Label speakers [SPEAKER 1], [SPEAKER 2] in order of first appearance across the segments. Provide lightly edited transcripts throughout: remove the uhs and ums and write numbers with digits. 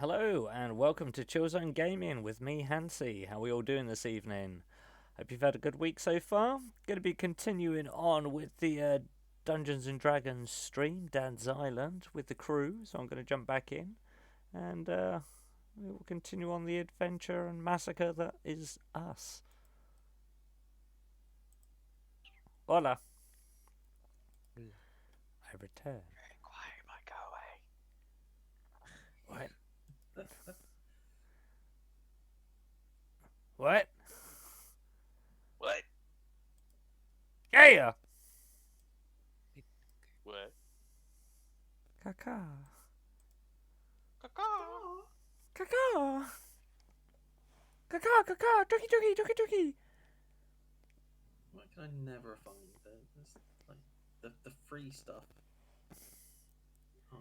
[SPEAKER 1] Hello and welcome to Chillzone Gaming with me, Hansi. How are we all doing this evening? Hope you've had a good week so far. Going to be continuing on with the Dungeons and Dragons stream, Dad's Island, with the crew. So I'm going to jump back in and we will continue on the adventure and massacre that is us. Hola. I return.
[SPEAKER 2] Quiet, might go away.
[SPEAKER 1] What? What?
[SPEAKER 2] What?
[SPEAKER 1] Yeah!
[SPEAKER 2] What?
[SPEAKER 1] Caca.
[SPEAKER 2] Caw.
[SPEAKER 1] Caca. Caca, caca. Ducky, ducky, ducky, ducky.
[SPEAKER 3] Why can I never find the free stuff on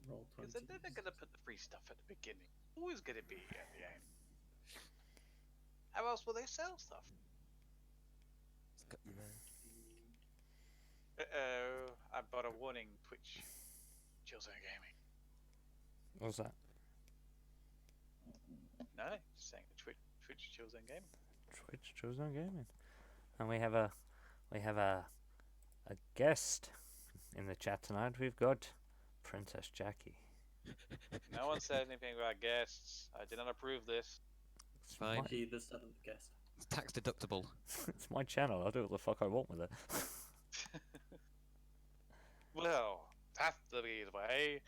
[SPEAKER 3] roll
[SPEAKER 2] Because
[SPEAKER 3] 20?
[SPEAKER 2] they're never going to put the free stuff at the beginning. Always going to be at the end. How else will they sell stuff? Uh-oh. I bought a warning, Twitch. Chillzone Gaming.
[SPEAKER 1] What's that?
[SPEAKER 2] No, just saying Twitch Chillzone Gaming.
[SPEAKER 1] Twitch Chillzone Gaming. And we have a guest in the chat tonight. We've got Princess Jackie.
[SPEAKER 2] No one said anything about guests. I did not approve this.
[SPEAKER 1] It's
[SPEAKER 4] Fine.
[SPEAKER 1] my,
[SPEAKER 3] She the seventh guest.
[SPEAKER 4] It's tax deductible.
[SPEAKER 1] it's my channel. I'll do what the fuck I want with it.
[SPEAKER 2] Well, that's the be the way.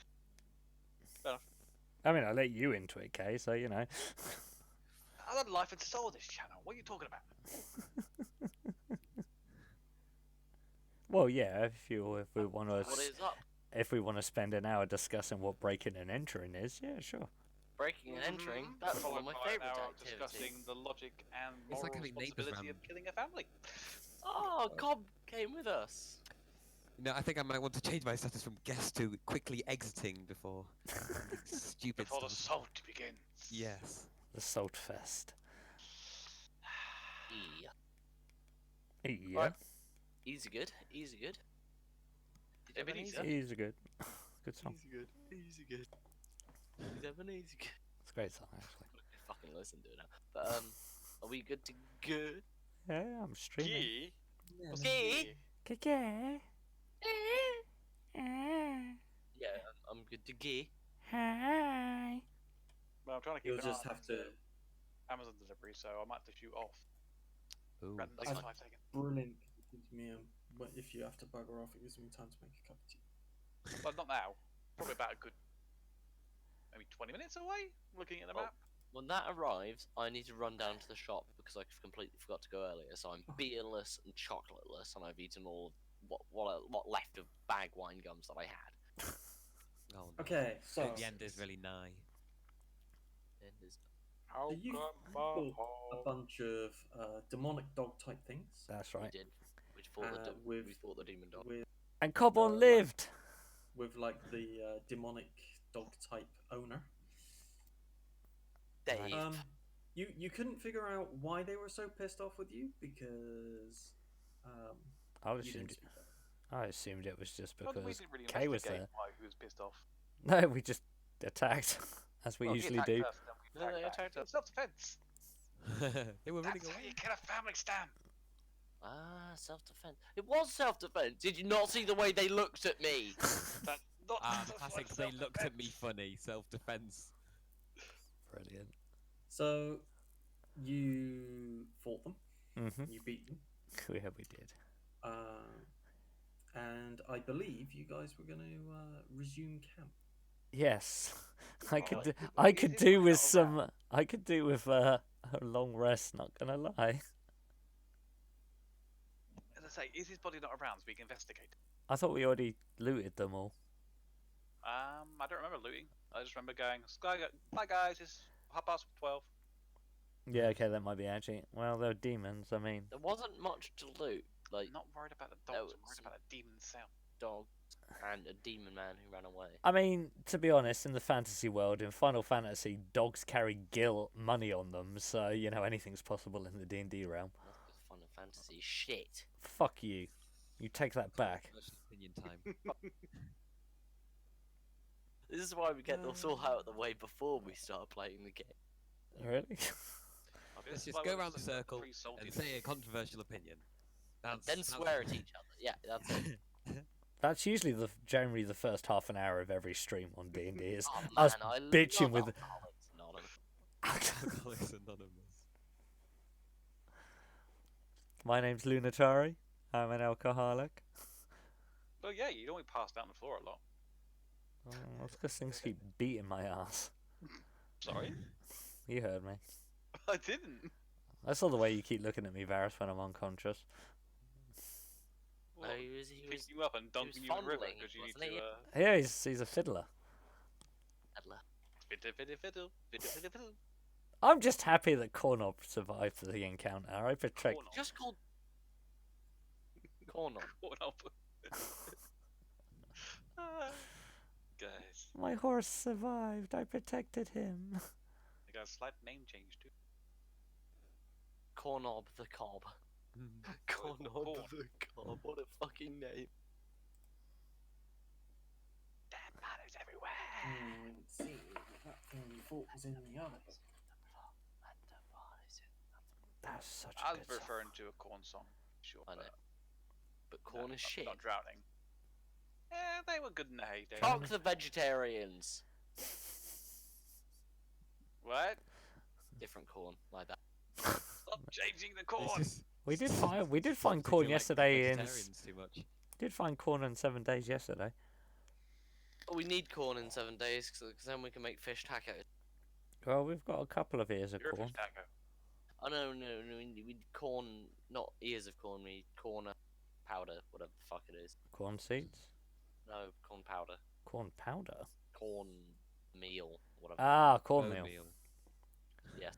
[SPEAKER 1] I mean, I let you into it, Kay, so you know.
[SPEAKER 2] I love life and soul this channel. What are you talking about?
[SPEAKER 1] Well, yeah, if we want to
[SPEAKER 5] What is up?
[SPEAKER 1] spend an hour discussing what breaking and entering is, yeah, sure.
[SPEAKER 5] Breaking and entering?
[SPEAKER 2] Mhm.
[SPEAKER 5] That's one
[SPEAKER 2] Followed
[SPEAKER 5] of my
[SPEAKER 2] by an
[SPEAKER 5] favourite
[SPEAKER 2] hour of
[SPEAKER 5] activities.
[SPEAKER 2] discussing the logic and
[SPEAKER 4] It's
[SPEAKER 2] moral
[SPEAKER 4] like having neighbours
[SPEAKER 2] responsibility
[SPEAKER 4] round.
[SPEAKER 2] of killing a family.
[SPEAKER 5] Oh, Cobb came with us.
[SPEAKER 4] No, I think I might want to change my status from guest to quickly exiting before stupid
[SPEAKER 2] Before the
[SPEAKER 4] stuff.
[SPEAKER 2] assault begins.
[SPEAKER 4] Yes.
[SPEAKER 1] The Salt Fest.
[SPEAKER 5] Yeah.
[SPEAKER 1] Yeah,
[SPEAKER 2] Right.
[SPEAKER 5] Easy good. Easy good. Did you have an
[SPEAKER 2] Ebenezer?
[SPEAKER 5] easy?
[SPEAKER 1] easy good. Good song.
[SPEAKER 2] good. Easy good.
[SPEAKER 5] Did you have an easy good?
[SPEAKER 1] It's a great song, actually.
[SPEAKER 5] Fucking listen to it now. But are we good to go?
[SPEAKER 1] Yeah, I'm streaming.
[SPEAKER 2] Key? What's the
[SPEAKER 5] Key?
[SPEAKER 2] key?
[SPEAKER 1] Kay.
[SPEAKER 5] Yeah, I'm good to go.
[SPEAKER 1] Hi.
[SPEAKER 2] Well, I'm trying to keep
[SPEAKER 3] You'll
[SPEAKER 2] an
[SPEAKER 3] just
[SPEAKER 2] eye on
[SPEAKER 3] have to.
[SPEAKER 2] Amazon delivery, so I might have to shoot off.
[SPEAKER 4] Ooh.
[SPEAKER 2] Randomly
[SPEAKER 3] That's
[SPEAKER 2] for 5 seconds.
[SPEAKER 3] Brilliant. It gives me but if you have to bugger off, it gives me time to make a cup of tea.
[SPEAKER 2] Well, not now. Probably about a good, maybe 20 minutes away. Looking at the
[SPEAKER 5] Oh.
[SPEAKER 2] map.
[SPEAKER 5] When that arrives, I need to run down to the shop because I completely forgot to go earlier. So I'm beerless and chocolateless, and I've eaten all what left of bag wine gums that I had.
[SPEAKER 4] Oh, no.
[SPEAKER 3] Okay, so
[SPEAKER 4] The end is really nigh.
[SPEAKER 5] And there's-
[SPEAKER 2] How
[SPEAKER 3] you bought a bunch of demonic dog type things
[SPEAKER 1] That's
[SPEAKER 5] We
[SPEAKER 1] right.
[SPEAKER 5] did. We fought,
[SPEAKER 3] with
[SPEAKER 5] we fought the demon dog.
[SPEAKER 3] with
[SPEAKER 1] And Cobon
[SPEAKER 3] like-
[SPEAKER 1] lived.
[SPEAKER 3] like the demonic dog type owner.
[SPEAKER 5] Dave.
[SPEAKER 3] You couldn't figure out why they were so pissed off with you because
[SPEAKER 1] I
[SPEAKER 3] you
[SPEAKER 1] assumed,
[SPEAKER 3] didn't speak up.
[SPEAKER 1] I assumed it was just
[SPEAKER 2] Well, we
[SPEAKER 1] because
[SPEAKER 2] didn't really
[SPEAKER 1] Kay was
[SPEAKER 2] investigate
[SPEAKER 1] there.
[SPEAKER 2] why he was pissed off.
[SPEAKER 1] No, we just attacked, as we
[SPEAKER 2] Well, he
[SPEAKER 1] usually
[SPEAKER 2] attacked
[SPEAKER 1] do.
[SPEAKER 2] us, then we
[SPEAKER 5] No, they
[SPEAKER 2] back.
[SPEAKER 5] attacked us.
[SPEAKER 2] Self-defense.
[SPEAKER 4] They were running
[SPEAKER 2] That's how
[SPEAKER 4] away.
[SPEAKER 2] you kill a family, Stan.
[SPEAKER 5] Self-defense. It was self-defense. Did you not see the way they looked at me?
[SPEAKER 2] That's not
[SPEAKER 4] Ah,
[SPEAKER 2] that's
[SPEAKER 4] classic.
[SPEAKER 2] not
[SPEAKER 4] They looked at me
[SPEAKER 2] self-defense.
[SPEAKER 4] funny. Self-defense.
[SPEAKER 1] Brilliant.
[SPEAKER 3] So you fought them,
[SPEAKER 1] Mm-hmm.
[SPEAKER 3] you beat them,
[SPEAKER 1] Yeah, we did.
[SPEAKER 3] and I believe you guys were going to resume camp.
[SPEAKER 1] Yes, I could.
[SPEAKER 2] Right.
[SPEAKER 1] Do,
[SPEAKER 2] Well,
[SPEAKER 1] I
[SPEAKER 2] is
[SPEAKER 1] could
[SPEAKER 2] it
[SPEAKER 1] do
[SPEAKER 2] really
[SPEAKER 1] with
[SPEAKER 2] not
[SPEAKER 1] some. I could do with a long rest. Not gonna lie.
[SPEAKER 2] As I say, is his body not around so we can investigate?
[SPEAKER 1] I thought we already looted them all.
[SPEAKER 2] I don't remember looting. I just remember going, bye guys, it's 12:30.
[SPEAKER 1] Yeah, okay, that might be actually. Well, they're demons. I mean,
[SPEAKER 5] There wasn't much to loot. Like
[SPEAKER 2] I'm not worried about the
[SPEAKER 5] No,
[SPEAKER 2] dogs, I'm worried
[SPEAKER 5] it's-
[SPEAKER 2] about a demon cell.
[SPEAKER 5] dogs and a demon man who ran away.
[SPEAKER 1] I mean, to be honest, in the fantasy world, in Final Fantasy, dogs carry money on them, so you know anything's possible in the D&D realm.
[SPEAKER 5] That's because Final Fantasy shit.
[SPEAKER 1] Fuck you. You take that back.
[SPEAKER 4] Controversial opinion time.
[SPEAKER 5] This is why we get this all out of the way before we start playing the game.
[SPEAKER 1] Really?
[SPEAKER 4] Let's
[SPEAKER 2] This is
[SPEAKER 4] just
[SPEAKER 2] why
[SPEAKER 4] go
[SPEAKER 2] we're
[SPEAKER 4] around the
[SPEAKER 2] just like
[SPEAKER 4] circle
[SPEAKER 2] free salty
[SPEAKER 4] and say a
[SPEAKER 2] things.
[SPEAKER 4] controversial opinion.
[SPEAKER 5] And then swear at each other. Yeah, that's it.
[SPEAKER 1] That's usually generally the first half an hour of every stream on D&D is
[SPEAKER 5] Oh,
[SPEAKER 1] us
[SPEAKER 5] man, I
[SPEAKER 1] bitching
[SPEAKER 5] love
[SPEAKER 1] with.
[SPEAKER 5] Alcoholics Anonymous.
[SPEAKER 4] Alcoholics Anonymous.
[SPEAKER 1] My name's Lunatari. I'm an alcoholic.
[SPEAKER 2] Well, yeah, you only pass down the floor a lot.
[SPEAKER 1] Oh, that's because things keep beating my ass.
[SPEAKER 2] Sorry,
[SPEAKER 1] You heard me.
[SPEAKER 2] I didn't.
[SPEAKER 1] I saw the way you keep looking at me, Varys, when I'm unconscious.
[SPEAKER 5] No,
[SPEAKER 2] Well,
[SPEAKER 5] he was
[SPEAKER 2] picking you up and dunking you in the river
[SPEAKER 5] fondling,
[SPEAKER 2] because you need
[SPEAKER 5] wasn't
[SPEAKER 2] to.
[SPEAKER 5] he?
[SPEAKER 1] Yeah, he's a fiddler.
[SPEAKER 5] Adler.
[SPEAKER 2] Fiddle, fiddle, fiddle, fiddle, fiddle, fiddle.
[SPEAKER 1] I'm just happy that Kornob survived the encounter. I protect.
[SPEAKER 2] Corn
[SPEAKER 5] Just called Cornel.
[SPEAKER 2] Corn up. Ah, guys,
[SPEAKER 1] My horse survived. I protected him.
[SPEAKER 2] I got a slight name change too.
[SPEAKER 5] Cornob the Cob. Cornob
[SPEAKER 2] Corn.
[SPEAKER 5] the Cob. What a fucking name.
[SPEAKER 2] Dead bodies everywhere.
[SPEAKER 3] Let's see. That thing you thought was in the others.
[SPEAKER 1] That's such
[SPEAKER 2] I
[SPEAKER 1] a
[SPEAKER 2] was
[SPEAKER 1] good song.
[SPEAKER 2] referring to a corn song. Sure,
[SPEAKER 5] I know.
[SPEAKER 2] but
[SPEAKER 5] But corn
[SPEAKER 2] no,
[SPEAKER 5] is shit.
[SPEAKER 2] Not drowning. They were good in the heyday.
[SPEAKER 5] Fuck the vegetarians.
[SPEAKER 2] What?
[SPEAKER 5] Different corn, like that.
[SPEAKER 2] Stop changing the corn.
[SPEAKER 1] We did find
[SPEAKER 4] Something
[SPEAKER 1] corn
[SPEAKER 4] like
[SPEAKER 1] yesterday in.
[SPEAKER 4] vegetarians too much.
[SPEAKER 1] Did find corn in 7 days yesterday.
[SPEAKER 5] But we need corn in 7 days, because then we can make fish tacos.
[SPEAKER 1] Well, we've got a couple of ears of
[SPEAKER 2] You're a
[SPEAKER 1] corn.
[SPEAKER 2] fish taco.
[SPEAKER 5] Oh no, we need corn, not ears of corn, we need corn powder, whatever the fuck it is.
[SPEAKER 1] Corn seeds.
[SPEAKER 5] No, corn powder.
[SPEAKER 1] Corn powder.
[SPEAKER 5] Corn meal, whatever.
[SPEAKER 1] Ah, cornmeal.
[SPEAKER 4] Oatmeal.
[SPEAKER 5] Yes,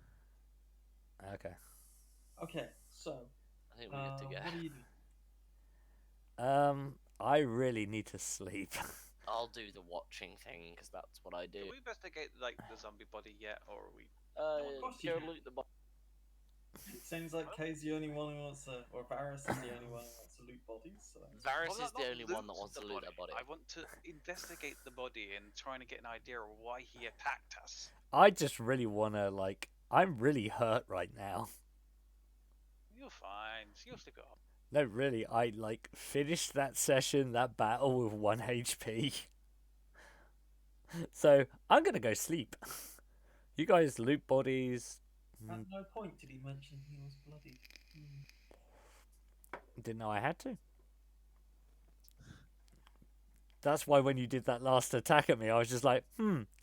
[SPEAKER 1] Okay.
[SPEAKER 3] Okay, so
[SPEAKER 5] I think we're good to go.
[SPEAKER 3] what do you do?
[SPEAKER 1] I really need to sleep.
[SPEAKER 5] I'll do the watching thing, because that's what I do.
[SPEAKER 2] Did we investigate like the zombie body yet, or are we?
[SPEAKER 3] of course you
[SPEAKER 5] Go
[SPEAKER 3] can.
[SPEAKER 5] loot the box.
[SPEAKER 3] It seems like Kay's the only one who wants to, or Varys is the only one who wants to loot bodies. So that's
[SPEAKER 5] Varys
[SPEAKER 2] Well,
[SPEAKER 5] is
[SPEAKER 2] not
[SPEAKER 5] the only one that
[SPEAKER 2] loot
[SPEAKER 5] wants
[SPEAKER 2] the
[SPEAKER 5] to loot that body.
[SPEAKER 2] I want to investigate the body and trying to get an idea of why he attacked us.
[SPEAKER 1] I just really want to, like, I'm really hurt right now.
[SPEAKER 2] You're fine. You'll stick it up.
[SPEAKER 1] No, really, I, like, finished that session, that battle with 1 HP. So, I'm gonna go sleep. You guys loot bodies.
[SPEAKER 3] at no point did he mention he was bloody.
[SPEAKER 1] Didn't know I had to. That's why when you did that last attack at me, I was just like,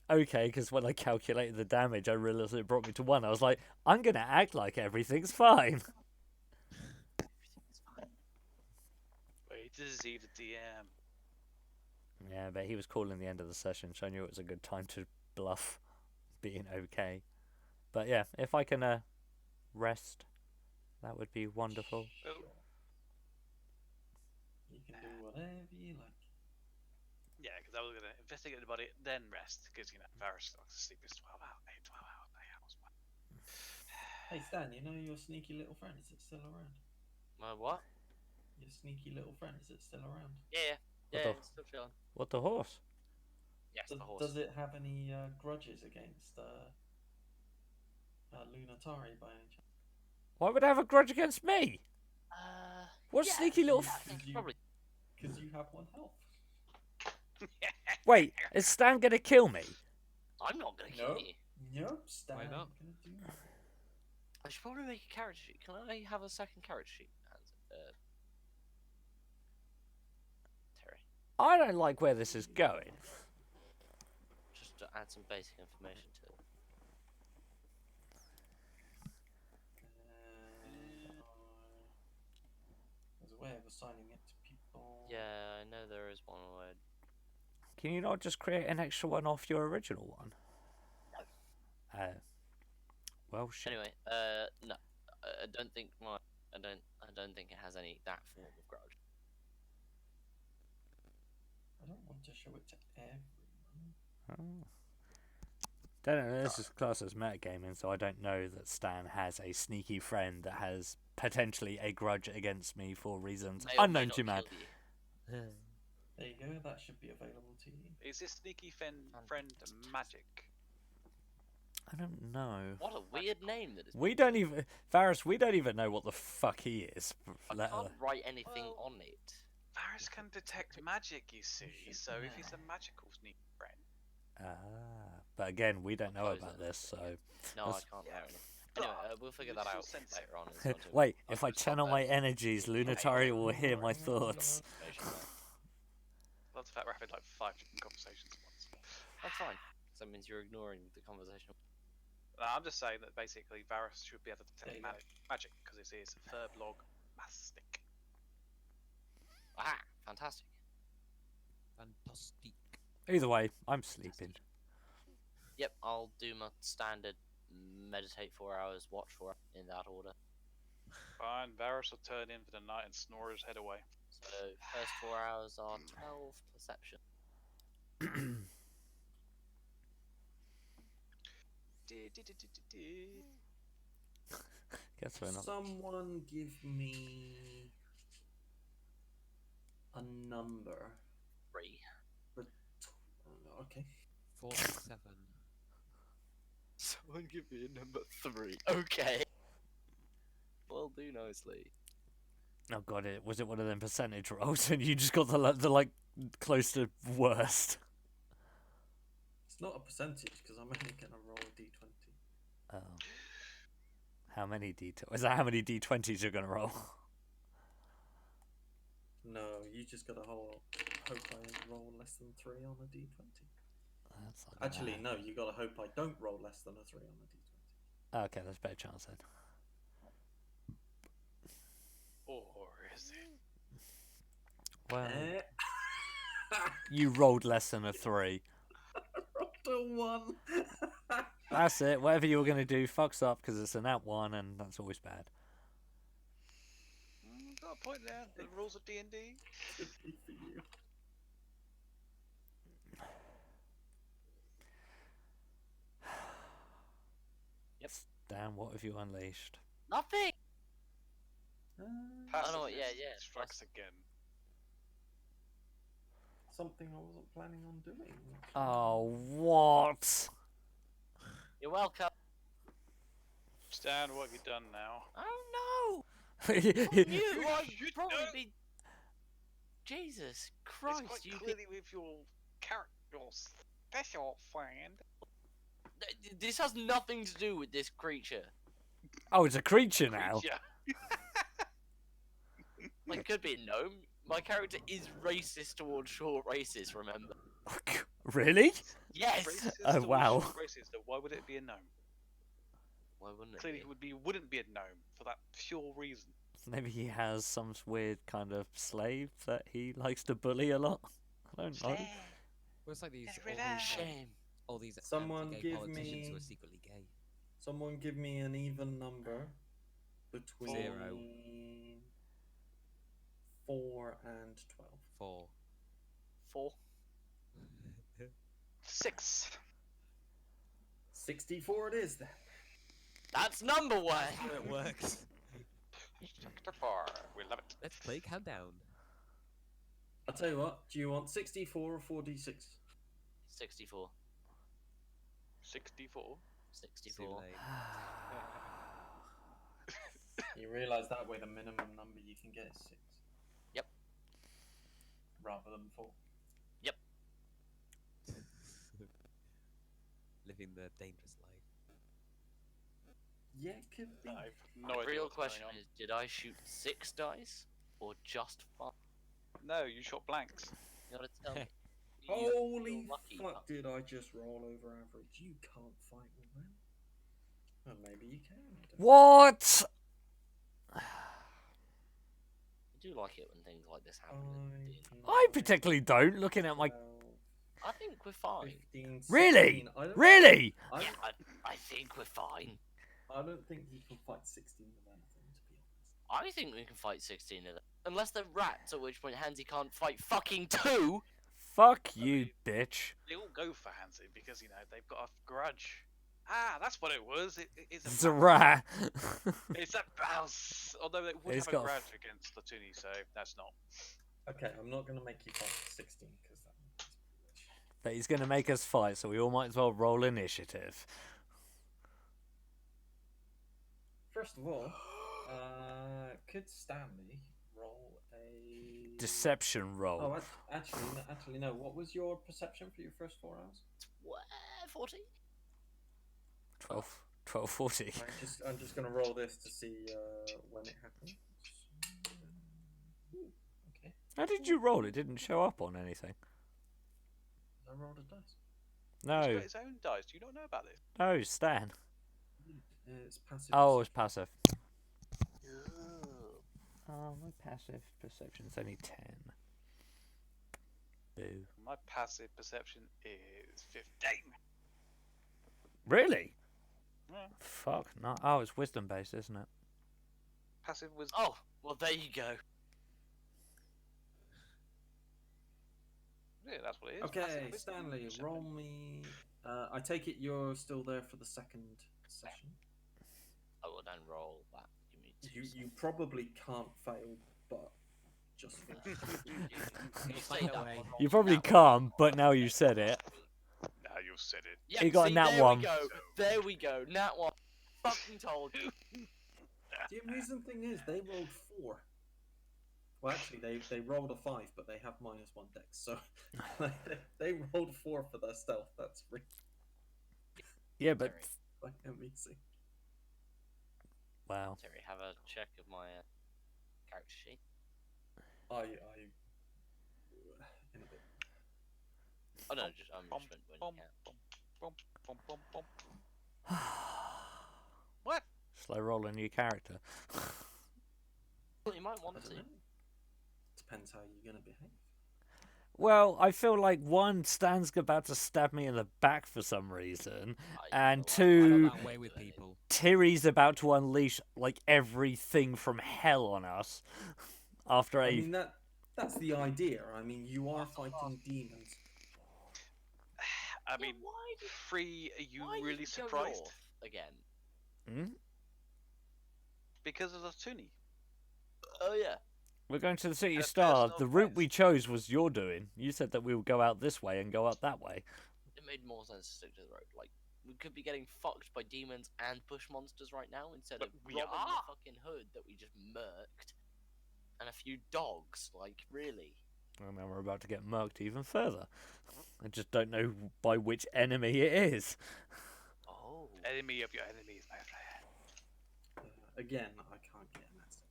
[SPEAKER 1] okay, because when I calculated the damage, I realised it brought me to 1. I was like, I'm going to act like everything's fine.
[SPEAKER 2] Wait to see the DM.
[SPEAKER 1] Yeah, but he was calling the end of the session, so I knew it was a good time to bluff being okay. But yeah, if I can rest, that would be wonderful.
[SPEAKER 2] Well,
[SPEAKER 3] You can do whatever you like.
[SPEAKER 2] yeah, because I was gonna investigate the body, then rest, because Varys likes to sleep his 12 hours. 12 hours. 8 hours.
[SPEAKER 3] Hey Stan, you know your sneaky little friend? Is it still around?
[SPEAKER 5] My what?
[SPEAKER 3] Your sneaky little friend, is it still around?
[SPEAKER 5] Yeah,
[SPEAKER 1] What
[SPEAKER 5] yeah,
[SPEAKER 1] the-
[SPEAKER 5] it's still chilling.
[SPEAKER 1] What, the horse?
[SPEAKER 5] Yes,
[SPEAKER 3] Does,
[SPEAKER 5] the horse.
[SPEAKER 3] does it have any grudges against Lunatari by any chance?
[SPEAKER 1] Why would I have a grudge against me? What
[SPEAKER 5] yeah,
[SPEAKER 1] sneaky little...
[SPEAKER 5] yeah, I think
[SPEAKER 3] you-
[SPEAKER 5] probably.
[SPEAKER 3] Because you have 1 health.
[SPEAKER 1] Wait, is Stan going to kill me?
[SPEAKER 5] I'm not gonna kill
[SPEAKER 3] No.
[SPEAKER 5] you.
[SPEAKER 3] Nope, Stan.
[SPEAKER 4] Why not?
[SPEAKER 3] Gonna do that.
[SPEAKER 5] I should probably make a character sheet. Can I have a second character sheet? Terry,
[SPEAKER 1] I don't like where this is going.
[SPEAKER 5] just to add some basic information to it.
[SPEAKER 3] There's a way of assigning it to people.
[SPEAKER 5] Yeah, I know there is one word.
[SPEAKER 1] Can you not just create an extra one off your original one?
[SPEAKER 5] No.
[SPEAKER 1] Well, shit.
[SPEAKER 5] Anyway, no, I don't think I don't think it has any that form of grudge.
[SPEAKER 3] I don't want to show it to everyone.
[SPEAKER 1] Oh. Don't know, this is classed as metagaming, so I don't know that Stan has a sneaky friend that has potentially a grudge against me for reasons
[SPEAKER 5] May or may
[SPEAKER 1] unknown
[SPEAKER 5] not
[SPEAKER 1] to man.
[SPEAKER 5] kill you.
[SPEAKER 3] There you go. That should be available to you.
[SPEAKER 2] Is this sneaky friend magic?
[SPEAKER 1] I don't know.
[SPEAKER 5] What a weird name that is.
[SPEAKER 1] We don't even, Varus. We don't even know what the fuck he is.
[SPEAKER 5] I
[SPEAKER 1] let
[SPEAKER 5] can't
[SPEAKER 1] alone-
[SPEAKER 5] write anything
[SPEAKER 2] Well-
[SPEAKER 5] on it.
[SPEAKER 2] Varus can detect magic, you see.
[SPEAKER 3] should
[SPEAKER 2] So if
[SPEAKER 3] know.
[SPEAKER 2] he's a magical sneaky friend,
[SPEAKER 1] But again, we don't know
[SPEAKER 5] Suppose
[SPEAKER 1] about
[SPEAKER 5] that-
[SPEAKER 1] this, so.
[SPEAKER 5] No, I
[SPEAKER 1] That's-
[SPEAKER 5] can't
[SPEAKER 2] Yeah.
[SPEAKER 5] write anything. Anyway, we'll figure that
[SPEAKER 2] Literal
[SPEAKER 5] out
[SPEAKER 2] sense.
[SPEAKER 5] later on. It's not too-
[SPEAKER 1] Wait,
[SPEAKER 2] I'm
[SPEAKER 1] if I
[SPEAKER 2] gonna stop
[SPEAKER 1] channel my
[SPEAKER 2] there.
[SPEAKER 1] energies, Lunatari will hear my thoughts.
[SPEAKER 2] love the fact we're having like 5 different conversations at once.
[SPEAKER 5] That's fine. So that means you're ignoring the conversation.
[SPEAKER 2] No, I'm just saying that basically Varus should be able to
[SPEAKER 3] There
[SPEAKER 2] detect
[SPEAKER 3] you go.
[SPEAKER 2] magic because it is Furblog Mastic.
[SPEAKER 5] Aha! Fantastic.
[SPEAKER 4] Fantastic.
[SPEAKER 1] Either way, I'm sleeping.
[SPEAKER 5] Yep, I'll do my standard meditate 4 hours, watch 4 hours, in that order.
[SPEAKER 2] Fine, Varus will turn in for the night and snore his head away.
[SPEAKER 5] So first 4 hours are 12 perception.
[SPEAKER 1] Guess we're not.
[SPEAKER 3] Someone give me a number.
[SPEAKER 5] 3.
[SPEAKER 3] Okay.
[SPEAKER 4] 47.
[SPEAKER 5] Someone give me a number 3. Okay. Will do nicely.
[SPEAKER 1] Oh god, was it one of them percentage rolls and you just got the like close to worst?
[SPEAKER 3] It's not a percentage because I'm only gonna roll a d20.
[SPEAKER 1] Oh. How many d20? Is that how many d20s you're gonna roll?
[SPEAKER 3] No, you just gotta hope I roll less than 3 on a d20.
[SPEAKER 1] That's not gonna
[SPEAKER 3] Actually,
[SPEAKER 1] happen.
[SPEAKER 3] no, you gotta hope I don't roll less than a 3 on a d20.
[SPEAKER 1] Okay, there's a better chance then.
[SPEAKER 2] Or is it?
[SPEAKER 1] Well,
[SPEAKER 3] Eh?
[SPEAKER 1] you rolled less than a 3.
[SPEAKER 3] Rolled a 1.
[SPEAKER 1] That's it. Whatever you were gonna do fucks up because it's an at 1 and that's always bad.
[SPEAKER 2] Got a point there. The rules of D&D.
[SPEAKER 3] Could be for you.
[SPEAKER 5] Yep.
[SPEAKER 1] Dan, what have you unleashed?
[SPEAKER 5] Nothing!
[SPEAKER 3] Uh,
[SPEAKER 5] I know what- yeah, yeah,
[SPEAKER 2] Strikes again.
[SPEAKER 3] something I wasn't planning on doing.
[SPEAKER 1] Oh, what?
[SPEAKER 5] You're welcome.
[SPEAKER 2] Stan, what have you done now?
[SPEAKER 5] Oh no!
[SPEAKER 1] You-
[SPEAKER 5] You I'd
[SPEAKER 2] should
[SPEAKER 5] probably
[SPEAKER 2] know.
[SPEAKER 5] be. Jesus
[SPEAKER 2] It's
[SPEAKER 5] Christ!
[SPEAKER 2] quite
[SPEAKER 5] You
[SPEAKER 2] clearly with your character, your special friend.
[SPEAKER 5] This has nothing to do with this creature.
[SPEAKER 1] Oh, it's a creature now.
[SPEAKER 2] Creature.
[SPEAKER 5] Like, it could be a gnome. My character is racist towards short races. Remember?
[SPEAKER 1] Really?
[SPEAKER 5] Yes.
[SPEAKER 2] Racist
[SPEAKER 1] Oh,
[SPEAKER 2] towards
[SPEAKER 1] wow.
[SPEAKER 2] short races, then why would it be a gnome?
[SPEAKER 5] Why wouldn't it
[SPEAKER 2] Clearly,
[SPEAKER 5] be?
[SPEAKER 2] it wouldn't be a gnome for that pure reason.
[SPEAKER 1] Maybe he has some weird kind of slave that he likes to bully a lot. I don't know.
[SPEAKER 4] Well, it's like these
[SPEAKER 2] Get
[SPEAKER 4] all
[SPEAKER 2] rid
[SPEAKER 4] these,
[SPEAKER 2] of.
[SPEAKER 5] Shame.
[SPEAKER 4] all these
[SPEAKER 3] Someone
[SPEAKER 4] anti-gay
[SPEAKER 3] give
[SPEAKER 4] politicians who
[SPEAKER 3] me-
[SPEAKER 4] are secretly gay.
[SPEAKER 3] Someone give me an even number between
[SPEAKER 4] 0.
[SPEAKER 3] 4 and 12.
[SPEAKER 4] 4.
[SPEAKER 5] 4.
[SPEAKER 2] 6.
[SPEAKER 3] 64 it is then.
[SPEAKER 5] That's number one.
[SPEAKER 4] How it works.
[SPEAKER 2] Chapter 4. We love it.
[SPEAKER 4] Let's play countdown.
[SPEAKER 3] I'll tell you what, do you want 64 or 4d6?
[SPEAKER 5] 64.
[SPEAKER 2] 64.
[SPEAKER 4] Too
[SPEAKER 5] 64.
[SPEAKER 4] late.
[SPEAKER 3] You realise that way the minimum number you can get is 6.
[SPEAKER 5] Yep.
[SPEAKER 3] Rather than 4.
[SPEAKER 4] Living the dangerous life.
[SPEAKER 3] Yeah, it could be.
[SPEAKER 2] I've no
[SPEAKER 5] The
[SPEAKER 2] idea
[SPEAKER 5] real
[SPEAKER 2] what's going
[SPEAKER 5] question
[SPEAKER 2] on.
[SPEAKER 5] is, did I shoot 6 dice or just 5?
[SPEAKER 2] No, you shot blanks.
[SPEAKER 5] You gotta tell me.
[SPEAKER 3] Holy
[SPEAKER 5] You're lucky,
[SPEAKER 3] fuck, did I just roll over average? You can't fight with them. Well, maybe you can. I don't know.
[SPEAKER 1] What?
[SPEAKER 5] I do like it when things like this happen. in D&D.
[SPEAKER 1] I particularly don't. Looking at my
[SPEAKER 3] 12,
[SPEAKER 5] I think we're fine.
[SPEAKER 3] 15,
[SPEAKER 1] Really?
[SPEAKER 3] 16. I don't,
[SPEAKER 1] really.
[SPEAKER 3] I,
[SPEAKER 5] Yeah, I think we're fine.
[SPEAKER 3] I don't think you can fight 16 with anything, to be honest.
[SPEAKER 5] I think we can fight 16 of them. Unless they're rats, at which point Hansy can't fight fucking 2!
[SPEAKER 1] Fuck you, bitch.
[SPEAKER 2] They all go for Hansi because, you know, they've got a grudge. Ah, that's what it was. It's
[SPEAKER 1] It's a rat.
[SPEAKER 2] It's a mouse. Although they would
[SPEAKER 1] It's
[SPEAKER 2] have a
[SPEAKER 1] got a
[SPEAKER 2] grudge against Latuni, so that's not.
[SPEAKER 3] Okay, I'm not gonna make you fight for 16 because that's foolish.
[SPEAKER 1] But he's going to make us fight, so we all might as well roll initiative.
[SPEAKER 3] First of all, could Stanley roll a
[SPEAKER 1] Deception roll.
[SPEAKER 3] Oh, actually, no. What was your perception for your first 4 hours?
[SPEAKER 5] 40?
[SPEAKER 1] 1240.
[SPEAKER 3] I'm just gonna roll this to see when it happens. Ooh, okay.
[SPEAKER 1] How did you roll? It didn't show up on anything.
[SPEAKER 3] I rolled a dice.
[SPEAKER 2] He's
[SPEAKER 1] No,
[SPEAKER 2] got his own dice. Do you not know about this?
[SPEAKER 1] no, Stan.
[SPEAKER 3] It's passive.
[SPEAKER 1] Oh, it's passive.
[SPEAKER 2] Yeah.
[SPEAKER 1] Oh, my passive perception's only 10. Boo.
[SPEAKER 2] My passive perception is 15.
[SPEAKER 1] Really?
[SPEAKER 2] Yeah.
[SPEAKER 1] Fuck, no. Oh, it's wisdom based, isn't it?
[SPEAKER 2] Passive was.
[SPEAKER 5] Oh, well, there you go.
[SPEAKER 2] Yeah, that's what it is.
[SPEAKER 3] Okay,
[SPEAKER 2] passive wisdom
[SPEAKER 3] Stanley,
[SPEAKER 2] perception.
[SPEAKER 3] roll me. I take it you're still there for the second session.
[SPEAKER 5] I will then roll that. Give me 2
[SPEAKER 3] You probably can't fail, but just for
[SPEAKER 5] You
[SPEAKER 4] You'll
[SPEAKER 5] say
[SPEAKER 4] find a
[SPEAKER 5] that
[SPEAKER 4] way.
[SPEAKER 5] one,
[SPEAKER 1] You probably
[SPEAKER 5] that
[SPEAKER 1] can't, but now you said it.
[SPEAKER 2] Now you said it.
[SPEAKER 5] Yeah,
[SPEAKER 1] You got a
[SPEAKER 5] see,
[SPEAKER 1] nat
[SPEAKER 5] there
[SPEAKER 1] one.
[SPEAKER 5] we go. There we go. Nat one. Fucking told you.
[SPEAKER 3] The amusing thing is, they rolled 4. Well, actually, they rolled a 5, but they have -1 dex, so they rolled 4 for their stealth. That's really
[SPEAKER 1] Yeah, but
[SPEAKER 3] quite amusing.
[SPEAKER 1] wow.
[SPEAKER 5] Terry, have a check of my character sheet.
[SPEAKER 3] I in a bit.
[SPEAKER 5] Oh no, just
[SPEAKER 2] Bum,
[SPEAKER 5] just when
[SPEAKER 2] bum,
[SPEAKER 5] you can.
[SPEAKER 2] bum, bum, bum, bum, bum. What?
[SPEAKER 1] Shall I roll a new character?
[SPEAKER 5] Well, you might
[SPEAKER 3] I
[SPEAKER 5] want
[SPEAKER 3] don't
[SPEAKER 5] to.
[SPEAKER 3] know. Depends how you're gonna behave.
[SPEAKER 1] Well, I feel like one, Stan's about to stab me in the back for some reason, and
[SPEAKER 5] I
[SPEAKER 1] two,
[SPEAKER 4] That way with people.
[SPEAKER 1] Tiri's about to unleash like everything from hell on us after
[SPEAKER 3] I
[SPEAKER 1] a.
[SPEAKER 3] mean that's the idea. I mean, you are fighting demons.
[SPEAKER 2] I mean,
[SPEAKER 5] why did,
[SPEAKER 2] Free, are you
[SPEAKER 5] why did
[SPEAKER 2] really
[SPEAKER 5] you go
[SPEAKER 2] surprised?
[SPEAKER 5] north again?
[SPEAKER 1] Hmm?
[SPEAKER 2] Because of the Toonie.
[SPEAKER 5] Oh yeah.
[SPEAKER 1] We're going to the City
[SPEAKER 2] A
[SPEAKER 1] Star.
[SPEAKER 2] personal
[SPEAKER 1] The route
[SPEAKER 2] quest.
[SPEAKER 1] we chose was your doing. You said that we would go out this way and go up that way.
[SPEAKER 5] It made more sense to stick to the road. Like, we could be getting fucked by demons and bush monsters right now instead
[SPEAKER 2] But
[SPEAKER 5] of
[SPEAKER 2] we
[SPEAKER 5] robbing
[SPEAKER 2] are.
[SPEAKER 5] the fucking hood that we just murked. And a few dogs, like, really.
[SPEAKER 1] And then we're about to get murked even further. I just don't know by which enemy it is.
[SPEAKER 5] Oh.
[SPEAKER 2] Enemy of your enemies, my friend.
[SPEAKER 3] Again, I can't get an asset.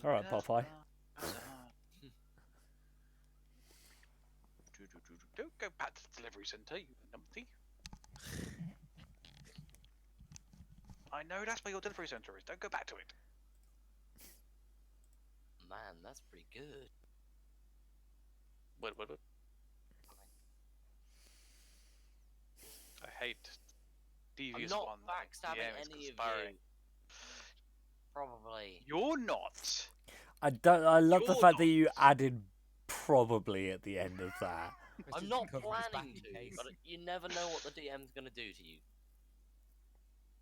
[SPEAKER 1] Alright, Popeye.
[SPEAKER 2] Don't go back to the delivery centre, you numpty. I know that's where your delivery centre is. Don't go back to it.
[SPEAKER 5] Man, that's pretty good.
[SPEAKER 2] What? I hate devious
[SPEAKER 5] I'm not
[SPEAKER 2] one.
[SPEAKER 5] backstabbing
[SPEAKER 2] DMs
[SPEAKER 5] any of
[SPEAKER 2] conspiring.
[SPEAKER 5] you. Probably.
[SPEAKER 2] You're not.
[SPEAKER 1] I don't. I love the
[SPEAKER 2] You're
[SPEAKER 1] fact that
[SPEAKER 2] not.
[SPEAKER 1] you added probably at the end of that.
[SPEAKER 4] It's
[SPEAKER 5] I'm
[SPEAKER 4] just
[SPEAKER 5] not
[SPEAKER 4] covering his back
[SPEAKER 5] planning
[SPEAKER 4] in
[SPEAKER 5] to,
[SPEAKER 4] case.
[SPEAKER 5] but you never know what the DM's gonna do to you.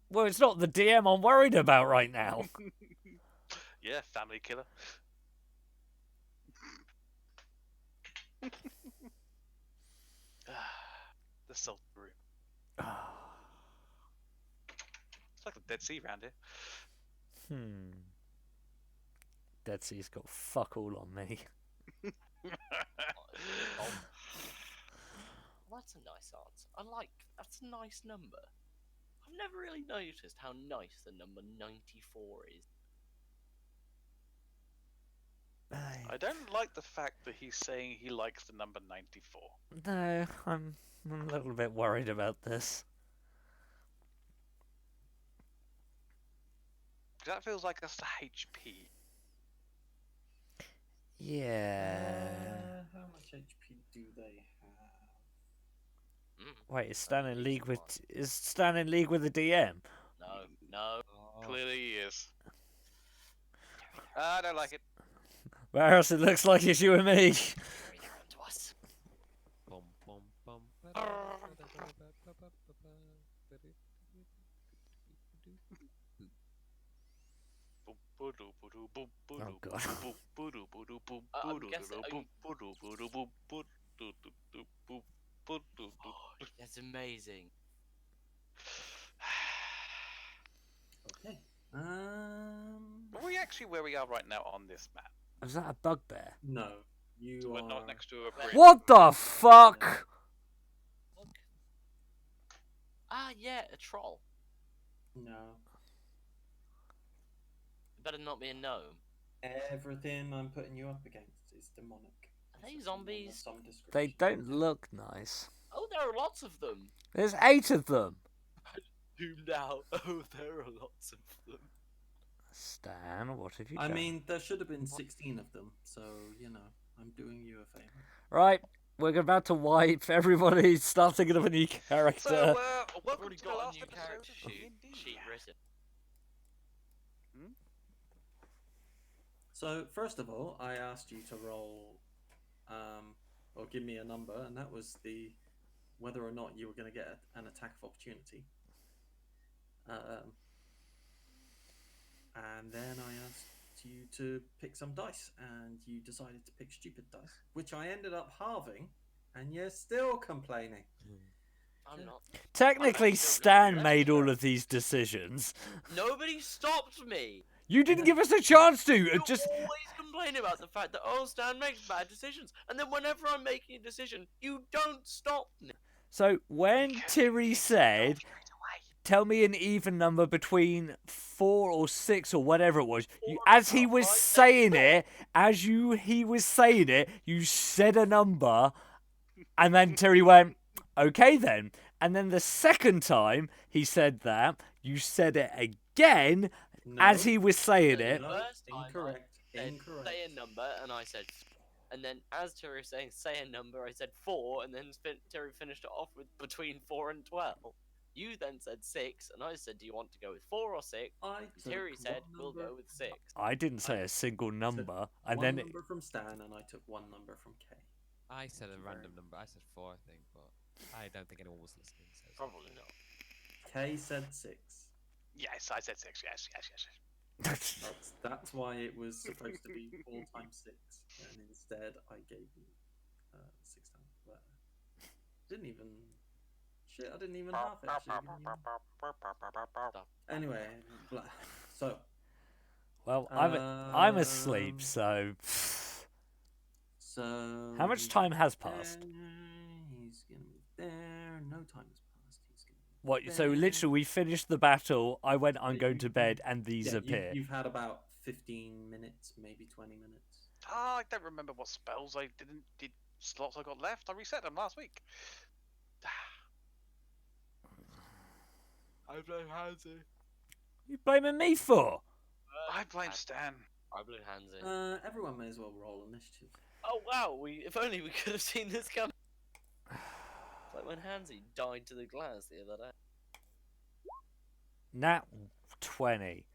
[SPEAKER 1] Well, it's not the DM I'm worried about right now.
[SPEAKER 2] Yeah, family killer. The salt room. It's like the Dead Sea round here.
[SPEAKER 1] Dead Sea's got fuck all on me.
[SPEAKER 5] Oh, that's a nice answer. That's a nice number. I've never really noticed how nice the number 94 is.
[SPEAKER 2] I don't like the fact that he's saying he likes the number 94.
[SPEAKER 1] No, I'm a little bit worried about this.
[SPEAKER 2] That feels like that's the HP.
[SPEAKER 1] Yeah.
[SPEAKER 3] How much HP do they have?
[SPEAKER 1] Wait, is Stan in league with the DM?
[SPEAKER 5] No.
[SPEAKER 4] Oh,
[SPEAKER 2] Clearly he is. I don't like it.
[SPEAKER 1] Where else it looks like it's you and me.
[SPEAKER 5] Carry that on to us.
[SPEAKER 4] bum, bum, bum,
[SPEAKER 1] Oh god.
[SPEAKER 5] That's amazing.
[SPEAKER 3] Okay.
[SPEAKER 2] Are we actually where we are right now on this map?
[SPEAKER 1] Was that a bugbear?
[SPEAKER 3] No, you
[SPEAKER 2] So we're
[SPEAKER 3] are
[SPEAKER 2] not next to a bridge.
[SPEAKER 1] What the fuck?
[SPEAKER 5] Ah, yeah, a troll.
[SPEAKER 3] No.
[SPEAKER 5] It better not be a gnome.
[SPEAKER 3] Everything I'm putting you up against is demonic.
[SPEAKER 5] Are they
[SPEAKER 3] It's of
[SPEAKER 5] zombies?
[SPEAKER 3] some description.
[SPEAKER 1] They don't look nice.
[SPEAKER 5] Oh, there are lots of them.
[SPEAKER 1] There's 8 of them.
[SPEAKER 5] Zoomed out. Oh, there are lots of them.
[SPEAKER 1] Stan, what have you
[SPEAKER 3] I
[SPEAKER 1] done?
[SPEAKER 3] mean, there should have been 16 of them, so, you know, I'm doing you a favour.
[SPEAKER 1] Right, we're about to wipe. Everybody start thinking of a new character.
[SPEAKER 2] So,
[SPEAKER 5] I've
[SPEAKER 2] welcome
[SPEAKER 5] already
[SPEAKER 2] to the
[SPEAKER 5] got a
[SPEAKER 2] last
[SPEAKER 5] new
[SPEAKER 2] episode
[SPEAKER 5] character
[SPEAKER 2] of
[SPEAKER 5] sheet
[SPEAKER 2] D&D.
[SPEAKER 5] written.
[SPEAKER 3] So, first of all, I asked you to roll, or give me a number, and that was whether or not you were going to get an attack of opportunity. And then I asked you to pick some dice, and you decided to pick stupid dice, which I ended up halving, and you're still complaining.
[SPEAKER 5] I'm not.
[SPEAKER 1] Technically,
[SPEAKER 5] I'm still
[SPEAKER 1] Stan
[SPEAKER 5] gonna
[SPEAKER 1] made
[SPEAKER 5] do
[SPEAKER 1] all of these decisions.
[SPEAKER 5] Nobody stopped me.
[SPEAKER 1] You didn't give us a chance to.
[SPEAKER 5] You
[SPEAKER 1] Just
[SPEAKER 5] always complain about the fact that Stan makes bad decisions, and then whenever I'm making a decision, you don't stop me.
[SPEAKER 1] so when Tiri said, "Tell me an even number between 4 or 6 or whatever it was," you, as he was saying it, he was saying it, you said a number, and then Terry went, "Okay then." And then the second time he said that, you said it again
[SPEAKER 3] No,
[SPEAKER 1] as he was saying it.
[SPEAKER 3] no,
[SPEAKER 5] First time I
[SPEAKER 3] incorrect,
[SPEAKER 5] said,
[SPEAKER 3] incorrect.
[SPEAKER 5] say a number, and I said, and then as Terry was saying, say a number, I said 4, and then Terry finished it off with between 4 and 12. You then said 6, and I said, do you want to go with 4 or 6?
[SPEAKER 3] I took
[SPEAKER 5] Terry said,
[SPEAKER 3] one
[SPEAKER 5] we'll
[SPEAKER 3] number-
[SPEAKER 5] go with 6.
[SPEAKER 1] I didn't say a single number, and
[SPEAKER 3] one
[SPEAKER 1] then
[SPEAKER 3] number from Stan, and I took one number from Kay.
[SPEAKER 4] I said a
[SPEAKER 3] Very
[SPEAKER 4] random number. I said 4, I think, but I don't think anyone was listening. So it's
[SPEAKER 5] Probably not.
[SPEAKER 3] Kay said 6.
[SPEAKER 2] Yes, I said 6. Yes.
[SPEAKER 3] That's why it was supposed to be 4 times 6, and instead I gave you 6 times. Well, didn't even. Shit, I didn't even half it. Anyway, blah. So.
[SPEAKER 1] well, I'm asleep, so.
[SPEAKER 3] So.
[SPEAKER 1] How much time has passed?
[SPEAKER 3] He's gonna move there. No time has passed. He's gonna move
[SPEAKER 1] What?
[SPEAKER 3] there.
[SPEAKER 1] So literally, we finished the battle. I went, "I'm going to bed," and these
[SPEAKER 3] Yeah,
[SPEAKER 1] appear.
[SPEAKER 3] you've had about 15 minutes, maybe 20 minutes.
[SPEAKER 2] I don't remember what spells did slots I got left. I reset them last week.
[SPEAKER 5] I blame Hansi.
[SPEAKER 1] You blaming me for?
[SPEAKER 2] I blame Stan.
[SPEAKER 5] I blame Hansi.
[SPEAKER 3] Everyone may as well roll initiative.
[SPEAKER 5] Oh wow! If only we could have seen this coming. It's like when Hansi died to the glass the other day.
[SPEAKER 1] Nat 20.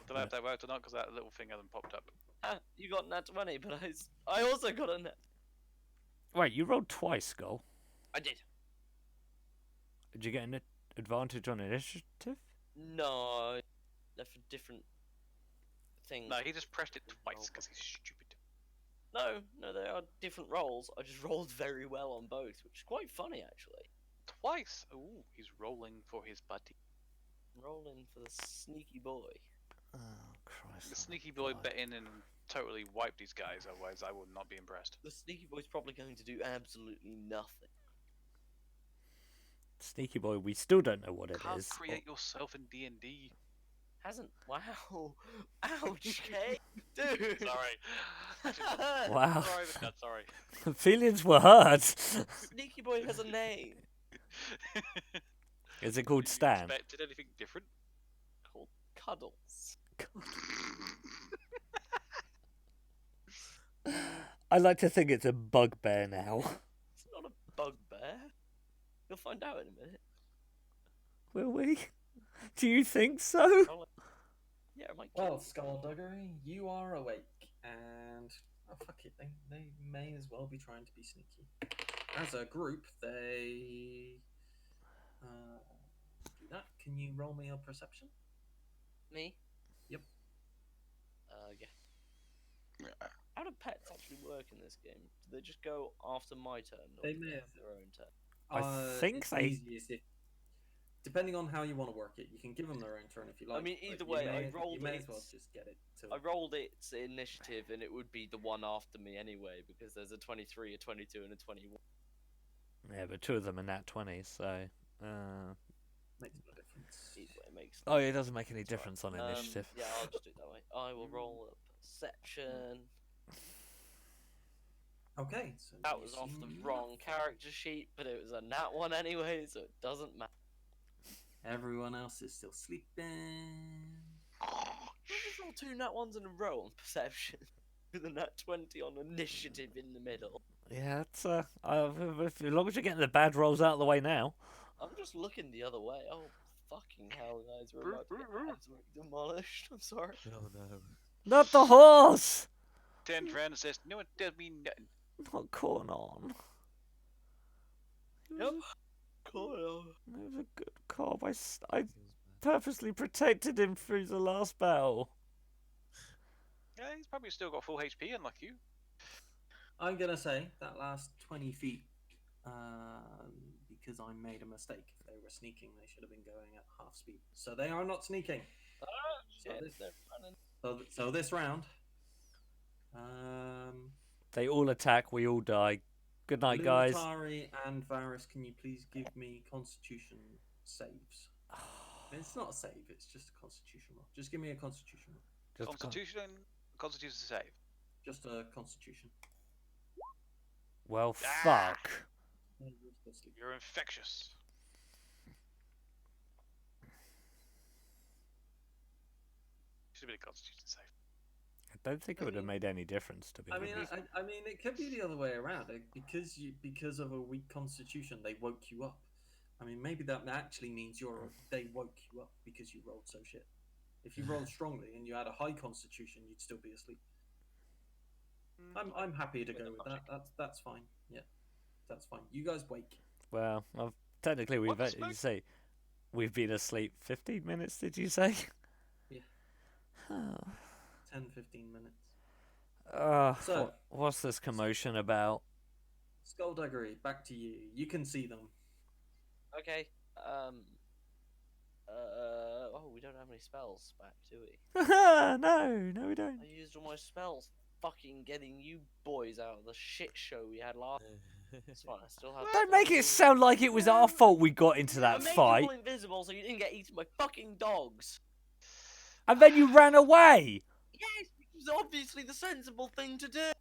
[SPEAKER 2] Don't know if that worked or not because that little thing hasn't popped up.
[SPEAKER 5] Ah, you got nat 20, but I also got a nat.
[SPEAKER 1] Wait, you rolled twice, Skull.
[SPEAKER 5] I did.
[SPEAKER 1] Did you get an advantage on initiative?
[SPEAKER 5] No, they're for different things.
[SPEAKER 2] No, he just pressed it twice because he's stupid.
[SPEAKER 5] No, they are different rolls. I just rolled very well on both, which is quite funny actually.
[SPEAKER 2] Twice? Ooh, he's rolling for his buddy.
[SPEAKER 5] Rolling for the sneaky boy.
[SPEAKER 1] Oh, Christ.
[SPEAKER 2] The sneaky boy bet in and totally wiped these guys, otherwise I would not be impressed.
[SPEAKER 5] The sneaky boy's probably going to do absolutely nothing.
[SPEAKER 1] Sneaky boy, we still don't know what it
[SPEAKER 2] Can't
[SPEAKER 1] is.
[SPEAKER 2] create yourself in D&D.
[SPEAKER 5] Hasn't? Wow. Ouch, Kate. Dude.
[SPEAKER 2] Sorry.
[SPEAKER 1] Wow.
[SPEAKER 2] Sorry, but sorry.
[SPEAKER 1] Feelings were hurt.
[SPEAKER 5] Sneaky boy has a name
[SPEAKER 1] Is it called
[SPEAKER 2] Did you
[SPEAKER 1] Stan?
[SPEAKER 2] expected anything different?
[SPEAKER 5] called Cuddles.
[SPEAKER 1] I like to think it's a bugbear now.
[SPEAKER 5] It's not a bugbear. You'll find out in a minute.
[SPEAKER 1] Will we? Do you think so?
[SPEAKER 5] Yeah, it might
[SPEAKER 3] Well, Skullduggery, you are awake, and oh fuck it, they may as well be trying to be sneaky. As a group, they that, can you roll me a perception?
[SPEAKER 5] Me?
[SPEAKER 3] Yep.
[SPEAKER 5] Yeah.
[SPEAKER 2] Yeah.
[SPEAKER 5] How do pets actually work in this game? Do they just go after my turn, or
[SPEAKER 3] They
[SPEAKER 5] do
[SPEAKER 3] may
[SPEAKER 5] they
[SPEAKER 3] have-
[SPEAKER 5] have their own turn?
[SPEAKER 1] I think
[SPEAKER 3] it's
[SPEAKER 1] they-
[SPEAKER 3] easiest if, depending on how you want to work it, you can give them their own turn if you like.
[SPEAKER 5] mean,
[SPEAKER 3] but
[SPEAKER 5] either
[SPEAKER 3] you
[SPEAKER 5] way,
[SPEAKER 3] may,
[SPEAKER 5] I rolled
[SPEAKER 3] You may as well
[SPEAKER 5] its-
[SPEAKER 3] just get it to.
[SPEAKER 5] I rolled its initiative, and it would be the one after me anyway, because there's a 23, a 22, and a 21.
[SPEAKER 1] Yeah, but two of them are nat 20s, so.
[SPEAKER 3] Makes no difference.
[SPEAKER 5] Either way, it makes.
[SPEAKER 1] Oh, it doesn't make any
[SPEAKER 5] It's alright.
[SPEAKER 1] difference on initiative.
[SPEAKER 5] Yeah, I'll just do it that way. I will roll a perception.
[SPEAKER 3] Okay, so
[SPEAKER 5] That
[SPEAKER 3] you
[SPEAKER 5] was off the
[SPEAKER 3] seem-
[SPEAKER 5] wrong character sheet, but it was a nat one anyway, so it doesn't matter.
[SPEAKER 3] Everyone else is still sleeping.
[SPEAKER 5] I just rolled 2 nat ones in a row on perception, with a nat 20 on initiative in the middle.
[SPEAKER 1] Yeah, it's as long as you're getting the bad rolls out of the way now.
[SPEAKER 5] I'm just looking the other way. Oh, fucking hell, guys, we're about to get absolutely demolished. I'm sorry.
[SPEAKER 4] Oh no.
[SPEAKER 1] Not the horse!
[SPEAKER 2] Turns around and says, "No, it doesn't mean nothing."
[SPEAKER 1] Not corn on.
[SPEAKER 5] Yep. Cool.
[SPEAKER 1] It was a good cob. I purposely protected him through the last battle.
[SPEAKER 2] Yeah, he's probably still got full HP, unlike you.
[SPEAKER 3] I'm gonna say that last 20 feet, because I made a mistake. If they were sneaking, they should have been going at half speed. So they are not sneaking.
[SPEAKER 5] Ah,
[SPEAKER 3] So
[SPEAKER 5] shit,
[SPEAKER 3] this-
[SPEAKER 5] they're running.
[SPEAKER 3] So this round,
[SPEAKER 1] They all attack, we all die. Good night, guys.
[SPEAKER 3] Lunatari and Varus, can you please give me Constitution saves? It's not a save; it's just a Constitution roll. Just give me a Constitution roll.
[SPEAKER 1] Just
[SPEAKER 2] Constitution save.
[SPEAKER 3] Just a Constitution.
[SPEAKER 1] well,
[SPEAKER 2] Ah.
[SPEAKER 1] fuck.
[SPEAKER 3] Yeah, you're still sleeping.
[SPEAKER 2] You're infectious. Should have been a Constitution save.
[SPEAKER 1] I don't think it would have made any difference, to be
[SPEAKER 3] I mean,
[SPEAKER 1] honest.
[SPEAKER 3] I mean, it could be the other way around. Because of a weak constitution, they woke you up. I mean, maybe that actually means they woke you up because you rolled so shit. If you rolled strongly and you had a high constitution, you'd still be asleep. I'm happy to
[SPEAKER 2] With
[SPEAKER 3] go
[SPEAKER 2] the
[SPEAKER 3] with
[SPEAKER 2] logic.
[SPEAKER 3] that. That's fine. Yeah, that's fine. You guys wake.
[SPEAKER 1] Well, technically,
[SPEAKER 2] What the
[SPEAKER 1] you say we've been asleep 15 minutes, did you say?
[SPEAKER 3] Yeah.
[SPEAKER 1] Oh.
[SPEAKER 3] 10-15 minutes.
[SPEAKER 1] So, what's this commotion about?
[SPEAKER 3] Skullduggery, back to you. You can see them.
[SPEAKER 5] Okay. Oh, we don't have any spells back, do we?
[SPEAKER 1] No, we don't.
[SPEAKER 5] I used all my spells fucking getting you boys out of the shit show we had last. It's fine, I still have.
[SPEAKER 1] Don't make it sound like it was our fault we got into
[SPEAKER 5] I
[SPEAKER 1] that
[SPEAKER 5] made
[SPEAKER 1] fight,
[SPEAKER 5] you all invisible so you didn't get eaten by fucking dogs.
[SPEAKER 1] and then you ran away.
[SPEAKER 5] Yes, which was obviously the sensible thing to do.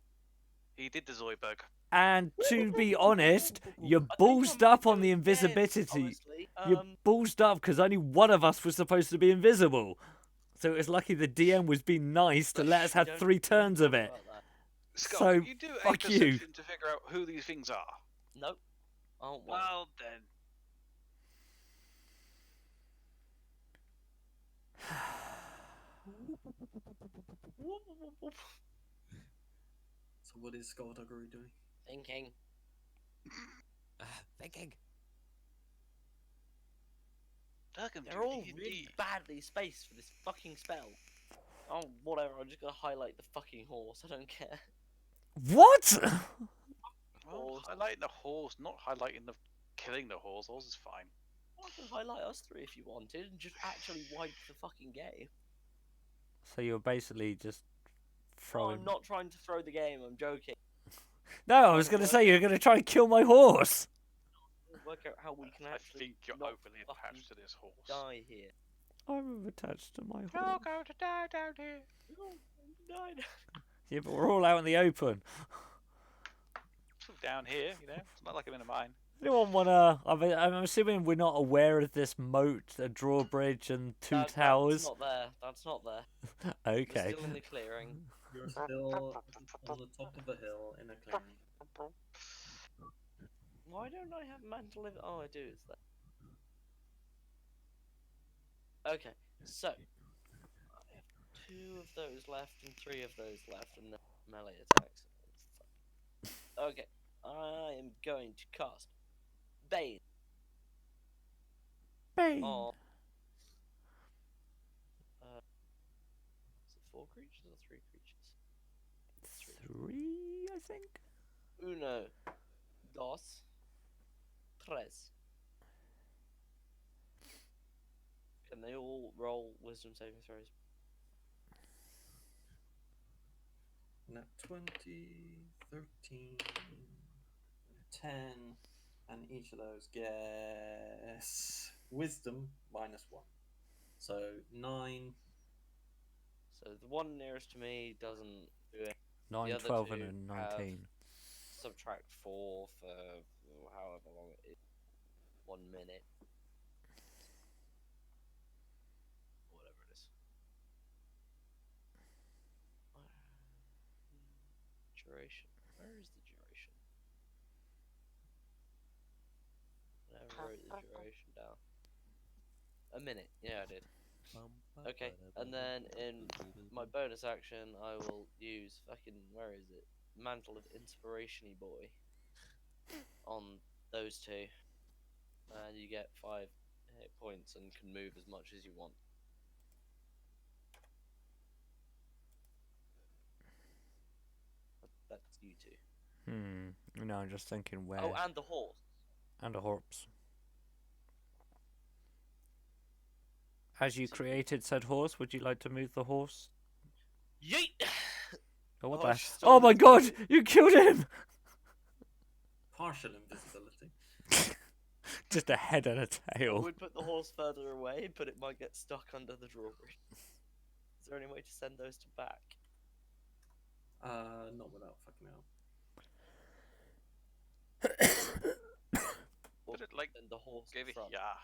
[SPEAKER 2] He did the Zoidberg.
[SPEAKER 1] And to be honest, you
[SPEAKER 5] I think
[SPEAKER 1] ballsed
[SPEAKER 5] I might
[SPEAKER 1] up on
[SPEAKER 5] do
[SPEAKER 1] the
[SPEAKER 5] it again,
[SPEAKER 1] invisibility.
[SPEAKER 5] honestly.
[SPEAKER 1] You ballsed up because only one of us was supposed to be invisible. So it was lucky the DM was being nice to let us
[SPEAKER 5] we
[SPEAKER 1] have
[SPEAKER 5] don't-
[SPEAKER 1] 3
[SPEAKER 5] we don't
[SPEAKER 1] turns
[SPEAKER 5] talk
[SPEAKER 1] of it.
[SPEAKER 5] about that.
[SPEAKER 2] Scott,
[SPEAKER 1] So,
[SPEAKER 2] can you do a
[SPEAKER 1] fuck you.
[SPEAKER 2] perception to figure out who these things are?
[SPEAKER 5] Nope. I don't want
[SPEAKER 2] Well then,
[SPEAKER 3] So what is Skullduggery doing?
[SPEAKER 5] thinking.
[SPEAKER 4] Thinking.
[SPEAKER 2] Durgan
[SPEAKER 5] They're all
[SPEAKER 2] duty
[SPEAKER 5] really
[SPEAKER 2] indeed.
[SPEAKER 5] badly spaced for this fucking spell. Oh, whatever. I'm just gonna highlight the fucking horse. I don't care.
[SPEAKER 1] What?
[SPEAKER 2] Well,
[SPEAKER 5] Horse.
[SPEAKER 2] highlighting the horse, not highlighting the killing the horse. Horse is fine.
[SPEAKER 5] I can highlight us 3 if you wanted, and just actually wipe the fucking game.
[SPEAKER 1] So you're basically just
[SPEAKER 5] Oh,
[SPEAKER 1] throwing.
[SPEAKER 5] I'm not trying to throw the game. I'm joking.
[SPEAKER 1] No, I was going to say you're going to try and kill my horse.
[SPEAKER 5] Work out how we can
[SPEAKER 2] I
[SPEAKER 5] actually
[SPEAKER 2] think you're
[SPEAKER 5] not
[SPEAKER 2] overly
[SPEAKER 5] fucking
[SPEAKER 2] attached to this horse.
[SPEAKER 5] die here.
[SPEAKER 1] I'm attached to my
[SPEAKER 2] You're
[SPEAKER 1] horse.
[SPEAKER 2] going to die down here.
[SPEAKER 5] Die.
[SPEAKER 1] Yeah, but we're all out in the open.
[SPEAKER 2] Down here, you know. It's not like I'm in a mine.
[SPEAKER 1] Anyone wanna? I'm assuming we're not aware of this moat, a drawbridge, and 2
[SPEAKER 5] That's
[SPEAKER 1] towers.
[SPEAKER 5] not there. That's not there.
[SPEAKER 1] Okay.
[SPEAKER 5] We're still in the clearing.
[SPEAKER 3] You're still on the top of a hill in a clearing.
[SPEAKER 5] Why don't I have mantle live? Oh, I do. It's there. Okay, so I have 2 of those left and 3 of those left, and then melee attacks. Okay, I am going to cast Bane.
[SPEAKER 1] Bane. Rain!
[SPEAKER 5] on. Is it 4 creatures or 3 creatures?
[SPEAKER 1] 3, I think.
[SPEAKER 5] Uno, dos, tres. Can they all roll wisdom saving throws?
[SPEAKER 3] Nat 20, 13, 10, and each of those gets wisdom -1. So 9.
[SPEAKER 5] So the one nearest to me doesn't do it.
[SPEAKER 1] 9,
[SPEAKER 5] other
[SPEAKER 1] 12,
[SPEAKER 5] two
[SPEAKER 1] and a
[SPEAKER 5] have-
[SPEAKER 1] 19.
[SPEAKER 5] Subtract 4 for however long it is. 1 minute. Whatever it is. Duration. Where is the duration? I never wrote the duration down. A minute. Yeah, I did. Okay, and then in my bonus action, I will use fucking, where is it? Mantle of Inspiration-y Boy on those two. And you get 5 hit points and can move as much as you want. That's you two.
[SPEAKER 1] No, I'm just thinking where.
[SPEAKER 5] Oh, and the horse.
[SPEAKER 1] And a horse. As you created said horse, would you like to move the horse?
[SPEAKER 5] Yeet!
[SPEAKER 1] Oh, what
[SPEAKER 5] Oh, I
[SPEAKER 1] the?
[SPEAKER 5] just
[SPEAKER 1] Oh my
[SPEAKER 5] thought-
[SPEAKER 1] god! You killed him!
[SPEAKER 3] Partial invisibility.
[SPEAKER 1] Just a head and a
[SPEAKER 5] I
[SPEAKER 1] tail.
[SPEAKER 5] would put the horse further away, but it might get stuck under the drawbridge. Is there any way to send those to back?
[SPEAKER 3] Not without fucking out.
[SPEAKER 5] Or
[SPEAKER 2] Put it like
[SPEAKER 5] send the horse
[SPEAKER 2] Give
[SPEAKER 5] in
[SPEAKER 2] it,
[SPEAKER 5] front?
[SPEAKER 2] yeah.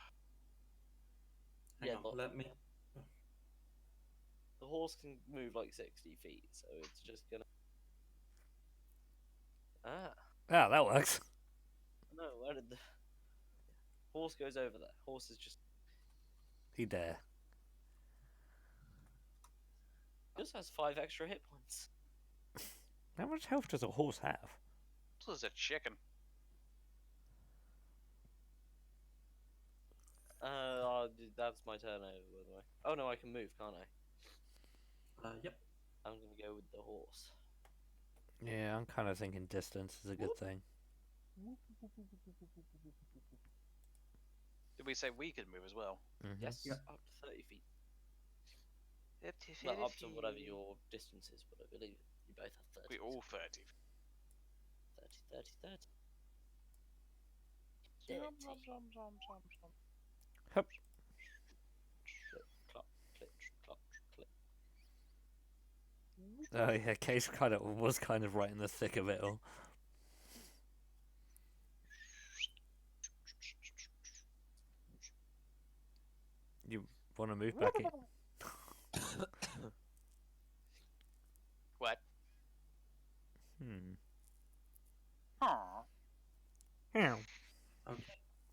[SPEAKER 3] Hang
[SPEAKER 5] Yeah,
[SPEAKER 3] on,
[SPEAKER 5] but-
[SPEAKER 3] let me.
[SPEAKER 5] The horse can move like 60 feet, so it's just gonna. Ah,
[SPEAKER 1] Ah, that works.
[SPEAKER 5] no, where did the. Horse goes over there. Horse is just.
[SPEAKER 1] He dare.
[SPEAKER 5] Just has 5 extra hit points.
[SPEAKER 1] How much health does a horse have?
[SPEAKER 2] This is a chicken.
[SPEAKER 5] That's my turn over, by the way. Oh no, I can move, can't I?
[SPEAKER 3] Yep.
[SPEAKER 5] I'm gonna go with the horse.
[SPEAKER 1] Yeah, I'm kind of thinking distance is a good thing.
[SPEAKER 2] Did we say we could move as well?
[SPEAKER 5] Yes,
[SPEAKER 3] Yeah.
[SPEAKER 5] up to 30 feet.
[SPEAKER 2] Up to
[SPEAKER 5] No, up to whatever your distance is, but I believe you both have 30.
[SPEAKER 2] We all 30.
[SPEAKER 5] 30, 30, 30.
[SPEAKER 2] Zom,
[SPEAKER 5] 30.
[SPEAKER 2] zom, zom, zom, zom, zom.
[SPEAKER 1] Hup.
[SPEAKER 5] Clip, clop, clip, clop, clip.
[SPEAKER 1] Oh yeah, Case was kind of right in the thick of it all. You want to move back in?
[SPEAKER 2] What?
[SPEAKER 1] Huh.
[SPEAKER 3] Okay.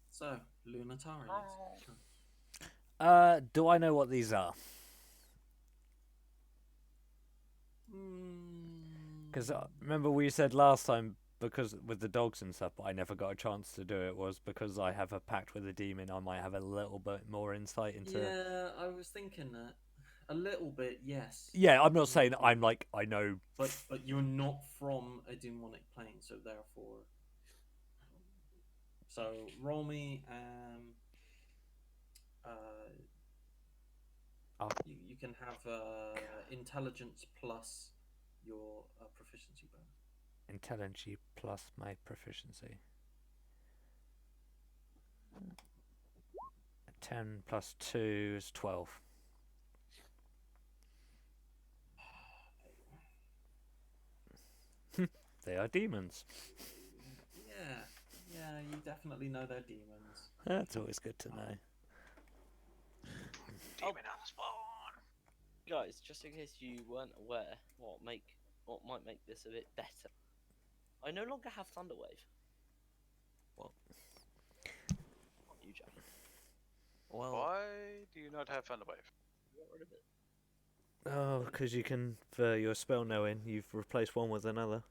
[SPEAKER 3] So, Lunatari.
[SPEAKER 1] Do I know what these are? Because remember we said last time, because with the dogs and stuff, but I never got a chance to do it, was because I have a pact with a demon, I might have a little bit more insight into...
[SPEAKER 3] Yeah, I was thinking that. A little bit, yes.
[SPEAKER 1] Yeah, I'm not saying I'm like, I know...
[SPEAKER 3] But you're not from a demonic plane, so therefore... So, roll me, you can have intelligence plus your proficiency bonus.
[SPEAKER 1] Intelligence plus my proficiency. 10 plus 2 is 12. They are demons.
[SPEAKER 3] Yeah, you definitely know they're demons.
[SPEAKER 1] That's always good to know.
[SPEAKER 2] Demon on the spawn.
[SPEAKER 5] Guys, just in case you weren't aware, what might make this a bit better. I no longer have Thunderwave.
[SPEAKER 4] Well,
[SPEAKER 5] Not you, Jack.
[SPEAKER 4] well,
[SPEAKER 2] Why do you not have Thunderwave?
[SPEAKER 5] Get rid of it.
[SPEAKER 1] Oh, because you can, for your spell knowing, you've replaced one with another.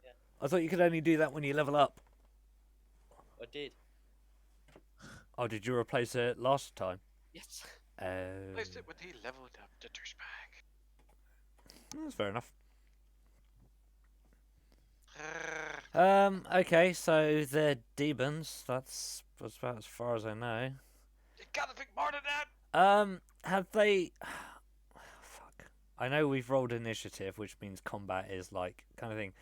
[SPEAKER 5] Yeah.
[SPEAKER 1] I thought you could only do that when you level up.
[SPEAKER 5] I did.
[SPEAKER 1] Oh, did you replace it last time?
[SPEAKER 5] Yes.
[SPEAKER 2] Placed it when he leveled up the douchebag.
[SPEAKER 1] That's fair enough.
[SPEAKER 2] Grrr.
[SPEAKER 1] Okay, so they're demons. That's about as far as I know.
[SPEAKER 2] You gotta think more than that.
[SPEAKER 1] Have they? Fuck. I know we've rolled initiative, which means combat is like kind of thing.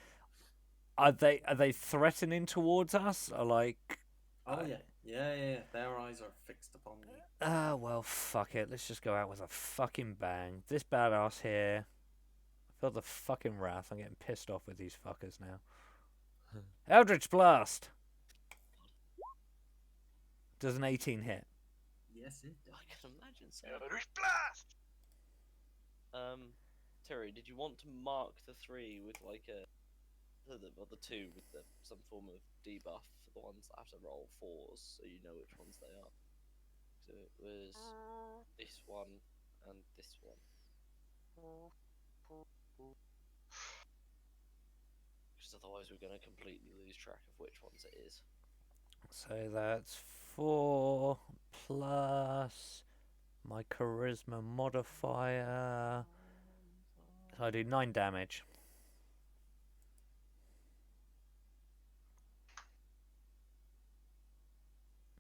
[SPEAKER 1] Are they threatening towards us? Or like?
[SPEAKER 3] Oh yeah. Their eyes are fixed upon you.
[SPEAKER 1] Well, fuck it. Let's just go out with a fucking bang. This badass here. I feel the fucking wrath. I'm getting pissed off with these fuckers now. Eldritch Blast. Does an 18 hit?
[SPEAKER 3] Yes, it does.
[SPEAKER 5] I can imagine so.
[SPEAKER 2] Eldritch Blast.
[SPEAKER 5] Terry, did you want to mark the 3 with like a, or the 2 with some form of debuff for the ones that have to roll 4s, so you know which ones they are? So it was this one and this one. Because otherwise we're going to completely lose track of which ones it is.
[SPEAKER 1] So that's 4 plus my charisma modifier. So I do 9 damage.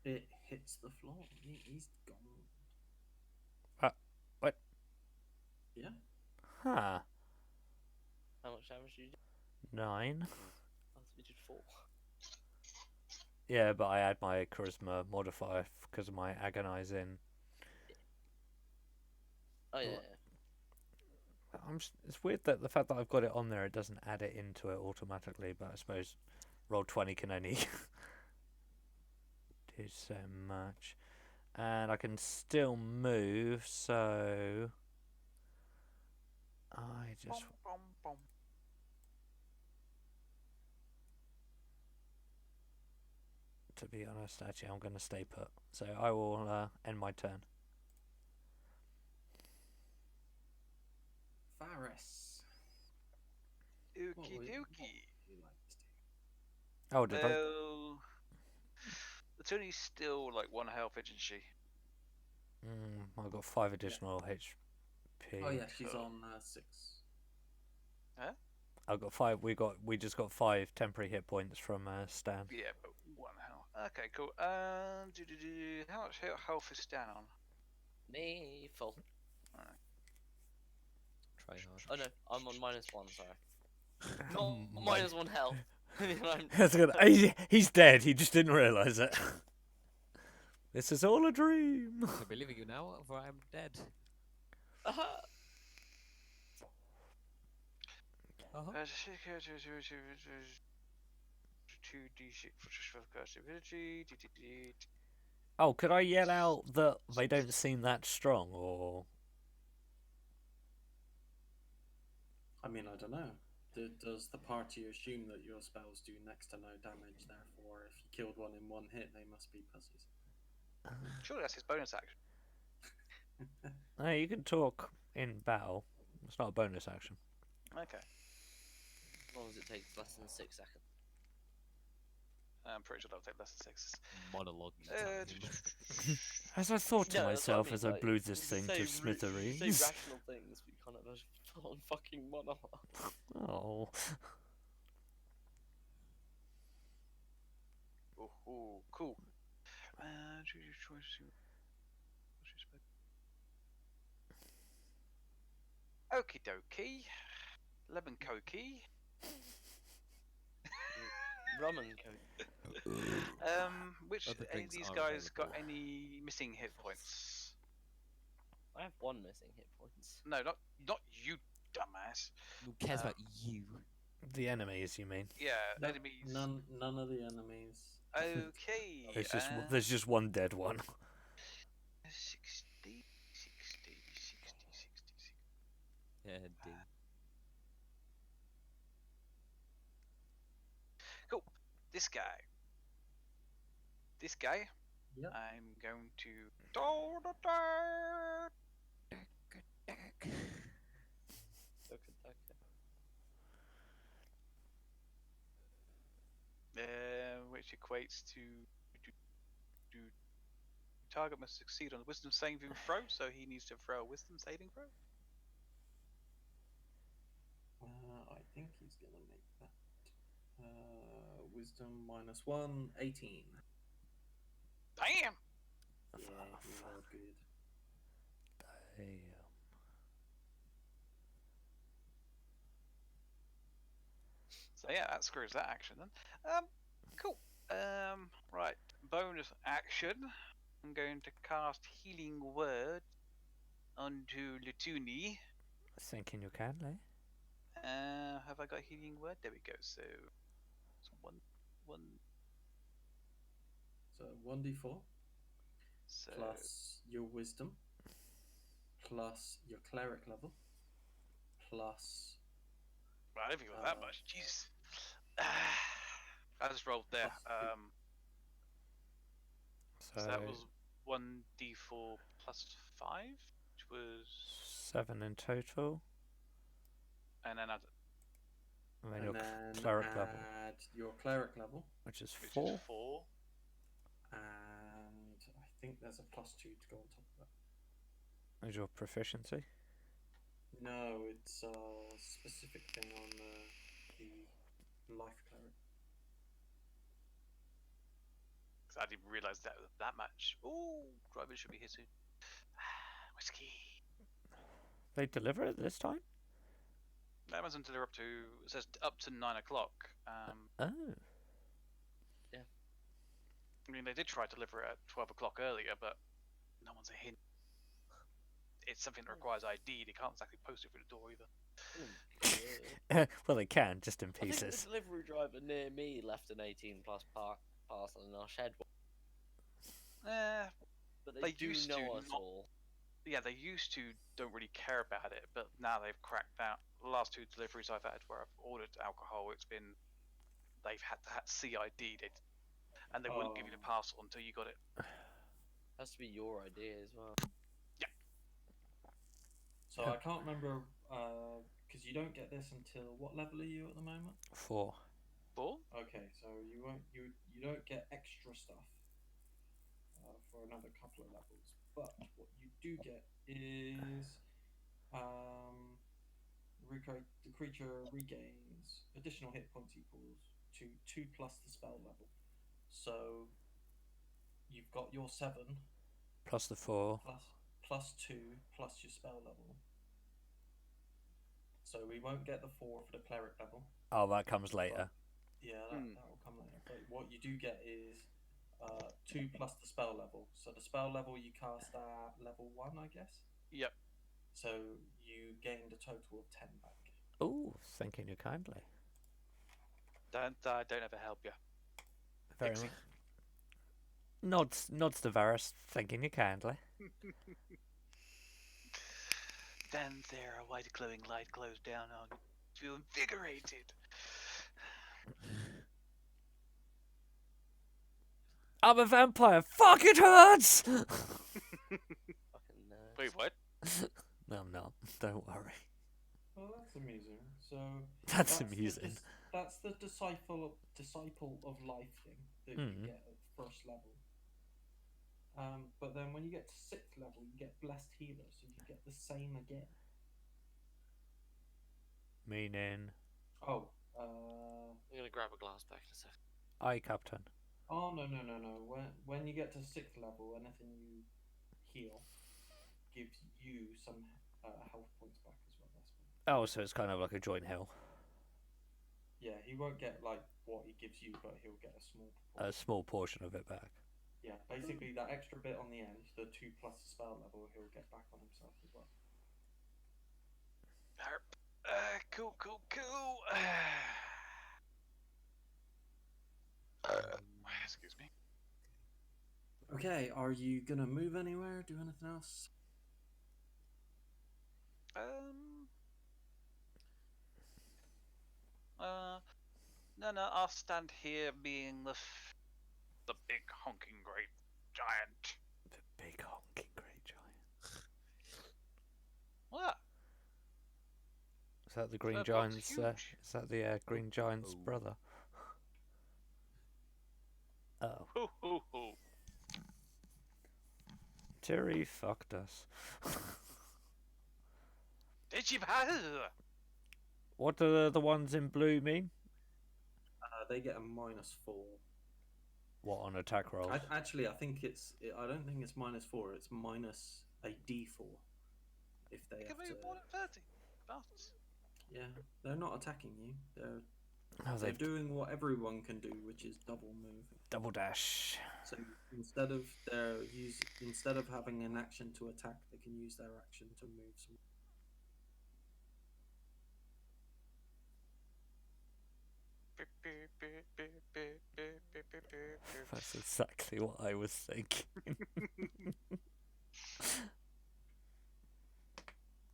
[SPEAKER 3] It hits the floor. He's gone.
[SPEAKER 1] What?
[SPEAKER 3] Yeah.
[SPEAKER 1] Huh.
[SPEAKER 5] How much damage did you do?
[SPEAKER 1] 9.
[SPEAKER 5] I thought you did 4.
[SPEAKER 1] Yeah, but I add my charisma modifier because of my agonizing.
[SPEAKER 5] Oh yeah.
[SPEAKER 1] It's weird that the fact that I've got it on there, it doesn't add it into it automatically. But I suppose roll 20 can only do so much, and I can still move. So I just.
[SPEAKER 2] Bum, bum.
[SPEAKER 1] To be honest, actually, I'm going to stay put. So I will end my turn.
[SPEAKER 3] Faris.
[SPEAKER 2] Okie
[SPEAKER 3] What would
[SPEAKER 2] dokie.
[SPEAKER 3] you like to do?
[SPEAKER 1] Oh, did I?
[SPEAKER 2] Oh, Latoni's still like 1 health, isn't she?
[SPEAKER 1] I've got 5 additional HP.
[SPEAKER 3] Oh yeah, she's
[SPEAKER 2] Cool.
[SPEAKER 3] on 6.
[SPEAKER 1] I've got 5. We just got 5 temporary hit points from Stan.
[SPEAKER 2] Yeah, but 1 health. Okay, cool. How much health is Stan on?
[SPEAKER 5] Me full.
[SPEAKER 4] Try hard.
[SPEAKER 5] Oh no, I'm on -1, sorry. Not -1 health. I mean, I'm...
[SPEAKER 1] That's good. He's dead. He just didn't realise it. This is all a dream.
[SPEAKER 4] I believe in you now, for I am dead.
[SPEAKER 5] Aha!
[SPEAKER 4] Uh-huh.
[SPEAKER 2] 2d6 for cast ability.
[SPEAKER 1] Oh, could I yell out that they don't seem that strong, or?
[SPEAKER 3] I mean, I don't know. Does the party assume that your spells do next to no damage? Therefore, if you killed one in 1 hit, they must be pussies.
[SPEAKER 2] Surely that's his bonus action.
[SPEAKER 1] No, you can talk in battle. It's not a bonus action.
[SPEAKER 2] Okay.
[SPEAKER 5] As long as it takes less than 6 seconds.
[SPEAKER 2] I'm pretty sure that'll take less than 6.
[SPEAKER 4] Monologue.
[SPEAKER 1] As I thought to
[SPEAKER 5] No, that's what I
[SPEAKER 1] myself
[SPEAKER 5] mean,
[SPEAKER 1] as I
[SPEAKER 5] like,
[SPEAKER 1] blew this
[SPEAKER 5] you
[SPEAKER 1] thing
[SPEAKER 5] say
[SPEAKER 1] to
[SPEAKER 5] You
[SPEAKER 1] smithereens.
[SPEAKER 5] say rational things, but you can't have a full-on fucking monologue.
[SPEAKER 1] Oh.
[SPEAKER 2] Oh, cool. Okie dokie. Lemon cokey.
[SPEAKER 5] Rum and coke.
[SPEAKER 2] Which
[SPEAKER 4] Other
[SPEAKER 2] any of
[SPEAKER 4] things
[SPEAKER 2] these
[SPEAKER 4] are
[SPEAKER 2] guys got
[SPEAKER 4] available.
[SPEAKER 2] any missing hit points?
[SPEAKER 5] I have 1 missing hit points.
[SPEAKER 2] No, not you, dumbass.
[SPEAKER 4] Who cares about you?
[SPEAKER 1] The enemies, you mean?
[SPEAKER 2] Yeah,
[SPEAKER 3] No,
[SPEAKER 2] enemies.
[SPEAKER 3] None of the enemies.
[SPEAKER 2] Okay.
[SPEAKER 1] There's just one dead one.
[SPEAKER 2] 60.
[SPEAKER 4] Yeah, D.
[SPEAKER 2] Cool. This guy.
[SPEAKER 3] Yep.
[SPEAKER 2] I'm going to. Which equates to target must succeed on the wisdom saving throw, so he needs to throw a wisdom saving throw.
[SPEAKER 3] I think he's gonna make that. Wisdom -1, 18.
[SPEAKER 2] Damn!
[SPEAKER 3] Yeah, he rolled good.
[SPEAKER 1] Damn.
[SPEAKER 2] So yeah, that screws that action then. Cool. Right. Bonus action. I'm going to cast Healing Word onto Lutuni.
[SPEAKER 1] Thinking you can, eh?
[SPEAKER 2] Have I got Healing Word? There we go. So it's one.
[SPEAKER 3] So 1d4
[SPEAKER 2] So
[SPEAKER 3] plus your wisdom plus your cleric level plus
[SPEAKER 2] I don't think it was that much. Jeez. I just rolled there. So that was 1d4 plus 5, which was
[SPEAKER 1] 7 in total.
[SPEAKER 2] and then
[SPEAKER 1] And then
[SPEAKER 3] and
[SPEAKER 1] your
[SPEAKER 3] then
[SPEAKER 1] cleric level,
[SPEAKER 3] add your cleric level,
[SPEAKER 1] which is
[SPEAKER 2] which
[SPEAKER 1] 4.
[SPEAKER 2] is 4.
[SPEAKER 3] and I think there's a +2 to go on top of that.
[SPEAKER 1] Is your proficiency?
[SPEAKER 3] No, it's a specific thing on the life cleric.
[SPEAKER 2] Because I didn't realise that much. Ooh, drivers should be here soon. Whiskey.
[SPEAKER 1] They deliver it this time?
[SPEAKER 2] Amazon deliver up to, it says up to 9 o'clock.
[SPEAKER 1] Oh.
[SPEAKER 2] I mean, they did try to deliver it at 12 o'clock earlier, but no one's a hint. It's something that requires ID. They can't exactly post it through the door either.
[SPEAKER 1] Well, they can, just in
[SPEAKER 5] I think
[SPEAKER 1] pieces.
[SPEAKER 5] the delivery driver near me left an 18+ parcel in our shed, but they do
[SPEAKER 2] used
[SPEAKER 5] know
[SPEAKER 2] to
[SPEAKER 5] us
[SPEAKER 2] not-
[SPEAKER 5] all.
[SPEAKER 2] Yeah, they used to don't really care about it, but now they've cracked out. The last 2 deliveries I've had where I've ordered alcohol, it's been they've had to have CID, and they wouldn't give you the parcel until you got it.
[SPEAKER 5] Has to be your idea as well.
[SPEAKER 3] So I can't remember because you don't get this until what level are you at the moment?
[SPEAKER 1] 4.
[SPEAKER 2] 4?
[SPEAKER 3] Okay, so you don't get extra stuff for another couple of levels, but what you do get is the creature regains additional hit points equals to 2 plus the spell level. So you've got your 7
[SPEAKER 1] Plus the 4.
[SPEAKER 3] plus 2 plus your spell level. So we won't get the 4 for the cleric level.
[SPEAKER 1] Oh, that comes later.
[SPEAKER 3] Yeah, that will come later. But what you do get is 2 plus the spell level. So the spell level you cast at level 1, I guess.
[SPEAKER 2] Yep.
[SPEAKER 3] So you gained a total of 10 back.
[SPEAKER 1] Oh, thanking you kindly.
[SPEAKER 2] Don't ever help you.
[SPEAKER 1] Very
[SPEAKER 2] Pixie.
[SPEAKER 1] much. Nods to Varus, thanking you kindly.
[SPEAKER 2] Then there, a white glowing light glows down on you. Feel invigorated.
[SPEAKER 1] I'm a vampire. Fuck, it hurts!
[SPEAKER 5] Fucking nerds.
[SPEAKER 2] Wait, what?
[SPEAKER 1] No, I'm not. Don't worry.
[SPEAKER 3] Well, that's amusing. So
[SPEAKER 1] That's
[SPEAKER 3] the
[SPEAKER 1] amusing.
[SPEAKER 3] that's the disciple of life thing that you get at first level. But then when you get to 6th level, you get blessed healer, so you get the same again.
[SPEAKER 1] Meaning,
[SPEAKER 3] Oh,
[SPEAKER 5] I'm gonna grab a glass back in a second.
[SPEAKER 1] aye, Captain.
[SPEAKER 3] oh no. When you get to 6th level, anything you heal gives you some health points back as well. That's fine.
[SPEAKER 1] Oh, so it's kind of like a joint hill.
[SPEAKER 3] Yeah, he won't get like what he gives you, but he'll get a small
[SPEAKER 1] A
[SPEAKER 3] proportion.
[SPEAKER 1] small portion of it back.
[SPEAKER 3] Yeah, basically that extra bit on the end, the 2 plus the spell level, he'll get back on himself as well.
[SPEAKER 2] Cool. Excuse me.
[SPEAKER 3] Okay, are you gonna move anywhere? Do anything else?
[SPEAKER 2] No, I'll stand here being the big honking great giant.
[SPEAKER 1] The big honking great giant.
[SPEAKER 2] What?
[SPEAKER 1] Is that the Green
[SPEAKER 2] That box
[SPEAKER 1] Giant's?
[SPEAKER 2] is huge.
[SPEAKER 1] Is that the Green Giant's
[SPEAKER 4] Oh.
[SPEAKER 1] brother? Oh,
[SPEAKER 2] Hoo hoo hoo.
[SPEAKER 1] Terry fucked us.
[SPEAKER 2] Digital.
[SPEAKER 1] What do the ones in blue mean?
[SPEAKER 3] They get a -4.
[SPEAKER 1] What, on attack rolls?
[SPEAKER 3] Actually, I think I don't think it's -4. It's minus a D4. If they
[SPEAKER 2] You
[SPEAKER 3] have
[SPEAKER 2] can
[SPEAKER 3] to.
[SPEAKER 2] move more than 30. Bastards.
[SPEAKER 3] Yeah, they're not attacking you. They're
[SPEAKER 1] Oh,
[SPEAKER 3] they're
[SPEAKER 1] they've
[SPEAKER 3] doing what everyone can do, which is double move.
[SPEAKER 1] double dash.
[SPEAKER 3] So instead of having an action to attack, they can use their action to move some.
[SPEAKER 1] That's exactly what I was thinking.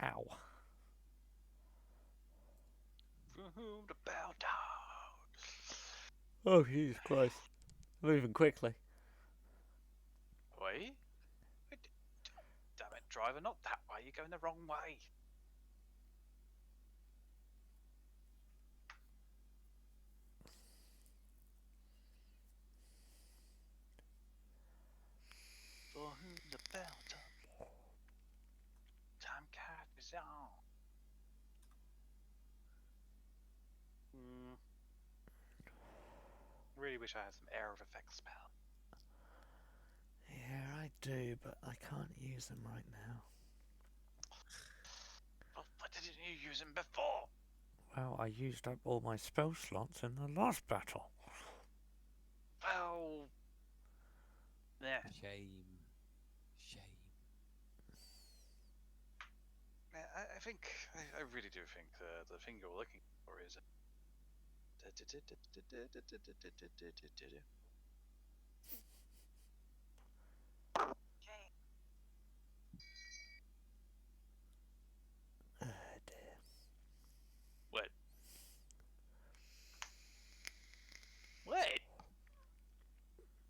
[SPEAKER 1] Ow.
[SPEAKER 2] The bell down.
[SPEAKER 1] Oh, Jesus Christ. Moving quickly.
[SPEAKER 2] Wait. Damn it, driver, not that way. You're going the wrong way. For whom the bell toll. Time catches on. Really wish I had some air of effect spell.
[SPEAKER 1] Yeah, I do, but I can't use them right now.
[SPEAKER 2] Well, why didn't you use them before?
[SPEAKER 1] Well, I used up all my spell slots in the last battle.
[SPEAKER 2] Well, yeah.
[SPEAKER 4] Shame.
[SPEAKER 2] I think I really do think the thing you're looking for is.
[SPEAKER 1] Oh dear.
[SPEAKER 2] What? What?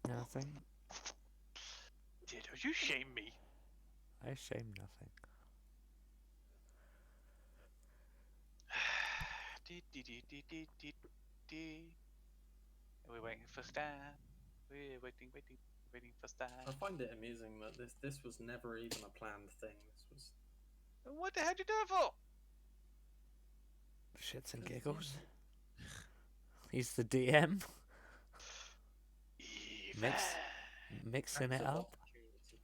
[SPEAKER 1] Nothing.
[SPEAKER 2] Did you shame me?
[SPEAKER 1] I shame nothing.
[SPEAKER 2] We're waiting for Stan. We're waiting for Stan.
[SPEAKER 3] I find it amusing that this was never even a planned thing. This was.
[SPEAKER 2] What the hell did you do it for?
[SPEAKER 1] Shits and giggles. He's the DM. Mixing it
[SPEAKER 3] Acts of
[SPEAKER 1] up.
[SPEAKER 3] opportunity.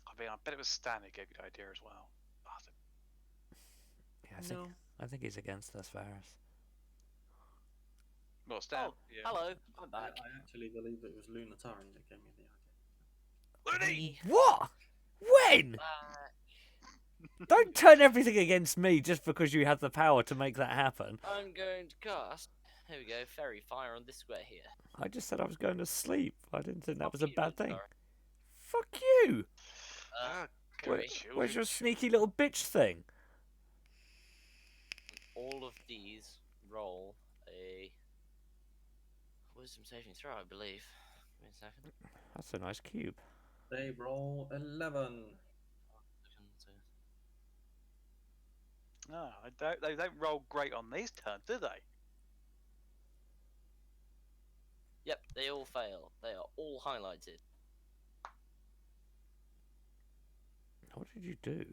[SPEAKER 2] I mean, I bet it was Stan who gave you the idea as well. Bastard.
[SPEAKER 1] Yeah, I think he's against us, Varys.
[SPEAKER 2] Well, Stan.
[SPEAKER 5] Oh,
[SPEAKER 2] yeah.
[SPEAKER 5] hello, I'm back.
[SPEAKER 3] I actually believe it was Lunatari that gave me the idea.
[SPEAKER 2] Looney!
[SPEAKER 1] What? When? Don't turn everything against me just because you have the power to make that happen.
[SPEAKER 5] I'm going to cast. Here we go, fairy fire on this square here.
[SPEAKER 1] I just said I was going to sleep. I didn't think that
[SPEAKER 5] Fuck
[SPEAKER 1] was a
[SPEAKER 5] you,
[SPEAKER 1] bad
[SPEAKER 5] then,
[SPEAKER 1] thing.
[SPEAKER 5] sorry.
[SPEAKER 1] Fuck you!
[SPEAKER 2] Ah,
[SPEAKER 1] Where-
[SPEAKER 2] good
[SPEAKER 1] Where's your
[SPEAKER 2] children.
[SPEAKER 1] sneaky little bitch thing?
[SPEAKER 5] All of these roll a wisdom saving throw, I believe. Give me a second.
[SPEAKER 1] That's a nice cube.
[SPEAKER 3] They roll 11.
[SPEAKER 2] No, they don't roll great on these turns, do they?
[SPEAKER 5] Yep, they all fail. They are all highlighted.
[SPEAKER 1] What did you do?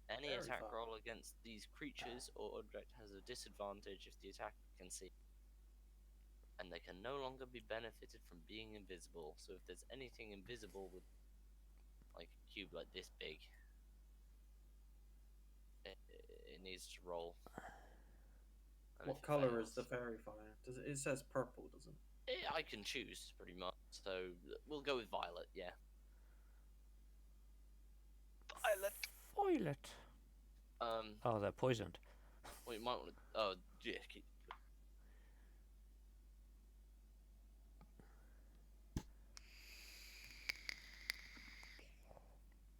[SPEAKER 5] Any
[SPEAKER 3] Very
[SPEAKER 5] attack
[SPEAKER 3] far.
[SPEAKER 5] roll against these creatures or object has a disadvantage if the attacker can see. And they can no longer be benefited from being invisible. So if there's anything invisible with like a cube like this big, it needs to roll. And
[SPEAKER 3] What
[SPEAKER 5] if it
[SPEAKER 3] colour is the
[SPEAKER 5] fails-
[SPEAKER 3] fairy fire? It says purple, doesn't it?
[SPEAKER 5] I can choose pretty much. So we'll go with violet, yeah.
[SPEAKER 2] Violet.
[SPEAKER 1] Violet. Oh, they're poisoned.
[SPEAKER 5] Well, you might want to. Oh, yeah.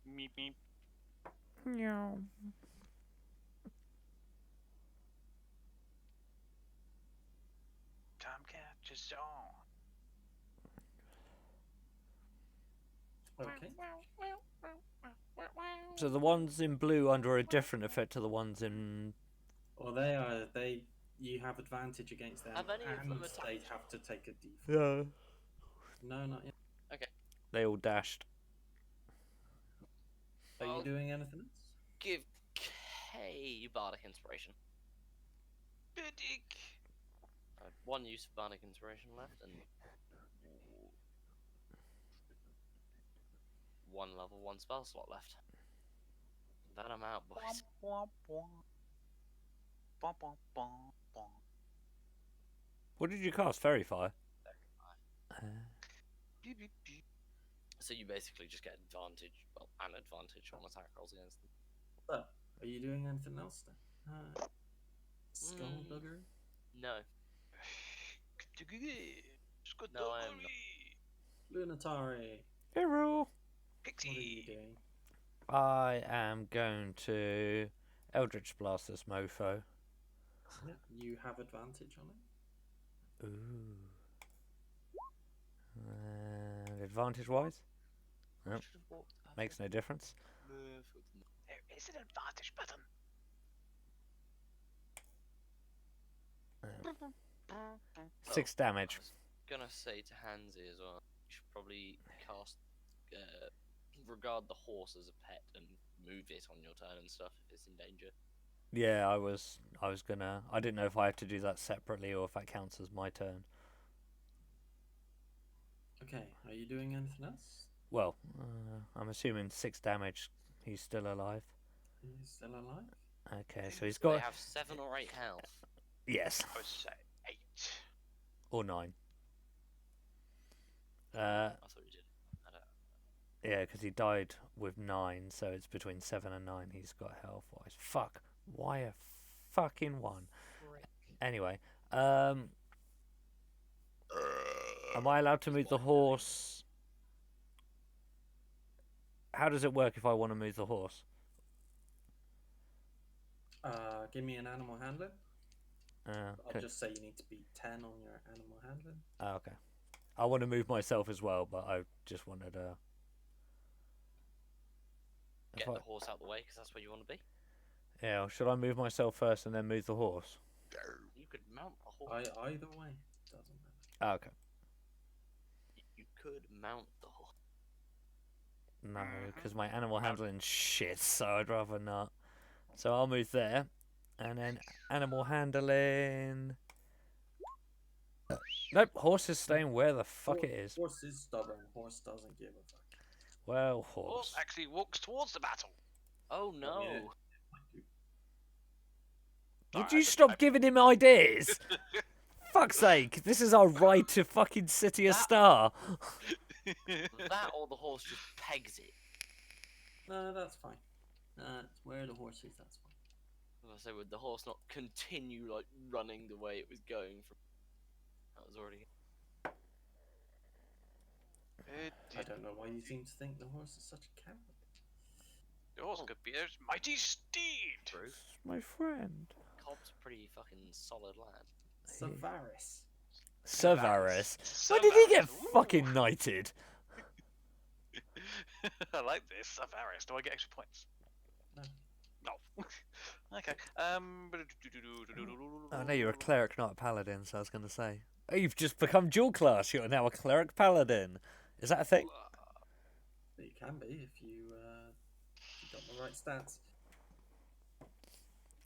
[SPEAKER 2] Meep meep.
[SPEAKER 1] No.
[SPEAKER 2] Time catches on.
[SPEAKER 3] Okay.
[SPEAKER 1] So the ones in blue under a different effect to the ones in.
[SPEAKER 3] Well, you have advantage against them,
[SPEAKER 5] Have any of
[SPEAKER 3] and
[SPEAKER 5] them
[SPEAKER 3] they
[SPEAKER 5] attacked?
[SPEAKER 3] have to take a d4.
[SPEAKER 1] Yeah.
[SPEAKER 3] No, not yet.
[SPEAKER 1] They all dashed.
[SPEAKER 3] Are you
[SPEAKER 5] I'll
[SPEAKER 3] doing anything else?
[SPEAKER 5] give K Bardic Inspiration.
[SPEAKER 2] Bidic.
[SPEAKER 5] I had one use of Bardic Inspiration left, and one level 1 spell slot left. Then I'm out, boys.
[SPEAKER 2] Bum, bum, bum. Bum, bum, bum, bum.
[SPEAKER 1] What did you cast? Fairy Fire?
[SPEAKER 2] Beep, beep, beep.
[SPEAKER 5] So you basically just get advantage, well, an advantage on attack rolls against them.
[SPEAKER 3] So, are you doing anything else then? Skullduggery?
[SPEAKER 5] No, No, I am not.
[SPEAKER 3] Lunatari.
[SPEAKER 1] Hero!
[SPEAKER 3] What are you
[SPEAKER 2] Pixie.
[SPEAKER 3] doing?
[SPEAKER 1] I am going to Eldritch Blast this mofo.
[SPEAKER 3] Yeah, you have advantage on it.
[SPEAKER 1] Ooh. Advantage wise? Nope.
[SPEAKER 5] Should've walked past
[SPEAKER 1] Makes
[SPEAKER 5] it.
[SPEAKER 1] no difference.
[SPEAKER 5] Move with no-
[SPEAKER 2] There is an advantage button.
[SPEAKER 1] Uh, 6 damage.
[SPEAKER 5] I was gonna say to Hansi as well, you should probably cast regard the horse as a pet and move it on your turn and stuff if it's in danger.
[SPEAKER 1] Yeah, I was gonna. I didn't know if I have to do that separately or if that counts as my turn.
[SPEAKER 3] Okay, are you doing anything else?
[SPEAKER 1] Well, I'm assuming 6 damage. He's still alive.
[SPEAKER 3] He's still alive?
[SPEAKER 1] Okay, so he's
[SPEAKER 5] They
[SPEAKER 1] got
[SPEAKER 5] have 7 or 8 health.
[SPEAKER 1] yes,
[SPEAKER 2] I would say 8.
[SPEAKER 1] or 9.
[SPEAKER 5] I thought you did. I don't.
[SPEAKER 1] Yeah, because he died with 9, so it's between 7 and 9. He's got health wise. Fuck, why a fucking 1? Anyway, am I allowed to move the horse? How does it work if I want to move the horse?
[SPEAKER 3] Give me an animal handling. I'll
[SPEAKER 1] Okay.
[SPEAKER 3] just say you need to beat 10 on your animal handling.
[SPEAKER 1] Okay. I want to move myself as well, but I just wanted to.
[SPEAKER 5] Get the horse out the way because that's where you want to be.
[SPEAKER 1] Yeah, should I move myself first and then move the horse?
[SPEAKER 5] You could mount a horse.
[SPEAKER 3] Either way, doesn't matter.
[SPEAKER 1] Okay.
[SPEAKER 5] You could mount the horse.
[SPEAKER 1] No, because my animal handling's shit, so I'd rather not. So I'll move there, and then animal handling. Nope, horse is staying where the fuck it is.
[SPEAKER 3] Horse is stubborn. Horse doesn't give a fuck.
[SPEAKER 1] Well,
[SPEAKER 2] Horse
[SPEAKER 1] horse.
[SPEAKER 2] actually walks towards the battle.
[SPEAKER 5] Oh no!
[SPEAKER 3] yeah.
[SPEAKER 1] Would you stop giving him ideas? Fuck's sake, this is our ride to fucking City of Star.
[SPEAKER 5] That or the horse just pegs it.
[SPEAKER 3] No, that's fine. It's where the horse is, that's fine.
[SPEAKER 5] I was gonna say, would the horse not continue like running the way it was going from? That was already.
[SPEAKER 3] I don't know why you seem to think the horse is such a coward.
[SPEAKER 2] The horse could be a mighty steed.
[SPEAKER 5] True.
[SPEAKER 1] My friend.
[SPEAKER 5] Cobb's a pretty fucking solid lad.
[SPEAKER 3] Savaris.
[SPEAKER 1] Savaris. When did he get
[SPEAKER 2] Savaris, ooh.
[SPEAKER 1] fucking knighted?
[SPEAKER 2] I like this. Savaris. Do I get extra points?
[SPEAKER 3] No.
[SPEAKER 2] No. Okay.
[SPEAKER 1] I know you're a cleric, not a paladin, so I was going to say. Oh, you've just become dual class. You're now a cleric paladin. Is that a thing?
[SPEAKER 3] It can be if you got the right stats.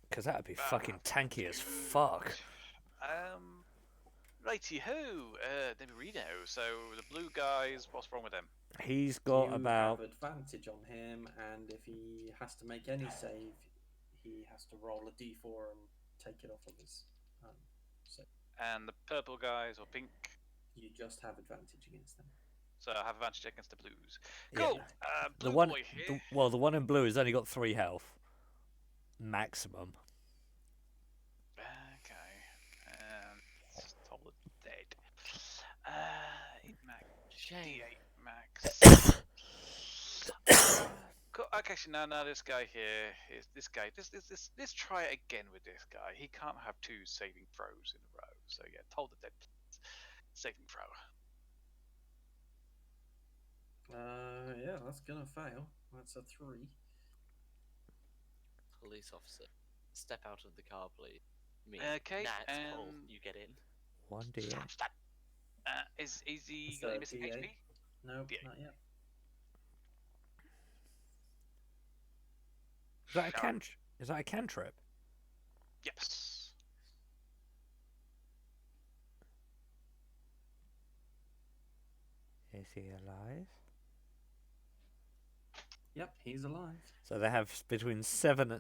[SPEAKER 1] Because that would be fucking tanky as fuck.
[SPEAKER 2] Righty ho. Let me read now. So the blue guys, what's wrong with them?
[SPEAKER 1] He's got
[SPEAKER 3] You
[SPEAKER 1] about.
[SPEAKER 3] have advantage on him, and if he has to make any save, he has to roll a d4 and take it off of his. So
[SPEAKER 2] And the purple guys or pink.
[SPEAKER 3] you just have advantage against them.
[SPEAKER 2] So I have advantage against the blues.
[SPEAKER 1] Yeah.
[SPEAKER 2] Cool.
[SPEAKER 1] The
[SPEAKER 2] Blue
[SPEAKER 1] one,
[SPEAKER 2] boy here.
[SPEAKER 1] the one in blue has only got 3 health. Maximum.
[SPEAKER 2] Okay. Toll dead. 8 max.
[SPEAKER 5] Shame.
[SPEAKER 2] D8 max. Cool. Okay, so now this guy here is this guy. Let's try it again with this guy. He can't have 2 saving throws in a row. So yeah, toll the dead. Saving throw.
[SPEAKER 3] Yeah, that's gonna fail. That's a 3.
[SPEAKER 5] Police officer, step out of the car, please. Me.
[SPEAKER 2] Okay,
[SPEAKER 5] Nat, Paul,
[SPEAKER 2] and-
[SPEAKER 5] you get in.
[SPEAKER 1] 1d8.
[SPEAKER 2] Stab. Is he
[SPEAKER 3] It's
[SPEAKER 2] got any
[SPEAKER 3] a
[SPEAKER 2] missing
[SPEAKER 3] D8.
[SPEAKER 2] HP?
[SPEAKER 3] No,
[SPEAKER 2] D8.
[SPEAKER 3] not yet.
[SPEAKER 1] Is that a
[SPEAKER 2] Sharon.
[SPEAKER 1] Is that a cantrip?
[SPEAKER 2] Yes.
[SPEAKER 1] Is he alive?
[SPEAKER 3] Yep, he's alive.
[SPEAKER 1] So they have between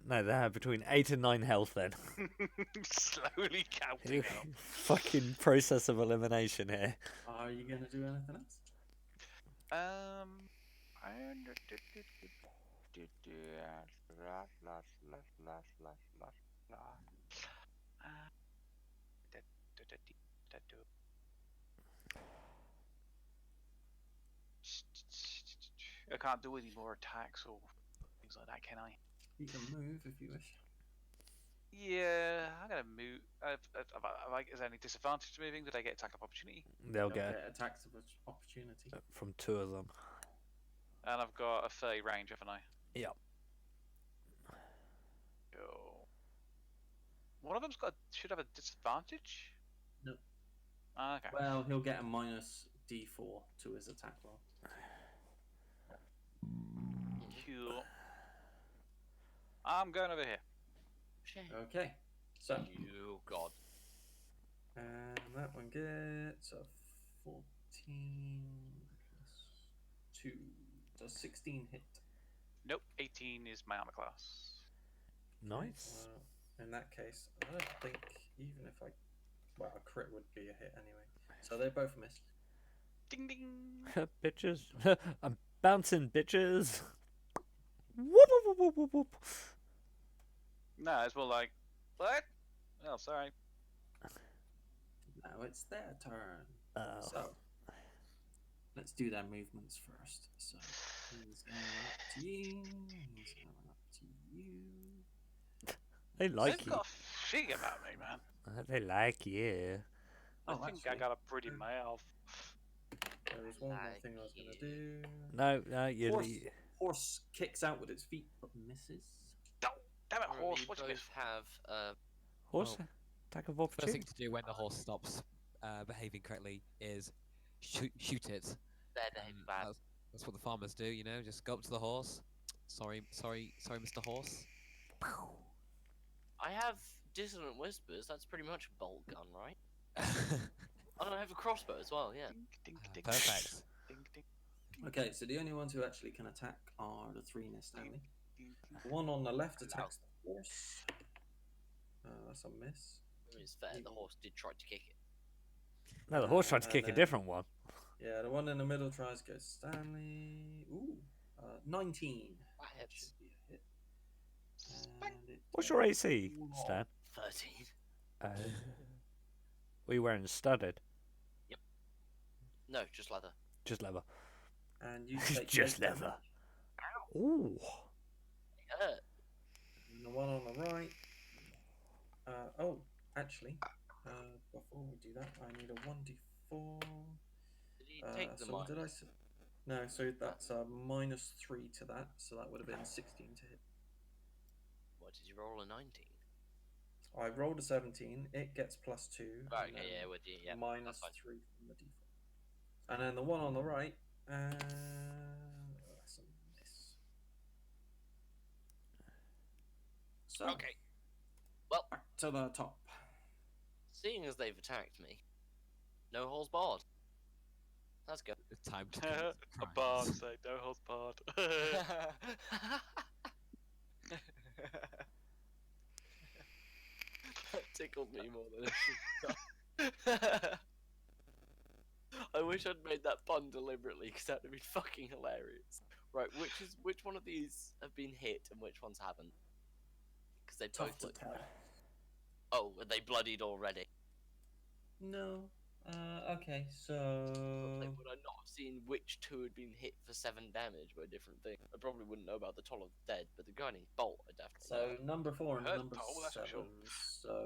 [SPEAKER 1] they have between 8 and 9 health then.
[SPEAKER 2] Slowly counting up.
[SPEAKER 1] Fucking process of elimination here.
[SPEAKER 3] Are you gonna do anything else?
[SPEAKER 2] I can't do any more attacks or things like that, can I?
[SPEAKER 3] You can move if you wish.
[SPEAKER 2] Yeah, I'm gonna move. Is there any disadvantage to moving? Did I get attack of opportunity?
[SPEAKER 1] They'll
[SPEAKER 3] You'll
[SPEAKER 1] get
[SPEAKER 3] attacks of opportunity.
[SPEAKER 1] from 2 of them.
[SPEAKER 2] And I've got a 30 range, haven't I?
[SPEAKER 1] Yep.
[SPEAKER 2] Yo. One of them's should have a disadvantage.
[SPEAKER 3] No.
[SPEAKER 2] Okay.
[SPEAKER 3] Well, he'll get a minus D4 to his attack roll.
[SPEAKER 2] Cool. I'm going over here.
[SPEAKER 3] Okay, so
[SPEAKER 5] You god.
[SPEAKER 3] and that one gets a 14 plus 2. Does 16 hit?
[SPEAKER 2] Nope. 18 is my armor class.
[SPEAKER 1] Nice.
[SPEAKER 3] Well, in that case, I don't think even if well, a crit would be a hit anyway. So they both miss.
[SPEAKER 2] Ding ding.
[SPEAKER 1] Bitches. I'm bouncing, bitches. Whoop, whoop, whoop, whoop, whoop.
[SPEAKER 2] No, it's more like what? Oh, sorry.
[SPEAKER 3] Now it's their turn.
[SPEAKER 1] Oh.
[SPEAKER 3] So let's do their movements first. So he's going up to you. He's going up to you.
[SPEAKER 1] They like
[SPEAKER 2] They've
[SPEAKER 1] you.
[SPEAKER 2] got a thing about me, man.
[SPEAKER 1] They like you.
[SPEAKER 2] I think I
[SPEAKER 3] actually,
[SPEAKER 2] got a pretty mouth.
[SPEAKER 3] there was one more thing I was going to do.
[SPEAKER 1] No, you.
[SPEAKER 3] Horse kicks out with its feet but misses.
[SPEAKER 2] Damn it,
[SPEAKER 5] Remember,
[SPEAKER 2] horse!
[SPEAKER 5] you
[SPEAKER 2] What you miss?
[SPEAKER 5] both have
[SPEAKER 1] Horse
[SPEAKER 4] Oh.
[SPEAKER 1] attack of
[SPEAKER 4] First thing
[SPEAKER 1] opportunity.
[SPEAKER 4] to do when the horse stops behaving correctly is shoot it.
[SPEAKER 5] their name bad.
[SPEAKER 4] That's what the farmers do, you know. Just go up to the horse. Sorry, Mr. Horse.
[SPEAKER 5] I have dissonant whispers. That's pretty much a bolt gun, right? Oh, I have a crossbow as well. Yeah.
[SPEAKER 2] Ding, ding, ding,
[SPEAKER 4] Perfect.
[SPEAKER 2] Ding, ding,
[SPEAKER 3] Okay, so the only ones who actually can attack are the 3 near Stanley.
[SPEAKER 2] ding, ding.
[SPEAKER 3] The one on the left attacks the horse. That's a miss.
[SPEAKER 5] It's fair. The horse did try to kick it.
[SPEAKER 1] No, the horse tried to
[SPEAKER 3] And
[SPEAKER 1] kick a
[SPEAKER 3] then-
[SPEAKER 1] different one.
[SPEAKER 3] Yeah, the one in the middle tries to go Stanley. Ooh, 19.
[SPEAKER 5] That
[SPEAKER 3] That
[SPEAKER 5] hits.
[SPEAKER 3] should be a hit.
[SPEAKER 2] Spank.
[SPEAKER 3] And it
[SPEAKER 1] What's your
[SPEAKER 3] does
[SPEAKER 1] AC,
[SPEAKER 3] not.
[SPEAKER 1] Stan?
[SPEAKER 5] 13.
[SPEAKER 1] Were you wearing studded?
[SPEAKER 5] No, just leather.
[SPEAKER 1] Just leather.
[SPEAKER 3] And you take
[SPEAKER 1] Just
[SPEAKER 3] 8
[SPEAKER 1] leather.
[SPEAKER 3] damage.
[SPEAKER 1] Ooh.
[SPEAKER 5] It hurt.
[SPEAKER 3] And the one on the right. Actually, before we do that, I need a 1d4.
[SPEAKER 5] Did he take the
[SPEAKER 3] So what
[SPEAKER 5] mine?
[SPEAKER 3] did I say? No, so that's minus 3 to that, so that would have been 16 to hit.
[SPEAKER 5] What did you roll a 19?
[SPEAKER 3] I rolled a 17, it gets plus 2.
[SPEAKER 5] Right,
[SPEAKER 3] and
[SPEAKER 5] okay,
[SPEAKER 3] then
[SPEAKER 5] yeah, with you, yeah.
[SPEAKER 3] minus
[SPEAKER 5] that's fine.
[SPEAKER 3] 3 from the default. And then the one on the right, that's a miss. So,
[SPEAKER 5] Okay. Well,
[SPEAKER 3] back to the top.
[SPEAKER 5] seeing as they've attacked me, no holes barred. Let's go.
[SPEAKER 4] It's time to commit
[SPEAKER 2] A
[SPEAKER 4] crimes.
[SPEAKER 2] bard, say no holds barred.
[SPEAKER 5] That tickled me more than it should have. I wish I'd made that pun deliberately because that would have been fucking hilarious. Right, which one of these have been hit and which ones haven't? Because they
[SPEAKER 3] Tough
[SPEAKER 5] both
[SPEAKER 3] to
[SPEAKER 5] look.
[SPEAKER 3] tell.
[SPEAKER 5] Oh, are they bloodied already?
[SPEAKER 3] No. Okay, so.
[SPEAKER 5] Like, would I not have seen which two had been hit for 7 damage by different things? I probably wouldn't know about the Toll of the Dead, but the guy named Bolt, I definitely know.
[SPEAKER 3] So number 4 and
[SPEAKER 2] Heard
[SPEAKER 3] number
[SPEAKER 2] Toll, that's for
[SPEAKER 3] 7.
[SPEAKER 2] sure.
[SPEAKER 3] So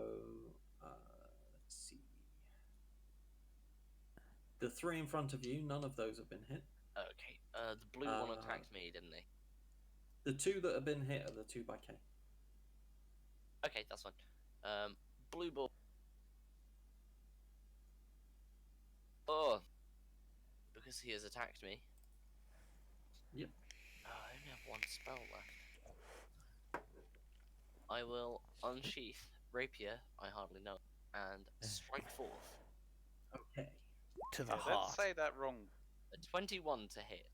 [SPEAKER 3] let's see. The 3 in front of you, none of those have been hit.
[SPEAKER 5] Okay, the blue one attacked me, didn't he?
[SPEAKER 3] The 2 that have been hit are the 2 by K.
[SPEAKER 5] Okay, that's fine. Blue ball. Oh, because he has attacked me.
[SPEAKER 3] Yep.
[SPEAKER 5] Oh, I only have one spell left. I will unsheath rapier. I hardly know, and strike forth.
[SPEAKER 3] Okay.
[SPEAKER 1] To the
[SPEAKER 2] Yeah,
[SPEAKER 1] heart.
[SPEAKER 2] don't say that wrong.
[SPEAKER 5] A 21 to hit.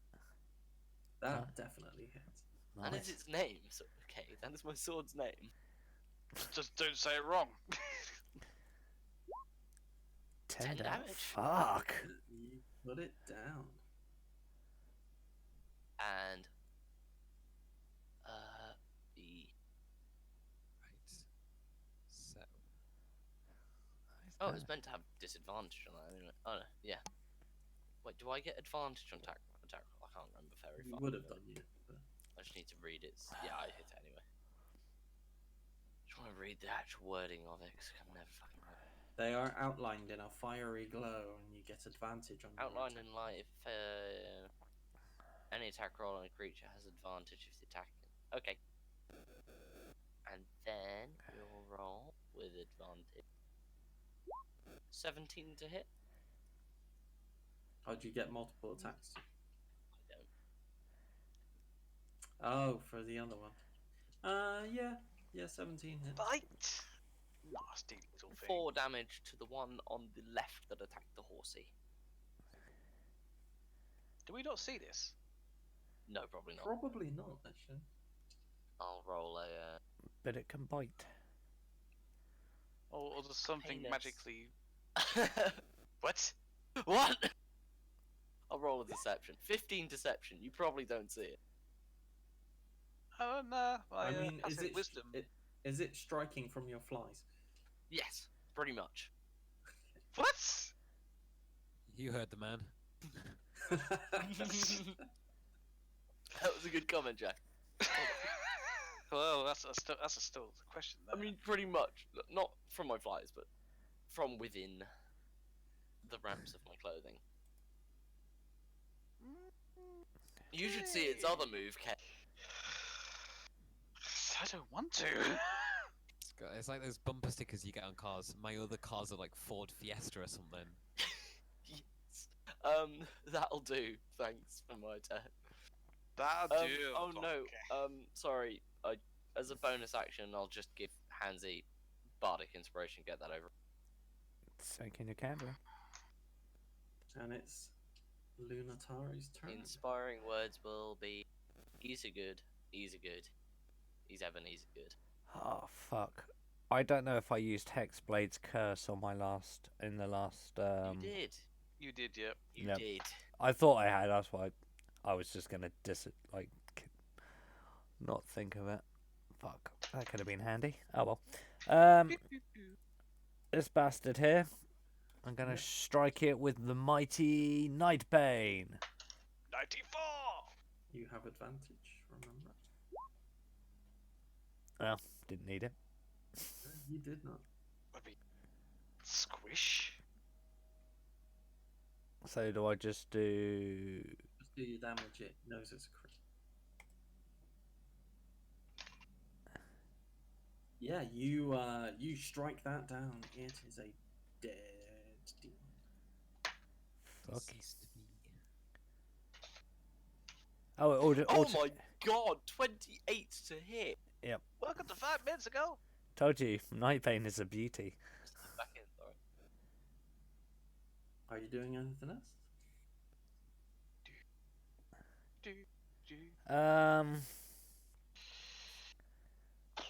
[SPEAKER 3] That definitely hits.
[SPEAKER 5] That
[SPEAKER 1] Nice.
[SPEAKER 5] is its name. So, okay, that is my sword's name.
[SPEAKER 2] Just don't say it wrong.
[SPEAKER 1] 10
[SPEAKER 5] 10 damage.
[SPEAKER 1] Fuck.
[SPEAKER 3] You put it down.
[SPEAKER 5] And the
[SPEAKER 4] Right. So.
[SPEAKER 5] oh, it's meant to have disadvantage on that anyway. Oh no, yeah. Wait, do I get advantage on attack? I can't remember very
[SPEAKER 3] You
[SPEAKER 5] far.
[SPEAKER 3] would have done it. But...
[SPEAKER 5] I just need to read it. Yeah, I hit it anyway. Just want to read the actual wording of it because I can never fucking remember.
[SPEAKER 3] They are outlined in a fiery glow, and you get advantage on your
[SPEAKER 5] Outline
[SPEAKER 3] attack.
[SPEAKER 5] in life. Any attack roll on a creature has advantage if the attack. Okay. And then we'll roll with advantage. 17 to hit.
[SPEAKER 3] Oh, do you get multiple attacks?
[SPEAKER 5] I don't.
[SPEAKER 3] Oh, for the other one. Yeah, 17 hits.
[SPEAKER 2] Bite! Nasty little thing.
[SPEAKER 5] 4 damage to the one on the left that attacked the horsey.
[SPEAKER 2] Do we not see this?
[SPEAKER 5] No, probably not.
[SPEAKER 3] Probably not, actually.
[SPEAKER 5] I'll roll a.
[SPEAKER 1] But it can bite.
[SPEAKER 2] Or does something
[SPEAKER 5] Penis.
[SPEAKER 2] magically... What?
[SPEAKER 5] What? I'll roll a deception. 15 deception. You probably don't see it.
[SPEAKER 2] Oh no,
[SPEAKER 3] I mean, is
[SPEAKER 2] passive
[SPEAKER 3] it,
[SPEAKER 2] wisdom.
[SPEAKER 3] is it striking from your flies?
[SPEAKER 5] Yes, pretty much.
[SPEAKER 2] What?
[SPEAKER 4] You heard the man.
[SPEAKER 5] That was a good comment, Jack.
[SPEAKER 2] Well, that's a still question.
[SPEAKER 5] I mean, pretty much. Not from my flies, but from within the ramps of my clothing. You should see its other move, Ken.
[SPEAKER 2] I don't want to.
[SPEAKER 4] It's like those bumper stickers you get on cars. My other cars are like Ford Fiesta or something.
[SPEAKER 5] Yes. That'll do. Thanks for my turn.
[SPEAKER 2] That'll do.
[SPEAKER 5] Oh no.
[SPEAKER 2] Okay.
[SPEAKER 5] Sorry. As a bonus action, I'll just give Hansy Bardic Inspiration. Get that over.
[SPEAKER 1] So can your candle.
[SPEAKER 3] And it's Lunatari's turn.
[SPEAKER 5] Inspiring words will be easy good, easy good. He's Ebenezer good.
[SPEAKER 1] Oh fuck. I don't know if I used Hexblade's Curse on my in the last
[SPEAKER 5] You did.
[SPEAKER 2] You did, yeah.
[SPEAKER 5] You
[SPEAKER 1] Yep.
[SPEAKER 5] did.
[SPEAKER 1] I thought I had, that's why I was just gonna not think of it. Fuck. That could have been handy. Oh well. This bastard here. I'm gonna
[SPEAKER 3] Yep.
[SPEAKER 1] strike it with the mighty Nightbane.
[SPEAKER 2] 94!
[SPEAKER 3] You have advantage, remember?
[SPEAKER 1] Well, didn't need it.
[SPEAKER 3] You did not.
[SPEAKER 2] Would be squish.
[SPEAKER 1] So do I just do
[SPEAKER 3] Just do your damage, it knows it's a crit. Yeah, you strike that down. It is a dead demon.
[SPEAKER 1] fuck?
[SPEAKER 4] Cease to be.
[SPEAKER 1] Oh,
[SPEAKER 5] Oh my god, 28 to hit.
[SPEAKER 2] Welcome to 5 minutes ago.
[SPEAKER 1] Told you, Nightbane is a beauty.
[SPEAKER 5] Just step back in, sorry.
[SPEAKER 3] Are you doing anything else?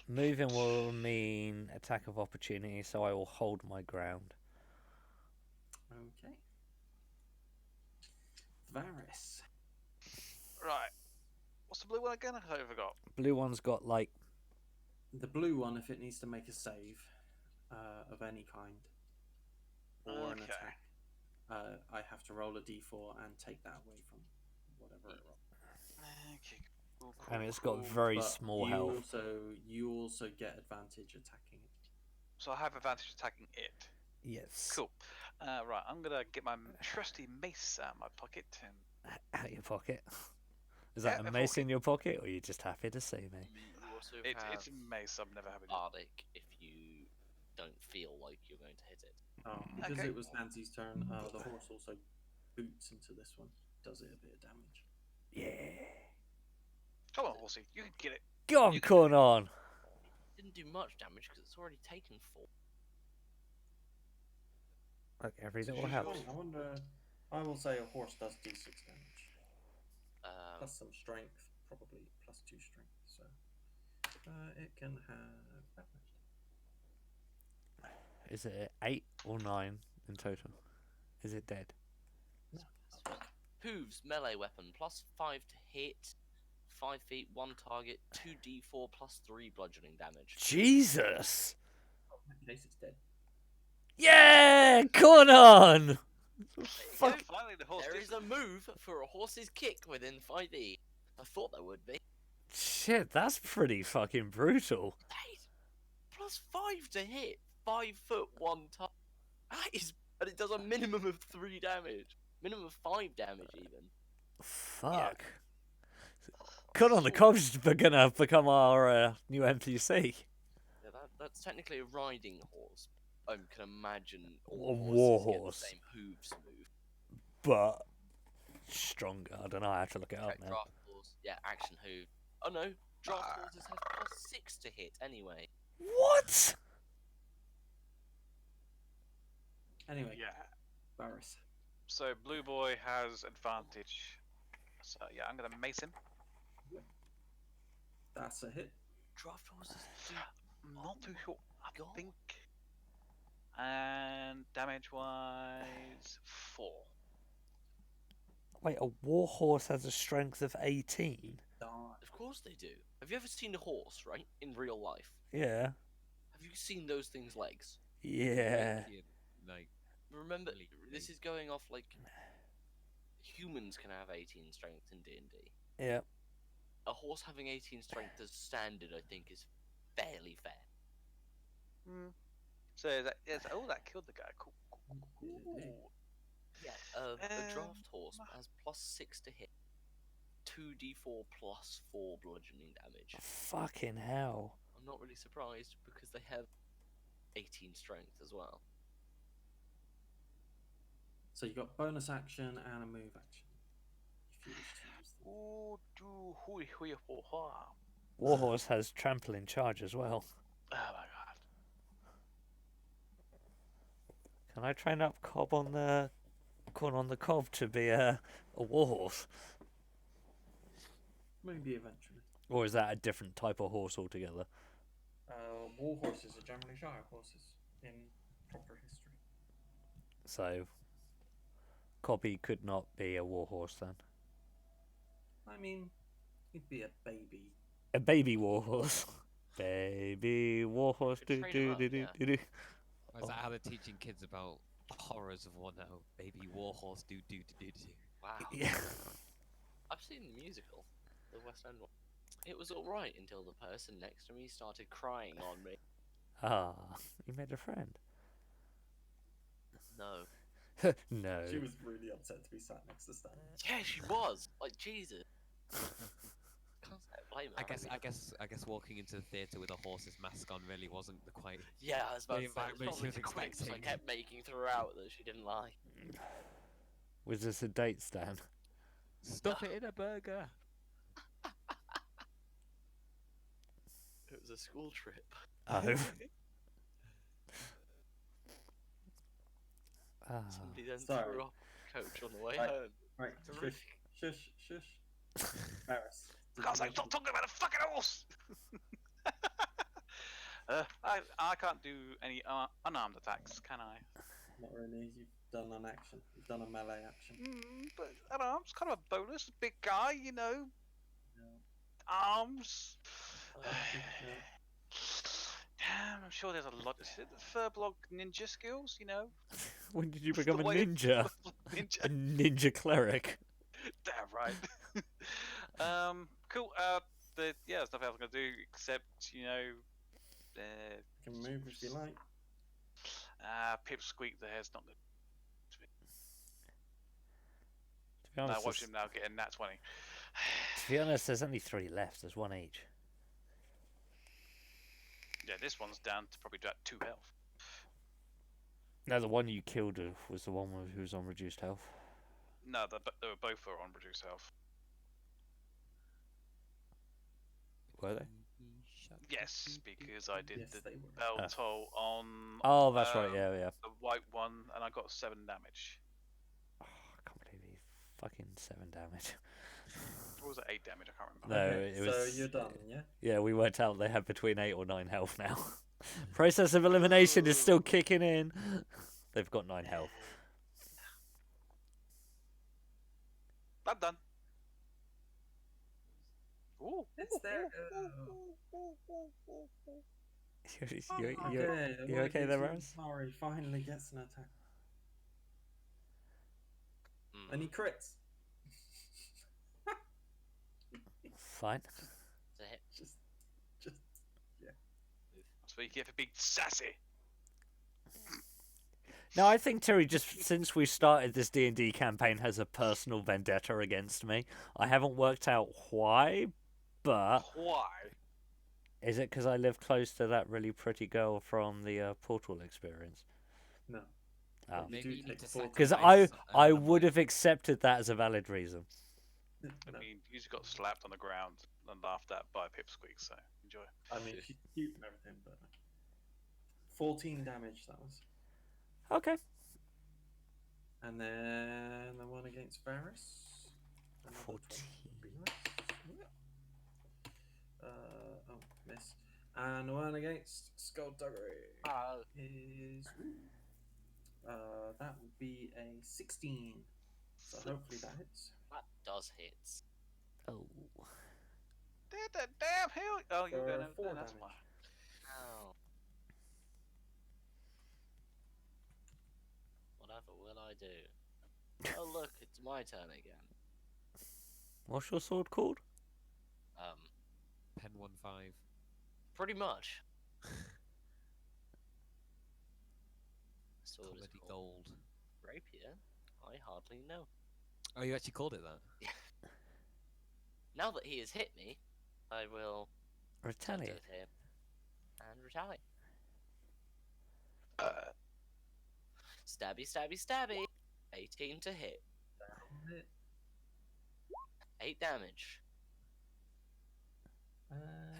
[SPEAKER 1] Moving will mean attack of opportunity, so I will hold my ground.
[SPEAKER 3] Okay. Varys.
[SPEAKER 2] Right. What's the blue one again? I forgot.
[SPEAKER 1] Blue one's got like
[SPEAKER 3] The blue one, if it needs to make a save of any kind or an
[SPEAKER 2] Okay.
[SPEAKER 3] attack, I have to roll a d4 and take that away from whatever it rolls.
[SPEAKER 2] Okay. Cool,
[SPEAKER 1] and
[SPEAKER 2] cool,
[SPEAKER 1] it's got
[SPEAKER 2] cool.
[SPEAKER 1] very
[SPEAKER 3] But
[SPEAKER 1] small
[SPEAKER 3] you
[SPEAKER 1] health.
[SPEAKER 3] you also get advantage attacking it.
[SPEAKER 2] So I have advantage attacking it.
[SPEAKER 1] Yes.
[SPEAKER 2] Cool. Right, I'm gonna get my trusty mace out of my pocket and
[SPEAKER 1] Out your pocket. Is that
[SPEAKER 2] Yeah,
[SPEAKER 1] a mace
[SPEAKER 2] pocket.
[SPEAKER 1] in your pocket, or are you just happy to see me?
[SPEAKER 5] You also
[SPEAKER 2] it's
[SPEAKER 5] have
[SPEAKER 2] a mace. I'm never having it.
[SPEAKER 5] Bardic if you don't feel like you're going to hit it.
[SPEAKER 3] Because
[SPEAKER 2] Okay.
[SPEAKER 3] it was Nancy's turn, the horse also boots into this one. Does it a bit of damage.
[SPEAKER 1] Yeah.
[SPEAKER 2] Come on, horsey, you can get it.
[SPEAKER 1] Go on,
[SPEAKER 2] You can-
[SPEAKER 1] corn on.
[SPEAKER 5] Didn't do much damage because it's already taken 4.
[SPEAKER 1] Look, every
[SPEAKER 2] So
[SPEAKER 1] little
[SPEAKER 2] she's
[SPEAKER 1] helps.
[SPEAKER 3] I wonder. I will say a horse does d6 damage.
[SPEAKER 5] Um,
[SPEAKER 3] Plus some strength, probably plus 2 strength. So it can have that much.
[SPEAKER 1] Is it 8 or 9 in total? Is it dead?
[SPEAKER 5] Hooves, melee weapon, plus 5 to hit, 5 feet, 1 target, 2d4 plus 3 bludgeoning damage.
[SPEAKER 1] Jesus!
[SPEAKER 3] In that case, it's dead.
[SPEAKER 1] Yeah! Corn on!
[SPEAKER 5] There
[SPEAKER 1] Fuck.
[SPEAKER 5] you go.
[SPEAKER 2] Finally, the horse
[SPEAKER 5] There
[SPEAKER 2] did
[SPEAKER 5] is a move for a horse's kick within 5e. I thought there would be.
[SPEAKER 1] Shit, that's pretty fucking brutal.
[SPEAKER 5] Hey, plus 5 to hit, 5 foot, 1 target. That is, and it does a minimum of 3 damage. Minimum of 5 damage, even.
[SPEAKER 1] Fuck. Corn on the cob's gonna become our new NPC.
[SPEAKER 5] Yeah, that's technically a riding horse. I can imagine
[SPEAKER 1] A
[SPEAKER 5] all
[SPEAKER 1] war
[SPEAKER 5] horses get
[SPEAKER 1] horse.
[SPEAKER 5] the same hooves move.
[SPEAKER 1] But stronger. I don't know. I have to look it up
[SPEAKER 5] Okay,
[SPEAKER 1] now.
[SPEAKER 5] draft horse. Yeah, action hoof. Oh no, draft
[SPEAKER 2] Ah.
[SPEAKER 5] horses have plus 6 to hit anyway.
[SPEAKER 1] What?
[SPEAKER 3] Anyway,
[SPEAKER 2] Yeah.
[SPEAKER 3] Varys.
[SPEAKER 2] So Blue Boy has advantage. So yeah, I'm gonna mace him.
[SPEAKER 3] That's a hit.
[SPEAKER 5] Draft horses do.
[SPEAKER 2] I'm not too sure. I
[SPEAKER 5] God.
[SPEAKER 2] think. And damage wise, 4.
[SPEAKER 1] Wait, a war horse has a strength of 18?
[SPEAKER 3] Die.
[SPEAKER 5] Of course they do. Have you ever seen a horse, right, in real life?
[SPEAKER 1] Yeah.
[SPEAKER 5] Have you seen those things' legs?
[SPEAKER 1] Yeah.
[SPEAKER 4] Like,
[SPEAKER 5] Remember,
[SPEAKER 4] Really?
[SPEAKER 5] this is going off like humans can have 18 strength in D&D.
[SPEAKER 1] Yeah.
[SPEAKER 5] A horse having 18 strength as standard, I think, is fairly fair.
[SPEAKER 2] So is that is oh that killed the guy. Cool.
[SPEAKER 3] Ooh.
[SPEAKER 5] Yeah, a draft
[SPEAKER 2] Um,
[SPEAKER 5] horse has plus 6 to hit, 2d4 plus 4 bludgeoning damage.
[SPEAKER 1] Fucking hell.
[SPEAKER 5] I'm not really surprised because they have 18 strength as well.
[SPEAKER 3] So you got bonus action and a move action. If you wish to use them.
[SPEAKER 2] Ooh, do hui hui ho ha.
[SPEAKER 1] Warhorse has trampling charge as well.
[SPEAKER 2] Oh my god.
[SPEAKER 1] Can I train up Cobb on the corn on the cob to be a warhorse?
[SPEAKER 3] Maybe eventually.
[SPEAKER 1] Or is that a different type of horse altogether?
[SPEAKER 3] War horses are generally Shire horses in proper history.
[SPEAKER 1] So Cobby could not be a warhorse then.
[SPEAKER 3] I mean, he'd be a baby.
[SPEAKER 1] A baby warhorse. Baby warhorse.
[SPEAKER 5] Could
[SPEAKER 1] Do,
[SPEAKER 5] train him
[SPEAKER 1] do,
[SPEAKER 5] up,
[SPEAKER 1] do, do,
[SPEAKER 5] yeah.
[SPEAKER 1] do, do.
[SPEAKER 4] is that how they're teaching kids about the horrors of war now? Baby warhorse do do do do do.
[SPEAKER 5] Wow.
[SPEAKER 1] Yeah.
[SPEAKER 5] I've seen the musical, the West End one. It was alright until the person next to me started crying on me.
[SPEAKER 1] Ah, you made a friend.
[SPEAKER 5] No.
[SPEAKER 1] No.
[SPEAKER 3] She was really upset to be sat next to Stan.
[SPEAKER 5] Yeah, she was. Like, Jesus. Can't say I blame her.
[SPEAKER 4] I guess walking into the theatre with a horse's mask on really wasn't the quite.
[SPEAKER 5] Yeah, I was about
[SPEAKER 4] the
[SPEAKER 5] to say, it's
[SPEAKER 4] environment
[SPEAKER 5] probably
[SPEAKER 4] she
[SPEAKER 5] the
[SPEAKER 4] was
[SPEAKER 5] quips I
[SPEAKER 4] expecting.
[SPEAKER 5] kept making throughout that she didn't like.
[SPEAKER 1] Was this a date, Stan?
[SPEAKER 4] Stuff it in a burger.
[SPEAKER 5] It was a school trip.
[SPEAKER 1] Oh. Ah.
[SPEAKER 5] Somebody then
[SPEAKER 3] Sorry.
[SPEAKER 5] threw up coach on the way
[SPEAKER 3] Right.
[SPEAKER 5] home.
[SPEAKER 3] Right,
[SPEAKER 5] Terrific.
[SPEAKER 3] shush, shush. Varys. did
[SPEAKER 2] God's
[SPEAKER 3] you
[SPEAKER 2] sake, stop
[SPEAKER 3] mention-
[SPEAKER 2] talking about a fucking horse! I can't do any unarmed attacks, can I?
[SPEAKER 3] Not really. You've done an action. You've done a melee action.
[SPEAKER 2] But unarmed's kind of a bonus. Big guy, you know.
[SPEAKER 3] Yeah.
[SPEAKER 2] Arms.
[SPEAKER 3] Yeah.
[SPEAKER 2] Damn, I'm sure there's a lot. Is it the Furblog ninja skills, you know?
[SPEAKER 1] When did you
[SPEAKER 2] The
[SPEAKER 1] become a
[SPEAKER 2] way-
[SPEAKER 1] ninja? A
[SPEAKER 2] Ninja.
[SPEAKER 1] ninja cleric.
[SPEAKER 2] Damn right. Cool. There's nothing else I'm gonna do except, you know,
[SPEAKER 3] You can move if you like.
[SPEAKER 2] Pipsqueak the hair's not good.
[SPEAKER 1] To be
[SPEAKER 2] Now
[SPEAKER 1] honest,
[SPEAKER 2] watch him now get a nat 20.
[SPEAKER 1] to be honest, there's only 3 left. There's 1 each.
[SPEAKER 2] Yeah, this one's down to probably 2 health.
[SPEAKER 1] No, the one you killed was the one who was on reduced health.
[SPEAKER 2] No, they were both on reduced health.
[SPEAKER 1] Were they?
[SPEAKER 2] Yes, because I did
[SPEAKER 3] Yes,
[SPEAKER 2] the
[SPEAKER 3] they were.
[SPEAKER 2] bell
[SPEAKER 1] Ah.
[SPEAKER 2] toll on
[SPEAKER 1] Oh, that's right. Yeah, yeah.
[SPEAKER 2] the white one, and I got 7 damage.
[SPEAKER 1] Oh, I can't believe he fucking 7 damage.
[SPEAKER 2] Or was it 8 damage? I can't
[SPEAKER 1] No,
[SPEAKER 2] remember.
[SPEAKER 1] it
[SPEAKER 3] So
[SPEAKER 1] was.
[SPEAKER 3] you're done, yeah?
[SPEAKER 1] Yeah, we worked out they had between 8 or 9 health now. Process of elimination is still kicking in. They've got 9 health.
[SPEAKER 2] I'm done. Ooh.
[SPEAKER 3] It's there.
[SPEAKER 1] You okay there, Rose?
[SPEAKER 3] Sorry, finally gets an attack.
[SPEAKER 5] Hmm.
[SPEAKER 3] And he crits.
[SPEAKER 1] Fine.
[SPEAKER 5] It's a hit.
[SPEAKER 3] Just,
[SPEAKER 2] That's what you get for being sassy.
[SPEAKER 1] No, I think Terry, just since we started this D&D campaign, has a personal vendetta against me. I haven't worked out why, but
[SPEAKER 2] Why?
[SPEAKER 1] is it because I live close to that really pretty girl from the Portal experience?
[SPEAKER 3] no.
[SPEAKER 1] Oh.
[SPEAKER 3] You
[SPEAKER 4] Maybe
[SPEAKER 3] do
[SPEAKER 4] you need
[SPEAKER 3] take
[SPEAKER 4] to
[SPEAKER 3] the full
[SPEAKER 1] Because
[SPEAKER 4] sacrifice
[SPEAKER 1] I
[SPEAKER 4] another
[SPEAKER 1] would
[SPEAKER 4] one.
[SPEAKER 1] have accepted that as a valid reason.
[SPEAKER 3] No.
[SPEAKER 2] I mean, you just got slapped on the ground and laughed at by a pipsqueak, so enjoy.
[SPEAKER 3] I mean, she's cute and everything, but 14 damage that was.
[SPEAKER 1] Okay.
[SPEAKER 3] And then the one against Varys. Another
[SPEAKER 1] 14.
[SPEAKER 3] 12 would be nice. Yeah. Oh, miss. And the one against Skullduggery is that would be a 16. So hopefully that hits.
[SPEAKER 5] That does hit.
[SPEAKER 1] Oh.
[SPEAKER 2] Did the damn hell? Oh, you're
[SPEAKER 3] For
[SPEAKER 2] gonna.
[SPEAKER 3] 4
[SPEAKER 2] That's
[SPEAKER 3] damage.
[SPEAKER 2] fine.
[SPEAKER 5] Ow. Whatever will I do? Oh look, it's my turn again.
[SPEAKER 1] What's your sword called?
[SPEAKER 4] Pen 1-5.
[SPEAKER 5] Pretty much. Sword is
[SPEAKER 4] Comedy
[SPEAKER 5] called
[SPEAKER 4] gold.
[SPEAKER 5] rapier. I hardly know.
[SPEAKER 4] Oh, you actually called it that?
[SPEAKER 5] Now that he has hit me, I will turn to
[SPEAKER 1] Retaliate.
[SPEAKER 5] him and retaliate. Stabby, stabby, stabby. 18 to hit.
[SPEAKER 3] That'll hit.
[SPEAKER 5] 8 damage.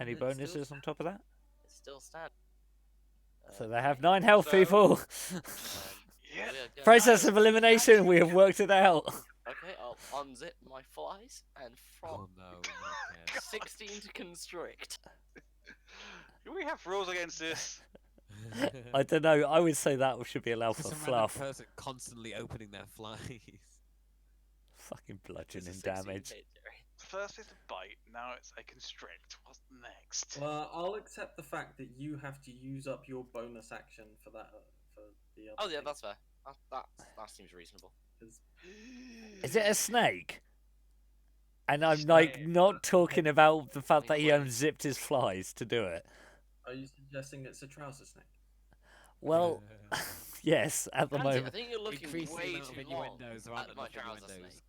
[SPEAKER 1] Any
[SPEAKER 3] It's still
[SPEAKER 1] bonuses on top of that?
[SPEAKER 5] It's still stand.
[SPEAKER 1] So they have 9 health,
[SPEAKER 2] so-
[SPEAKER 1] people.
[SPEAKER 2] Yeah.
[SPEAKER 1] Process of elimination. We have worked it out.
[SPEAKER 5] Okay, I'll unzip my flies and from
[SPEAKER 4] Oh no. not again.
[SPEAKER 5] 16 to constrict.
[SPEAKER 2] Do we have rules against this?
[SPEAKER 1] I don't know. I would say that should be allowed for
[SPEAKER 4] Just a random
[SPEAKER 1] fluff.
[SPEAKER 4] person constantly opening their flies.
[SPEAKER 1] Fucking
[SPEAKER 5] It's a
[SPEAKER 1] bludgeoning
[SPEAKER 5] 16
[SPEAKER 1] damage.
[SPEAKER 5] hit, Jerry.
[SPEAKER 2] First it's a bite, now it's a constrict. What's next?
[SPEAKER 3] Well, I'll accept the fact that you have to use up your bonus action for that for the other.
[SPEAKER 5] Oh yeah,
[SPEAKER 3] thing,
[SPEAKER 5] that's fair. That seems reasonable.
[SPEAKER 3] 'cause
[SPEAKER 1] Is it a snake? And I'm like
[SPEAKER 2] Snake.
[SPEAKER 1] not talking about the fact that he unzipped his flies to do it.
[SPEAKER 3] Are you suggesting it's a trouser snake?
[SPEAKER 1] Well, yes, at the
[SPEAKER 5] Andy, I
[SPEAKER 1] moment.
[SPEAKER 5] think you're looking
[SPEAKER 4] Increase the
[SPEAKER 5] way
[SPEAKER 4] amount of
[SPEAKER 5] too long
[SPEAKER 4] innuendos around
[SPEAKER 5] at my
[SPEAKER 4] enough
[SPEAKER 5] trouser
[SPEAKER 4] innuendos.
[SPEAKER 5] snake.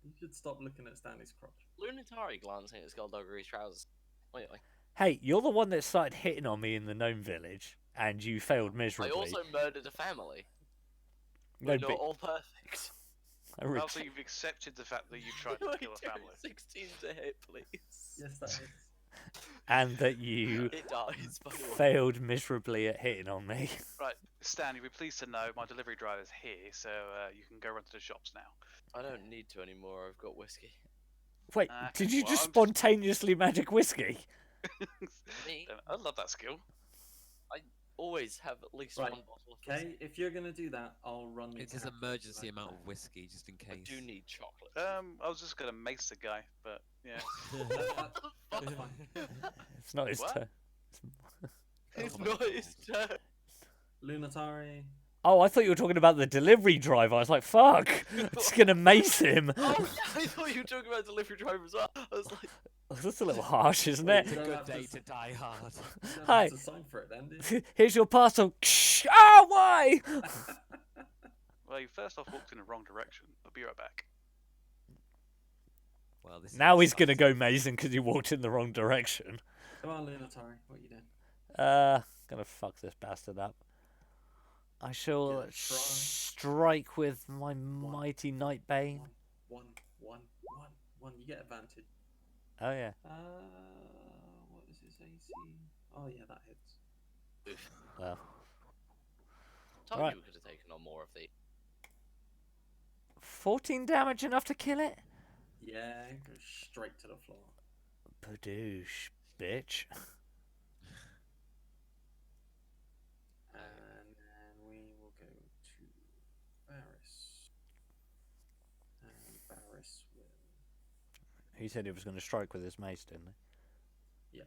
[SPEAKER 3] You should stop looking at Stanley's crotch.
[SPEAKER 5] Lunatari glancing at Skullduggery's trousers. Wait.
[SPEAKER 1] Hey, you're the one that started hitting on me in the gnome village, and you failed
[SPEAKER 5] I
[SPEAKER 1] miserably.
[SPEAKER 5] also murdered a family.
[SPEAKER 1] No,
[SPEAKER 5] We're not
[SPEAKER 1] but
[SPEAKER 5] all perfect.
[SPEAKER 1] I re-
[SPEAKER 2] Also, you've accepted the fact that you tried to
[SPEAKER 5] Wait,
[SPEAKER 2] kill a
[SPEAKER 5] Jerry,
[SPEAKER 2] family.
[SPEAKER 5] 16 to hit, please.
[SPEAKER 3] Yes, that is.
[SPEAKER 1] and that you
[SPEAKER 5] It dies, by the way.
[SPEAKER 1] failed miserably at hitting on me.
[SPEAKER 2] Right, Stan, you'll be pleased to know my delivery driver's here, so you can go run to the shops now.
[SPEAKER 5] I don't need to anymore, I've got whiskey.
[SPEAKER 1] Wait,
[SPEAKER 2] Okay,
[SPEAKER 1] did you
[SPEAKER 2] well,
[SPEAKER 1] just
[SPEAKER 2] I'm just-
[SPEAKER 1] spontaneously magic whiskey?
[SPEAKER 5] Me?
[SPEAKER 2] I love that skill.
[SPEAKER 5] Always have at least
[SPEAKER 3] Right,
[SPEAKER 5] one bottle of whiskey.
[SPEAKER 3] Okay, if you're gonna do that, I'll run. the
[SPEAKER 4] It's his
[SPEAKER 3] character
[SPEAKER 4] emergency
[SPEAKER 3] select
[SPEAKER 4] amount of
[SPEAKER 3] there.
[SPEAKER 4] whiskey, just in
[SPEAKER 5] I
[SPEAKER 4] case.
[SPEAKER 5] do need chocolate.
[SPEAKER 2] I was just gonna mace the guy, but yeah.
[SPEAKER 3] That's fine.
[SPEAKER 1] It's not his
[SPEAKER 2] What?
[SPEAKER 1] turn.
[SPEAKER 5] It's not his turn.
[SPEAKER 3] Lunatari.
[SPEAKER 1] Oh, I thought you were talking about the delivery driver. I was like, fuck, I'm just gonna mace him.
[SPEAKER 5] Oh yeah, I thought you were talking about delivery driver as well. I was like,
[SPEAKER 1] That's a little harsh, isn't
[SPEAKER 3] Wait,
[SPEAKER 1] it?
[SPEAKER 4] It's a
[SPEAKER 3] don't
[SPEAKER 4] good
[SPEAKER 3] have to
[SPEAKER 4] day
[SPEAKER 3] s-
[SPEAKER 4] to die hard.
[SPEAKER 3] You don't
[SPEAKER 1] Hi.
[SPEAKER 3] have to sign for it then, do you?
[SPEAKER 1] Here's your parcel. Ah, why?
[SPEAKER 2] Well, you first off walked in the wrong direction. I'll be right back.
[SPEAKER 4] Well, this is
[SPEAKER 1] Now he's gonna
[SPEAKER 4] exciting.
[SPEAKER 1] go mazing because he walked in the wrong direction.
[SPEAKER 3] Come on, Lunatari. What are you doing?
[SPEAKER 1] Gonna fuck this bastard up. I shall
[SPEAKER 3] Gonna try.
[SPEAKER 1] strike with my mighty Nightbane.
[SPEAKER 3] One. You get advantage.
[SPEAKER 1] Oh yeah.
[SPEAKER 3] What is his AC? Oh yeah, that hits.
[SPEAKER 5] Oof.
[SPEAKER 1] Well,
[SPEAKER 5] Told
[SPEAKER 1] Right.
[SPEAKER 5] you we could have taken on more of the.
[SPEAKER 1] 14 damage enough to kill it?
[SPEAKER 3] Yeah, goes straight to the floor.
[SPEAKER 1] Badoosh, bitch.
[SPEAKER 3] And then we will go to Varys. And Varys will.
[SPEAKER 1] He said he was going to strike with his mace, didn't he?
[SPEAKER 3] Yeah.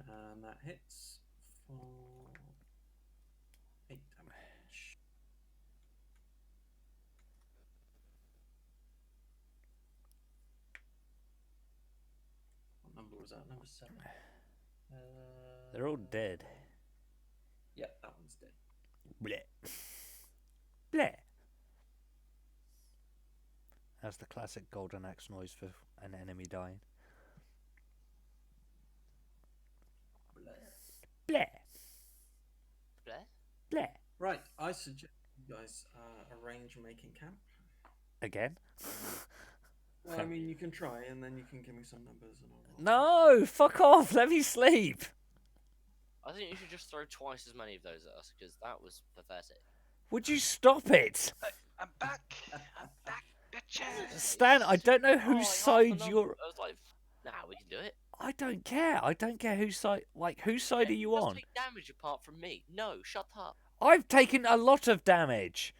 [SPEAKER 3] And that hits for 8 damage. What number was that? Number 7.
[SPEAKER 1] They're all dead.
[SPEAKER 3] Yeah, that one's dead.
[SPEAKER 1] Bleh. Bleh. That's the classic golden axe noise for an enemy dying. Bleh.
[SPEAKER 5] Bleh?
[SPEAKER 1] Bleh.
[SPEAKER 3] Right, I suggest you guys arrange making camp.
[SPEAKER 1] Again?
[SPEAKER 3] Well, I mean, you can try, and then you can give me some numbers and all.
[SPEAKER 1] No! Fuck off! Let me sleep!
[SPEAKER 5] I think you should just throw twice as many of those at us, because that was pathetic.
[SPEAKER 1] Would you stop it?
[SPEAKER 2] I'm back. I'm back, bitches.
[SPEAKER 1] Stan, I don't know
[SPEAKER 5] Oh,
[SPEAKER 1] whose
[SPEAKER 5] like half the
[SPEAKER 1] side
[SPEAKER 5] number.
[SPEAKER 1] you're...
[SPEAKER 5] I was like, nah, we can do it.
[SPEAKER 1] I don't care. I don't care whose side... Like, whose side are you
[SPEAKER 5] Just
[SPEAKER 1] on?
[SPEAKER 5] take damage apart from me. No, shut up.
[SPEAKER 1] I've taken a lot of damage.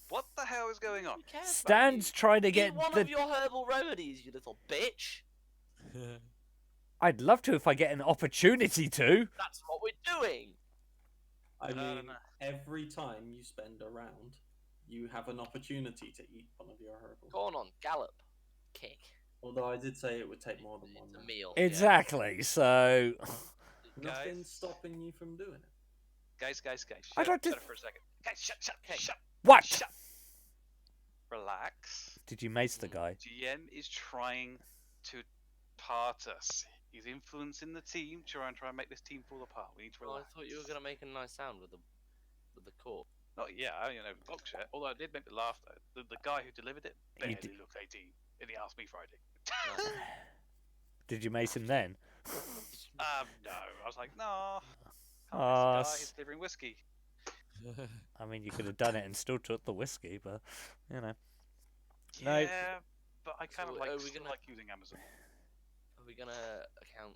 [SPEAKER 2] What the hell is going on?
[SPEAKER 5] Who cares about
[SPEAKER 1] Stan's
[SPEAKER 5] you?
[SPEAKER 1] trying to
[SPEAKER 5] Eat
[SPEAKER 1] get
[SPEAKER 5] one
[SPEAKER 1] the...
[SPEAKER 5] of your herbal remedies, you little bitch.
[SPEAKER 1] I'd love to if I get an opportunity to.
[SPEAKER 5] That's what we're doing.
[SPEAKER 3] I
[SPEAKER 2] No, no,
[SPEAKER 3] mean,
[SPEAKER 2] no.
[SPEAKER 3] every time you spend a round, you have an opportunity to eat one of your herbal.
[SPEAKER 5] Go on, gallop, kick.
[SPEAKER 3] Although I did say it would take more than one
[SPEAKER 5] It's a
[SPEAKER 3] round.
[SPEAKER 5] meal. yeah.
[SPEAKER 1] Exactly, so...
[SPEAKER 3] Nothing's
[SPEAKER 2] Guys.
[SPEAKER 3] stopping you from doing it.
[SPEAKER 2] Guys,
[SPEAKER 1] I'd
[SPEAKER 2] shut
[SPEAKER 1] like
[SPEAKER 2] up,
[SPEAKER 1] to-
[SPEAKER 2] shut up for a second. Guys, shut,
[SPEAKER 5] Okay.
[SPEAKER 2] shut.
[SPEAKER 1] What?
[SPEAKER 2] Relax.
[SPEAKER 1] Did you mace the guy?
[SPEAKER 2] GM is trying to part us. He's influencing the team, trying to make this team fall apart. We need to
[SPEAKER 5] Well, I
[SPEAKER 2] relax.
[SPEAKER 5] thought you were gonna make a nice sound with the cork.
[SPEAKER 2] Not yeah, I don't know box yet. Although I did make me laugh though. The guy who delivered it
[SPEAKER 1] He
[SPEAKER 2] barely
[SPEAKER 1] did-
[SPEAKER 2] looked 18, and he asked me Friday.
[SPEAKER 1] Did you mace him then?
[SPEAKER 2] No. I was like, no. Can't
[SPEAKER 1] Aw,
[SPEAKER 2] miss the guy.
[SPEAKER 1] s-
[SPEAKER 2] He's delivering whiskey.
[SPEAKER 1] I mean, you could have done it and still took the whiskey, but, you know. No.
[SPEAKER 2] Yeah, but I kind
[SPEAKER 5] So,
[SPEAKER 2] of like
[SPEAKER 5] are we
[SPEAKER 2] still
[SPEAKER 5] gonna-
[SPEAKER 2] like using Amazon.
[SPEAKER 5] Are we gonna account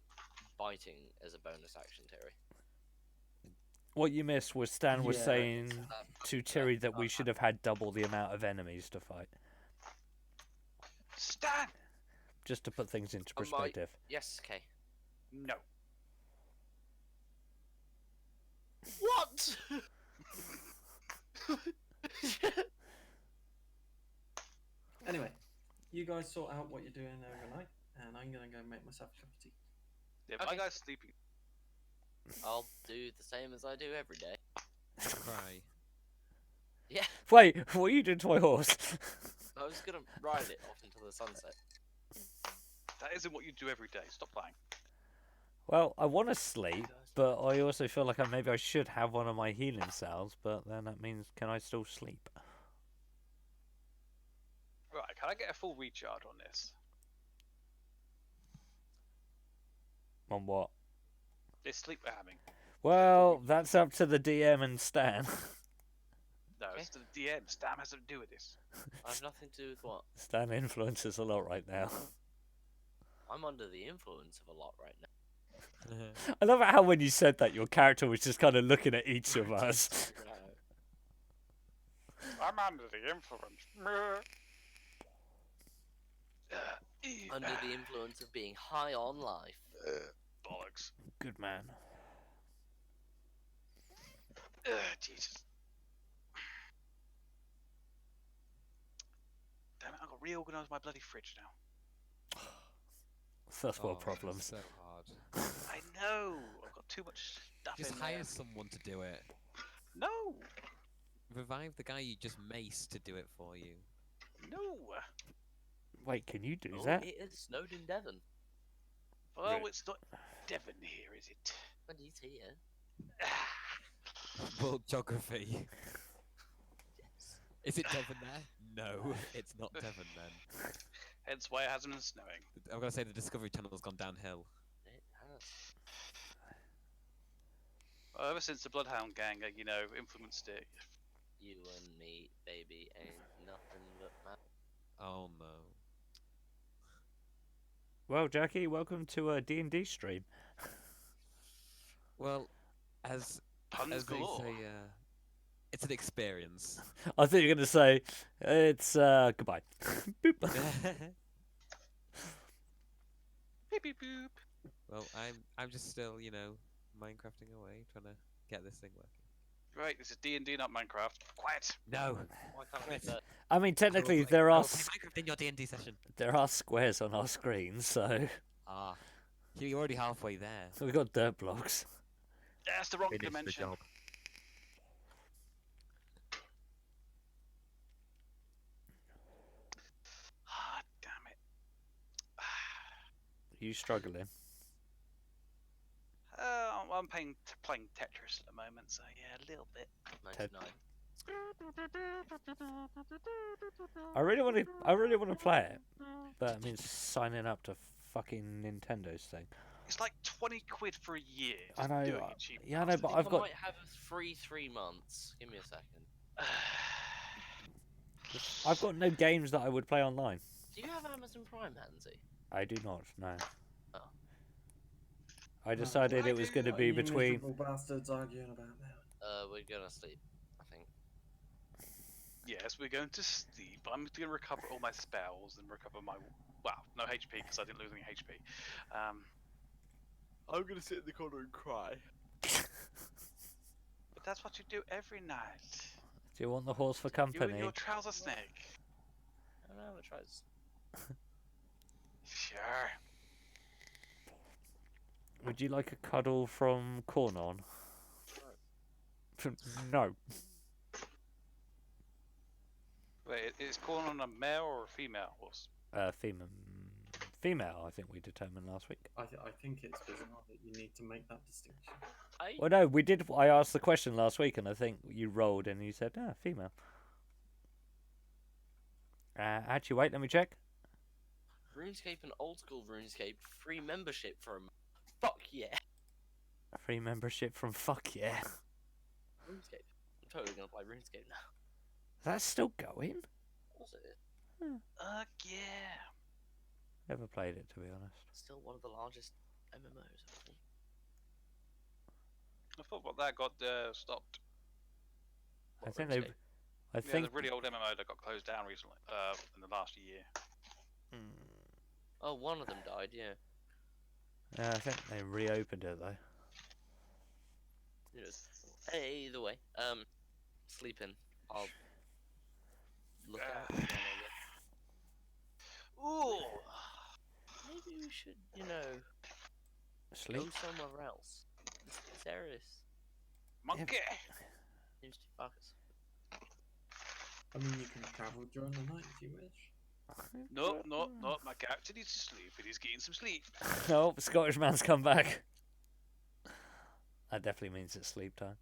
[SPEAKER 5] biting as a bonus action, Terry?
[SPEAKER 1] What you missed was Stan was
[SPEAKER 3] Yeah.
[SPEAKER 1] saying
[SPEAKER 5] Uh,
[SPEAKER 1] to Terry that we should have had double the amount of enemies to fight.
[SPEAKER 2] Stan!
[SPEAKER 1] Just to put things into
[SPEAKER 5] I might-
[SPEAKER 1] perspective.
[SPEAKER 5] Yes, okay.
[SPEAKER 2] No.
[SPEAKER 5] What?
[SPEAKER 3] Anyway, you guys sort out what you're doing overnight, and I'm gonna go make myself a cup of tea.
[SPEAKER 2] Yeah, my
[SPEAKER 5] Okay.
[SPEAKER 2] guy's sleeping.
[SPEAKER 5] I'll do the same as I do every day.
[SPEAKER 4] Cry.
[SPEAKER 5] Yeah,
[SPEAKER 1] Wait, what are you doing to my horse?
[SPEAKER 5] I was gonna ride it off into the sunset.
[SPEAKER 2] That isn't what you do every day. Stop lying.
[SPEAKER 1] Well, I want to sleep, but I also feel like maybe I should have one of my healing cells, but then that means, can I still sleep?
[SPEAKER 2] Right, can I get a full recharge on this?
[SPEAKER 1] On what?
[SPEAKER 2] This sleep we're having.
[SPEAKER 1] Well, that's up to the DM and Stan.
[SPEAKER 2] No,
[SPEAKER 5] Okay.
[SPEAKER 2] it's the DM. Stan has something to do with this.
[SPEAKER 5] I have nothing to do with what?
[SPEAKER 1] Stan influences a lot right now.
[SPEAKER 5] I'm under the influence of a lot right now.
[SPEAKER 1] I love how when you said that, your character was just kind of looking at each of us.
[SPEAKER 2] I'm under the influence.
[SPEAKER 5] Under the influence of being high on life.
[SPEAKER 2] Bollocks.
[SPEAKER 1] Good man.
[SPEAKER 2] Jesus. Damn it, I've got to reorganise my bloody fridge now.
[SPEAKER 1] First world
[SPEAKER 4] Oh,
[SPEAKER 1] problems.
[SPEAKER 4] So hard.
[SPEAKER 2] I know. I've got too much stuff
[SPEAKER 4] Just
[SPEAKER 2] in
[SPEAKER 4] hire
[SPEAKER 2] there.
[SPEAKER 4] someone to do it.
[SPEAKER 2] No.
[SPEAKER 4] Revive the guy you just maced to do it for you.
[SPEAKER 2] No.
[SPEAKER 1] Wait, can you do
[SPEAKER 5] Oh,
[SPEAKER 1] that?
[SPEAKER 5] it has snowed in Devon.
[SPEAKER 2] Oh,
[SPEAKER 1] Right.
[SPEAKER 2] it's not Devon here, is it?
[SPEAKER 5] But he's here.
[SPEAKER 4] World geography.
[SPEAKER 5] Yes.
[SPEAKER 4] Is it Devon there? No, it's not Devon then.
[SPEAKER 2] Hence why it hasn't been snowing.
[SPEAKER 4] I'm gonna say the Discovery Channel's gone downhill.
[SPEAKER 5] It has.
[SPEAKER 2] Well, ever since the Bloodhound Gang, influenced it.
[SPEAKER 5] You and me, baby, ain't nothing but man.
[SPEAKER 4] Oh no.
[SPEAKER 1] Well, Jackie, welcome to a D&D stream.
[SPEAKER 4] Well, as
[SPEAKER 2] Puns
[SPEAKER 4] they
[SPEAKER 2] galore.
[SPEAKER 4] say, it's an experience.
[SPEAKER 1] I thought you were going to say, it's goodbye. Boop.
[SPEAKER 2] Beep beep boop.
[SPEAKER 4] Well, I'm just still, Minecrafting away, trying to get this thing working.
[SPEAKER 2] Right, this is D&D, not Minecraft. Quiet.
[SPEAKER 4] No.
[SPEAKER 5] Why can't I
[SPEAKER 4] Quit.
[SPEAKER 5] get that?
[SPEAKER 1] I mean, technically,
[SPEAKER 4] I
[SPEAKER 1] there
[SPEAKER 4] will
[SPEAKER 1] are
[SPEAKER 4] play Minecraft in your D&D session.
[SPEAKER 1] there are squares on our screen, so
[SPEAKER 4] Ah, you're already halfway there.
[SPEAKER 1] we've got dirt blocks.
[SPEAKER 2] That's the wrong
[SPEAKER 4] Finish the
[SPEAKER 2] dimension.
[SPEAKER 4] job.
[SPEAKER 2] Ah, damn it.
[SPEAKER 1] Are you struggling?
[SPEAKER 2] I'm playing Tetris at the moment, so yeah, a little bit.
[SPEAKER 5] 99.
[SPEAKER 1] I really want to play it, but it means signing up to fucking Nintendo's thing.
[SPEAKER 2] It's like 20 quid for a year.
[SPEAKER 1] I
[SPEAKER 2] Just
[SPEAKER 1] know,
[SPEAKER 2] doing it cheap.
[SPEAKER 1] yeah, I know, but
[SPEAKER 5] I
[SPEAKER 1] I've got
[SPEAKER 5] might have a free 3 months. Give me a second.
[SPEAKER 1] no games that I would play online.
[SPEAKER 5] Do you have Amazon Prime, Hansy?
[SPEAKER 1] I do not. No.
[SPEAKER 5] Oh.
[SPEAKER 1] I decided
[SPEAKER 2] I
[SPEAKER 1] it was
[SPEAKER 2] do.
[SPEAKER 1] going to
[SPEAKER 3] What
[SPEAKER 1] be
[SPEAKER 3] are you
[SPEAKER 1] between.
[SPEAKER 3] miserable bastards arguing about now?
[SPEAKER 5] We're gonna sleep, I think.
[SPEAKER 2] Yes, we're going to sleep. I'm going to recover all my spells and recover my... Well, no HP because I didn't lose any HP.
[SPEAKER 5] I'm gonna sit in the corner and cry.
[SPEAKER 2] But that's what you do every night.
[SPEAKER 1] Do you want the horse for
[SPEAKER 2] You and
[SPEAKER 1] company?
[SPEAKER 2] your trouser snake.
[SPEAKER 5] I don't know, I tries.
[SPEAKER 2] Sure.
[SPEAKER 1] Would you like a cuddle from Cornon? No.
[SPEAKER 2] Wait, is corn on a male or a female horse?
[SPEAKER 1] Female, I think we determined last week.
[SPEAKER 3] I think it's bizarre that you need to make that distinction.
[SPEAKER 1] Well, no, we did. I asked the question last week, and I think you rolled, and you said, female. Actually, wait, let me check.
[SPEAKER 5] RuneScape and old school RuneScape free membership for a month. Fuck yeah.
[SPEAKER 1] Free membership from Fuck Yeah.
[SPEAKER 5] RuneScape. I'm totally gonna play RuneScape now.
[SPEAKER 1] That's still going?
[SPEAKER 5] Of course it is.
[SPEAKER 2] Yeah.
[SPEAKER 1] Never played it, to be honest.
[SPEAKER 5] Still one of the largest MMOs. I think.
[SPEAKER 2] I thought that got stopped.
[SPEAKER 1] I
[SPEAKER 5] What,
[SPEAKER 1] think
[SPEAKER 5] RuneScape?
[SPEAKER 1] they. I
[SPEAKER 2] Yeah,
[SPEAKER 1] think.
[SPEAKER 2] the really old MMO that got closed down recently, in the last year.
[SPEAKER 5] Oh, one of them died. Yeah.
[SPEAKER 1] Yeah, I think they reopened it though.
[SPEAKER 5] Yes. Either way, sleeping. I'll look out. again, I guess.
[SPEAKER 2] Ooh.
[SPEAKER 5] Maybe we should,
[SPEAKER 1] Sleep.
[SPEAKER 5] go somewhere else. This area
[SPEAKER 2] Monkey.
[SPEAKER 5] seems to fuck us.
[SPEAKER 3] I mean, you can travel during the night if you wish.
[SPEAKER 2] No. My character needs to sleep, and he's getting some sleep.
[SPEAKER 1] Oh, Scottish man's come back. That definitely means it's sleep time.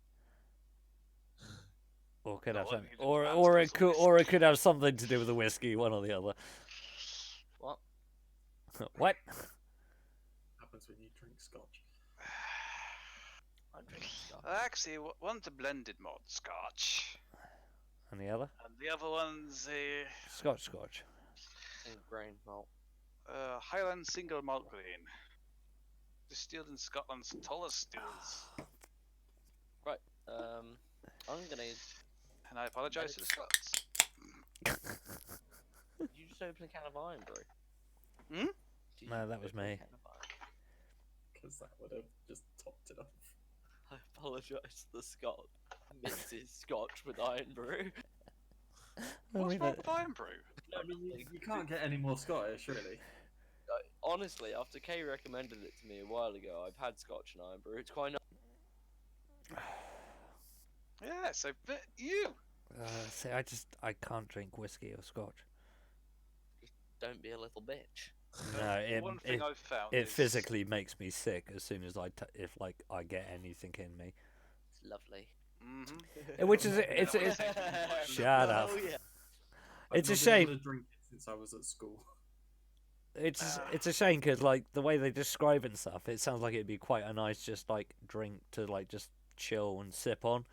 [SPEAKER 1] Or could have
[SPEAKER 2] No,
[SPEAKER 1] something,
[SPEAKER 2] he didn't
[SPEAKER 1] or
[SPEAKER 2] fancy
[SPEAKER 1] or
[SPEAKER 2] his
[SPEAKER 1] it could or it
[SPEAKER 2] whiskey.
[SPEAKER 1] could have something to do with the whiskey, one or the other.
[SPEAKER 5] What?
[SPEAKER 1] What?
[SPEAKER 3] Happens when you drink scotch.
[SPEAKER 5] I'm drinking stuff.
[SPEAKER 2] Actually, one's a blended mod scotch,
[SPEAKER 1] And the other?
[SPEAKER 2] and the other one's a
[SPEAKER 1] Scotch.
[SPEAKER 5] And grain malt.
[SPEAKER 2] Highland single malt grain, distilled in Scotland's tallest stills.
[SPEAKER 5] I'm gonna.
[SPEAKER 2] And I apologise to the Scots.
[SPEAKER 5] You just open a can of iron, bro.
[SPEAKER 2] Hmm?
[SPEAKER 5] Did
[SPEAKER 1] No,
[SPEAKER 5] you
[SPEAKER 1] that was
[SPEAKER 5] open a
[SPEAKER 1] me.
[SPEAKER 5] can of iron?
[SPEAKER 3] Because that would have just topped it off.
[SPEAKER 5] I apologise to the Scot. Mixes Scotch with iron brew.
[SPEAKER 2] What's wrong with Iron Brew?
[SPEAKER 3] I mean, you can't get any more Scottish, really.
[SPEAKER 5] Honestly, after Kay recommended it to me a while ago, I've had Scotch and iron brew. It's quite nice.
[SPEAKER 2] Yeah, so but you.
[SPEAKER 1] See, I can't drink whiskey or Scotch.
[SPEAKER 5] Don't be a little bitch.
[SPEAKER 1] No,
[SPEAKER 2] One thing I've found
[SPEAKER 1] it
[SPEAKER 2] is
[SPEAKER 1] physically makes me sick as soon as if like I get anything in me.
[SPEAKER 5] It's lovely.
[SPEAKER 1] Which is
[SPEAKER 2] Yeah,
[SPEAKER 1] it's
[SPEAKER 2] when I
[SPEAKER 1] it's
[SPEAKER 2] say it's
[SPEAKER 1] shut up.
[SPEAKER 5] Oh yeah.
[SPEAKER 1] It's a
[SPEAKER 3] I've not been able
[SPEAKER 1] shame.
[SPEAKER 3] to drink it since I was at school.
[SPEAKER 1] It's a shame because like the way they describe and stuff, it sounds like it'd be quite a nice just like drink to like just chill and sip on.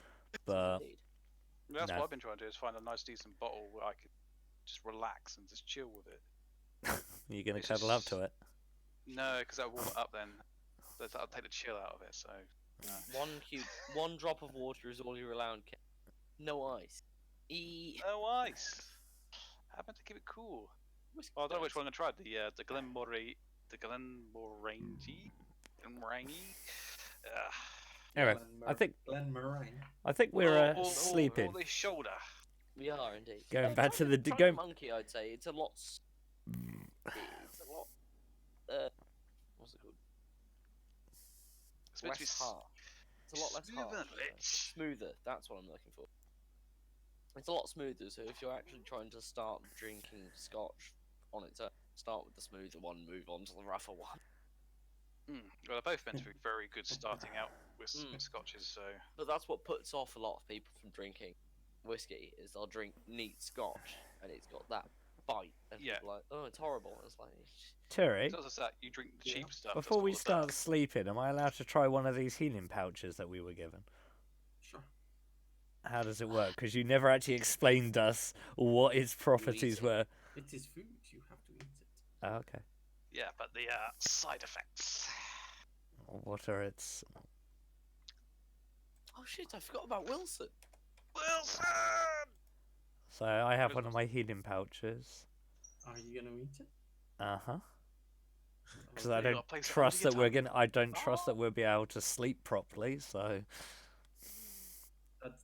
[SPEAKER 1] But
[SPEAKER 5] Indeed.
[SPEAKER 2] That's
[SPEAKER 1] No.
[SPEAKER 2] what I've been trying to do is find a nice decent bottle where I could just relax and just chill with it.
[SPEAKER 1] you're gonna
[SPEAKER 2] It's
[SPEAKER 1] cuddle up
[SPEAKER 2] just-
[SPEAKER 1] to it.
[SPEAKER 2] No, because I'll warm it up then. That'll take the chill out of it. So
[SPEAKER 5] One drop of water is all you're allowed. No ice.
[SPEAKER 2] no ice. Happen to keep it cool.
[SPEAKER 5] Whiskey
[SPEAKER 2] Oh, I don't know which
[SPEAKER 5] does.
[SPEAKER 2] one I tried. The Glenmorangie. Glenmorangie.
[SPEAKER 1] Anyway, I think
[SPEAKER 3] Glenmorangie.
[SPEAKER 1] we're
[SPEAKER 2] or
[SPEAKER 1] sleeping.
[SPEAKER 2] the shoulder.
[SPEAKER 5] We are indeed.
[SPEAKER 1] Going back to the
[SPEAKER 5] Giant
[SPEAKER 1] going.
[SPEAKER 5] monkey, I'd say it's a lot. It's a lot. What's it called?
[SPEAKER 2] It's meant to be
[SPEAKER 5] Less hard. It's a lot less
[SPEAKER 2] smoother,
[SPEAKER 5] hard.
[SPEAKER 2] Rich.
[SPEAKER 5] Smoother. That's what I'm looking for. It's a lot smoother. So if you're actually trying to start drinking scotch on its own, start with the smoother one, move on to the rougher one.
[SPEAKER 2] Well, they're both meant to be very good starting out with scotches. So
[SPEAKER 5] But that's what puts off a lot of people from drinking whiskey is they'll drink neat scotch and it's got that bite and
[SPEAKER 2] Yeah.
[SPEAKER 5] people are like, oh, it's horrible. And it's like,
[SPEAKER 1] Terry,
[SPEAKER 2] it's not just that you drink the
[SPEAKER 3] Yeah.
[SPEAKER 2] cheap stuff.
[SPEAKER 1] before we
[SPEAKER 2] that's all of
[SPEAKER 1] start sleeping, am I allowed to try one of these healing pouches that we were given?
[SPEAKER 3] Sure.
[SPEAKER 1] How does it work? Because you never actually explained us what its properties
[SPEAKER 5] it.
[SPEAKER 1] were.
[SPEAKER 3] It is food. You have to eat it.
[SPEAKER 1] Oh, okay.
[SPEAKER 2] that. Yeah, but the side effects.
[SPEAKER 1] What are its?
[SPEAKER 5] oh shit, I forgot about Wilson.
[SPEAKER 2] Wilson.
[SPEAKER 1] So I have one of my healing pouches.
[SPEAKER 3] Are you gonna eat it?
[SPEAKER 1] Because
[SPEAKER 3] Okay.
[SPEAKER 1] I
[SPEAKER 2] You gotta
[SPEAKER 1] don't
[SPEAKER 2] place it
[SPEAKER 1] trust
[SPEAKER 2] under
[SPEAKER 1] that
[SPEAKER 2] your
[SPEAKER 1] we're
[SPEAKER 2] tongue.
[SPEAKER 1] gonna. I don't trust that we'll be able to sleep properly. So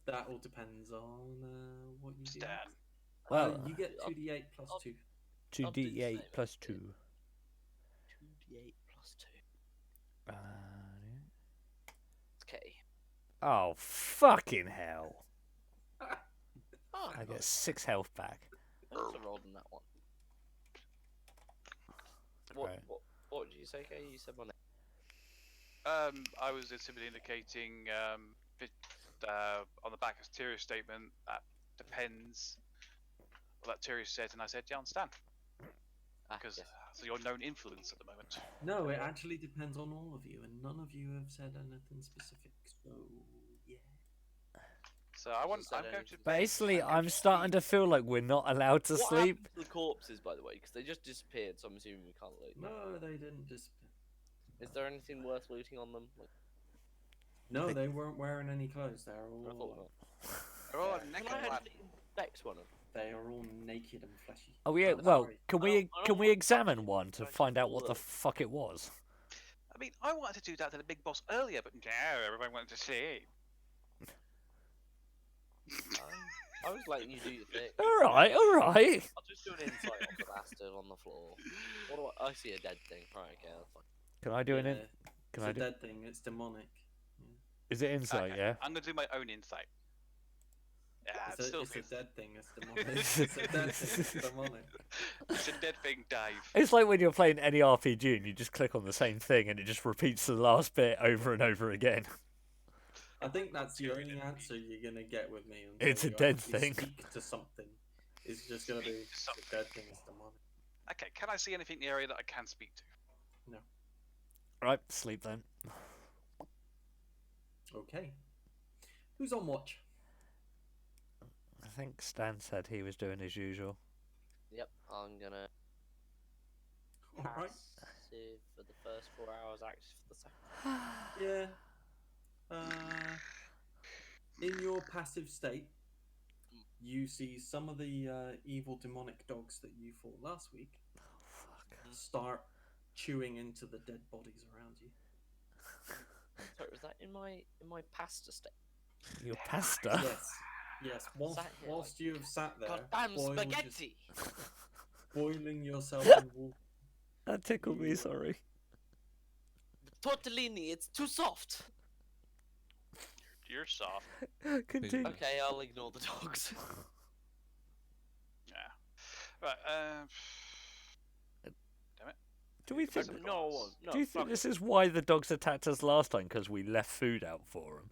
[SPEAKER 3] That all depends on what you do.
[SPEAKER 2] Stan.
[SPEAKER 1] well,
[SPEAKER 3] you get
[SPEAKER 5] I'll-
[SPEAKER 3] 2d8 plus
[SPEAKER 5] I'll-
[SPEAKER 3] 2.
[SPEAKER 1] two
[SPEAKER 5] I'll do the
[SPEAKER 1] D8
[SPEAKER 5] same,
[SPEAKER 1] plus
[SPEAKER 5] actually.
[SPEAKER 1] 2.
[SPEAKER 5] 2d8 plus 2.
[SPEAKER 1] Yeah.
[SPEAKER 5] Okay.
[SPEAKER 1] Oh fucking hell!
[SPEAKER 5] Oh,
[SPEAKER 1] I get 6 health back.
[SPEAKER 5] I also rolled on that one. What,
[SPEAKER 1] Right.
[SPEAKER 5] what did you say, Kay? You said my name.
[SPEAKER 2] I was simply indicating on the back of Tyrio's statement that depends. Well, that Tyrio said, and I said, yeah, I understand. Because
[SPEAKER 5] yes.
[SPEAKER 2] so you're known influence at the moment.
[SPEAKER 3] No, it actually depends on all of you, and none of you have said anything specific. So yeah.
[SPEAKER 2] So I want.
[SPEAKER 5] said
[SPEAKER 2] I'm going to.
[SPEAKER 5] anything.
[SPEAKER 1] Basically, I'm starting to feel like we're not allowed to
[SPEAKER 5] What
[SPEAKER 1] sleep.
[SPEAKER 5] happened to the corpses, by the way? Because they just disappeared, so I'm assuming we can't loot.
[SPEAKER 3] No, they didn't disappear.
[SPEAKER 5] Is there anything worth looting on them? Like,
[SPEAKER 3] No, they weren't wearing any clothes. They're
[SPEAKER 5] I thought
[SPEAKER 3] all
[SPEAKER 5] not.
[SPEAKER 2] They're all
[SPEAKER 3] Yeah.
[SPEAKER 2] naked
[SPEAKER 5] Can I
[SPEAKER 2] lad.
[SPEAKER 5] Bex one of them?
[SPEAKER 3] they are all naked and fleshy.
[SPEAKER 1] Oh yeah.
[SPEAKER 3] But
[SPEAKER 1] Well,
[SPEAKER 3] sorry.
[SPEAKER 1] can
[SPEAKER 5] I
[SPEAKER 1] we
[SPEAKER 5] don't
[SPEAKER 1] can we
[SPEAKER 5] want
[SPEAKER 1] examine
[SPEAKER 5] touching
[SPEAKER 1] one
[SPEAKER 5] it,
[SPEAKER 1] to
[SPEAKER 5] I
[SPEAKER 1] find
[SPEAKER 5] just
[SPEAKER 1] out what the
[SPEAKER 5] look.
[SPEAKER 1] fuck it was?
[SPEAKER 2] I mean, I wanted to do that to the big boss earlier, but no, everyone wanted to sleep.
[SPEAKER 5] I was letting you do your thing.
[SPEAKER 1] All right, all right.
[SPEAKER 5] I'll just do an insight on the bastard on the floor. What do I see a dead thing. Right, okay, that's fine.
[SPEAKER 1] Can I do an?
[SPEAKER 3] Yeah,
[SPEAKER 1] Can
[SPEAKER 3] it's
[SPEAKER 1] I
[SPEAKER 3] a
[SPEAKER 1] do?
[SPEAKER 3] dead thing. It's demonic.
[SPEAKER 1] Is it insight?
[SPEAKER 2] Okay,
[SPEAKER 1] Yeah.
[SPEAKER 2] I'm going to do my own insight. Yeah,
[SPEAKER 3] It's,
[SPEAKER 2] it
[SPEAKER 3] a,
[SPEAKER 2] still
[SPEAKER 3] it's a
[SPEAKER 2] feels-
[SPEAKER 3] dead thing. It's demonic. It's a dead thing. It's demonic.
[SPEAKER 2] It's a dead thing, Dave.
[SPEAKER 1] It's like when you're playing any RPG and you just click on the same thing and it just repeats the last bit over and over again.
[SPEAKER 3] I think that's the only answer you're gonna get with me.
[SPEAKER 1] It's a
[SPEAKER 3] until you
[SPEAKER 1] dead
[SPEAKER 3] actually
[SPEAKER 1] thing.
[SPEAKER 3] Speak to something. It's just gonna be
[SPEAKER 2] Speak to something.
[SPEAKER 3] the dead thing is demonic.
[SPEAKER 2] Okay, can I see anything in the area that I can speak to?
[SPEAKER 1] Right, sleep then.
[SPEAKER 3] Okay. Who's on watch?
[SPEAKER 1] I think Stan said he was doing his usual.
[SPEAKER 5] Yep, I'm gonna
[SPEAKER 3] All right.
[SPEAKER 5] passive for the first 4 hours, active for the second.
[SPEAKER 3] Yeah. In your passive state, you see some of the evil demonic dogs that you fought last week
[SPEAKER 1] Fuck.
[SPEAKER 3] start chewing into the dead bodies around you.
[SPEAKER 5] Sorry, was that in my pasta state?
[SPEAKER 1] Your pasta?
[SPEAKER 3] Yes. Yes. Whilst,
[SPEAKER 5] Sat here
[SPEAKER 3] whilst you have sat there,
[SPEAKER 5] Goddamn
[SPEAKER 3] boiled your-
[SPEAKER 5] spaghetti!
[SPEAKER 3] boiling yourself in water.
[SPEAKER 1] That tickled me, sorry.
[SPEAKER 5] Tortellini, it's too soft!
[SPEAKER 2] You're soft.
[SPEAKER 1] Continue.
[SPEAKER 5] Okay, I'll ignore the dogs.
[SPEAKER 2] Yeah. Right.
[SPEAKER 1] Do we
[SPEAKER 2] Because
[SPEAKER 1] think-
[SPEAKER 2] of
[SPEAKER 5] No,
[SPEAKER 2] course.
[SPEAKER 5] no.
[SPEAKER 1] Do you think
[SPEAKER 5] fuck
[SPEAKER 1] this
[SPEAKER 5] it.
[SPEAKER 1] is why the dogs attacked us last time? Because we left food out for them?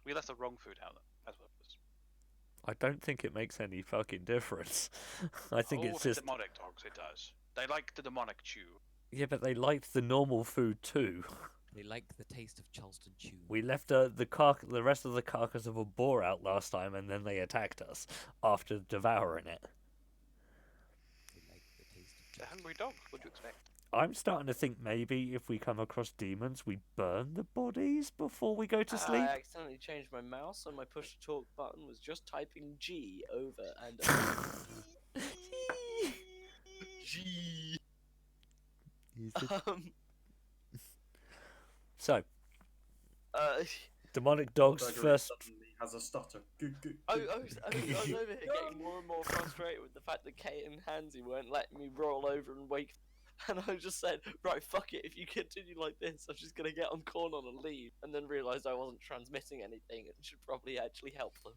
[SPEAKER 2] We left the wrong food out. That's what it was.
[SPEAKER 1] I don't think it makes any fucking difference. I think
[SPEAKER 2] Oh,
[SPEAKER 1] it's
[SPEAKER 2] the
[SPEAKER 1] just...
[SPEAKER 2] demonic dogs, it does. They like the demonic chew.
[SPEAKER 1] Yeah, but they liked the normal food too.
[SPEAKER 4] They like the taste of Charleston chew.
[SPEAKER 1] We left the rest of the carcass of a boar out last time, and then they attacked us after devouring it.
[SPEAKER 4] They like the taste of
[SPEAKER 2] They're
[SPEAKER 4] Charleston.
[SPEAKER 2] hungry dogs. What do you expect?
[SPEAKER 1] I'm starting to think maybe if we come across demons, we burn the bodies before we go to sleep.
[SPEAKER 5] I accidentally changed my mouse, and my push to talk button was just typing G over and over. G.
[SPEAKER 1] So,
[SPEAKER 5] Uh,
[SPEAKER 1] demonic dogs
[SPEAKER 3] Burger
[SPEAKER 1] first.
[SPEAKER 3] suddenly has a stutter. Good, good.
[SPEAKER 5] I
[SPEAKER 3] good,
[SPEAKER 5] was
[SPEAKER 3] good.
[SPEAKER 5] over here getting more and more frustrated with the fact that Kate and Hansy weren't letting me roll over and wake. And I just said, right, fuck it. If you continue like this, I'm just gonna get on corner and leave. And then realised I wasn't transmitting anything and should probably actually help them.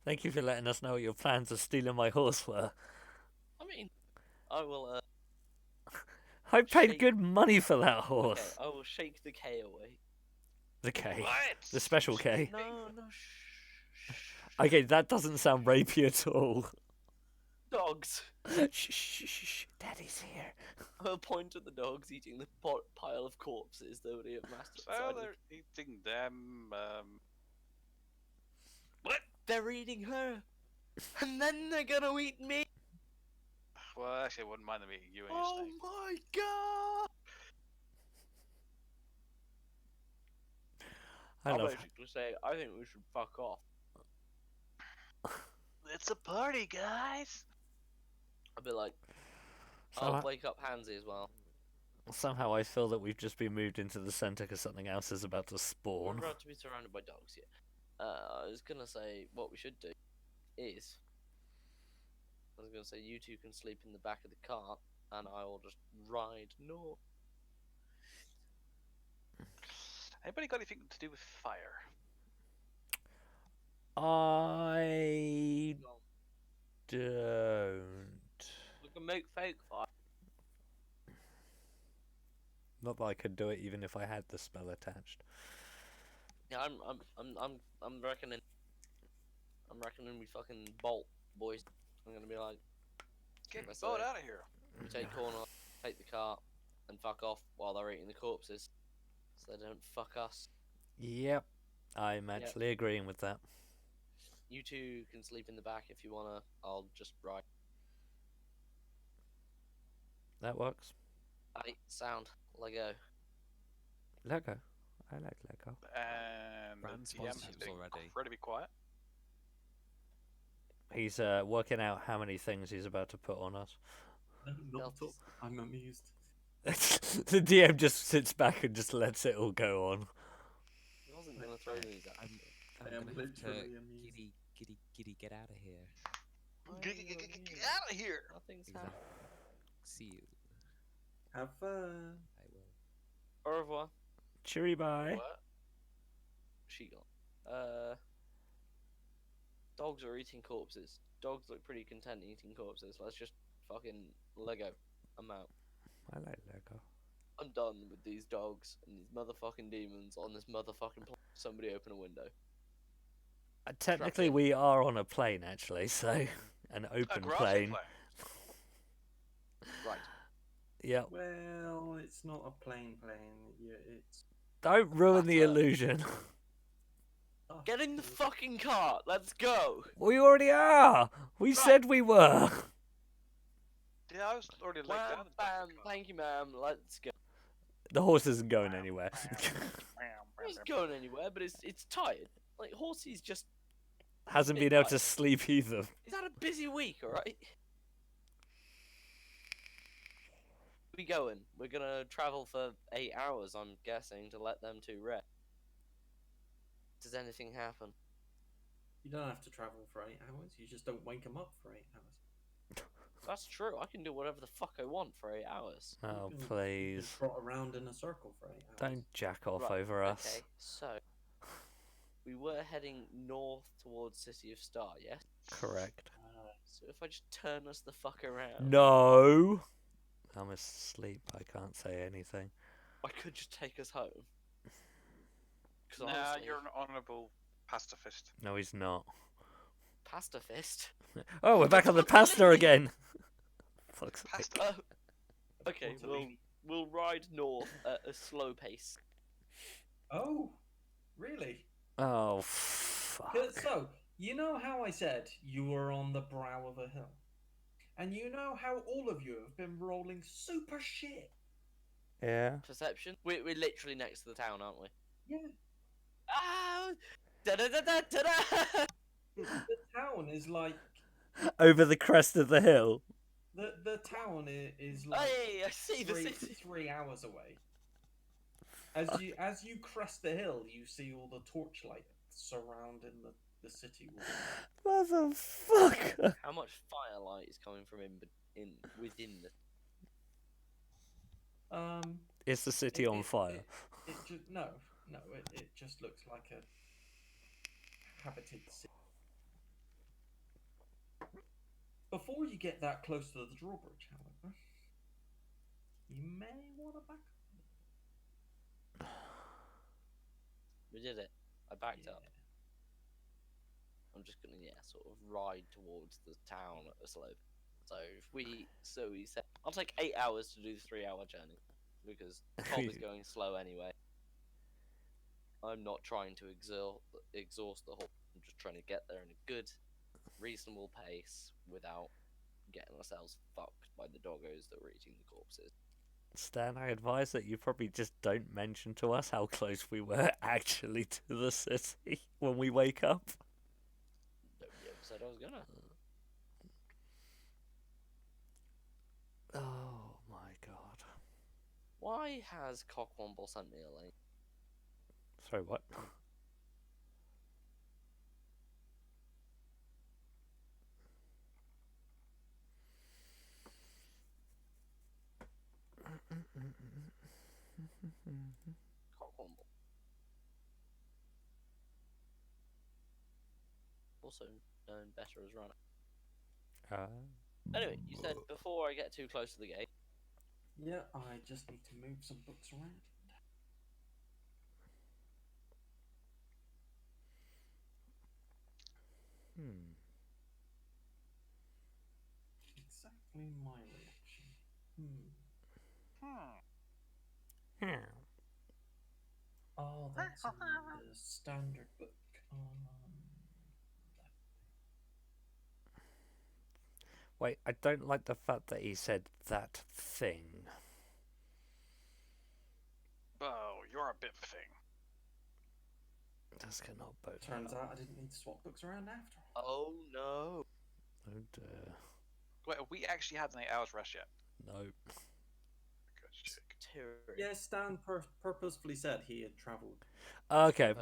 [SPEAKER 1] Thank you for letting us know what your plans of stealing my horse were.
[SPEAKER 5] I mean, I will.
[SPEAKER 1] I paid
[SPEAKER 5] Shake-
[SPEAKER 1] good money for that
[SPEAKER 5] Okay,
[SPEAKER 1] horse.
[SPEAKER 5] I will shake the K away.
[SPEAKER 1] The K.
[SPEAKER 2] What?
[SPEAKER 1] The special K.
[SPEAKER 5] No, no, shh.
[SPEAKER 1] Okay, that doesn't sound rapey at all.
[SPEAKER 5] Dogs.
[SPEAKER 1] Shh, shh, shh, shh. Daddy's here.
[SPEAKER 5] I'll point at the dogs eating the pile of corpses that would have mastered.
[SPEAKER 2] So they're eating them. What?
[SPEAKER 5] They're eating her, and then they're gonna eat me.
[SPEAKER 2] Well, actually, I wouldn't mind them eating you and your
[SPEAKER 5] Oh
[SPEAKER 2] steak.
[SPEAKER 5] my god!
[SPEAKER 1] I
[SPEAKER 5] I'm
[SPEAKER 1] love.
[SPEAKER 5] basically saying I think we should fuck off.
[SPEAKER 2] It's a party, guys.
[SPEAKER 5] I'll be like,
[SPEAKER 1] Somehow,
[SPEAKER 5] I'll wake up Hansy as well.
[SPEAKER 1] somehow I feel that we've just been moved into the center because something else is about to
[SPEAKER 5] We're
[SPEAKER 1] spawn.
[SPEAKER 5] about to be surrounded by dogs here. I was gonna say what we should do is, I was gonna say you two can sleep in the back of the cart, and I will just ride north.
[SPEAKER 2] Anybody got anything to do with fire?
[SPEAKER 1] I don't.
[SPEAKER 5] We can make fake fire.
[SPEAKER 1] Not that I could do it even if I had the spell attached.
[SPEAKER 5] Yeah, I'm reckoning. I'm reckoning we fucking bolt, boys. I'm gonna be like,
[SPEAKER 2] Get
[SPEAKER 5] That's
[SPEAKER 2] the boat
[SPEAKER 5] right.
[SPEAKER 2] out of here.
[SPEAKER 5] we take corner, take the cart, and fuck off while they're eating the corpses, so they don't fuck us.
[SPEAKER 1] Yep, I'm actually agreeing with that.
[SPEAKER 5] You two can sleep in the back if you wanna. I'll just ride.
[SPEAKER 1] That works.
[SPEAKER 5] Aye, sound. Lego.
[SPEAKER 1] Lego. I like Lego.
[SPEAKER 2] And
[SPEAKER 4] Brand
[SPEAKER 2] the DM has
[SPEAKER 4] sponsorships
[SPEAKER 2] been
[SPEAKER 4] already.
[SPEAKER 2] incredibly quiet.
[SPEAKER 1] He's working out how many things he's about to put on us.
[SPEAKER 3] No, not at all. I'm amused.
[SPEAKER 1] The DM just sits back and just lets it all go on.
[SPEAKER 5] He wasn't gonna throw these at me.
[SPEAKER 3] I am
[SPEAKER 4] gonna have to
[SPEAKER 3] literally amused.
[SPEAKER 4] giddy, get out of here.
[SPEAKER 2] Get out of here!
[SPEAKER 5] Nothing's
[SPEAKER 4] Exactly.
[SPEAKER 5] happened.
[SPEAKER 4] See you.
[SPEAKER 3] Have fun.
[SPEAKER 4] I will.
[SPEAKER 5] Au revoir.
[SPEAKER 1] Cheery bye.
[SPEAKER 2] What?
[SPEAKER 5] She gone. Dogs are eating corpses. Dogs look pretty content eating corpses. Let's just fucking Lego. I'm out.
[SPEAKER 1] I like Lego.
[SPEAKER 5] I'm done with these dogs and these motherfucking demons on this motherfucking plane. Somebody open a window.
[SPEAKER 1] Technically,
[SPEAKER 5] in.
[SPEAKER 1] we are on a plane, actually, so an
[SPEAKER 2] A
[SPEAKER 1] open
[SPEAKER 2] grassy
[SPEAKER 1] plane.
[SPEAKER 2] plane.
[SPEAKER 5] Right.
[SPEAKER 1] Yep.
[SPEAKER 3] Well, it's not a plane. Yeah, it's.
[SPEAKER 1] Don't ruin the
[SPEAKER 5] That's
[SPEAKER 1] illusion.
[SPEAKER 3] Oh,
[SPEAKER 5] Get in the fucking cart. Let's go.
[SPEAKER 1] We already are. We said we were.
[SPEAKER 2] Yeah, I was already laid
[SPEAKER 5] Wham,
[SPEAKER 2] down. in the back
[SPEAKER 5] bam.
[SPEAKER 2] of the car.
[SPEAKER 5] Thank you, ma'am. Let's go.
[SPEAKER 1] The horse isn't going anywhere.
[SPEAKER 5] It's going anywhere, but it's tired. Like Horsey's just.
[SPEAKER 1] Hasn't
[SPEAKER 5] Bit
[SPEAKER 1] been able to
[SPEAKER 5] tired.
[SPEAKER 1] sleep either.
[SPEAKER 5] He's had a busy week, alright? We going? We're gonna travel for 8 hours, I'm guessing, to let them two rest. Does anything happen?
[SPEAKER 3] You don't have to travel for 8 hours. You just don't wake them up for 8 hours.
[SPEAKER 5] That's true. I can do whatever the fuck I want for 8 hours.
[SPEAKER 1] Oh,
[SPEAKER 3] You can
[SPEAKER 1] please.
[SPEAKER 3] trot around in a circle for 8 hours.
[SPEAKER 1] Don't jack off
[SPEAKER 5] Right,
[SPEAKER 1] over us.
[SPEAKER 5] Okay, so we were heading north towards City of Star, yes?
[SPEAKER 1] Correct.
[SPEAKER 5] So if I just turn us the fuck around.
[SPEAKER 1] No. I'm asleep. I can't say anything.
[SPEAKER 5] I could just take us home. 'Cause
[SPEAKER 2] Nah,
[SPEAKER 5] honestly,
[SPEAKER 2] you're an honourable pacifist.
[SPEAKER 1] No, he's not.
[SPEAKER 5] pasta fist.
[SPEAKER 1] Oh, we're back on the pasta again. Fuck's sake.
[SPEAKER 2] Pasta.
[SPEAKER 5] Okay,
[SPEAKER 3] Tortellini.
[SPEAKER 5] we'll ride north at a slow pace.
[SPEAKER 3] Oh, really?
[SPEAKER 1] Oh, fuck.
[SPEAKER 3] So, you know how I said you were on the brow of a hill? And you know how all of you have been rolling super shit?
[SPEAKER 1] Yeah.
[SPEAKER 5] Perception. We're literally next to the town, aren't we?
[SPEAKER 3] Yeah.
[SPEAKER 5] Ah! Da da da da da da!
[SPEAKER 3] The town is like...
[SPEAKER 1] Over the crest of the hill.
[SPEAKER 3] The town is like
[SPEAKER 5] Hey, I see the
[SPEAKER 3] three,
[SPEAKER 5] city.
[SPEAKER 3] 3 hours away. As you crest the hill, you see all the torchlight surrounding the city wall.
[SPEAKER 1] Motherfucker.
[SPEAKER 5] How much firelight is coming from within the?
[SPEAKER 1] Is the city on fire?
[SPEAKER 3] It just it just looks like a habited city. Before you get that close to the drawbridge, however, you may want to back up.
[SPEAKER 5] We did it. I backed
[SPEAKER 3] Yeah.
[SPEAKER 5] up. I'm just gonna sort of ride towards the town at a slope. So we said I'll take 8 hours to do the 3-hour journey because Tom is going slow anyway. I'm not trying to exhaust the whole. I'm just trying to get there in a good, reasonable pace without getting ourselves fucked by the doggos that were eating the corpses.
[SPEAKER 1] Stan, I advise that you probably just don't mention to us how close we were actually to the city when we wake up.
[SPEAKER 5] Nobody ever said I was gonna.
[SPEAKER 1] Oh my god.
[SPEAKER 5] Why has Cockwomble sent me a link?
[SPEAKER 1] Sorry, what?
[SPEAKER 5] Cockwomble. Also known better as Runner. Anyway, you said before I get too close to the gate.
[SPEAKER 3] Yeah, I just need to move some books around. Exactly my reaction. Oh, that's in the standard book.
[SPEAKER 1] Wait, I don't like the fact that he said that thing.
[SPEAKER 2] Oh, you're a bit thing.
[SPEAKER 1] This cannot bode
[SPEAKER 3] Turns
[SPEAKER 1] well.
[SPEAKER 3] out I didn't need to swap books around after all.
[SPEAKER 5] Oh no!
[SPEAKER 1] Oh dear.
[SPEAKER 2] Wait, have we actually had an 8 hours rest yet?
[SPEAKER 1] No.
[SPEAKER 2] Good shit.
[SPEAKER 5] Tyranny.
[SPEAKER 3] Yeah, Stan purposefully said he had travelled.
[SPEAKER 1] Okay,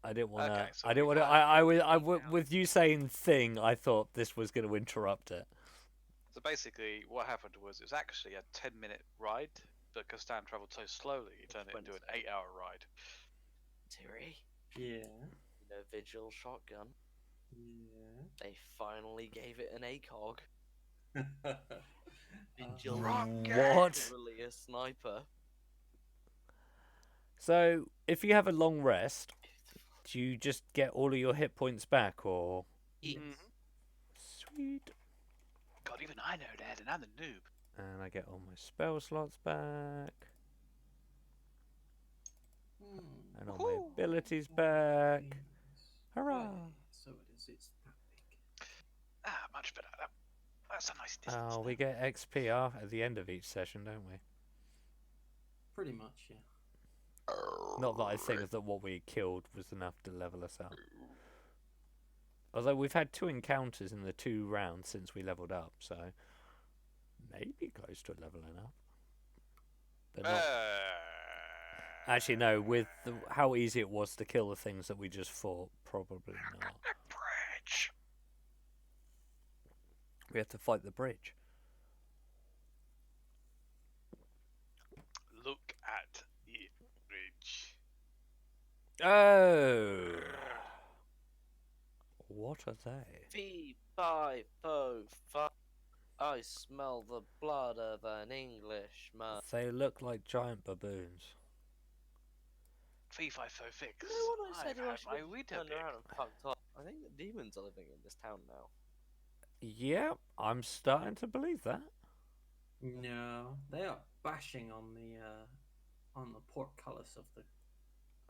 [SPEAKER 1] I didn't want to.
[SPEAKER 2] Okay, so
[SPEAKER 1] I didn't
[SPEAKER 2] we've
[SPEAKER 1] want to.
[SPEAKER 2] had
[SPEAKER 1] With you saying thing, I thought this was going to interrupt it.
[SPEAKER 2] So basically, what happened was it was actually a 10-minute ride, but because Stan travelled so slowly, he turned it into an 8-hour ride.
[SPEAKER 5] Tyranny.
[SPEAKER 3] Yeah.
[SPEAKER 5] You know, Vigil shotgun.
[SPEAKER 3] Yeah.
[SPEAKER 5] They finally gave it an ACOG.
[SPEAKER 3] Uh,
[SPEAKER 5] Vigil.
[SPEAKER 1] What?
[SPEAKER 5] Literally a sniper.
[SPEAKER 1] So, if you have a long rest, do you just get all of your hit points back, or?
[SPEAKER 3] Yes.
[SPEAKER 1] Sweet.
[SPEAKER 2] God, even I know that, and I'm the noob.
[SPEAKER 1] And I get all my spell slots back, and all my abilities back. Hurrah!
[SPEAKER 3] So it is. It's that big.
[SPEAKER 2] Ah, much better. That's a nice distance.
[SPEAKER 1] Oh, we get XP at the end of each session, don't we?
[SPEAKER 3] Pretty much, yeah.
[SPEAKER 1] Not that I think that what we killed was enough to level us up. Although we've had 2 encounters in the 2 rounds since we leveled up, so maybe close to leveling up. But not. Actually, no. With how easy it was to kill the things that we just fought, probably not.
[SPEAKER 2] Bridge.
[SPEAKER 1] We had to fight the bridge.
[SPEAKER 2] Look at the bridge.
[SPEAKER 1] Oh, what are they?
[SPEAKER 5] V5 5. I smell the blood of an Englishman.
[SPEAKER 1] They look like giant baboons.
[SPEAKER 2] 3546.
[SPEAKER 5] You know what I said?
[SPEAKER 2] I've
[SPEAKER 5] I
[SPEAKER 2] had
[SPEAKER 5] should
[SPEAKER 2] my
[SPEAKER 5] have
[SPEAKER 2] Weetabix.
[SPEAKER 5] turned around and fucked off. I think the demons are living in this town now.
[SPEAKER 1] Yeah, I'm starting to believe that.
[SPEAKER 3] No, they are bashing on the portcullis of the.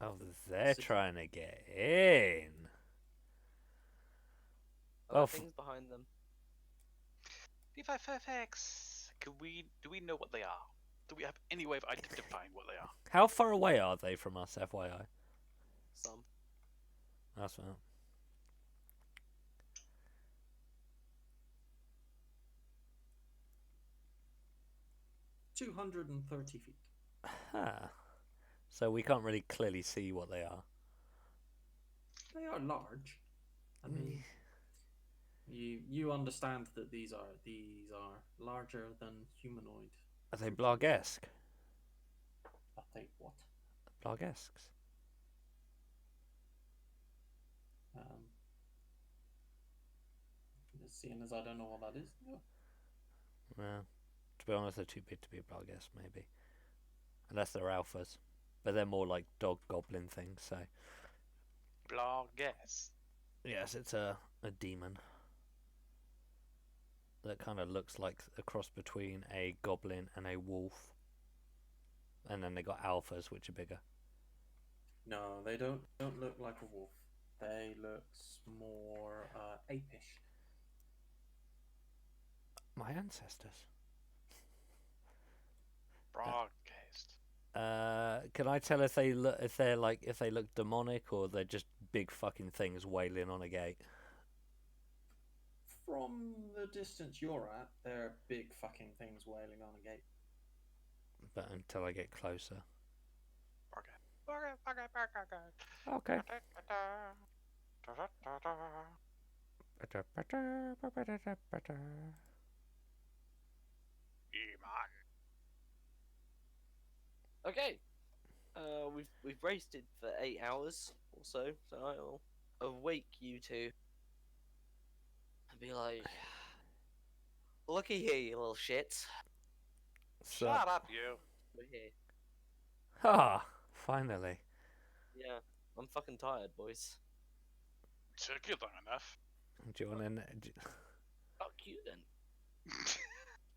[SPEAKER 1] Oh, they're
[SPEAKER 3] So-
[SPEAKER 1] trying to get in.
[SPEAKER 5] Are
[SPEAKER 1] Well,
[SPEAKER 5] there things behind them?
[SPEAKER 2] 3546. Do we know what they are? Do we have any way of identifying what they are?
[SPEAKER 1] How far away are they from us, FYI?
[SPEAKER 5] Some.
[SPEAKER 1] That's right.
[SPEAKER 3] 230 feet.
[SPEAKER 1] Huh. So we can't really clearly see what they are.
[SPEAKER 3] They are large. I mean, you understand that these are larger than humanoid.
[SPEAKER 1] Are they Blargesque?
[SPEAKER 3] I think what?
[SPEAKER 1] Blargesques.
[SPEAKER 3] Seeing as I don't know what that is. No.
[SPEAKER 1] Well, to be honest, they're too big to be a Blargesque, maybe. Unless they're alphas. But they're more like dog goblin things, so.
[SPEAKER 2] Blarges.
[SPEAKER 1] Yes, it's a demon. That kind of looks like a cross between a goblin and a wolf. And then they got alphas, which are bigger.
[SPEAKER 3] No, they don't look like a wolf. They look more apish.
[SPEAKER 1] My ancestors.
[SPEAKER 2] Blarges.
[SPEAKER 1] Can I tell if they look demonic or they're just big fucking things wailing on a gate?
[SPEAKER 3] From the distance you're at, they're big fucking things wailing on a gate.
[SPEAKER 1] But until I get closer.
[SPEAKER 2] Blarges.
[SPEAKER 1] Okay.
[SPEAKER 2] Demon.
[SPEAKER 5] Okay. We've raced it for 8 hours or so I'll awake you two and be like, looky here, you little shits.
[SPEAKER 1] So,
[SPEAKER 2] Shut up, you.
[SPEAKER 5] We're here.
[SPEAKER 1] ah, finally.
[SPEAKER 5] Yeah, I'm fucking tired, boys.
[SPEAKER 2] Took you long enough.
[SPEAKER 1] Do you want
[SPEAKER 5] Fuck you then,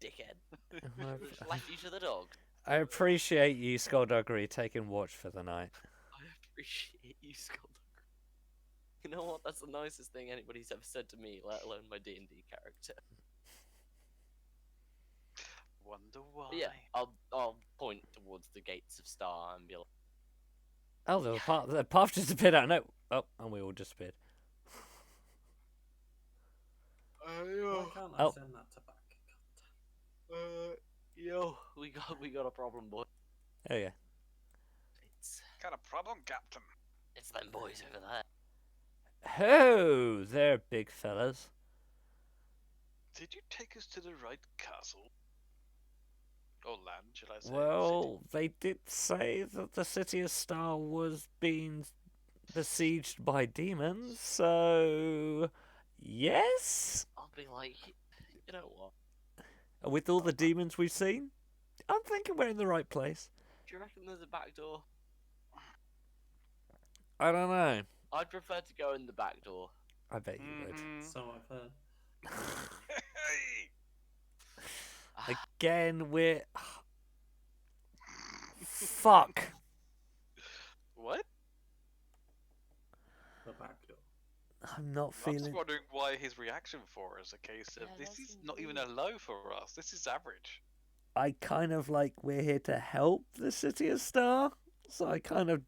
[SPEAKER 5] dickhead.
[SPEAKER 1] to...
[SPEAKER 5] Just left you to the dog.
[SPEAKER 1] I appreciate you, Skullduggery, taking watch for the night.
[SPEAKER 5] I appreciate you, Skullduggery. You know what? That's the nicest thing anybody's ever said to me, let alone my D&D character.
[SPEAKER 2] Wonder why.
[SPEAKER 5] But yeah, I'll point towards the gates of Star and be like,
[SPEAKER 1] Oh, the path just appeared out. No. Oh, and we all disappeared.
[SPEAKER 3] Why can't I
[SPEAKER 1] Oh.
[SPEAKER 3] send that to back?
[SPEAKER 5] yo, we got a problem, boy.
[SPEAKER 1] Oh, yeah.
[SPEAKER 5] It's
[SPEAKER 2] Got a problem, Captain.
[SPEAKER 5] them boys over there.
[SPEAKER 1] Oh, they're big fellas.
[SPEAKER 2] Did you take us to the right castle? Or land, shall I say?
[SPEAKER 1] Well, they did say that the city of Star was being besieged by demons, so yes.
[SPEAKER 5] I'll be like, you know what?
[SPEAKER 1] With all the demons we've seen, I'm thinking we're in the right place.
[SPEAKER 5] Do you reckon there's a back door?
[SPEAKER 1] I don't know.
[SPEAKER 5] I'd prefer to go in the back door.
[SPEAKER 1] I bet you would.
[SPEAKER 2] Mhm.
[SPEAKER 3] So I've heard.
[SPEAKER 2] Hey!
[SPEAKER 1] Again, we're fuck.
[SPEAKER 2] What?
[SPEAKER 3] The back door.
[SPEAKER 1] I'm not
[SPEAKER 2] I'm just
[SPEAKER 1] feeling.
[SPEAKER 2] wondering why his reaction for is a case of
[SPEAKER 5] Yeah,
[SPEAKER 2] this
[SPEAKER 5] that's
[SPEAKER 2] is not even a low for us. This is average.
[SPEAKER 1] I kind of like we're here to help the city of Star, so I kind of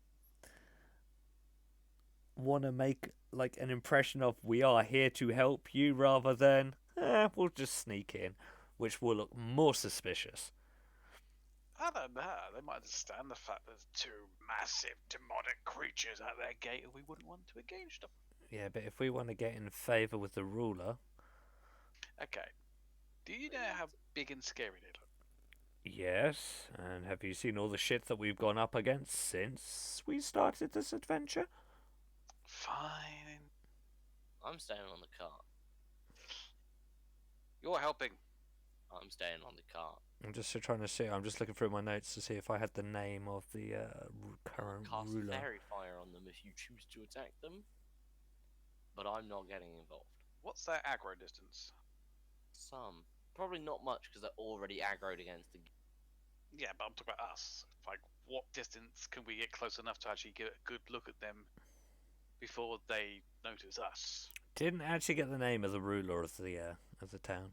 [SPEAKER 1] want to make like an impression of we are here to help you rather than we'll just sneak in, which will look more suspicious.
[SPEAKER 2] I don't know. They might understand the fact there's two massive demonic creatures at their gate and we wouldn't want to engage them.
[SPEAKER 1] Yeah, but if we want to get in favour with the ruler,
[SPEAKER 2] Okay. Do you know how big and scary they look?
[SPEAKER 1] yes. And have you seen all the shit that we've gone up against since we started this adventure?
[SPEAKER 2] Fine.
[SPEAKER 5] I'm staying on the cart.
[SPEAKER 2] You're helping.
[SPEAKER 5] I'm staying on the cart.
[SPEAKER 1] I'm just trying to see. I'm just looking through my notes to see if I had the name of the current
[SPEAKER 5] Cast
[SPEAKER 1] ruler.
[SPEAKER 5] fairy fire on them if you choose to attack them. But I'm not getting involved.
[SPEAKER 2] What's their aggro distance?
[SPEAKER 5] Some. Probably not much because they're already aggroed against the.
[SPEAKER 2] Yeah, but I'm talking about us. Like, what distance can we get close enough to actually get a good look at them before they notice us?
[SPEAKER 1] Didn't actually get the name of the ruler of the town.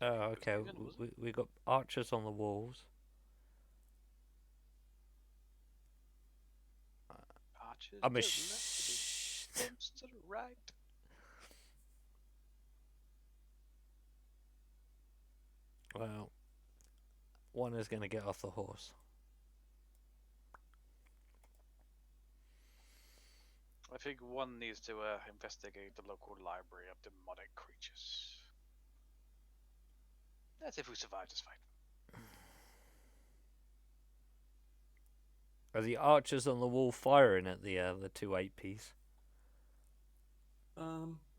[SPEAKER 1] Oh, okay.
[SPEAKER 2] Raven, was it?
[SPEAKER 1] We got archers on the walls.
[SPEAKER 2] Archers
[SPEAKER 1] I'm
[SPEAKER 2] to
[SPEAKER 1] a
[SPEAKER 2] the left, imps to the right.
[SPEAKER 1] Well, one is going to get off the horse.
[SPEAKER 2] I think one needs to investigate the local library of demonic creatures. That's if we survive this fight.
[SPEAKER 1] Are the archers on the wall firing at the 2 8-piece?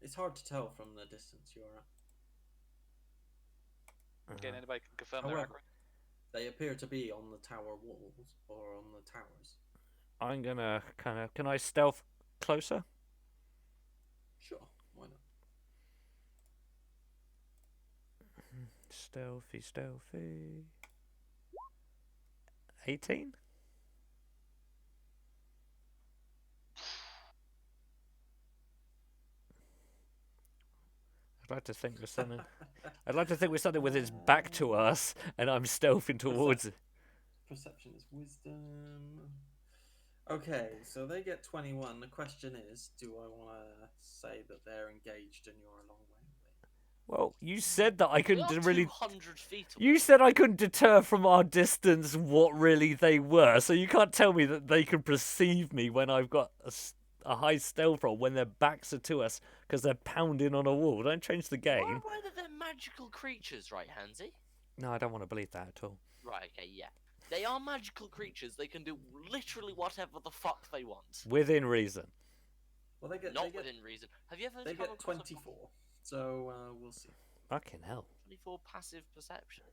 [SPEAKER 3] It's hard to tell from the distance you're at.
[SPEAKER 2] Again, anybody can confirm their
[SPEAKER 3] However,
[SPEAKER 2] aggro?
[SPEAKER 3] they appear to be on the tower walls or on the towers.
[SPEAKER 1] I'm gonna can I stealth closer?
[SPEAKER 3] Sure, why not?
[SPEAKER 1] Stealthy. 18? I'd like to think we're something. I'd like to think we're something with its back to us, and I'm stealthing towards it.
[SPEAKER 3] Perception is wisdom. Okay, so they get 21. The question is, do I want to say that they're engaged and you're a long way away?
[SPEAKER 1] Well, you said that I
[SPEAKER 5] We
[SPEAKER 1] couldn't
[SPEAKER 5] are
[SPEAKER 1] really.
[SPEAKER 5] 200 feet away.
[SPEAKER 1] You said I couldn't deter from our distance what really they were, so you can't tell me that they can perceive me when I've got a high stealth roll when their backs are to us because they're pounding on a wall. Don't change the
[SPEAKER 5] You are
[SPEAKER 1] game.
[SPEAKER 5] aware that they're magical creatures, right, Hansy?
[SPEAKER 1] No, I don't want to believe that at all.
[SPEAKER 5] Right, okay, yeah. They are magical creatures. They can do literally whatever the fuck they want.
[SPEAKER 1] Within reason.
[SPEAKER 3] Well, they get
[SPEAKER 5] Not
[SPEAKER 3] they get,
[SPEAKER 5] within reason. Have you ever
[SPEAKER 3] they
[SPEAKER 5] come
[SPEAKER 3] get
[SPEAKER 5] across
[SPEAKER 3] 24. So we'll see.
[SPEAKER 1] Fucking hell.
[SPEAKER 5] a 24 passive perception?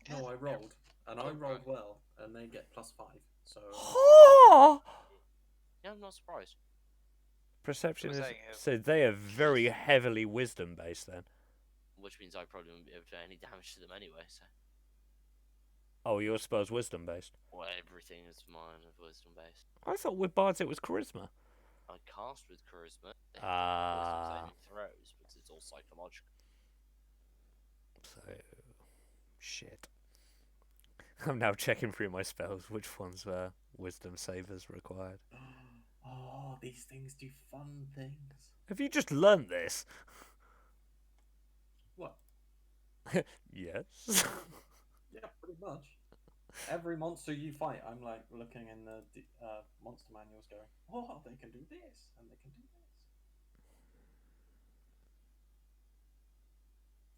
[SPEAKER 3] No, I rolled, and I rolled well, and they get +5. So
[SPEAKER 5] Yeah, I'm not surprised.
[SPEAKER 1] Perception
[SPEAKER 2] We're
[SPEAKER 1] is.
[SPEAKER 2] saying it-
[SPEAKER 1] So they are very heavily wisdom based then.
[SPEAKER 5] Which means I probably wouldn't be able to do any damage to them anyway, so.
[SPEAKER 1] Oh, your spell's wisdom based.
[SPEAKER 5] Well, everything is mine of wisdom based.
[SPEAKER 1] I thought with bards it was charisma.
[SPEAKER 5] I cast with charisma. They have
[SPEAKER 1] Ah.
[SPEAKER 5] wisdom saving throws, but it's all psychological.
[SPEAKER 1] So. Shit. I'm now checking through my spells. Which ones were wisdom savers required?
[SPEAKER 3] oh, these things do fun things.
[SPEAKER 1] Have you just learnt this?
[SPEAKER 3] What?
[SPEAKER 1] Yes.
[SPEAKER 3] Yeah, pretty much. Every monster you fight, I'm like looking in the monster manuals, going, "Oh, they can do this, and they can do this."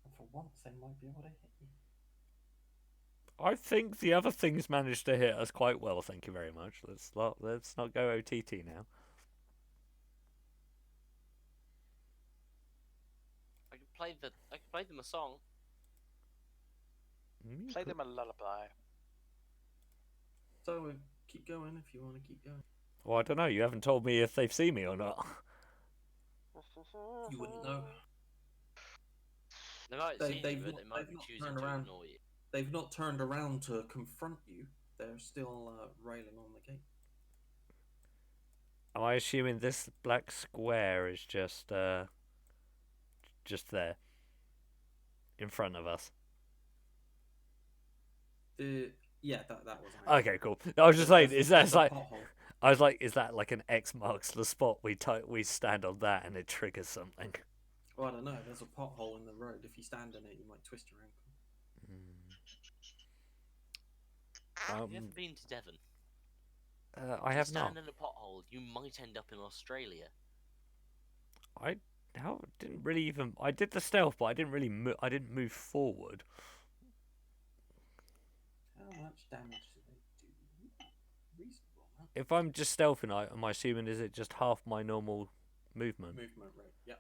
[SPEAKER 3] And for once, they might be able to hit you.
[SPEAKER 1] I think the other things managed to hit us quite well. Thank you very much. Let's not go OTT now.
[SPEAKER 5] I could play them a song.
[SPEAKER 2] Play them a lullaby.
[SPEAKER 3] So keep going if you want to keep going.
[SPEAKER 1] Well, I don't know. You haven't told me if they've seen me or not.
[SPEAKER 3] You wouldn't know.
[SPEAKER 5] They might
[SPEAKER 3] They-
[SPEAKER 5] see
[SPEAKER 3] they've
[SPEAKER 5] you, but
[SPEAKER 3] not-
[SPEAKER 5] they might
[SPEAKER 3] they've
[SPEAKER 5] be
[SPEAKER 3] not
[SPEAKER 5] choosing
[SPEAKER 3] turned
[SPEAKER 5] to
[SPEAKER 3] around.
[SPEAKER 5] ignore you.
[SPEAKER 3] They've not turned around to confront you. They're still railing on the gate.
[SPEAKER 1] Am I assuming this black square is just there, in front of us?
[SPEAKER 3] Yeah, that was.
[SPEAKER 1] Okay, cool. I was just like, is that
[SPEAKER 3] There's a
[SPEAKER 1] like?
[SPEAKER 3] pothole.
[SPEAKER 1] I was like, is that like an X marks the spot? We stand on that and it triggers something.
[SPEAKER 3] Well, I don't know. There's a pothole in the road. If you stand in it, you might twist your ankle.
[SPEAKER 5] Have you ever been to Devon?
[SPEAKER 1] I
[SPEAKER 5] If
[SPEAKER 1] have
[SPEAKER 5] you
[SPEAKER 1] not.
[SPEAKER 5] stand in a pothole, you might end up in Australia.
[SPEAKER 1] I didn't really even. I did the stealth, but I didn't really. I didn't move forward.
[SPEAKER 3] How much damage do they do? Reasonable amount.
[SPEAKER 1] If I'm just stealthing, am I assuming is it just half my normal movement?
[SPEAKER 3] Movement rate. Yeah.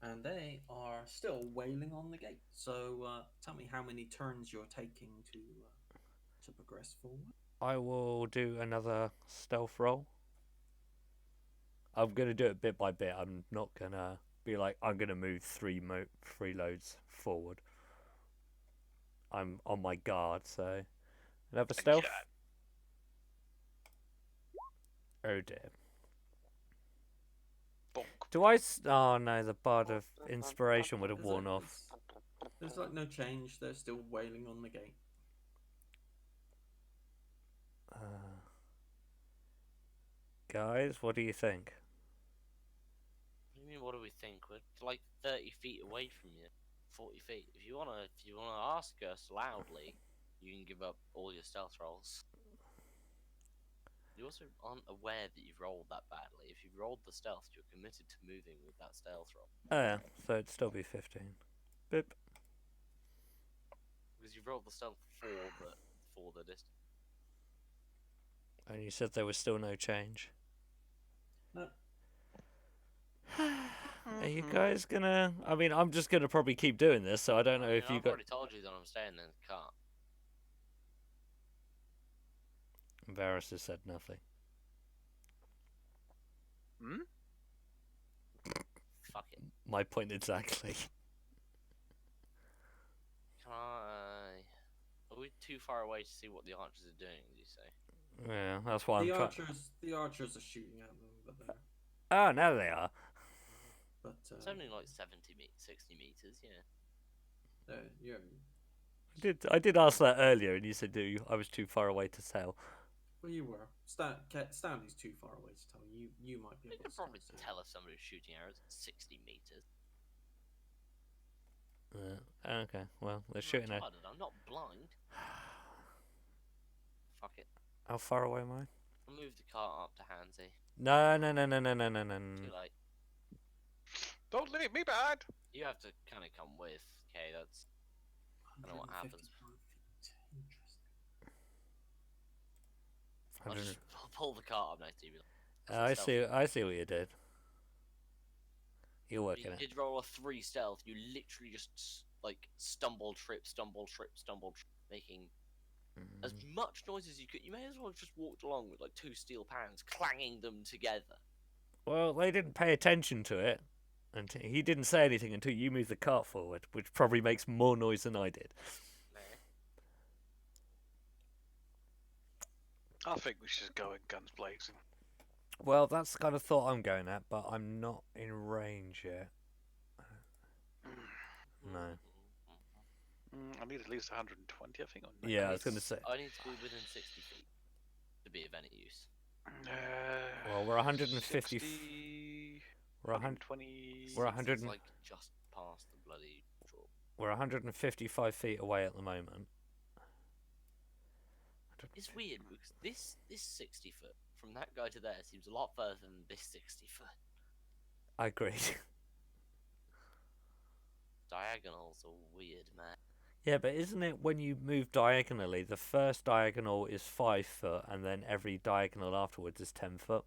[SPEAKER 3] and they are still wailing on the gate. So tell me how many turns you're taking to progress forward.
[SPEAKER 1] I will do another stealth roll. I'm gonna do it bit by bit. I'm not gonna be like I'm gonna move three loads forward. I'm on my guard, so another stealth. Oh dear.
[SPEAKER 2] Bonk.
[SPEAKER 1] Do I? Oh no, the Bard of Inspiration would have worn off.
[SPEAKER 3] There's like no change. They're still wailing on the gate.
[SPEAKER 1] Guys, what do you think?
[SPEAKER 5] What do you mean? What do we think? We're like 30 feet away from you, 40 feet. If you wanna ask us loudly, you can give up all your stealth rolls. You also aren't aware that you've rolled that badly. If you've rolled the stealth, you're committed to moving with that stealth roll.
[SPEAKER 1] Oh yeah, so it'd still be 15. Boop.
[SPEAKER 5] Because you've rolled the stealth for the distance.
[SPEAKER 1] And you said there was still no change.
[SPEAKER 3] No.
[SPEAKER 1] Are you guys gonna? I mean, I'm just gonna probably keep doing this, so I don't know if you
[SPEAKER 5] I've
[SPEAKER 1] got.
[SPEAKER 5] already told you that I'm staying in the car.
[SPEAKER 1] Varys has said nothing.
[SPEAKER 2] Hmm?
[SPEAKER 5] Fuck it.
[SPEAKER 1] My point exactly.
[SPEAKER 5] Can I? Are we too far away to see what the archers are doing? Did you say?
[SPEAKER 1] Yeah, that's why I'm
[SPEAKER 3] The
[SPEAKER 1] trying.
[SPEAKER 3] archers are shooting at them, but
[SPEAKER 1] Oh, now they are.
[SPEAKER 5] It's only like 60 meters. Yeah.
[SPEAKER 3] you're
[SPEAKER 1] I did ask that earlier, and you said I was too far away to tell.
[SPEAKER 3] well, you were. Stanley's too far away to tell. You might be
[SPEAKER 5] You
[SPEAKER 3] able
[SPEAKER 5] could
[SPEAKER 3] to
[SPEAKER 5] probably
[SPEAKER 3] see.
[SPEAKER 5] tell if somebody's shooting arrows at 60 meters.
[SPEAKER 1] Okay, well, they're
[SPEAKER 5] I'm
[SPEAKER 1] shooting at.
[SPEAKER 5] retarded, I'm not blind. Fuck it.
[SPEAKER 1] How far away am I?
[SPEAKER 5] I'll move the car up to Hansy.
[SPEAKER 1] No.
[SPEAKER 5] Too late.
[SPEAKER 2] Don't leave me behind.
[SPEAKER 5] You have to kind of come with. Okay, that's. I don't know what happens.
[SPEAKER 3] 155 feet. Interesting.
[SPEAKER 5] I'll just pull the car up next to you.
[SPEAKER 1] I see what you did. You're working
[SPEAKER 5] You
[SPEAKER 1] it.
[SPEAKER 5] did roll a 3 stealth. You literally just like stumble, trip, making as much noise as you could. You may as well have just walked along with like 2 steel pans, clanging them together.
[SPEAKER 1] Well, they didn't pay attention to it, and he didn't say anything until you moved the cart forward, which probably makes more noise than I did.
[SPEAKER 2] I think we should go in guns blazing.
[SPEAKER 1] Well, that's the kind of thought I'm going at, but I'm not in range yet. No.
[SPEAKER 2] I need at least 120, I think. On
[SPEAKER 1] Yeah, I was going to say.
[SPEAKER 5] I need to be within 60 feet to be of any use.
[SPEAKER 1] Well, we're 150.
[SPEAKER 2] 60,
[SPEAKER 1] We're 100.
[SPEAKER 2] 120.
[SPEAKER 1] We're 100.
[SPEAKER 5] It's like just past the bloody draw.
[SPEAKER 1] We're 155 feet away at the moment.
[SPEAKER 5] It's weird because this 60 foot from that guy to there seems a lot further than this 60 foot.
[SPEAKER 1] I agree.
[SPEAKER 5] Diagonals are weird, man.
[SPEAKER 1] Yeah, but isn't it when you move diagonally, the first diagonal is 5 foot, and then every diagonal afterwards is 10 foot?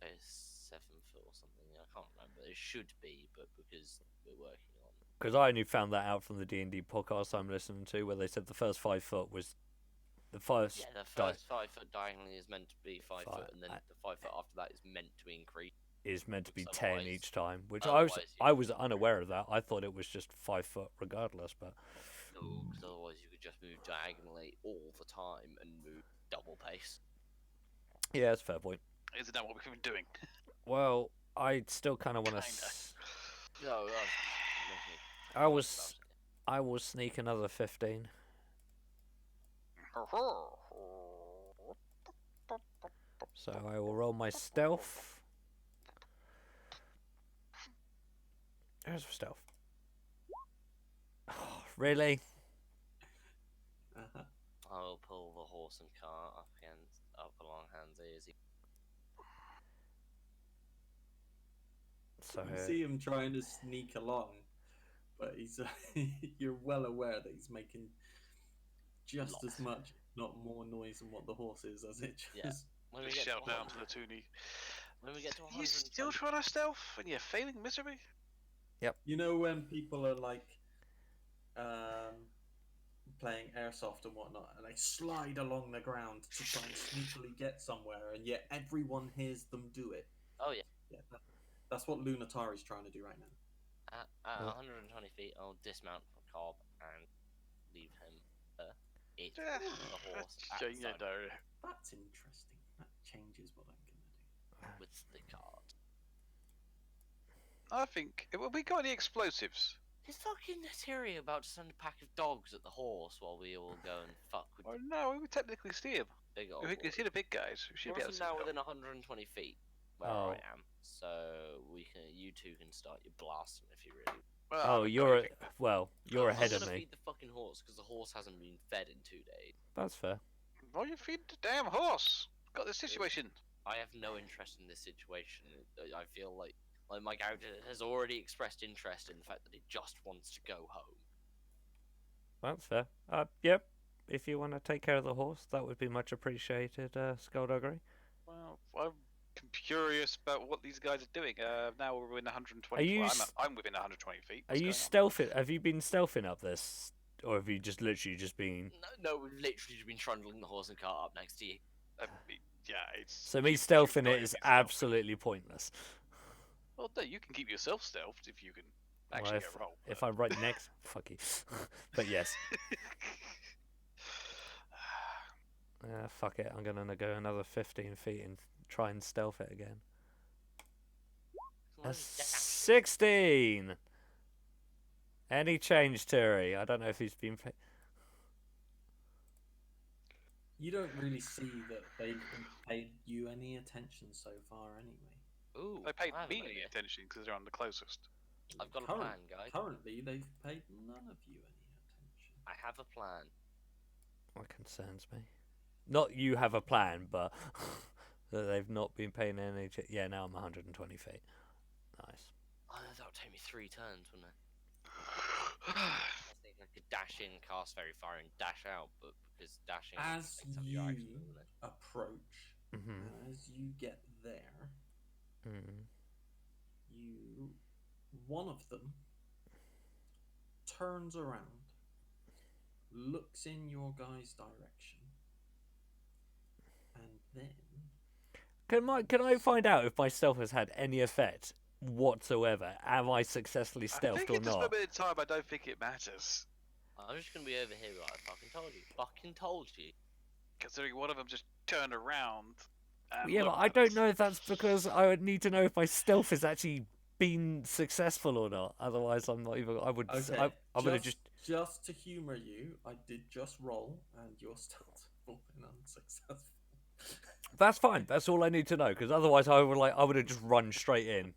[SPEAKER 5] It's 7 foot or something. I can't remember. It should be, but because we're working on.
[SPEAKER 1] Because I only found that out from the D&D podcast I'm listening to, where they said the first 5 foot was the first.
[SPEAKER 5] Yeah, the first 5 foot diagonally is meant to be 5 foot, and then
[SPEAKER 1] I-
[SPEAKER 5] the 5 foot after that is meant to increase.
[SPEAKER 1] Is meant to be
[SPEAKER 5] Otherwise-
[SPEAKER 1] 10 each time, which
[SPEAKER 5] otherwise
[SPEAKER 1] I was unaware of that. I thought it was just 5 foot regardless, but
[SPEAKER 5] No, because otherwise you could just move diagonally all the time and move double pace.
[SPEAKER 1] yeah, it's a fair point.
[SPEAKER 2] Isn't that what we've been doing?
[SPEAKER 1] Well, I still kind of want to.
[SPEAKER 2] Kinda.
[SPEAKER 5] No,
[SPEAKER 1] I will sneak another 15. So I will roll my stealth. There's stealth. Oh, really?
[SPEAKER 3] Uh-huh.
[SPEAKER 5] I will pull the horse and cart up along Hansy as he.
[SPEAKER 1] So
[SPEAKER 3] You see him trying to sneak along, but he's you're well aware that he's making just as much, if not more noise than what the horse is, as it just.
[SPEAKER 5] Yeah. When we get
[SPEAKER 2] Shout
[SPEAKER 5] to
[SPEAKER 2] down to the Toonie.
[SPEAKER 5] When we get to
[SPEAKER 2] You still
[SPEAKER 5] 120.
[SPEAKER 2] trying to stealth and you're failing miserably?
[SPEAKER 3] You know when people are like playing airsoft and whatnot, and they slide along the ground to try and sneakily get somewhere, and yet everyone hears them do it.
[SPEAKER 5] Oh yeah.
[SPEAKER 3] Yeah, that's what Lunatari's trying to do right now.
[SPEAKER 5] At
[SPEAKER 1] Yeah.
[SPEAKER 5] 120 feet, I'll dismount Cobb and leave him, it,
[SPEAKER 2] Yeah.
[SPEAKER 5] the horse, at
[SPEAKER 2] Yeah,
[SPEAKER 5] the
[SPEAKER 2] you
[SPEAKER 5] side
[SPEAKER 2] know.
[SPEAKER 3] That's interesting. That changes what I'm gonna do.
[SPEAKER 5] with the cart.
[SPEAKER 2] I think. Have we got any explosives?
[SPEAKER 5] Is fucking Tyrion about to send a pack of dogs at the horse while we all go and fuck with
[SPEAKER 2] Oh
[SPEAKER 5] the
[SPEAKER 2] no, we would technically see him.
[SPEAKER 5] big old
[SPEAKER 2] We can
[SPEAKER 5] boy?
[SPEAKER 2] see the big guys. We should
[SPEAKER 5] We're
[SPEAKER 2] be able
[SPEAKER 5] also
[SPEAKER 2] to see
[SPEAKER 5] now
[SPEAKER 2] them.
[SPEAKER 5] within 120 feet where
[SPEAKER 1] Oh.
[SPEAKER 5] I am, so you two can start your blasting if you really.
[SPEAKER 2] Well,
[SPEAKER 1] Oh,
[SPEAKER 2] I've
[SPEAKER 1] you're
[SPEAKER 2] got
[SPEAKER 1] you're
[SPEAKER 5] I'm
[SPEAKER 1] ahead of
[SPEAKER 5] gonna
[SPEAKER 1] me.
[SPEAKER 5] feed the fucking horse because the horse hasn't been fed in 2 days.
[SPEAKER 1] That's fair.
[SPEAKER 2] Why you feed the damn horse? Got this situation.
[SPEAKER 5] I have no interest in this situation. I feel like my character has already expressed interest in the fact that he just wants to go home.
[SPEAKER 1] That's fair. Yep. If you want to take care of the horse, that would be much appreciated, Skullduggery.
[SPEAKER 2] Well, I'm curious about what these guys are doing. Now we're within 120.
[SPEAKER 1] Are you
[SPEAKER 2] well,
[SPEAKER 1] s-
[SPEAKER 2] I'm within 120 feet.
[SPEAKER 1] Are
[SPEAKER 2] What's
[SPEAKER 1] you
[SPEAKER 2] going on?
[SPEAKER 1] stealthing? Have you been stealthing up this, or have you just literally just been?
[SPEAKER 5] No, we've literally just been trundling the horse and cart up next to you.
[SPEAKER 2] Yeah, it's.
[SPEAKER 1] So me
[SPEAKER 2] you
[SPEAKER 1] stealthing
[SPEAKER 2] got
[SPEAKER 1] it
[SPEAKER 2] to
[SPEAKER 1] is
[SPEAKER 2] be stealthy.
[SPEAKER 1] absolutely pointless.
[SPEAKER 2] Well, no, you can keep yourself stealthed if you can
[SPEAKER 1] Well,
[SPEAKER 2] actually
[SPEAKER 1] if,
[SPEAKER 2] get a roll.
[SPEAKER 1] if I'm right next, fuck you. But yes, fuck it. I'm gonna go another 15 feet and try and stealth it again.
[SPEAKER 5] Come on,
[SPEAKER 1] A
[SPEAKER 5] dash.
[SPEAKER 1] 16. Any change, Terry? I don't know if he's been.
[SPEAKER 3] You don't really see that they've paid you any attention so far, anyway.
[SPEAKER 5] Ooh,
[SPEAKER 2] They paid
[SPEAKER 5] I have
[SPEAKER 2] me
[SPEAKER 5] an idea.
[SPEAKER 2] attention because they're on the closest.
[SPEAKER 5] I've got a plan, guys.
[SPEAKER 3] Currently, they've paid none of you any attention.
[SPEAKER 5] I have a plan.
[SPEAKER 1] What concerns me? Not you have a plan, but that they've not been paying any. Yeah, now I'm 120 feet. Nice.
[SPEAKER 5] Oh, that would take me 3 turns, wouldn't it? I think I could dash in, cast very far, and dash out, but because dashing
[SPEAKER 3] As
[SPEAKER 5] takes up
[SPEAKER 3] you
[SPEAKER 5] your action, doesn't it?
[SPEAKER 3] approach,
[SPEAKER 1] Mhm.
[SPEAKER 3] and as you get there,
[SPEAKER 1] Mhm.
[SPEAKER 3] one of them turns around, looks in your guy's direction, and then
[SPEAKER 1] Can I find out if my stealth has had any effect whatsoever? Am I successfully
[SPEAKER 2] I
[SPEAKER 1] stealthed
[SPEAKER 2] think
[SPEAKER 1] or
[SPEAKER 2] at this
[SPEAKER 1] not?
[SPEAKER 2] moment in time, I don't think it matters.
[SPEAKER 5] I'm just gonna be over here, like I fucking told you. Fucking told you.
[SPEAKER 2] Considering one of them just turned around. And
[SPEAKER 1] Yeah, but
[SPEAKER 2] looked
[SPEAKER 1] I
[SPEAKER 2] at
[SPEAKER 1] don't
[SPEAKER 2] us.
[SPEAKER 1] know if that's because I would need to know if my stealth has actually been successful or not. Otherwise, I'm not even. I would.
[SPEAKER 3] okay,
[SPEAKER 1] I'm gonna just.
[SPEAKER 3] just to humor you, I did just roll, and your stealth has been unsuccessful.
[SPEAKER 1] That's fine. That's all I need to know. Because otherwise, I would have just run straight in.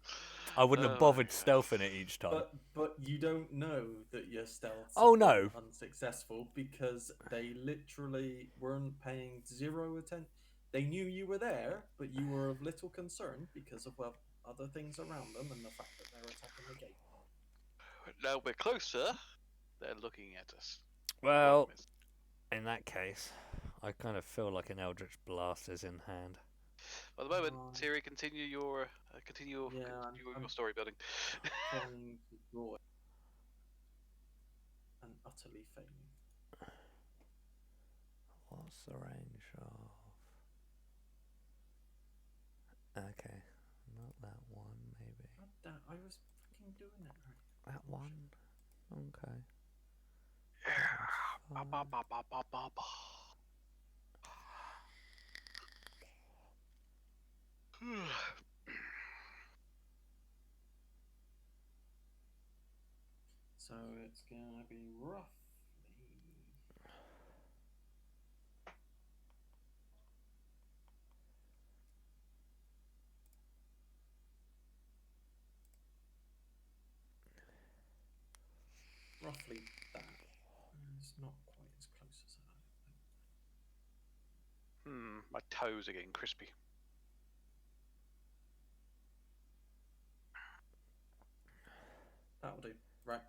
[SPEAKER 1] I wouldn't have
[SPEAKER 2] Oh my
[SPEAKER 1] bothered
[SPEAKER 2] God.
[SPEAKER 1] stealthing it each time.
[SPEAKER 3] But you don't know that your stealth
[SPEAKER 1] Oh, no.
[SPEAKER 3] unsuccessful because they literally weren't paying zero attention. They knew you were there, but you were of little concern because of other things around them and the fact that they're attacking the gate.
[SPEAKER 2] Now we're closer. They're looking at us.
[SPEAKER 1] Well,
[SPEAKER 2] Problem is-
[SPEAKER 1] in that case, I kind of feel like an Eldritch Blast is in hand.
[SPEAKER 2] at the moment,
[SPEAKER 3] Right.
[SPEAKER 2] Siri, continue your continue
[SPEAKER 3] Yeah,
[SPEAKER 2] your
[SPEAKER 3] I'm-
[SPEAKER 2] story building.
[SPEAKER 3] Trying to draw it and utterly failing.
[SPEAKER 1] What's the range of? Okay, not that one, maybe.
[SPEAKER 3] God damn, I was fucking doing it right.
[SPEAKER 1] That one? Okay.
[SPEAKER 2] Ba, ba, ba, ba, ba, ba, ba.
[SPEAKER 3] So it's gonna be roughly. Roughly that. It's not quite as close as that.
[SPEAKER 2] My toes are getting crispy.
[SPEAKER 3] That'll do. Right.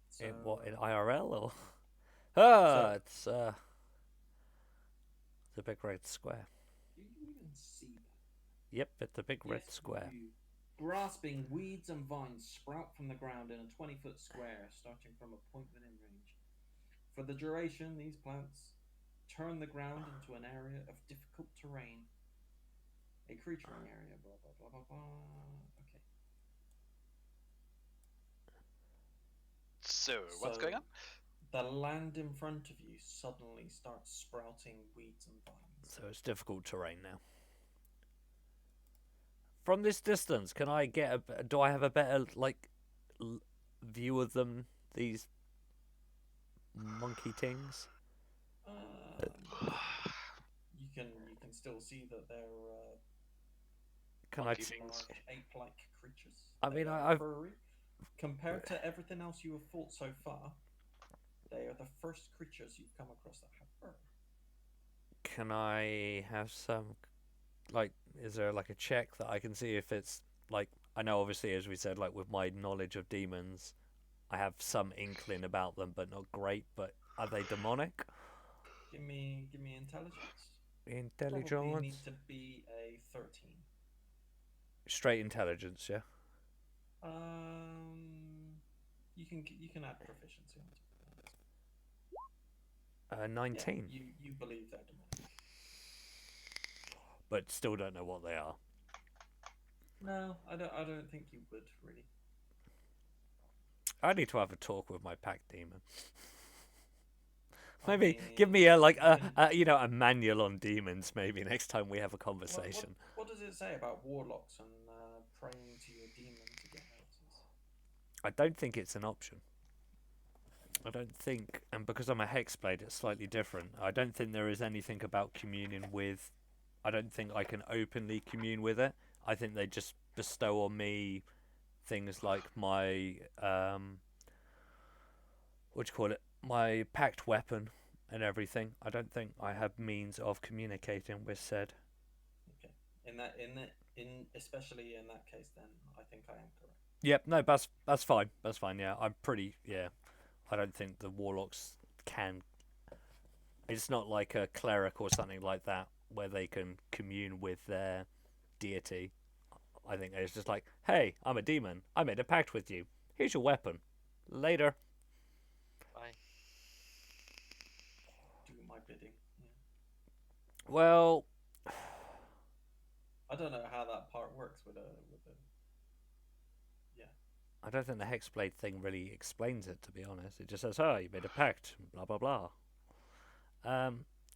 [SPEAKER 3] So,
[SPEAKER 1] In what, in IRL or? Ah, it's the big red square.
[SPEAKER 3] Do you even see that?
[SPEAKER 1] Yep, it's the big red
[SPEAKER 3] Yes,
[SPEAKER 1] square.
[SPEAKER 3] you. Grasping weeds and vines sprout from the ground in a 20-foot square, starting from a point within range. For the duration, these plants turn the ground into an area of difficult terrain. A creaturing area, blah blah blah blah blah. Okay.
[SPEAKER 2] So, what's going on?
[SPEAKER 3] The land in front of you suddenly starts sprouting weeds and vines.
[SPEAKER 1] So it's difficult terrain now. From this distance, can I get a? Do I have a better view of them? These monkey things.
[SPEAKER 3] You can still see that they're
[SPEAKER 1] Can
[SPEAKER 2] Monkey
[SPEAKER 1] I?
[SPEAKER 2] things.
[SPEAKER 3] large ape-like creatures.
[SPEAKER 1] I
[SPEAKER 3] They
[SPEAKER 1] mean,
[SPEAKER 3] are
[SPEAKER 1] I've
[SPEAKER 3] furry. Compared to everything else you have fought so far, they are the first creatures you've come across that have fur.
[SPEAKER 1] Can I have some? Is there like a check that I can see if it's like? I know, obviously, as we said, like with my knowledge of demons, I have some inkling about them, but not great. But are they demonic?
[SPEAKER 3] Give me intelligence. Probably
[SPEAKER 1] Intelligence.
[SPEAKER 3] need to be a 13.
[SPEAKER 1] Straight intelligence, yeah.
[SPEAKER 3] You can add proficiency onto that.
[SPEAKER 1] 19.
[SPEAKER 3] Yeah, you believe they're demonic.
[SPEAKER 1] But still don't know what they are.
[SPEAKER 3] No, I don't think you would really.
[SPEAKER 1] I need to have a talk with my pack demon.
[SPEAKER 3] I
[SPEAKER 1] Maybe give
[SPEAKER 3] mean,
[SPEAKER 1] me a
[SPEAKER 3] you can-
[SPEAKER 1] a manual on demons. Maybe next time we have a conversation.
[SPEAKER 3] What does it say about warlocks and praying to your demon to get answers?
[SPEAKER 1] I don't think it's an option. I don't think, and because I'm a hexblade, it's slightly different. I don't think there is anything about communion with. I don't think I can openly commune with it. I think they just bestow on me things like my what do you call it? My packed weapon and everything. I don't think I have means of communicating with said.
[SPEAKER 3] Okay. Especially in that case, then I think I am correct.
[SPEAKER 1] Yep, no, that's fine. That's fine. Yeah, I'm pretty. Yeah, I don't think the warlocks can. It's not like a cleric or something like that where they can commune with their deity. I think it's just like, hey, I'm a demon. I made a pact with you. Here's your weapon. Later.
[SPEAKER 5] Bye.
[SPEAKER 3] Do my bidding. Yeah.
[SPEAKER 1] Well,
[SPEAKER 3] I don't know how that part works with a. Yeah.
[SPEAKER 1] I don't think the hexblade thing really explains it, to be honest. It just says, oh, you made a pact, blah, blah, blah.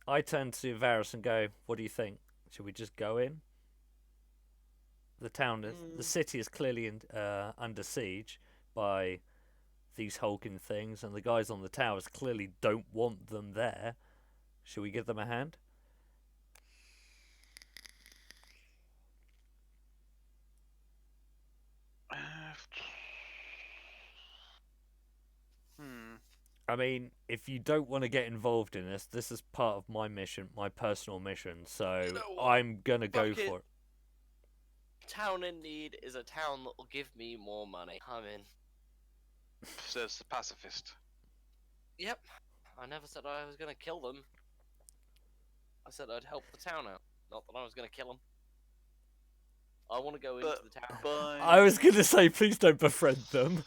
[SPEAKER 1] I turn to Varus and go, what do you think? Should we just go in? The town, the city is clearly under siege by these hulking things, and the guys on the towers clearly don't want them there. Should we give them a hand? I mean, if you don't want to get involved in this is part of my mission, my personal mission, so
[SPEAKER 5] You know what?
[SPEAKER 1] I'm gonna go
[SPEAKER 5] Fuck it.
[SPEAKER 1] for it.
[SPEAKER 5] Town in need is a town that will give me more money. I'm in.
[SPEAKER 2] Says the pacifist.
[SPEAKER 5] Yep. I never said I was gonna kill them. I said I'd help the town out. Not that I was gonna kill them. I want to go into the town.
[SPEAKER 1] I was gonna say, please don't befriend them.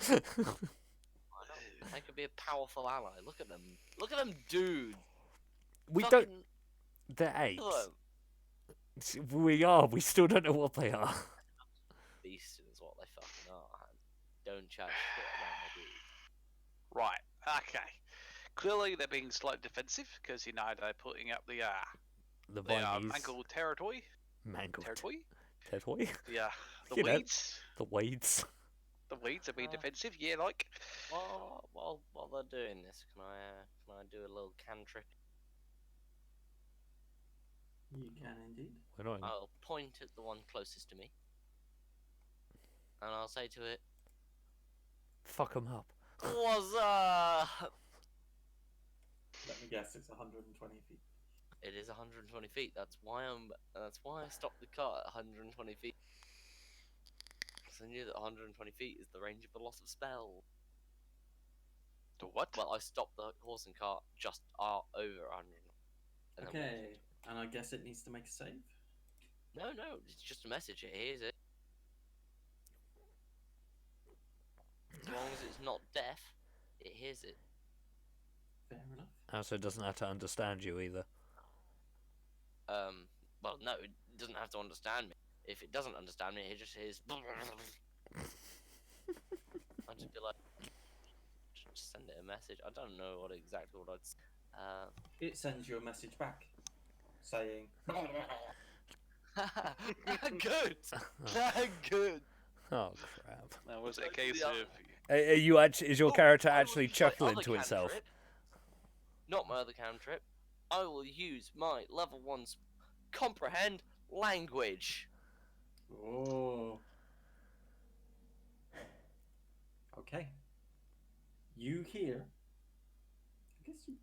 [SPEAKER 5] They could be a powerful ally. Look at them. Look at them, dude.
[SPEAKER 1] We
[SPEAKER 5] Fucking
[SPEAKER 1] don't. They're apes.
[SPEAKER 5] kill 'em.
[SPEAKER 1] We are. We still don't know what they are.
[SPEAKER 5] Beast is what they fucking are. Don't chat shit about my dude.
[SPEAKER 2] Right. Okay. Clearly, they're being slightly defensive because they're putting up the
[SPEAKER 1] The
[SPEAKER 2] mangled
[SPEAKER 1] Vineys.
[SPEAKER 2] territory.
[SPEAKER 1] Mangled.
[SPEAKER 2] Territory.
[SPEAKER 1] Territory.
[SPEAKER 2] The
[SPEAKER 1] You know.
[SPEAKER 2] weeds.
[SPEAKER 1] The weeds.
[SPEAKER 2] The weeds are being
[SPEAKER 5] Ah.
[SPEAKER 2] defensive. Yeah, like.
[SPEAKER 5] While they're doing this, can I do a little cantrip?
[SPEAKER 3] You can indeed.
[SPEAKER 1] We're not.
[SPEAKER 5] I'll point at the one closest to me, and I'll say to it,
[SPEAKER 1] Fuck them up.
[SPEAKER 5] "What's up?"
[SPEAKER 3] Let me guess, it's 120 feet.
[SPEAKER 5] It is 120 feet. That's why I stopped the cart at 120 feet. Because I knew that 120 feet is the range of the loss of spell.
[SPEAKER 2] The what?
[SPEAKER 5] Well, I stopped the horse and cart just over 100. And then
[SPEAKER 3] Okay, and I guess it needs to make a save.
[SPEAKER 5] No, it's just a message. It hears it. As long as it's not deaf, it hears it.
[SPEAKER 3] Fair enough.
[SPEAKER 1] So it doesn't have to understand you either.
[SPEAKER 5] Well, no, it doesn't have to understand me. If it doesn't understand me, it just hears. I'd just be like, just send it a message. I don't know exactly what I'd.
[SPEAKER 3] It sends you a message back saying,
[SPEAKER 5] Good.
[SPEAKER 2] Good.
[SPEAKER 1] Oh crap!
[SPEAKER 2] Now, was it a
[SPEAKER 5] Like
[SPEAKER 2] case
[SPEAKER 5] the
[SPEAKER 2] of
[SPEAKER 5] other-
[SPEAKER 1] Are you actually? Is your
[SPEAKER 5] Oh,
[SPEAKER 1] character
[SPEAKER 5] I will
[SPEAKER 1] actually
[SPEAKER 5] use my
[SPEAKER 1] chuckling
[SPEAKER 5] other
[SPEAKER 1] to itself?
[SPEAKER 5] cantrip. Not my other cantrip. I will use my level 1's comprehend language.
[SPEAKER 3] "Oh, okay." You hear. I guess you.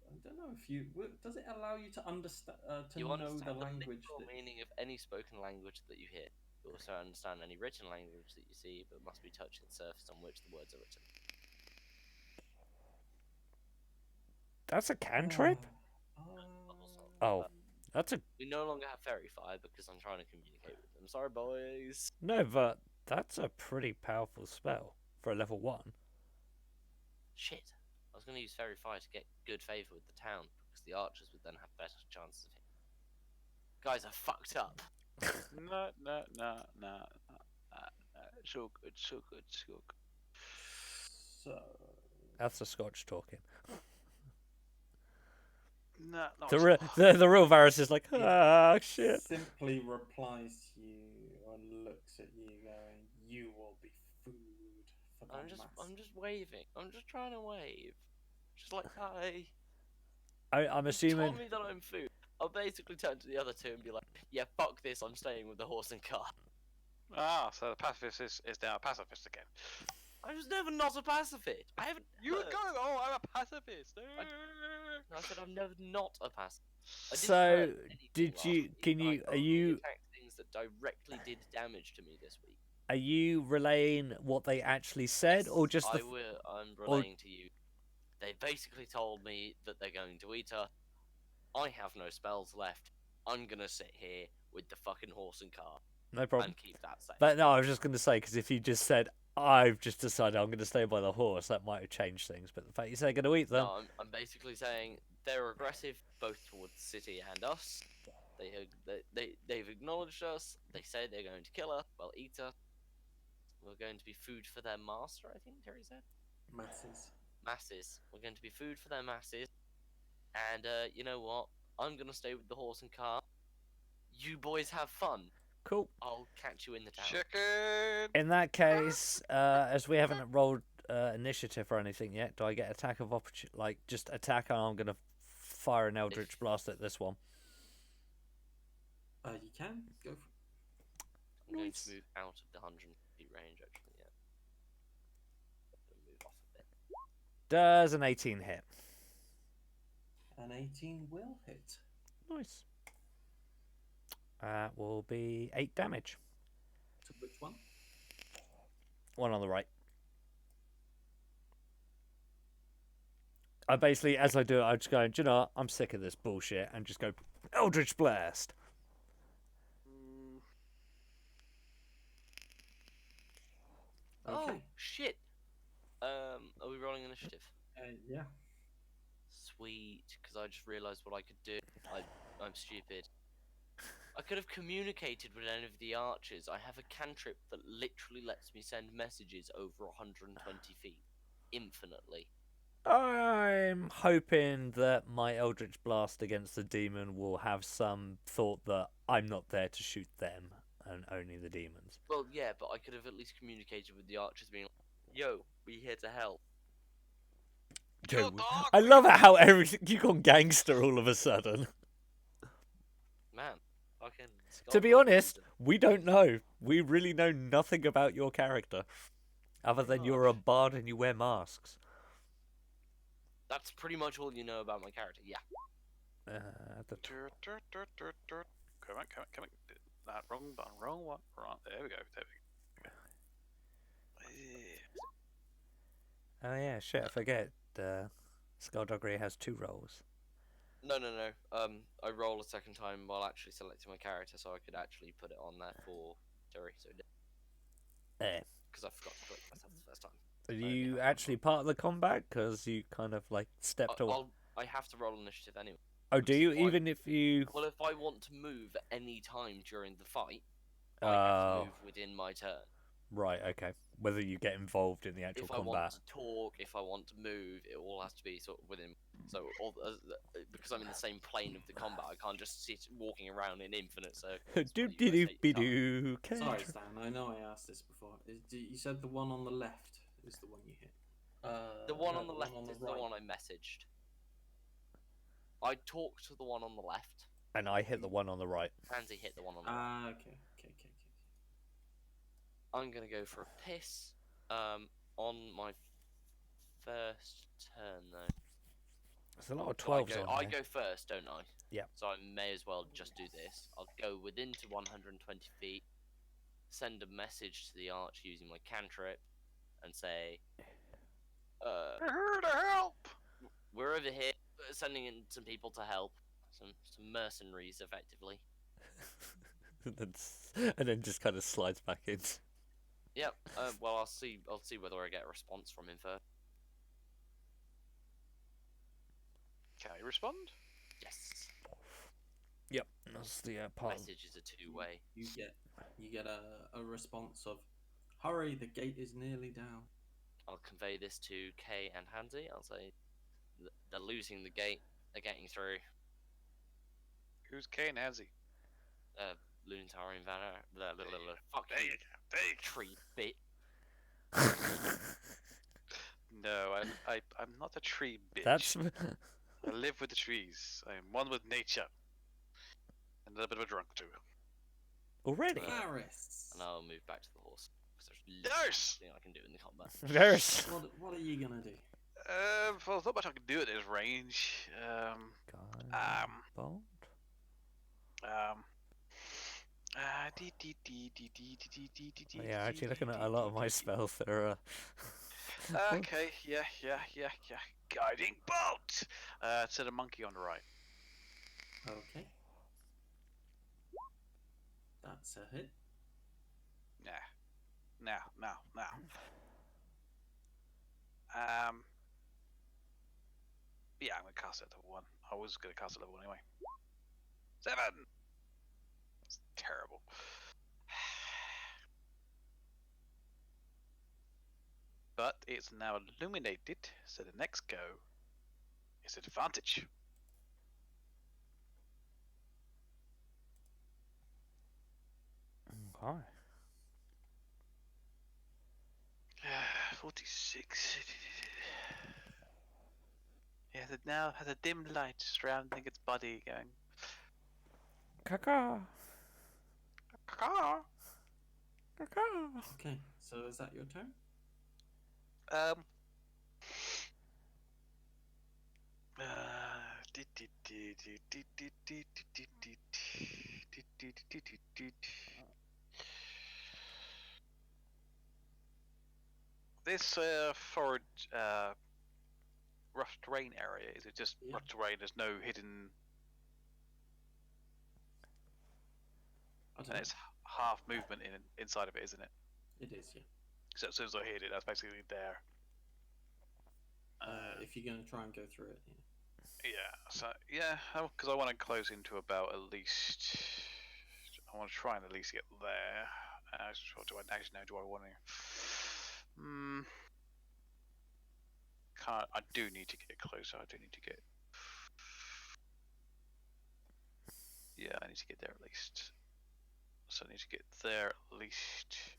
[SPEAKER 3] I don't know if you. Does it allow you to understand? To
[SPEAKER 5] You
[SPEAKER 3] know
[SPEAKER 5] understand
[SPEAKER 3] the language
[SPEAKER 5] literal
[SPEAKER 3] that.
[SPEAKER 5] meaning of any spoken language that you hear. You also understand any written language that you see, but must be touching the surface on which the words are written.
[SPEAKER 1] That's a cantrip. Oh, that's a
[SPEAKER 5] We no longer have fairy fire because I'm trying to communicate with them. Sorry, boys.
[SPEAKER 1] no, but that's a pretty powerful spell for a level 1.
[SPEAKER 5] Shit. I was going to use fairy fire to get good favour with the town because the archers would then have better chances of hitting. Guys, I fucked up.
[SPEAKER 2] no. So good, so good, so good.
[SPEAKER 3] So.
[SPEAKER 1] That's the Scotch talking.
[SPEAKER 2] No, not
[SPEAKER 1] The real Varus is like, ah, shit.
[SPEAKER 3] Simply replies to you and looks at you, going, "You will be food for the
[SPEAKER 5] I'm
[SPEAKER 3] masses."
[SPEAKER 5] just waving. I'm just trying to wave. Just like, hi.
[SPEAKER 1] I'm
[SPEAKER 5] You
[SPEAKER 1] assuming.
[SPEAKER 5] told me that I'm food. I'll basically turn to the other two and be like, yeah, fuck this, I'm staying with the horse and cart.
[SPEAKER 2] so the pacifist is now a pacifist again.
[SPEAKER 5] I was never not a pacifist. I haven't.
[SPEAKER 2] You would
[SPEAKER 5] heard-
[SPEAKER 2] go, oh, I'm a pacifist.
[SPEAKER 5] I said I'm never not a pacifist. I didn't
[SPEAKER 1] So,
[SPEAKER 5] hurt anything
[SPEAKER 1] did
[SPEAKER 5] last
[SPEAKER 1] you?
[SPEAKER 5] week.
[SPEAKER 1] Can
[SPEAKER 5] I
[SPEAKER 1] you? Are
[SPEAKER 5] only
[SPEAKER 1] you?
[SPEAKER 5] attacked things that directly did damage to me this week.
[SPEAKER 1] Are you relaying what they actually said, or just the?
[SPEAKER 5] I'm relaying to you. They basically told me that they're going to eat her. I have no spells left. I'm gonna sit here with the fucking horse and cart
[SPEAKER 1] No problem.
[SPEAKER 5] and keep that safe.
[SPEAKER 1] But no, I was just going to say, because if you just said, I've just decided I'm going to stay by the horse, that might have changed things. But the fact you say you're going to eat them.
[SPEAKER 5] No, I'm basically saying they're aggressive both towards the city and us. They've acknowledged us. They say they're going to kill her. Well, eat her. We're going to be food for their master, I think Terry said. Masses. We're going to be food for their masses. And you know what? I'm going to stay with the horse and cart. You boys have fun.
[SPEAKER 1] Cool.
[SPEAKER 5] I'll catch you in the town.
[SPEAKER 2] Chicken.
[SPEAKER 1] In that case, as we haven't rolled initiative or anything yet, do I get attack of opportunity? Like, just attack, and I'm going to fire an Eldritch Blast at this one.
[SPEAKER 3] You can go for.
[SPEAKER 5] I'm going
[SPEAKER 3] Nice.
[SPEAKER 5] to move out of the 100 feet range, actually, yeah. I'm going to move off a bit.
[SPEAKER 1] Does an 18 hit?
[SPEAKER 3] An 18 will hit.
[SPEAKER 1] Nice. That will be 8 damage.
[SPEAKER 3] To which one?
[SPEAKER 1] One on the right. I basically, as I do it, I just go, do you know what? I'm sick of this bullshit, and just go, Eldritch Blast.
[SPEAKER 5] Oh,
[SPEAKER 3] Okay.
[SPEAKER 5] shit! Are we rolling initiative?
[SPEAKER 3] Yeah.
[SPEAKER 5] Sweet, because I just realised what I could do. I'm stupid. I could have communicated with any of the archers. I have a cantrip that literally lets me send messages over 120 feet. Infinitely.
[SPEAKER 1] I'm hoping that my Eldritch Blast against the demon will have some thought that I'm not there to shoot them, and only the demons.
[SPEAKER 5] Well, yeah, but I could have at least communicated with the archers being like, yo, we here to help.
[SPEAKER 2] Kill
[SPEAKER 1] Dude,
[SPEAKER 2] dog,
[SPEAKER 1] I love how everything you gone gangster all of a sudden.
[SPEAKER 5] Man, fucking...
[SPEAKER 1] To be
[SPEAKER 5] Scotland
[SPEAKER 1] honest,
[SPEAKER 5] season.
[SPEAKER 1] we don't know. We really know nothing about your character, other than you're a bard and you wear masks.
[SPEAKER 5] That's pretty much all you know about my character, yeah.
[SPEAKER 2] Come on. That wrong one. Right, there we go.
[SPEAKER 1] Oh yeah, shit, I forget. Skullduggery has 2 rolls.
[SPEAKER 5] No. I roll a second time while actually selecting my character, so I could actually put it on there for Terry. So
[SPEAKER 1] Eh.
[SPEAKER 5] because I forgot to click myself the first time.
[SPEAKER 1] Are you actually part of the combat? Because you kind of like stepped away.
[SPEAKER 5] I have to roll initiative anyway.
[SPEAKER 1] Oh, do you?
[SPEAKER 5] if I-
[SPEAKER 1] Even if you.
[SPEAKER 5] Well, if I want to move at any time during the fight, I
[SPEAKER 1] Oh.
[SPEAKER 5] have to move within my turn.
[SPEAKER 1] Right, okay. Whether you get involved in the actual
[SPEAKER 5] If I
[SPEAKER 1] combat.
[SPEAKER 5] want to talk, if I want to move, it all has to be sort of within. So, because I'm in the same plane of the combat, I can't just sit walking around in infinite circles.
[SPEAKER 1] Do
[SPEAKER 5] while
[SPEAKER 1] do
[SPEAKER 5] you
[SPEAKER 1] do
[SPEAKER 5] guys take
[SPEAKER 1] be
[SPEAKER 5] your time.
[SPEAKER 1] do.
[SPEAKER 3] Sorry, Stan. I know I asked this before. You said the one on the left is the one you hit.
[SPEAKER 5] The one
[SPEAKER 3] no,
[SPEAKER 5] on the left
[SPEAKER 3] on
[SPEAKER 5] is
[SPEAKER 3] right.
[SPEAKER 5] the one I messaged. I talked to the one on the left.
[SPEAKER 1] And I hit the one on the right.
[SPEAKER 5] Pansy hit the one on the right.
[SPEAKER 3] Okay.
[SPEAKER 5] I'm gonna go for a piss. On my first turn though.
[SPEAKER 1] There's a lot of
[SPEAKER 5] So I
[SPEAKER 1] 12s
[SPEAKER 5] go,
[SPEAKER 1] on
[SPEAKER 5] I
[SPEAKER 1] there.
[SPEAKER 5] go first, don't I?
[SPEAKER 1] Yeah.
[SPEAKER 5] So I may as well just do this. I'll go within to 120 feet, send a message to the arch using my cantrip, and say,
[SPEAKER 2] Here to help.
[SPEAKER 5] we're over here, sending in some people to help, some mercenaries, effectively.
[SPEAKER 1] And then just kind of slides back in.
[SPEAKER 5] Yep. Well, I'll see whether I get a response from him first.
[SPEAKER 2] Can I respond?
[SPEAKER 5] Yes.
[SPEAKER 1] Yep, that's the part.
[SPEAKER 5] Message is a two-way.
[SPEAKER 3] You get a response of, "Hurry, the gate is nearly down."
[SPEAKER 5] I'll convey this to Kay and Hansi. I'll say they're losing the gate. They're getting through.
[SPEAKER 2] Who's Kane Hansi?
[SPEAKER 5] Lunitarian Vanner. Fuck
[SPEAKER 2] There
[SPEAKER 5] you,
[SPEAKER 2] you go. There you go.
[SPEAKER 5] tree bit.
[SPEAKER 2] No, I'm not a tree bitch.
[SPEAKER 1] That's
[SPEAKER 2] I live with the trees. I am one with nature. And a little bit of a drunk too.
[SPEAKER 1] already.
[SPEAKER 3] Paris.
[SPEAKER 5] And I'll move back to the horse because there's
[SPEAKER 2] Nurse!
[SPEAKER 5] nothing I can do in the combat.
[SPEAKER 1] There's.
[SPEAKER 3] What are you gonna do?
[SPEAKER 2] Well, not much I can do at this range.
[SPEAKER 1] Bolt. Yeah, actually looking at a lot of my spells that are.
[SPEAKER 2] Okay, yeah. Guiding bolt! To the monkey on the right.
[SPEAKER 3] Okay. That's a hit.
[SPEAKER 2] Now. Yeah, I'm gonna cast it at level 1. I was gonna cast it at level 1 anyway. 7! It's terrible. But it's now illuminated, so the next go is advantage.
[SPEAKER 1] Okay.
[SPEAKER 2] 46. Yeah, it now has a dim light surrounding its body going.
[SPEAKER 1] Caca.
[SPEAKER 2] Caw.
[SPEAKER 1] Caca.
[SPEAKER 3] Okay, so is that your turn?
[SPEAKER 2] This forward rough terrain area, is it just
[SPEAKER 3] Yeah.
[SPEAKER 2] rough terrain? There's no hidden.
[SPEAKER 3] I don't
[SPEAKER 2] And
[SPEAKER 3] know.
[SPEAKER 2] it's half movement inside of it, isn't it?
[SPEAKER 3] It is, yeah.
[SPEAKER 2] So as soon as I hit it, that's basically there.
[SPEAKER 3] If you're gonna try and go through it, yeah.
[SPEAKER 2] Yeah. So yeah, because I want to close into about at least. I want to try and at least get there. Do I actually know? Do I want to? Can't. I do need to get closer. I do need to get. Yeah, I need to get there at least. So I need to get there at least.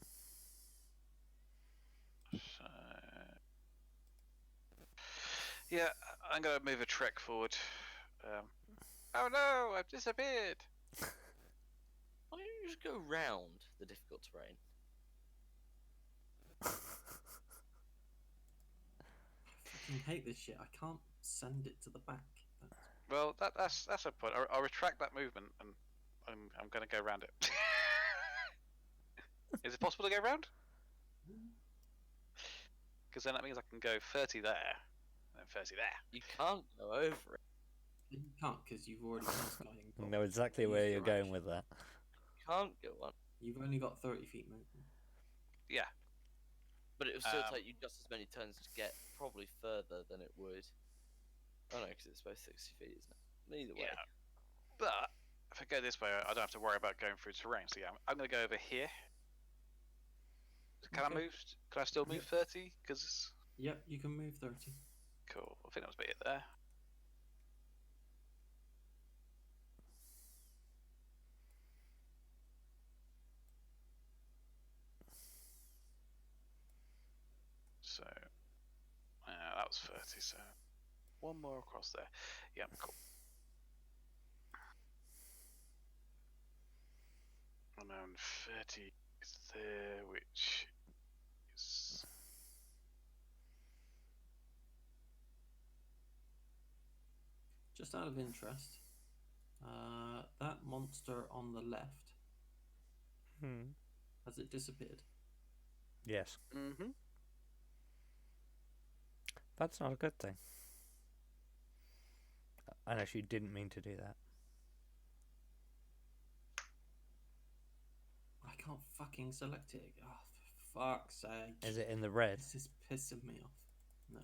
[SPEAKER 2] So. Yeah, I'm gonna move a trek forward. Oh no, I've disappeared.
[SPEAKER 5] Why don't you just go round the difficult terrain?
[SPEAKER 3] I fucking hate this shit. I can't send it to the back.
[SPEAKER 2] Well, that's a point. I'll retract that movement, and I'm gonna go around it. Is it possible to go around? Because then that means I can go 30 there, and then 30 there.
[SPEAKER 5] You can't go over it.
[SPEAKER 3] You can't because you've already cast Guiding
[SPEAKER 1] I
[SPEAKER 3] Bolt.
[SPEAKER 1] know exactly
[SPEAKER 3] Use
[SPEAKER 1] where you're
[SPEAKER 3] your
[SPEAKER 1] going
[SPEAKER 3] action.
[SPEAKER 1] with that.
[SPEAKER 5] Can't go on.
[SPEAKER 3] You've only got 30 feet movement.
[SPEAKER 2] Yeah.
[SPEAKER 5] But it would still
[SPEAKER 2] Um,
[SPEAKER 5] take you just as many turns to get probably further than it would. Oh no, because it's both 60 feet, isn't it? Either way.
[SPEAKER 2] Yeah. But if I go this way, I don't have to worry about going through terrain. So yeah, I'm going to go over here. Can I
[SPEAKER 3] Okay.
[SPEAKER 2] move? Can I still move 30? Because
[SPEAKER 3] Yep, you can move 30.
[SPEAKER 2] cool. I think that must be it there. So that was 30. So one more across there. Yeah, cool. And then 30 is there, which is
[SPEAKER 3] Just out of interest, that monster on the left,
[SPEAKER 1] Hmm.
[SPEAKER 3] has it disappeared?
[SPEAKER 1] Yes.
[SPEAKER 2] mm-hmm.
[SPEAKER 1] That's not a good thing. Unless you didn't mean to do that.
[SPEAKER 3] I can't fucking select it. Oh, for fuck's sake.
[SPEAKER 1] Is it in the red?
[SPEAKER 3] This is pissing me off. No.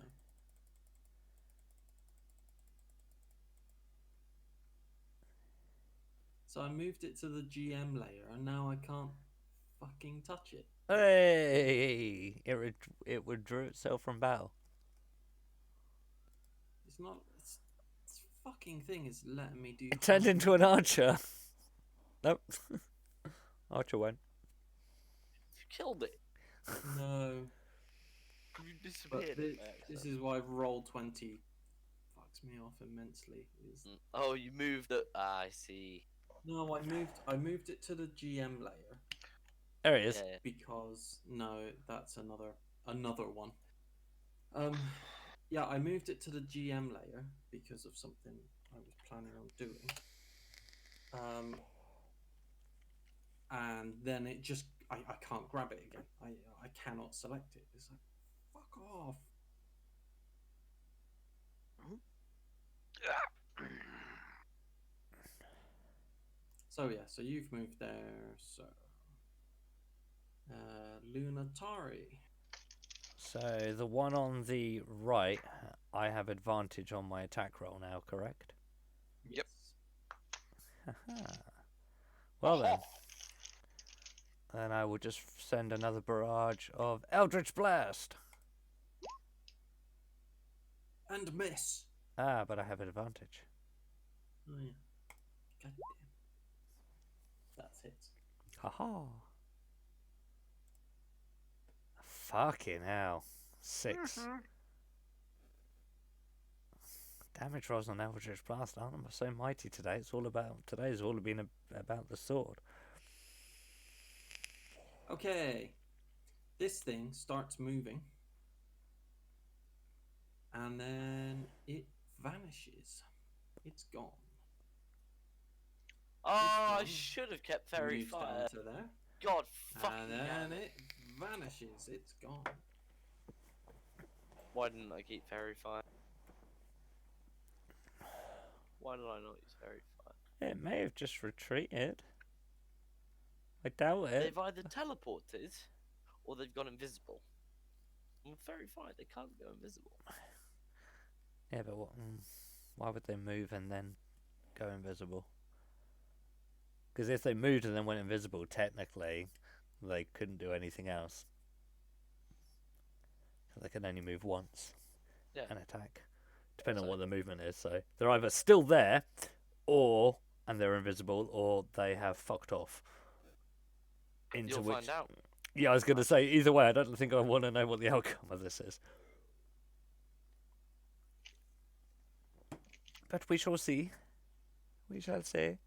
[SPEAKER 3] So I moved it to the GM layer and now I can't fucking touch it.
[SPEAKER 1] Hey! It withdrew itself from battle.
[SPEAKER 3] It's not. This fucking thing is letting me do.
[SPEAKER 1] It turned into an archer. Nope. Archer went.
[SPEAKER 5] You killed it.
[SPEAKER 3] No.
[SPEAKER 5] You
[SPEAKER 3] But
[SPEAKER 5] disappeared.
[SPEAKER 3] this is why Roll20 fucks me off immensely.
[SPEAKER 5] Oh, you moved it. Ah, I see.
[SPEAKER 3] No, I moved it to the GM layer
[SPEAKER 1] There he is.
[SPEAKER 5] Yeah.
[SPEAKER 3] because no, that's another one. Yeah, I moved it to the GM layer because of something I was planning on doing. And then it just I can't grab it again. I cannot select it. It's like fuck off. So yeah, so you've moved there. So Lunatari.
[SPEAKER 1] So the one on the right, I have advantage on my attack roll now, correct?
[SPEAKER 2] Yep.
[SPEAKER 1] Haha. Well then. Then I will just send another barrage of Eldritch Blast.
[SPEAKER 3] And miss.
[SPEAKER 1] Ah, but I have advantage.
[SPEAKER 3] Oh yeah. God damn. That's it.
[SPEAKER 1] Haha. Fucking hell. 6. Damage rolls on Eldritch Blast aren't so mighty today. Today's all been about the sword.
[SPEAKER 3] Okay. This thing starts moving. And then it vanishes. It's gone.
[SPEAKER 5] Oh, I
[SPEAKER 3] one
[SPEAKER 5] should have kept Fairy
[SPEAKER 3] Moves
[SPEAKER 5] Fire.
[SPEAKER 3] down to there.
[SPEAKER 5] God
[SPEAKER 3] And
[SPEAKER 5] fucking
[SPEAKER 3] then
[SPEAKER 5] damn it.
[SPEAKER 3] it vanishes. It's gone.
[SPEAKER 5] Why didn't I keep Fairy Fire? Why did I not use Fairy Fire?
[SPEAKER 1] It may have just retreated. I doubt it.
[SPEAKER 5] They've either teleported or they've gone invisible. Well, Fairy Fire, they can't go invisible.
[SPEAKER 1] Yeah, but why would they move and then go invisible? Because if they moved and then went invisible, technically, they couldn't do anything else. They can only move once and attack, depending on what the movement is. So they're either still there, and they're invisible, or they have fucked off.
[SPEAKER 5] You'll find out.
[SPEAKER 1] Yeah, I was going to say, either way, I don't think I want to know what the outcome of this is. But we shall see. We shall see.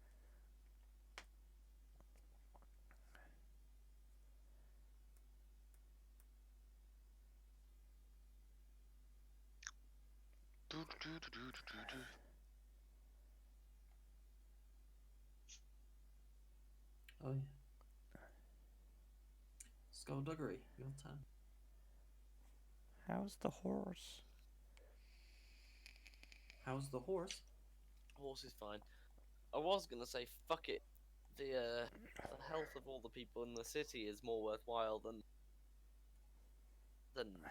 [SPEAKER 3] Oh yeah. Skullduggery, your turn.
[SPEAKER 1] How's the horse?
[SPEAKER 3] How's the horse?
[SPEAKER 5] Horse is fine. I was gonna say fuck it. The health of all the people in the city is more worthwhile than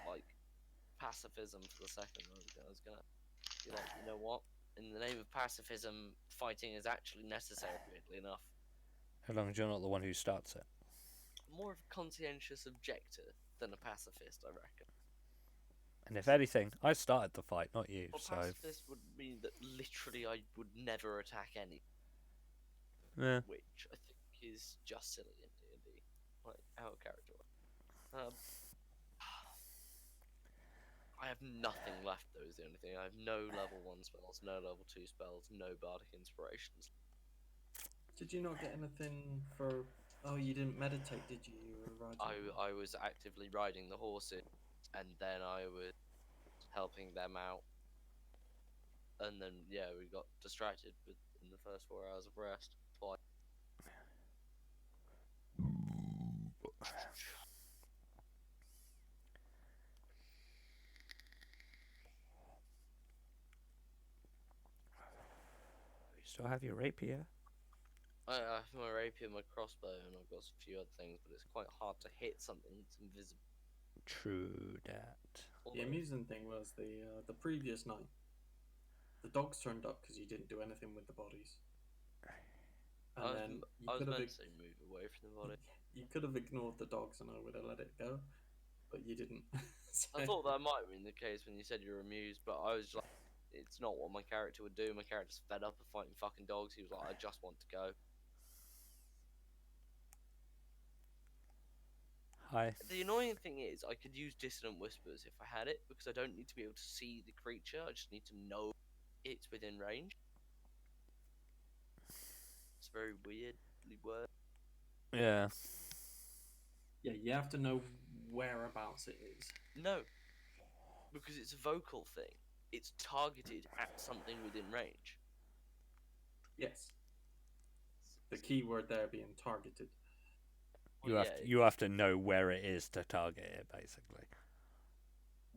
[SPEAKER 5] like pacifism for the second. I was gonna be like, you know what? In the name of pacifism, fighting is actually necessary, weirdly enough.
[SPEAKER 1] As long as you're not the one who starts it.
[SPEAKER 5] More of a conscientious objector than a pacifist, I reckon.
[SPEAKER 1] And if anything, I started the fight, not you.
[SPEAKER 5] Well,
[SPEAKER 1] So
[SPEAKER 5] pacifist would mean that literally I would never attack any,
[SPEAKER 1] yeah.
[SPEAKER 5] which I think is just silly in D&D, like out of character. I have nothing left, though, is the only thing. I have no level 1 spells, no level 2 spells, no bardic inspirations.
[SPEAKER 3] Did you not get anything for? Oh, you didn't meditate, did you? You were riding.
[SPEAKER 5] I was actively riding the horses, and then I was helping them out. And then, yeah, we got distracted in the first 4 hours of rest. Twice.
[SPEAKER 1] You still have your rapier?
[SPEAKER 5] I have my rapier, my crossbow, and I've got a few other things, but it's quite hard to hit something that's invisible.
[SPEAKER 1] True that.
[SPEAKER 3] The amusing thing was the previous night, the dogs turned up because you didn't do anything with the bodies. And then
[SPEAKER 5] I was meant to say move away from the body.
[SPEAKER 3] You could have ignored the dogs and I would have let it go, but you didn't. So-
[SPEAKER 5] I thought that might have been the case when you said you were amused, but I was like, it's not what my character would do. My character's fed up of fighting fucking dogs. He was like, I just want to go.
[SPEAKER 1] Hi.
[SPEAKER 5] The annoying thing is, I could use Dissonant Whispers if I had it, because I don't need to be able to see the creature, I just need to know it's within range. It's very weirdly worded.
[SPEAKER 1] Yeah.
[SPEAKER 3] Yeah, you have to know whereabouts it is.
[SPEAKER 5] No, because it's a vocal thing. It's targeted at something within range.
[SPEAKER 3] Yes. The keyword there being targeted.
[SPEAKER 5] Well,
[SPEAKER 1] You have to know where it is to target it, basically.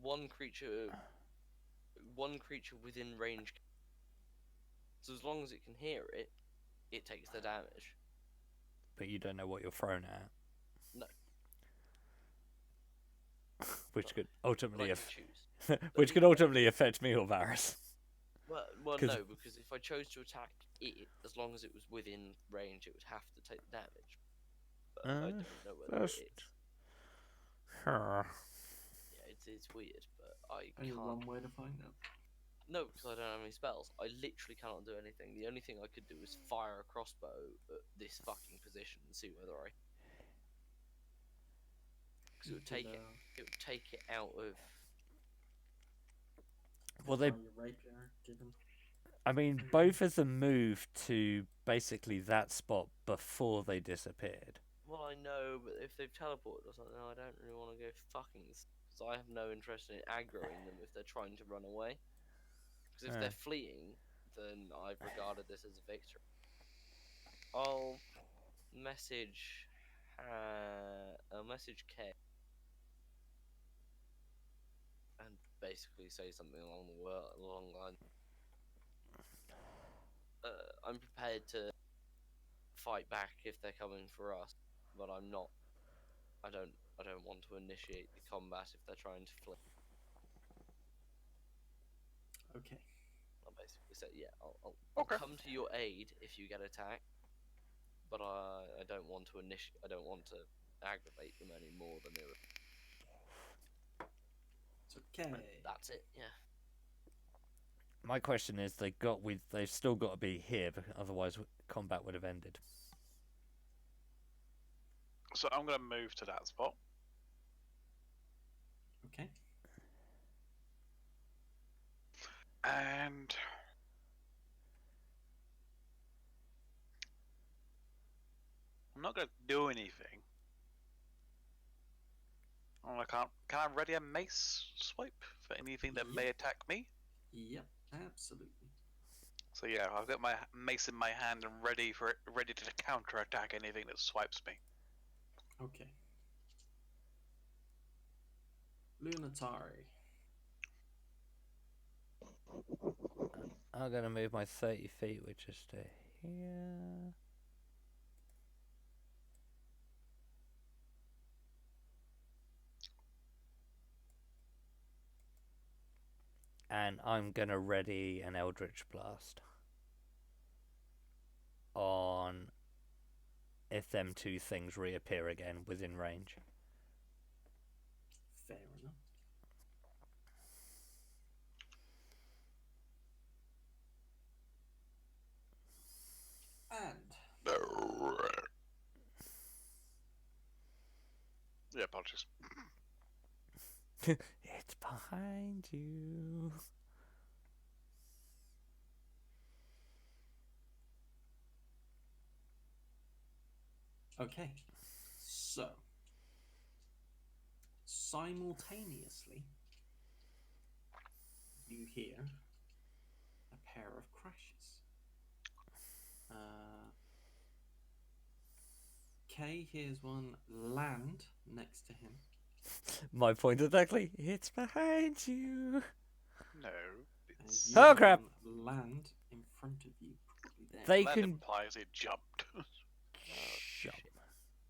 [SPEAKER 5] one creature within range. So as long as it can hear it, it takes the damage.
[SPEAKER 1] But you don't know what you're thrown at.
[SPEAKER 5] No.
[SPEAKER 1] Which could
[SPEAKER 5] But
[SPEAKER 1] ultimately
[SPEAKER 5] I can choose.
[SPEAKER 1] which could ultimately affect me or Varus.
[SPEAKER 5] Well,
[SPEAKER 1] 'Cause-
[SPEAKER 5] no, because if I chose to attack it, as long as it was within range, it would have to take the damage. But I don't know whether
[SPEAKER 1] that's-
[SPEAKER 5] it is.
[SPEAKER 1] Huh.
[SPEAKER 5] Yeah, it's weird, but I
[SPEAKER 3] Only
[SPEAKER 5] can't.
[SPEAKER 3] one way to find out.
[SPEAKER 5] No, because I don't have any spells. I literally cannot do anything. The only thing I could do is fire a crossbow at this fucking position and see whether I. Because it would take it. It would take it out of.
[SPEAKER 1] Well, they.
[SPEAKER 3] Your rapier given.
[SPEAKER 1] I mean, both of them moved to basically that spot before they disappeared.
[SPEAKER 5] Well, I know, but if they've teleported or something, I don't really want to go fucking. Because I have no interest in aggroing them if they're trying to run away. Because if
[SPEAKER 1] Yeah.
[SPEAKER 5] they're fleeing, then I've regarded this as a victory. I'll message. I'll message K. And basically say something along the line. I'm prepared to fight back if they're coming for us, but I'm not. I don't want to initiate the combat if they're trying to flee.
[SPEAKER 3] Okay.
[SPEAKER 5] I'll basically say, yeah, I'll
[SPEAKER 2] Okay.
[SPEAKER 5] come to your aid if you get attacked, but I don't want to I don't want to aggravate them any more than they were.
[SPEAKER 3] It's okay.
[SPEAKER 5] That's it. Yeah.
[SPEAKER 1] My question is, they've still got to be here, because otherwise combat would have ended.
[SPEAKER 2] So I'm going to move to that spot.
[SPEAKER 3] Okay.
[SPEAKER 2] And I'm not going to do anything. Oh, I can't. Can I ready a mace swipe for anything that may attack me?
[SPEAKER 3] Yep, absolutely.
[SPEAKER 2] So yeah, I've got my mace in my hand and ready to counter attack anything that swipes me.
[SPEAKER 3] Okay. Lunatari.
[SPEAKER 1] I'm gonna move my 30 feet, which is to here. And I'm gonna ready an Eldritch Blast on if them two things reappear again within range.
[SPEAKER 3] Fair enough. And
[SPEAKER 2] Yeah, apologies.
[SPEAKER 1] It's behind you.
[SPEAKER 3] okay, so simultaneously, you hear a pair of crashes. Kay hears one land next to him.
[SPEAKER 1] My point exactly. It's behind you.
[SPEAKER 2] No.
[SPEAKER 3] And
[SPEAKER 2] It's...
[SPEAKER 3] you
[SPEAKER 1] Oh,
[SPEAKER 3] hear
[SPEAKER 1] crap.
[SPEAKER 3] one land in front of you. Probably there.
[SPEAKER 1] They
[SPEAKER 2] That
[SPEAKER 1] can
[SPEAKER 2] implies it jumped.
[SPEAKER 1] jump.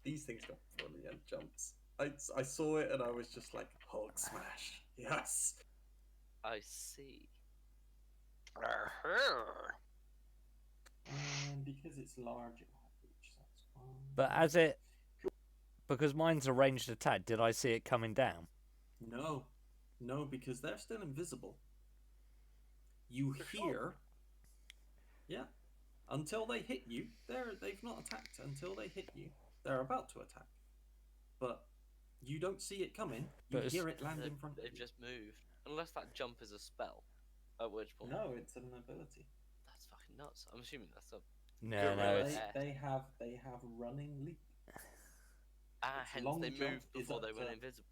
[SPEAKER 3] These things got brilliant jumps. I saw it and I was just like, Hulk smash. Yes.
[SPEAKER 5] I see.
[SPEAKER 3] And because it's large, it will have reach. That's fine.
[SPEAKER 1] But as it, because mine's a ranged attack, did I see it coming down?
[SPEAKER 3] No, because they're still invisible. You
[SPEAKER 2] For
[SPEAKER 3] hear,
[SPEAKER 2] sure.
[SPEAKER 3] yeah, until they hit you. They've not attacked until they hit you. They're about to attack, but you don't see it coming. You
[SPEAKER 1] But
[SPEAKER 3] hear it land in front of
[SPEAKER 5] They've
[SPEAKER 3] you.
[SPEAKER 5] just moved. Unless that jump is a spell. At which point.
[SPEAKER 3] No, it's an ability.
[SPEAKER 5] That's fucking nuts. I'm assuming that's a.
[SPEAKER 1] No, no.
[SPEAKER 5] Gorilla.
[SPEAKER 1] It's,
[SPEAKER 3] They have running leap. Its
[SPEAKER 5] Hence
[SPEAKER 3] long
[SPEAKER 5] they
[SPEAKER 3] jump
[SPEAKER 5] moved
[SPEAKER 3] is
[SPEAKER 5] before
[SPEAKER 3] up
[SPEAKER 5] they went
[SPEAKER 3] to-
[SPEAKER 5] invisible.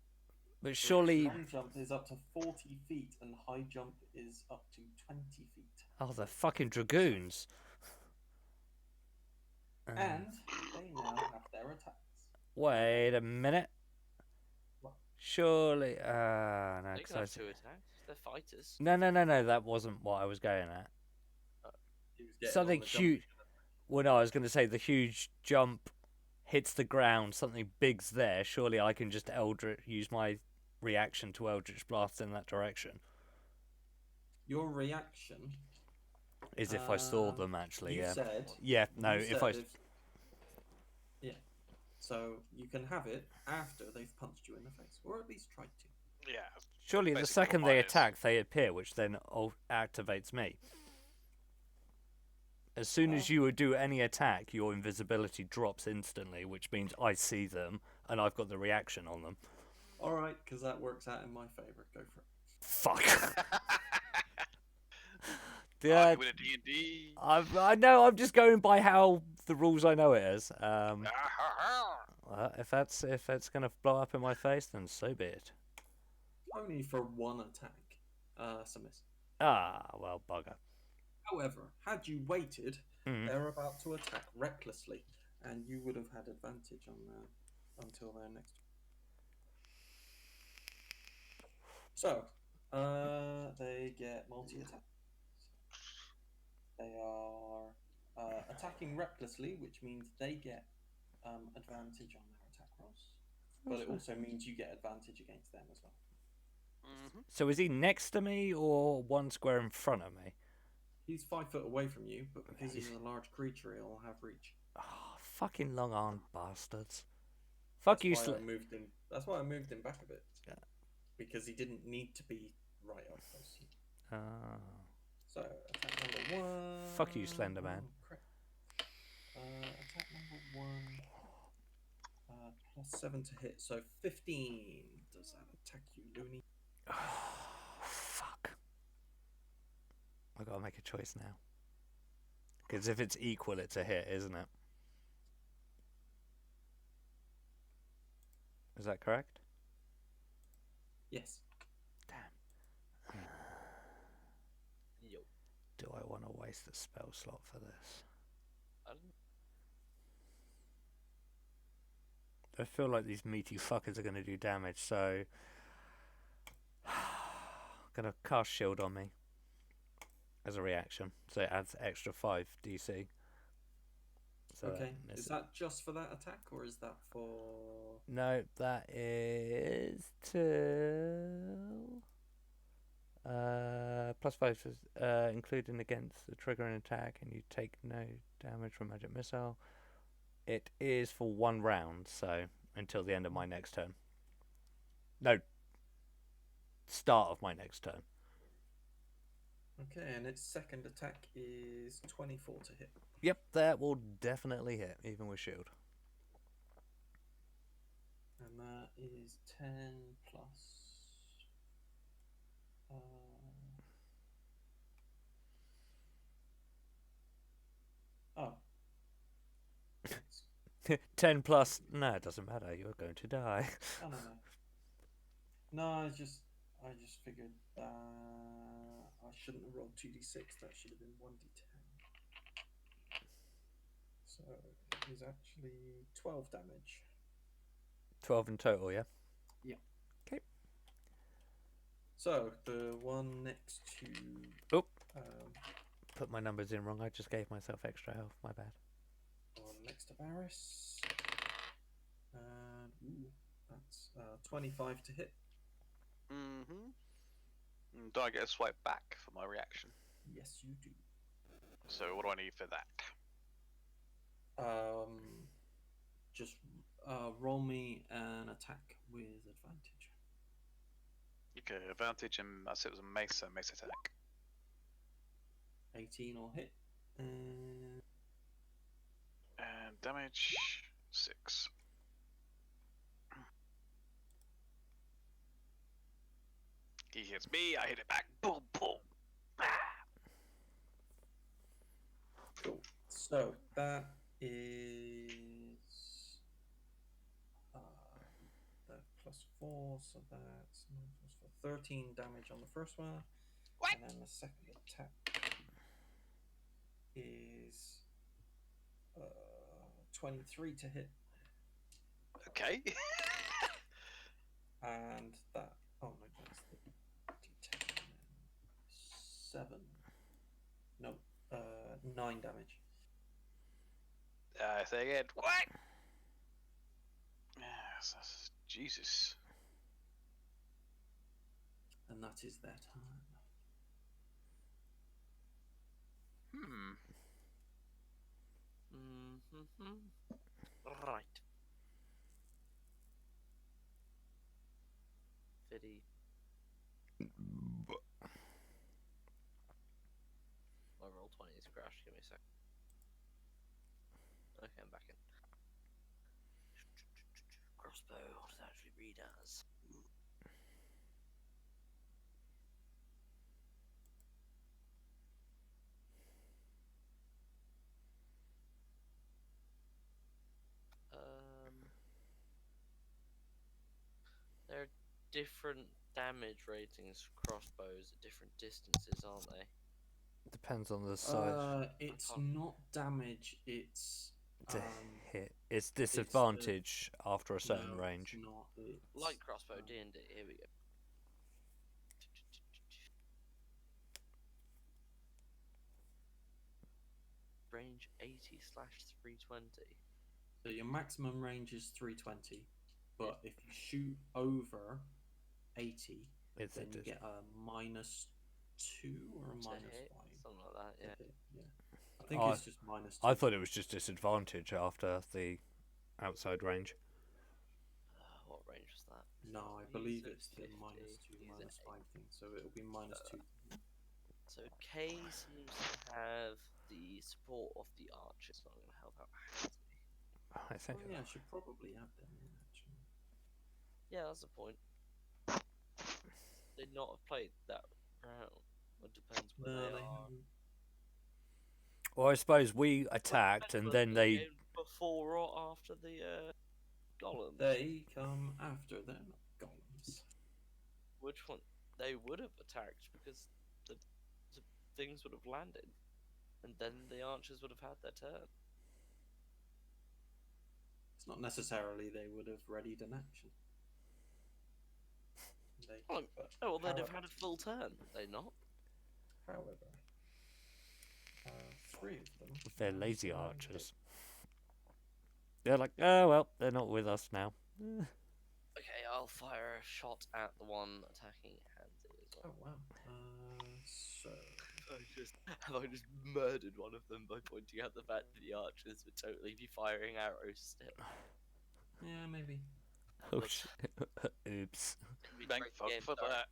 [SPEAKER 1] but
[SPEAKER 3] Its
[SPEAKER 1] surely,
[SPEAKER 3] long jump is up to 40 feet, and high jump is up to 20 feet.
[SPEAKER 1] oh, the fucking dragoons.
[SPEAKER 3] And they now have their attacks.
[SPEAKER 1] Wait a minute.
[SPEAKER 3] What?
[SPEAKER 1] Surely, no,
[SPEAKER 5] They
[SPEAKER 1] 'cause
[SPEAKER 5] can
[SPEAKER 1] I
[SPEAKER 5] have
[SPEAKER 1] was-
[SPEAKER 5] 2 attacks. They're fighters.
[SPEAKER 1] no, that wasn't what I was going at.
[SPEAKER 3] He was getting
[SPEAKER 1] Something
[SPEAKER 3] on the jump.
[SPEAKER 1] huge. Well, no, I was going to say the huge jump hits the ground, something big's there. Surely I can just use my reaction to Eldritch Blast in that direction.
[SPEAKER 3] Your reaction.
[SPEAKER 1] Is if I saw
[SPEAKER 3] Um,
[SPEAKER 1] them, actually,
[SPEAKER 3] you
[SPEAKER 1] yeah.
[SPEAKER 3] said.
[SPEAKER 1] Yeah, no,
[SPEAKER 3] you
[SPEAKER 1] if
[SPEAKER 3] said
[SPEAKER 1] I.
[SPEAKER 3] they've- Yeah. So you can have it after they've punched you in the face, or at least tried to.
[SPEAKER 2] Yeah.
[SPEAKER 1] Surely the
[SPEAKER 2] Basically
[SPEAKER 1] second
[SPEAKER 2] what
[SPEAKER 1] they
[SPEAKER 2] mine is.
[SPEAKER 1] attack, they appear, which then activates me. As soon as you do any attack, your invisibility drops instantly, which means I see them and I've got the reaction on them.
[SPEAKER 3] All right, because that works out in my favor. Go for it.
[SPEAKER 1] Fuck.
[SPEAKER 2] Argue with a D&D.
[SPEAKER 1] I know. I'm just going by how the rules I know it is. Well, if it's gonna blow up in my face, then so be it.
[SPEAKER 3] Only for one attack. Submiss.
[SPEAKER 1] Ah, well, bugger.
[SPEAKER 3] However, had you waited,
[SPEAKER 1] Mm.
[SPEAKER 3] they're about to attack recklessly, and you would have had advantage on until their next. So, they get multi-attack. They are attacking recklessly, which means they get advantage on their attack rolls, but it also means you get advantage against them as well.
[SPEAKER 2] Mm-hmm.
[SPEAKER 1] So is he next to me or one square in front of me?
[SPEAKER 3] He's 5 foot away from you, but because he's a large creature, he'll have reach.
[SPEAKER 1] Oh, fucking long-armed bastards. Fuck you,
[SPEAKER 3] That's why I
[SPEAKER 1] Sli-
[SPEAKER 3] moved him. That's why I moved him back a bit.
[SPEAKER 1] Yeah.
[SPEAKER 3] Because he didn't need to be right up close.
[SPEAKER 1] Ah.
[SPEAKER 3] So attack number 1.
[SPEAKER 1] Fuck you, Slender Man.
[SPEAKER 3] Crap. Attack number 1. +7 to hit, so 15. Does that attack you, loony?
[SPEAKER 1] Fuck. I gotta make a choice now. Because if it's equal, it's a hit, isn't it? Is that correct?
[SPEAKER 3] Yes.
[SPEAKER 1] Damn.
[SPEAKER 5] Yo.
[SPEAKER 1] Do I want to waste the spell slot for this?
[SPEAKER 5] I don't
[SPEAKER 1] I feel like these meaty fuckers are gonna do damage, so gonna cast shield on me. as a reaction, so it adds extra 5 DC. So that
[SPEAKER 3] Okay.
[SPEAKER 1] misses.
[SPEAKER 3] Is that just for that attack, or is that for?
[SPEAKER 1] No, that is to +5 is including against the triggering attack, and you take no damage from magic missile. It is for 1 round, so until the end of my next turn. No, start of my next turn.
[SPEAKER 3] Okay, and its second attack is 24 to hit.
[SPEAKER 1] Yep, that will definitely hit, even with shield.
[SPEAKER 3] And that is 10 plus. Oh.
[SPEAKER 1] 10 plus. No, it doesn't matter. You're going to die.
[SPEAKER 3] Oh, no. No, I just figured I shouldn't have rolled 2d6. That should have been 1d10. So it is actually 12 damage.
[SPEAKER 1] 12 in total, yeah?
[SPEAKER 3] Yeah.
[SPEAKER 1] Okay.
[SPEAKER 3] So the one next to.
[SPEAKER 1] Oh. Put my numbers in wrong. I just gave myself extra health. My bad.
[SPEAKER 3] One next to Varys. And that's 25 to hit.
[SPEAKER 2] Do I get a swipe back for my reaction?
[SPEAKER 3] Yes, you do.
[SPEAKER 2] So what do I need for that?
[SPEAKER 3] Just roll me an attack with advantage.
[SPEAKER 2] Okay, advantage, and I said it was a mace attack.
[SPEAKER 3] 18 will hit.
[SPEAKER 2] And damage 6. He hits me, I hit it back. Boom, boom. Ah.
[SPEAKER 3] Cool. So that is that +4, so that's 9 plus 4, 13 damage on the first one.
[SPEAKER 2] What?
[SPEAKER 3] And then the second attack is 23 to hit.
[SPEAKER 2] Okay.
[SPEAKER 3] And that, oh no, that's the d10. 7. No, 9 damage.
[SPEAKER 2] Say again. What? Yes, Jesus.
[SPEAKER 3] And that is their turn.
[SPEAKER 5] Right. Fiddy. My roll 20 is crashed. Give me a sec. Okay, I'm back in. Crossbow. What does it actually read as? There are different damage ratings for crossbows at different distances, aren't they?
[SPEAKER 1] Depends on the size.
[SPEAKER 3] It's not damage, it's
[SPEAKER 1] To hit. It's disadvantage after a certain
[SPEAKER 3] no,
[SPEAKER 1] range.
[SPEAKER 3] It's not. It's,
[SPEAKER 5] Like crossbow D&D. Here we go. Range 80/320.
[SPEAKER 3] so your maximum range is 320, but if you shoot over 80,
[SPEAKER 1] It's
[SPEAKER 3] then you get a -2 or a
[SPEAKER 5] To
[SPEAKER 3] -5.
[SPEAKER 5] hit, something like that, yeah.
[SPEAKER 3] Okay, yeah. I think
[SPEAKER 1] Oh,
[SPEAKER 3] it's just -2.
[SPEAKER 1] I thought it was just disadvantage after the outside range.
[SPEAKER 5] What range was that?
[SPEAKER 3] No, I
[SPEAKER 5] 50,
[SPEAKER 3] believe
[SPEAKER 5] so
[SPEAKER 3] it's the
[SPEAKER 5] 50,
[SPEAKER 3] -2,
[SPEAKER 5] use an
[SPEAKER 3] -5 thing, so it'll be -2.
[SPEAKER 5] So K seems to have the support of the archers, so I'm going to help out Hansley.
[SPEAKER 1] I think.
[SPEAKER 3] Oh, yeah, I should probably add them in, actually.
[SPEAKER 5] Yeah, that's the point. They'd not have played that round. It depends where
[SPEAKER 3] No,
[SPEAKER 5] they
[SPEAKER 3] they
[SPEAKER 5] are.
[SPEAKER 3] haven't.
[SPEAKER 1] Well, I suppose we attacked and then they.
[SPEAKER 5] Before or after the golems?
[SPEAKER 3] They come after them, golems.
[SPEAKER 5] Which one? They would have attacked because the things would have landed, and then the archers would have had their turn.
[SPEAKER 3] It's not necessarily they would have readied an action. They,
[SPEAKER 5] Well,
[SPEAKER 3] but
[SPEAKER 5] Oh, well, they'd have
[SPEAKER 3] however-
[SPEAKER 5] had a full turn, would they not?
[SPEAKER 3] However, 3 of them.
[SPEAKER 1] With their lazy
[SPEAKER 3] So,
[SPEAKER 1] archers. They're like, oh well, they're not with us now.
[SPEAKER 5] Okay, I'll fire a shot at the one attacking Hansi as
[SPEAKER 3] Oh
[SPEAKER 5] well.
[SPEAKER 3] wow. So
[SPEAKER 5] Have I just murdered one of them by pointing out the fact that the archers would totally be firing arrows still?
[SPEAKER 3] yeah, maybe.
[SPEAKER 1] Oh
[SPEAKER 5] Look.
[SPEAKER 1] shit. Oops.
[SPEAKER 5] We
[SPEAKER 2] Thank
[SPEAKER 5] tried the
[SPEAKER 2] fuck
[SPEAKER 5] game,
[SPEAKER 2] for
[SPEAKER 5] sorry.
[SPEAKER 2] that.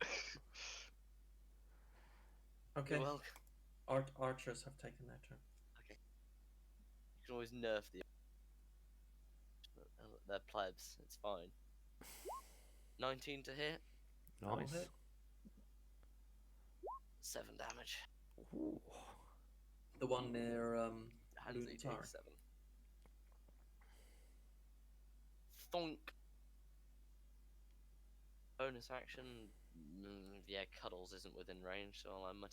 [SPEAKER 3] Okay.
[SPEAKER 5] You're welcome.
[SPEAKER 3] Archers have taken their turn.
[SPEAKER 5] You can always nerf the. They're plebs. It's fine. 19 to hit,
[SPEAKER 3] That'll
[SPEAKER 1] Nice.
[SPEAKER 3] hit.
[SPEAKER 5] 7 damage.
[SPEAKER 1] Ooh.
[SPEAKER 3] The one near
[SPEAKER 5] Hansi
[SPEAKER 3] Lunatari.
[SPEAKER 5] takes 7. Thonk. Bonus action. Yeah, Cuddles isn't within range, so I'm.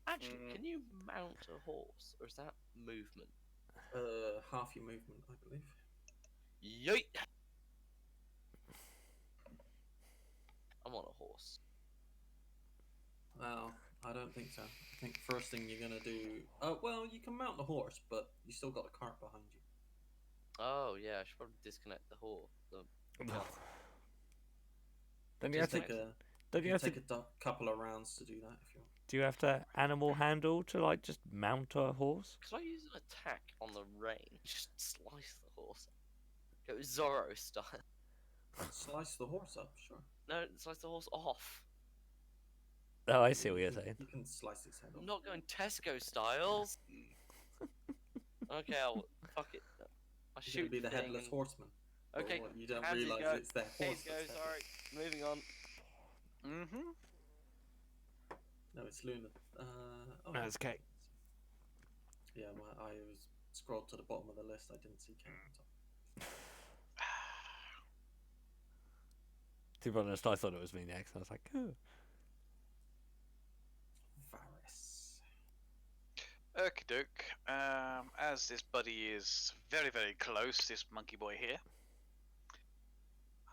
[SPEAKER 5] Actually, can you mount a horse, or is that movement?
[SPEAKER 3] Half your movement, I believe.
[SPEAKER 5] Yeet! I'm on a horse.
[SPEAKER 3] Well, I don't think so. I think first thing you're gonna do. Well, you can mount the horse, but you still got a cart behind you.
[SPEAKER 5] Oh yeah, I should probably disconnect the horse.
[SPEAKER 1] Don't you have
[SPEAKER 3] Just
[SPEAKER 1] to?
[SPEAKER 3] take a.
[SPEAKER 1] Don't you
[SPEAKER 3] You
[SPEAKER 1] have to?
[SPEAKER 3] take a couple of rounds to do that if you want.
[SPEAKER 1] Do you have to animal handle to like just mount a horse?
[SPEAKER 5] Could I use an attack on the rein? Just slice the horse. Go Zorro style.
[SPEAKER 3] Slice the horse up, sure.
[SPEAKER 5] No, slice the horse off.
[SPEAKER 1] Oh, I see what
[SPEAKER 3] You
[SPEAKER 1] you're
[SPEAKER 3] can-
[SPEAKER 1] saying.
[SPEAKER 3] You can slice its head off.
[SPEAKER 5] I'm not going Tesco styles. Okay, I'll fuck it. I
[SPEAKER 3] You're
[SPEAKER 5] shoot
[SPEAKER 3] gonna be the
[SPEAKER 5] thing
[SPEAKER 3] headless
[SPEAKER 5] and-
[SPEAKER 3] horseman.
[SPEAKER 5] Okay,
[SPEAKER 3] Or what, you don't
[SPEAKER 5] Hansi,
[SPEAKER 3] realise
[SPEAKER 5] go.
[SPEAKER 3] it's their
[SPEAKER 5] Case
[SPEAKER 3] horse.
[SPEAKER 5] go.
[SPEAKER 3] that's
[SPEAKER 5] Sorry. Moving on.
[SPEAKER 2] Mm-hmm.
[SPEAKER 3] No, it's Luna. Oh,
[SPEAKER 1] No, it's Kate.
[SPEAKER 3] Yeah, well, I was scrolled to the bottom of the list. I didn't see Kate on top.
[SPEAKER 1] To be honest, I thought it was me next. I was like, oh.
[SPEAKER 3] Varys.
[SPEAKER 2] Okie doke. As this buddy is very, very close, this monkey boy here,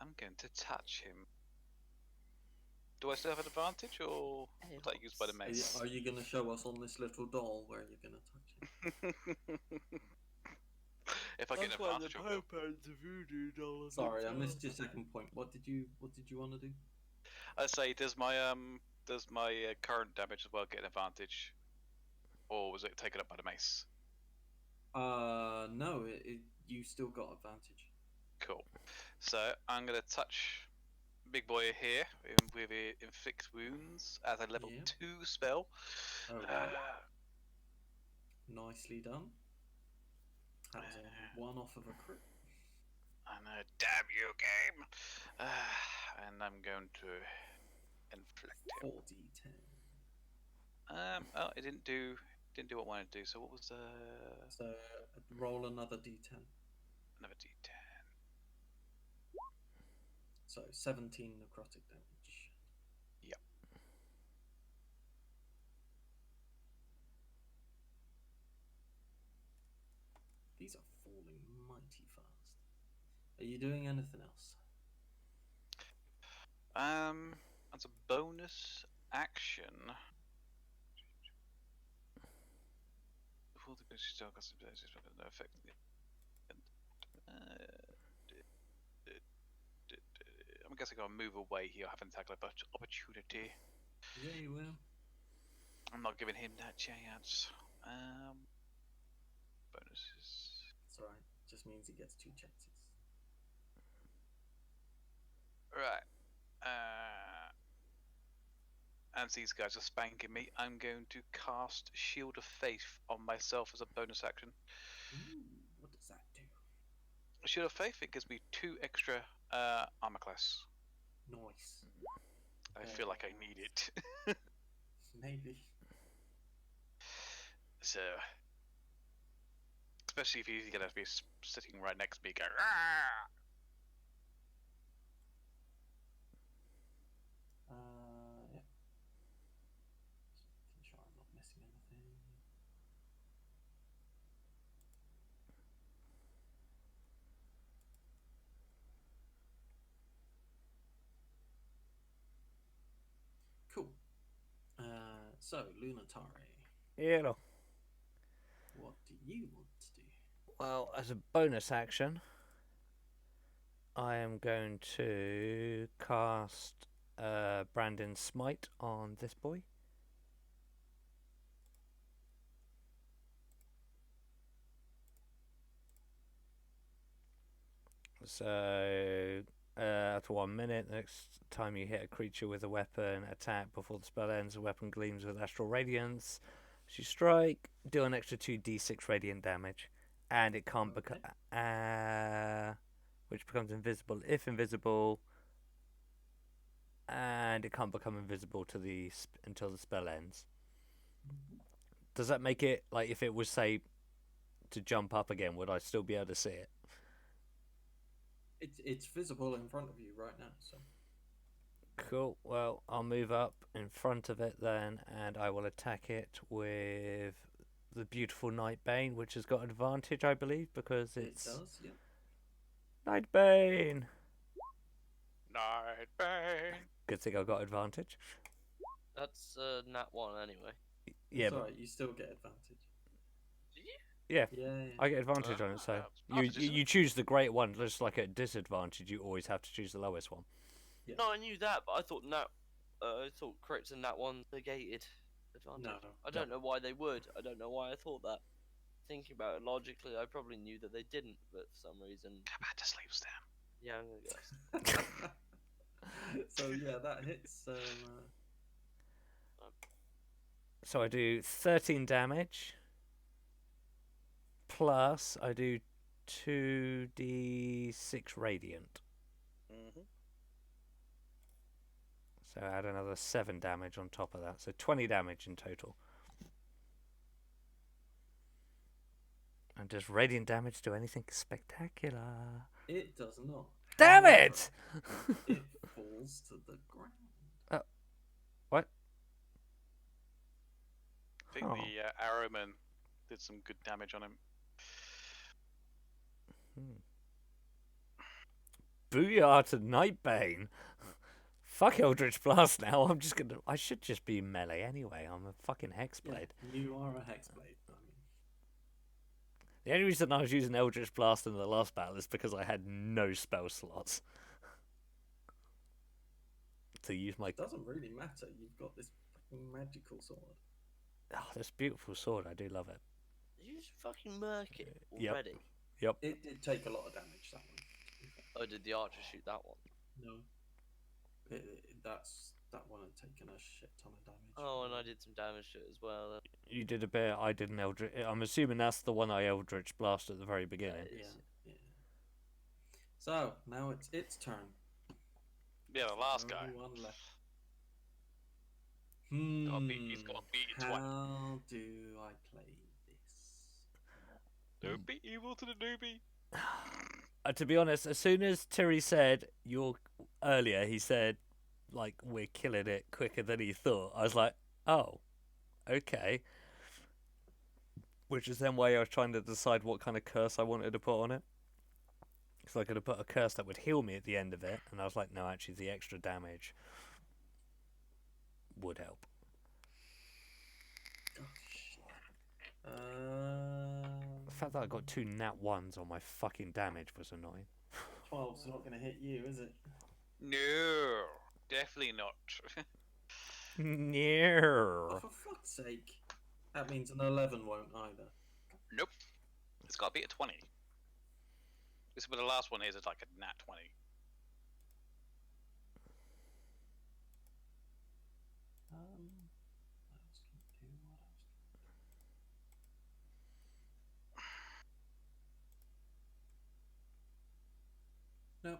[SPEAKER 2] I'm going to touch him. Do I still have an advantage, or was that used by the mace?
[SPEAKER 3] Are you going to show us on this little doll where you're going to touch it?
[SPEAKER 2] If I get an advantage, I will.
[SPEAKER 3] Sorry, I missed your second point. What did you want to do?
[SPEAKER 2] I say, does my current damage as well get an advantage, or was it taken up by the mace?
[SPEAKER 3] No, you still got advantage.
[SPEAKER 2] Cool. So I'm gonna touch big boy here with inflict wounds as a level
[SPEAKER 3] Yeah.
[SPEAKER 2] 2 spell.
[SPEAKER 3] Oh, wow. Nicely done. That was a one off of a crit.
[SPEAKER 2] And damn you, game. And I'm going to inflict him.
[SPEAKER 3] 4d10.
[SPEAKER 2] Oh, it didn't do what I wanted to do. So what was
[SPEAKER 3] So roll another d10.
[SPEAKER 2] another D10?
[SPEAKER 3] So 17 necrotic damage.
[SPEAKER 2] Yep.
[SPEAKER 3] These are falling mighty fast. Are you doing anything else?
[SPEAKER 2] As a bonus action. Before the creature still got some no effect. I'm guessing I'll move away here. I have an attack of opportunity.
[SPEAKER 3] Yeah, you will.
[SPEAKER 2] I'm not giving him that chance. Bonuses.
[SPEAKER 3] It's alright. Just means he gets 2 chances.
[SPEAKER 2] Right. As these guys are spanking me, I'm going to cast Shield of Faith on myself as a bonus action.
[SPEAKER 3] Ooh, what does that do?
[SPEAKER 2] Shield of Faith, it gives me 2 extra armor class.
[SPEAKER 3] Nice.
[SPEAKER 2] I feel like I need it.
[SPEAKER 3] Maybe.
[SPEAKER 2] So, especially if you're going to be sitting right next to me going, "Rah!"
[SPEAKER 3] Yeah. Just making sure I'm not missing anything. Cool. So Lunatari.
[SPEAKER 1] Hello.
[SPEAKER 3] What do you want to do?
[SPEAKER 1] Well, as a bonus action, I am going to cast Brandon's Smite on this boy. So, after 1 minute, the next time you hit a creature with a weapon attack before the spell ends, the weapon gleams with astral radiance. As you strike, do an extra 2d6 radiant damage, and it can't become, which becomes invisible if invisible, and it can't become invisible to until the spell ends. Does that make it like if it was say to jump up again, would I still be able to see it?
[SPEAKER 3] It's visible in front of you right now. So
[SPEAKER 1] Cool. Well, I'll move up in front of it then, and I will attack it with the beautiful Nightbane, which has got advantage, I believe, because
[SPEAKER 3] it
[SPEAKER 1] it's
[SPEAKER 3] does. Yeah.
[SPEAKER 1] Nightbane.
[SPEAKER 2] Nightbane.
[SPEAKER 1] Good thing I got advantage.
[SPEAKER 5] That's nat 1 anyway.
[SPEAKER 1] Yeah,
[SPEAKER 3] It's
[SPEAKER 1] but
[SPEAKER 3] alright. You still get advantage.
[SPEAKER 5] Did you?
[SPEAKER 1] yeah,
[SPEAKER 3] Yeah.
[SPEAKER 1] I get advantage on it. So
[SPEAKER 2] that's
[SPEAKER 1] you
[SPEAKER 2] advantage, isn't
[SPEAKER 1] you choose the great one. Just like at disadvantage, you always have to choose the lowest one.
[SPEAKER 3] Yeah.
[SPEAKER 5] No, I knew that, but I thought crits and nat 1 negated advantage.
[SPEAKER 3] No.
[SPEAKER 5] I don't know why they would. I don't know why I thought that. Thinking about it logically, I probably knew that they didn't, but for some reason,
[SPEAKER 2] Come back to sleep, Stan.
[SPEAKER 5] yeah, I'm gonna go.
[SPEAKER 3] So yeah, that hits.
[SPEAKER 1] So I do 13 damage. Plus I do 2d6 radiant.
[SPEAKER 2] Mm-hmm.
[SPEAKER 1] So add another 7 damage on top of that. So 20 damage in total. And does radiant damage do anything spectacular?
[SPEAKER 3] It does not.
[SPEAKER 1] Damn
[SPEAKER 3] However,
[SPEAKER 1] it!
[SPEAKER 3] It falls to the ground.
[SPEAKER 1] What?
[SPEAKER 2] I think
[SPEAKER 1] Oh.
[SPEAKER 2] the Arrowman did some good damage on him.
[SPEAKER 1] Booyah to Nightbane! Fuck Eldritch Blast now. I should just be melee anyway. I'm a fucking Hexblade.
[SPEAKER 3] Yeah, you are a hexblade. I mean,
[SPEAKER 1] The only reason I was using Eldritch Blast in the last battle is because I had no spell slots to use my.
[SPEAKER 3] it doesn't really matter. You've got this fucking magical sword.
[SPEAKER 1] Oh, this beautiful sword. I do love it.
[SPEAKER 5] You just fucking murk it
[SPEAKER 1] Yep.
[SPEAKER 5] already.
[SPEAKER 3] It did take a lot of damage. That one.
[SPEAKER 5] Oh, did the archer shoot that one?
[SPEAKER 3] No. That one had taken a shit ton of damage.
[SPEAKER 5] Oh, and I did some damage to it as well.
[SPEAKER 1] You did a bit. I did an Eldritch. I'm assuming that's the one I Eldritch Blast at the very beginning.
[SPEAKER 5] it
[SPEAKER 3] Yeah,
[SPEAKER 5] is.
[SPEAKER 3] yeah. So now it's its turn.
[SPEAKER 2] Yeah, the last guy.
[SPEAKER 3] Only one left.
[SPEAKER 2] He's got to beat it twice.
[SPEAKER 3] How do I play this?
[SPEAKER 2] Don't be evil to the newbie.
[SPEAKER 1] To be honest, as soon as Terry said earlier, he said, like, we're killing it quicker than he thought. I was like, oh, okay. Which is then why I was trying to decide what kind of curse I wanted to put on it. Because I could have put a curse that would heal me at the end of it, and I was like, no, actually, the extra damage would help.
[SPEAKER 3] Oh, shit.
[SPEAKER 1] The fact that I got 2 nat 1s on my fucking damage was annoying.
[SPEAKER 3] 12's not going to hit you, is it?
[SPEAKER 2] No, definitely not.
[SPEAKER 3] Oh,
[SPEAKER 1] No.
[SPEAKER 3] for fuck's sake. That means an 11 won't either.
[SPEAKER 2] Nope. It's got to beat a 20. This but the last one is like a nat 20.
[SPEAKER 3] What else can it do? What else? No,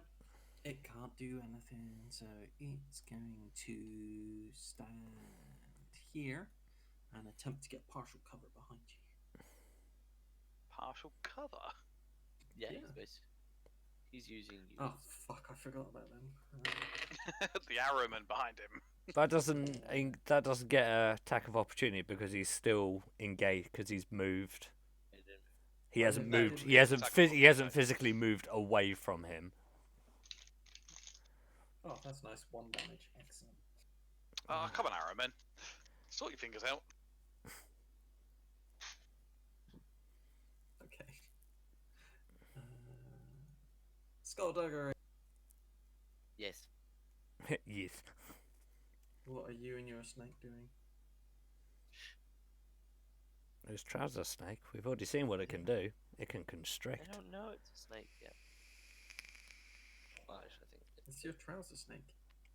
[SPEAKER 3] it can't do anything, so it's going to stand here and attempt to get partial cover behind you.
[SPEAKER 2] Partial cover.
[SPEAKER 5] Yeah,
[SPEAKER 3] Yeah.
[SPEAKER 5] he's using you.
[SPEAKER 3] Oh fuck! I forgot about them.
[SPEAKER 2] The Arrowman behind him.
[SPEAKER 1] That doesn't get an attack of opportunity because he's still engaged because he's moved.
[SPEAKER 5] It didn't-
[SPEAKER 1] He
[SPEAKER 3] Oh,
[SPEAKER 1] hasn't
[SPEAKER 3] no,
[SPEAKER 1] moved.
[SPEAKER 3] it
[SPEAKER 1] He
[SPEAKER 2] didn't
[SPEAKER 1] hasn't.
[SPEAKER 2] attack
[SPEAKER 1] He hasn't
[SPEAKER 2] opportunity.
[SPEAKER 1] physically moved away from him.
[SPEAKER 3] Oh, that's nice. 1 damage. Excellent.
[SPEAKER 2] Oh, come on, Arrowman. Sort your fingers out.
[SPEAKER 3] Skullduggery.
[SPEAKER 5] Yes.
[SPEAKER 1] Yes.
[SPEAKER 3] What are you and your snake doing?
[SPEAKER 1] There's trouser snake. We've already seen what it can do. It can
[SPEAKER 5] I
[SPEAKER 1] constrict.
[SPEAKER 5] don't know it's a snake yet. Well, actually,
[SPEAKER 3] It's your trouser snake.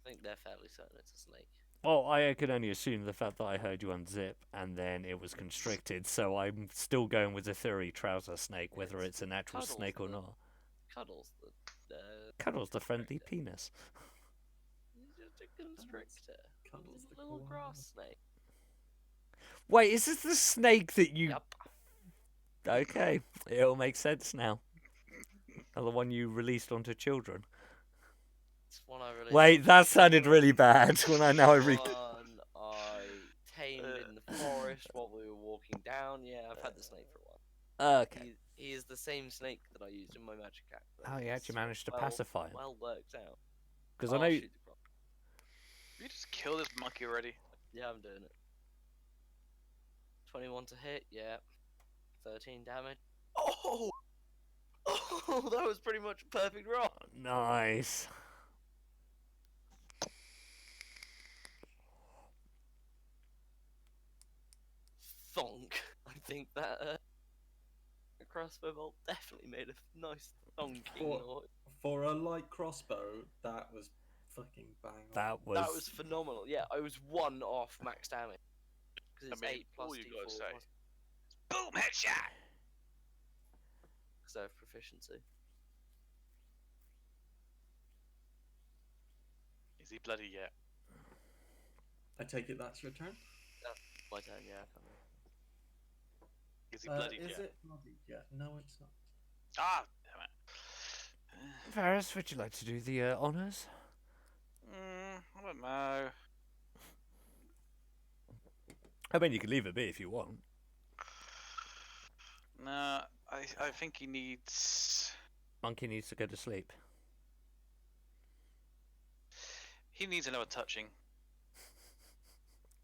[SPEAKER 5] I think they're fairly certain it's a snake.
[SPEAKER 1] Well, I could only assume the fact that I heard you unzip and then it was constricted, so I'm still going with the theory trouser snake, whether it's an actual
[SPEAKER 5] Cuddles
[SPEAKER 1] snake or
[SPEAKER 5] the-
[SPEAKER 1] not.
[SPEAKER 5] Cuddles the
[SPEAKER 1] Cuddles the friendly penis.
[SPEAKER 5] He's just a constrictor.
[SPEAKER 3] Cuddles
[SPEAKER 5] He's
[SPEAKER 3] the
[SPEAKER 5] a little
[SPEAKER 3] koala.
[SPEAKER 5] grass snake.
[SPEAKER 1] Wait, is this the snake that you...
[SPEAKER 5] Yup.
[SPEAKER 1] Okay, it all makes sense now. The one you released onto children.
[SPEAKER 5] It's one I really.
[SPEAKER 1] Wait, that sounded really bad when I
[SPEAKER 5] One I tamed in the forest while we were walking down. Yeah, I've had the snake for a while.
[SPEAKER 1] Okay.
[SPEAKER 5] He is the same snake that I used in my magic act.
[SPEAKER 1] Oh, you actually
[SPEAKER 5] It's
[SPEAKER 1] managed to
[SPEAKER 5] well-
[SPEAKER 1] pacify him.
[SPEAKER 5] Well worked out.
[SPEAKER 1] Because I
[SPEAKER 5] I'll
[SPEAKER 1] know...
[SPEAKER 5] shoot the clock.
[SPEAKER 2] You just kill this monkey already.
[SPEAKER 5] Yeah, I'm doing it. 21 to hit, yeah. 13 damage. Oh! Oh, that was pretty much a perfect roll.
[SPEAKER 1] Nice.
[SPEAKER 5] Thonk. I think that a crossbow bolt definitely made a nice thonking
[SPEAKER 3] Or-
[SPEAKER 5] noise.
[SPEAKER 3] For a light crossbow, that was fucking bang on.
[SPEAKER 1] That
[SPEAKER 5] That was phenomenal. Yeah, I was 1 off max damage. Because it's
[SPEAKER 2] I mean,
[SPEAKER 5] 8 plus
[SPEAKER 2] all you gotta
[SPEAKER 5] D4
[SPEAKER 2] say.
[SPEAKER 5] plus
[SPEAKER 2] Boom! Headshot!
[SPEAKER 5] because I have proficiency.
[SPEAKER 2] Is he bloody yet?
[SPEAKER 3] I take it that's your turn?
[SPEAKER 5] My turn, yeah. I can't remember.
[SPEAKER 2] Is he bloody
[SPEAKER 3] is
[SPEAKER 2] yet?
[SPEAKER 3] it bloodied yet? No, it's not.
[SPEAKER 2] Ah, damn it.
[SPEAKER 1] Varys, would you like to do the honours?
[SPEAKER 2] I don't know.
[SPEAKER 1] I mean, you can leave it be if you want.
[SPEAKER 2] No, I think he needs.
[SPEAKER 1] Monkey needs to go to sleep.
[SPEAKER 2] He needs another touching.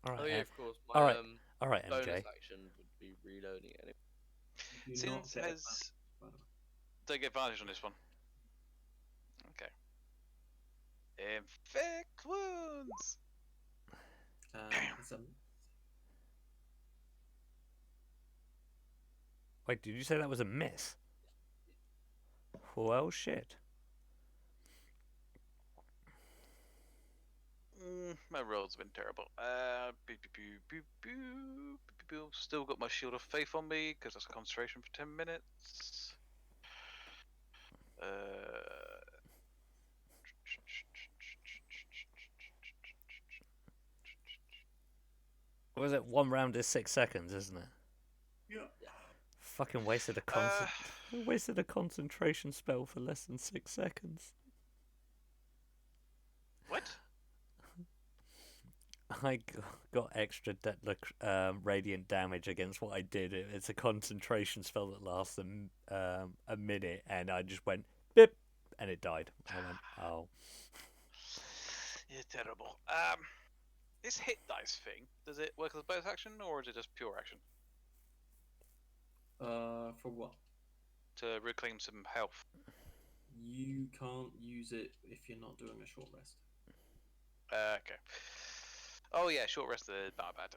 [SPEAKER 1] Alright,
[SPEAKER 5] Oh yeah, of course. My
[SPEAKER 1] alright, alright,
[SPEAKER 5] bonus
[SPEAKER 1] MJ.
[SPEAKER 5] action would be reloading it anyway.
[SPEAKER 3] You do
[SPEAKER 2] Since
[SPEAKER 3] not get
[SPEAKER 2] as
[SPEAKER 3] advantage, by the way.
[SPEAKER 2] don't get advantage on this one. Okay. Infect wounds.
[SPEAKER 3] It's a-
[SPEAKER 1] Wait, did you say that was a miss? Well, shit.
[SPEAKER 2] My rolls have been terrible. Still got my shield of faith on me because that's concentration for 10 minutes.
[SPEAKER 1] What was it? 1 round is 6 seconds, isn't it?
[SPEAKER 3] Yeah.
[SPEAKER 1] Fucking wasted a wasted a concentration spell for less than 6 seconds.
[SPEAKER 2] What?
[SPEAKER 1] I got extra radiant damage against what I did. It's a concentration spell that lasts a minute, and I just went bip, and it died. I went, oh.
[SPEAKER 2] You're terrible. This hit dice thing, does it work as a bonus action or is it just pure action?
[SPEAKER 3] For what?
[SPEAKER 2] To reclaim some health.
[SPEAKER 3] You can't use it if you're not doing a short rest.
[SPEAKER 2] Okay. Oh yeah, short rest is not bad.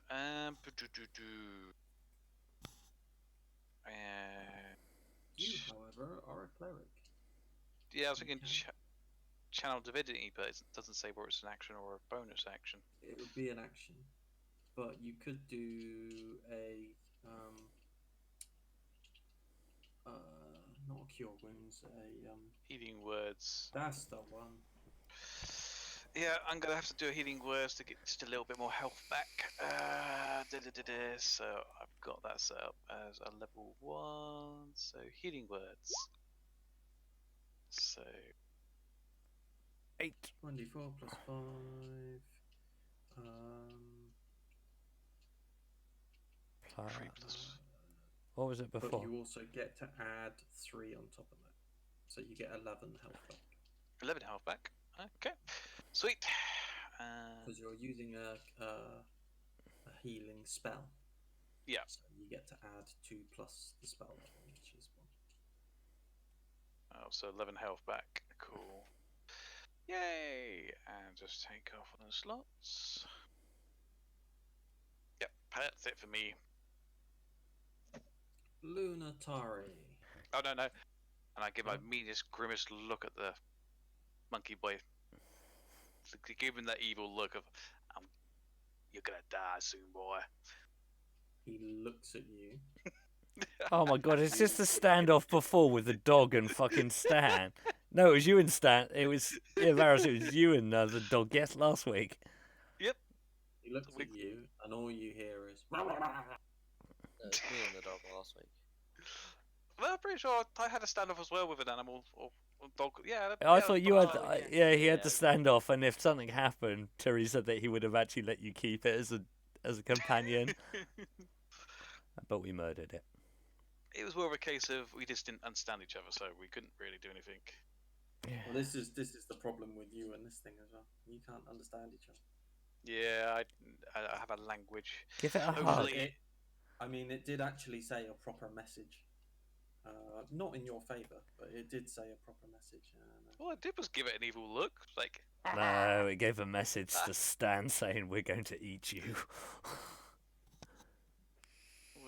[SPEAKER 3] You, however, are a cleric.
[SPEAKER 2] Yeah, I was thinking
[SPEAKER 3] Okay.
[SPEAKER 2] channel divinity, but it doesn't say whether it's an action or a bonus action.
[SPEAKER 3] It would be an action, but you could do a not a cure wounds.
[SPEAKER 2] Healing words.
[SPEAKER 3] That's the one.
[SPEAKER 2] Yeah, I'm gonna have to do a healing words to get just a little bit more health back. So I've got that set up as a level 1. So healing words. So
[SPEAKER 1] 8.
[SPEAKER 3] 24 plus 5.
[SPEAKER 1] Plus,
[SPEAKER 2] 3 plus.
[SPEAKER 1] what was it
[SPEAKER 3] But
[SPEAKER 1] before?
[SPEAKER 3] you also get to add 3 on top of that, so you get 11 health back
[SPEAKER 2] 11 health back. Okay, sweet.
[SPEAKER 3] because you're using a healing spell.
[SPEAKER 2] Yeah.
[SPEAKER 3] So you get to add 2 plus the spell level, which is
[SPEAKER 2] Oh, so 11 health back. Cool. Yay! And just take off one of the slots. Yep, that's it for me.
[SPEAKER 3] Lunatari.
[SPEAKER 2] Oh, no. And I give my
[SPEAKER 3] Oh.
[SPEAKER 2] meanest, grimmest look at the monkey boy. So give him that evil look of, you're gonna die soon, boy.
[SPEAKER 3] He looks at you.
[SPEAKER 1] Oh my god, it's just the standoff before with the dog and fucking Stan. No, it was you and Stan. It was, yeah, Varus, it was you and the dog, yes, last week.
[SPEAKER 3] He looks
[SPEAKER 2] We-
[SPEAKER 3] at you, and all you hear is.
[SPEAKER 5] No, it's me and the dog last week.
[SPEAKER 2] Well, I'm pretty sure I had a standoff as well with an animal or dog. Yeah.
[SPEAKER 1] I thought you had,
[SPEAKER 5] Oh,
[SPEAKER 1] yeah, he had the
[SPEAKER 5] yeah.
[SPEAKER 1] standoff, and if something happened, Terry said that he would have actually let you keep it as a companion, but we murdered it.
[SPEAKER 2] It was more of a case of we just didn't understand each other, so we couldn't really do anything.
[SPEAKER 3] Well, this is the problem with you and this thing as well. You can't understand each other.
[SPEAKER 2] Yeah, I have a language.
[SPEAKER 1] Give it a hug.
[SPEAKER 2] Hopefully,
[SPEAKER 3] I mean, it did actually say a proper message. Not in your favour, but it did say a proper message.
[SPEAKER 2] all I did was give it an evil look. Like,
[SPEAKER 1] No, it gave a message to Stan saying, we're going to eat you.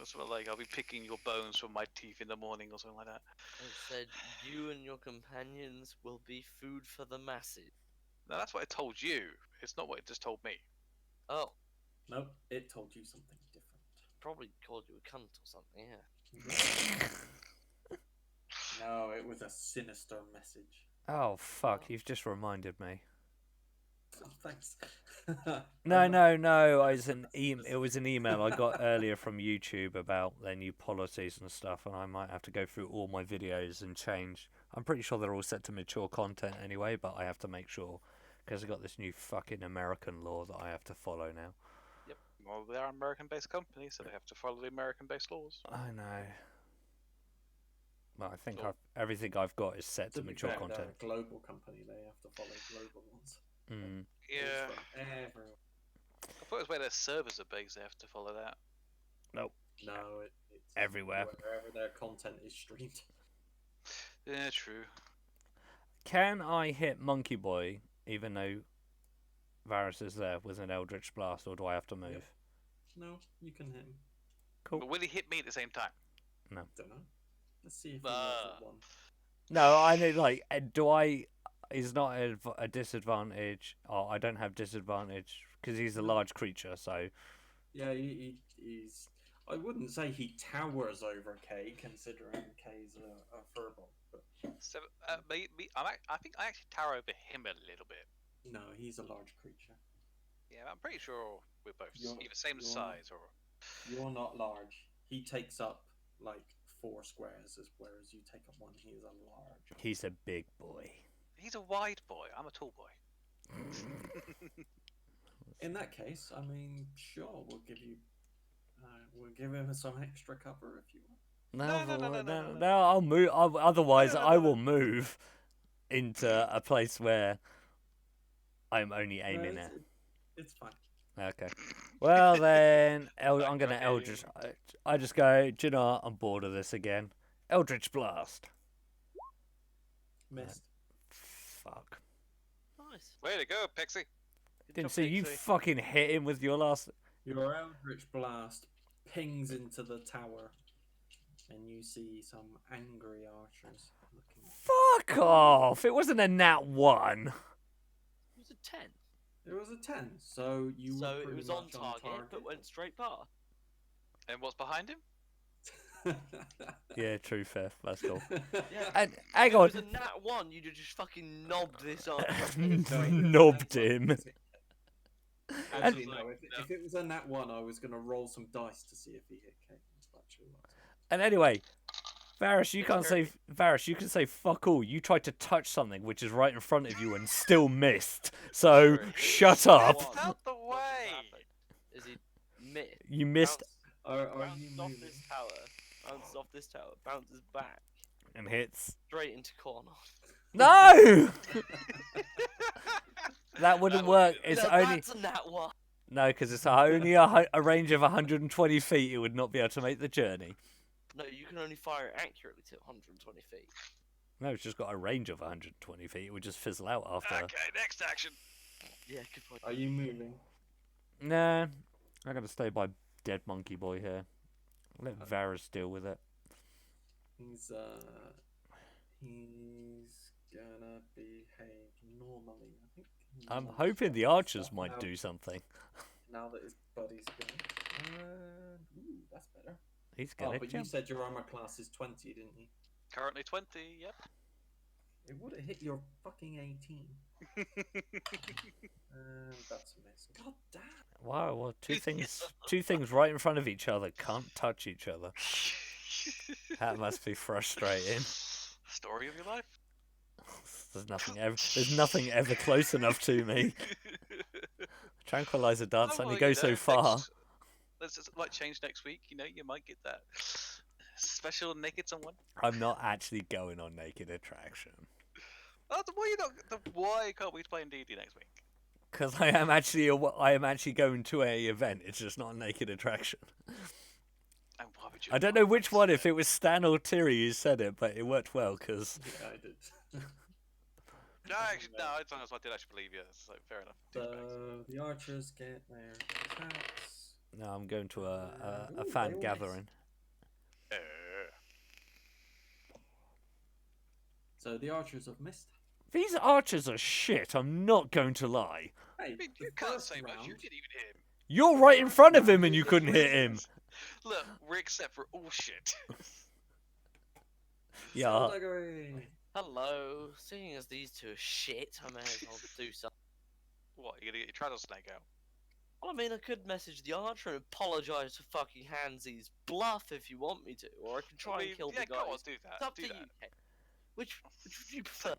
[SPEAKER 2] sort of like I'll be picking your bones from my teeth in the morning or something like that.
[SPEAKER 5] It said, you and your companions will be food for the masses.
[SPEAKER 2] No, that's what it told you. It's not what it just told me.
[SPEAKER 5] Oh,
[SPEAKER 3] Nope, it told you something different.
[SPEAKER 5] probably called you a cunt or something, yeah.
[SPEAKER 3] No, it was a sinister message.
[SPEAKER 1] Oh, fuck, you've just reminded me.
[SPEAKER 3] Oh, thanks.
[SPEAKER 1] No, it was an email I got earlier from YouTube about their new policies and stuff, and I might have to go through all my videos and change. I'm pretty sure they're all set to mature content anyway, but I have to make sure, because I've got this new fucking American law that I have to follow now.
[SPEAKER 2] Well, they're an American-based company, so they have to follow the American-based laws.
[SPEAKER 1] I know. Well, I think
[SPEAKER 2] Sure.
[SPEAKER 1] everything I've got is set to
[SPEAKER 3] To be
[SPEAKER 1] mature
[SPEAKER 3] fair,
[SPEAKER 1] content.
[SPEAKER 3] they're a global company. They have to follow global ones.
[SPEAKER 1] Mm.
[SPEAKER 2] Yeah,
[SPEAKER 3] It's for everyone.
[SPEAKER 2] I thought it was where their servers are based. They have to follow that.
[SPEAKER 3] No, it's
[SPEAKER 1] Everywhere.
[SPEAKER 3] wherever their content is streamed.
[SPEAKER 2] Yeah, true.
[SPEAKER 1] Can I hit Monkey Boy even though Varus is there with an Eldritch Blast, or do I have to move?
[SPEAKER 3] Yep. No, you can hit him.
[SPEAKER 1] Cool.
[SPEAKER 2] But will he hit me at the same time?
[SPEAKER 3] Don't know. Let's see if he rolls at one.
[SPEAKER 1] No, I know. Like, do I? He's not a disadvantage. Oh, I don't have disadvantage because he's a large creature. So
[SPEAKER 3] Yeah, he's. I wouldn't say he towers over K, considering K's a furball. But
[SPEAKER 2] So, I think I actually tower over him a little bit.
[SPEAKER 3] no, he's a large creature.
[SPEAKER 2] Yeah, I'm pretty sure we're both
[SPEAKER 3] You're-
[SPEAKER 2] either same
[SPEAKER 3] you're-
[SPEAKER 2] size or.
[SPEAKER 3] You're not large. He takes up like 4 squares, whereas you take up 1. He is a large.
[SPEAKER 1] he's a big boy.
[SPEAKER 2] He's a wide boy. I'm a tall boy.
[SPEAKER 3] In that case, I mean, sure, we'll give you. We'll give him some extra cover if you want.
[SPEAKER 1] No, I'll move. Otherwise,
[SPEAKER 2] No, no,
[SPEAKER 1] I
[SPEAKER 2] no,
[SPEAKER 1] will move into a place where I'm only aiming
[SPEAKER 3] No,
[SPEAKER 1] at.
[SPEAKER 3] it's fine.
[SPEAKER 1] Okay. Well then, I'm
[SPEAKER 2] Back
[SPEAKER 1] gonna
[SPEAKER 2] back
[SPEAKER 1] Eldritch.
[SPEAKER 2] in.
[SPEAKER 1] I just go. Do you know what? I'm bored of this again. Eldritch Blast.
[SPEAKER 3] Missed.
[SPEAKER 1] Fuck.
[SPEAKER 5] Nice.
[SPEAKER 2] Way to go, Pixie.
[SPEAKER 5] Good
[SPEAKER 1] Didn't
[SPEAKER 5] job,
[SPEAKER 1] see you
[SPEAKER 5] Pixie.
[SPEAKER 1] fucking hit him with your last.
[SPEAKER 3] Your Eldritch Blast pings into the tower, and you see some angry archers looking.
[SPEAKER 1] Fuck off! It wasn't a nat 1.
[SPEAKER 5] It was a 10.
[SPEAKER 3] It was a 10, so you were
[SPEAKER 5] So it
[SPEAKER 3] pretty
[SPEAKER 5] was on
[SPEAKER 3] much
[SPEAKER 5] target, but went straight past.
[SPEAKER 2] And what's behind him?
[SPEAKER 1] Yeah, true, fair. That's cool.
[SPEAKER 5] Yeah.
[SPEAKER 1] And
[SPEAKER 5] If
[SPEAKER 1] hang
[SPEAKER 5] it
[SPEAKER 1] on,
[SPEAKER 5] was a nat 1, you'd have just fucking knobbed this on.
[SPEAKER 1] knobbed him.
[SPEAKER 3] Actually,
[SPEAKER 2] And-
[SPEAKER 3] no. If it was a nat 1, I was gonna roll some dice to see if he hit Kate. Actually, was.
[SPEAKER 1] And anyway, Varus, you can't say Varus. You can say fuck all. You tried to touch something which is right in front of you and still missed. So
[SPEAKER 5] Sorry.
[SPEAKER 1] shut up.
[SPEAKER 2] Get out the
[SPEAKER 5] What's
[SPEAKER 2] way!
[SPEAKER 5] happened? Is he missed?
[SPEAKER 1] You missed
[SPEAKER 3] Are you
[SPEAKER 5] Bounces off
[SPEAKER 3] moving?
[SPEAKER 5] this tower. Bounces off this tower. Bounces back.
[SPEAKER 1] and hits.
[SPEAKER 5] Straight into corner.
[SPEAKER 1] No, that wouldn't
[SPEAKER 2] That
[SPEAKER 1] work.
[SPEAKER 2] would-
[SPEAKER 1] It's
[SPEAKER 5] No,
[SPEAKER 1] only
[SPEAKER 5] that's a nat 1.
[SPEAKER 1] no, because it's only a range of 120 feet. It would not be able to make the journey.
[SPEAKER 5] No, you can only fire it accurately to 120 feet.
[SPEAKER 1] No, it's just got a range of 120 feet. It would just fizzle out after.
[SPEAKER 2] Okay, next action.
[SPEAKER 5] Yeah, good point.
[SPEAKER 3] Are you moving?
[SPEAKER 1] Nah, I gotta stay by dead monkey boy here. Let Varus deal with it.
[SPEAKER 3] He's gonna behave normally, I think.
[SPEAKER 1] I'm hoping the archers might do something.
[SPEAKER 3] Now that his buddy's gone. Ooh, that's better.
[SPEAKER 1] He's
[SPEAKER 3] Oh,
[SPEAKER 1] gonna
[SPEAKER 3] but you
[SPEAKER 1] jump.
[SPEAKER 3] said your armor class is 20, didn't you?
[SPEAKER 2] Currently 20. Yep.
[SPEAKER 3] It would have hit your fucking 18. That's a miss. God damn.
[SPEAKER 1] Wow, well, two things right in front of each other can't touch each other. That must be frustrating.
[SPEAKER 2] Story of your life.
[SPEAKER 1] There's nothing ever close enough to me. Tranquilizer darts
[SPEAKER 2] Oh,
[SPEAKER 1] only
[SPEAKER 2] well,
[SPEAKER 1] go
[SPEAKER 2] you
[SPEAKER 1] so
[SPEAKER 2] know,
[SPEAKER 1] far.
[SPEAKER 2] Let's just like change next week. You know, you might get that special naked someone.
[SPEAKER 1] I'm not actually going on Naked Attraction.
[SPEAKER 2] Oh, why you not? Why can't we play in D&D next week?
[SPEAKER 1] Because I am actually going to a event. It's just not a Naked Attraction.
[SPEAKER 2] And why would you?
[SPEAKER 1] I don't know which one, if it was Stan or Terry who said it, but it worked well because
[SPEAKER 3] Yeah, I did.
[SPEAKER 2] No, actually, no. As long as I did actually believe you, so fair enough.
[SPEAKER 3] So the archers get their attacks.
[SPEAKER 1] no, I'm going to a
[SPEAKER 3] Ooh, they
[SPEAKER 1] fan
[SPEAKER 3] all
[SPEAKER 1] gathering.
[SPEAKER 3] So the archers have missed.
[SPEAKER 1] These archers are shit. I'm not going to lie.
[SPEAKER 3] Hey,
[SPEAKER 2] I mean,
[SPEAKER 3] the
[SPEAKER 2] you can't
[SPEAKER 3] first
[SPEAKER 2] say much. You
[SPEAKER 3] round-
[SPEAKER 2] didn't even hit him.
[SPEAKER 1] You're right in front of him and you couldn't hit him.
[SPEAKER 2] Look, we're except for all shit.
[SPEAKER 1] Yeah.
[SPEAKER 3] Skullduggery.
[SPEAKER 5] Hello. Seeing as these two are shit, I may as well do something.
[SPEAKER 2] What? You gonna get your traddle snake out?
[SPEAKER 5] Well, I mean, I could message the archer and apologise for fucking Hansy's bluff if you want me to, or I can try
[SPEAKER 2] I mean,
[SPEAKER 5] and kill
[SPEAKER 2] yeah,
[SPEAKER 5] the guy.
[SPEAKER 2] go on, do that.
[SPEAKER 5] It's up
[SPEAKER 2] do
[SPEAKER 5] to
[SPEAKER 2] that.
[SPEAKER 5] you. Kate. Which would you prefer?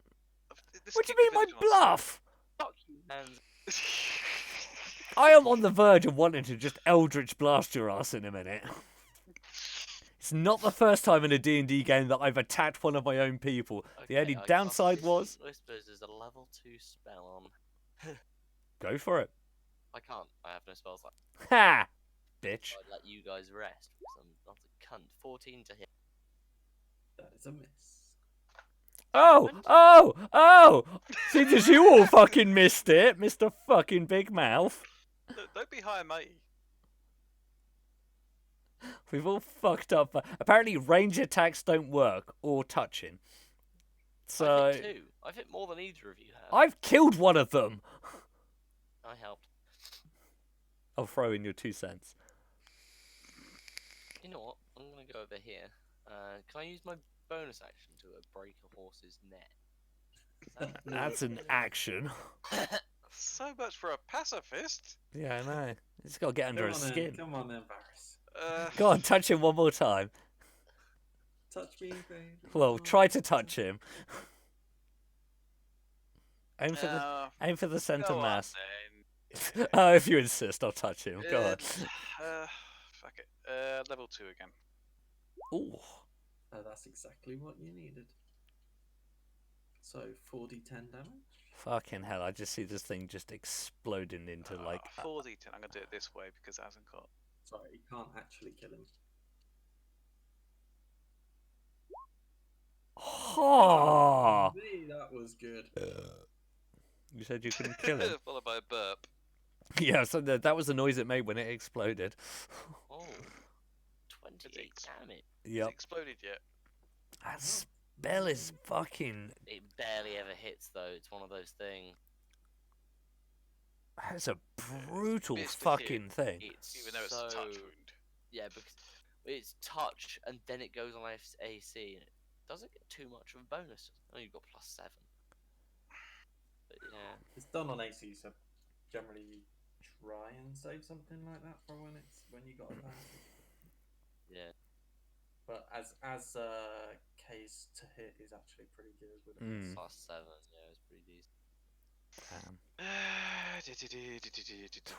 [SPEAKER 2] This
[SPEAKER 1] What do
[SPEAKER 2] kid
[SPEAKER 1] you mean my
[SPEAKER 2] depends on-
[SPEAKER 1] bluff?
[SPEAKER 5] Fuck you, Hansy.
[SPEAKER 1] I am on the verge of wanting to just Eldritch blast your ass in a minute. It's not the first time in a D&D game that I've attacked one of my own people. The only
[SPEAKER 5] I cast
[SPEAKER 1] downside was...
[SPEAKER 5] Distant Whispers is a level 2 spell on.
[SPEAKER 1] Go for it.
[SPEAKER 5] I can't. I have no spells like
[SPEAKER 1] Ha! Bitch.
[SPEAKER 5] I'd let you guys rest because I'm not a cunt. 14 to hit.
[SPEAKER 3] That is a miss.
[SPEAKER 1] Oh! Seems as you all fucking missed it, Mr. fucking Big Mouth.
[SPEAKER 2] Don't be high, mate.
[SPEAKER 1] We've all fucked up. Apparently range attacks don't work, or touching. So...
[SPEAKER 5] I've hit 2. I've hit more than either of you have.
[SPEAKER 1] I've killed one of them!
[SPEAKER 5] I helped.
[SPEAKER 1] I'll throw in your 2 cents.
[SPEAKER 5] You know what? I'm gonna go over here. Can I use my bonus action to break a horse's neck?
[SPEAKER 1] That's an action.
[SPEAKER 2] So much for a pacifist.
[SPEAKER 1] Yeah, I know. It's got to get under
[SPEAKER 3] Come
[SPEAKER 1] his
[SPEAKER 3] on then,
[SPEAKER 1] skin.
[SPEAKER 3] come on then, Varys.
[SPEAKER 1] Go on, touch him one more time.
[SPEAKER 3] Touch me, baby.
[SPEAKER 1] Well, try to touch him. Aim for the
[SPEAKER 2] Go
[SPEAKER 1] center
[SPEAKER 2] on
[SPEAKER 1] mass.
[SPEAKER 2] then.
[SPEAKER 1] Oh, if you insist, I'll touch him. Go on.
[SPEAKER 2] Fuck it. Level 2 again.
[SPEAKER 1] Ooh.
[SPEAKER 3] That's exactly what you needed. So 4d10 damage.
[SPEAKER 1] Fucking hell, I just see this thing just exploding into like...
[SPEAKER 2] 4d10. I'm gonna do it this way because it hasn't got.
[SPEAKER 3] Sorry, you can't actually kill him.
[SPEAKER 1] Oh!
[SPEAKER 3] See, that was good.
[SPEAKER 1] You said you couldn't kill him.
[SPEAKER 2] Followed by a burp.
[SPEAKER 1] Yeah, so that was the noise it made when it exploded.
[SPEAKER 5] Oh, 28 damage.
[SPEAKER 2] Has
[SPEAKER 1] Yep.
[SPEAKER 2] it exploded yet?
[SPEAKER 1] That spell is fucking...
[SPEAKER 5] It barely ever hits though. It's one of those things.
[SPEAKER 1] That's a brutal
[SPEAKER 2] Missed the
[SPEAKER 1] fucking thing.
[SPEAKER 5] It's
[SPEAKER 2] Even though it's
[SPEAKER 5] so
[SPEAKER 2] a touch wound.
[SPEAKER 5] yeah, because it's touch and then it goes on AC and it doesn't get too much of a bonus. Oh, you've got +7. But yeah,
[SPEAKER 3] It's done on AC, so generally you try and save something like that for when you got advantage.
[SPEAKER 5] yeah.
[SPEAKER 3] But as case to hit is actually pretty good with it.
[SPEAKER 1] Mm.
[SPEAKER 5] +7. Yeah, it's pretty decent.
[SPEAKER 1] Damn.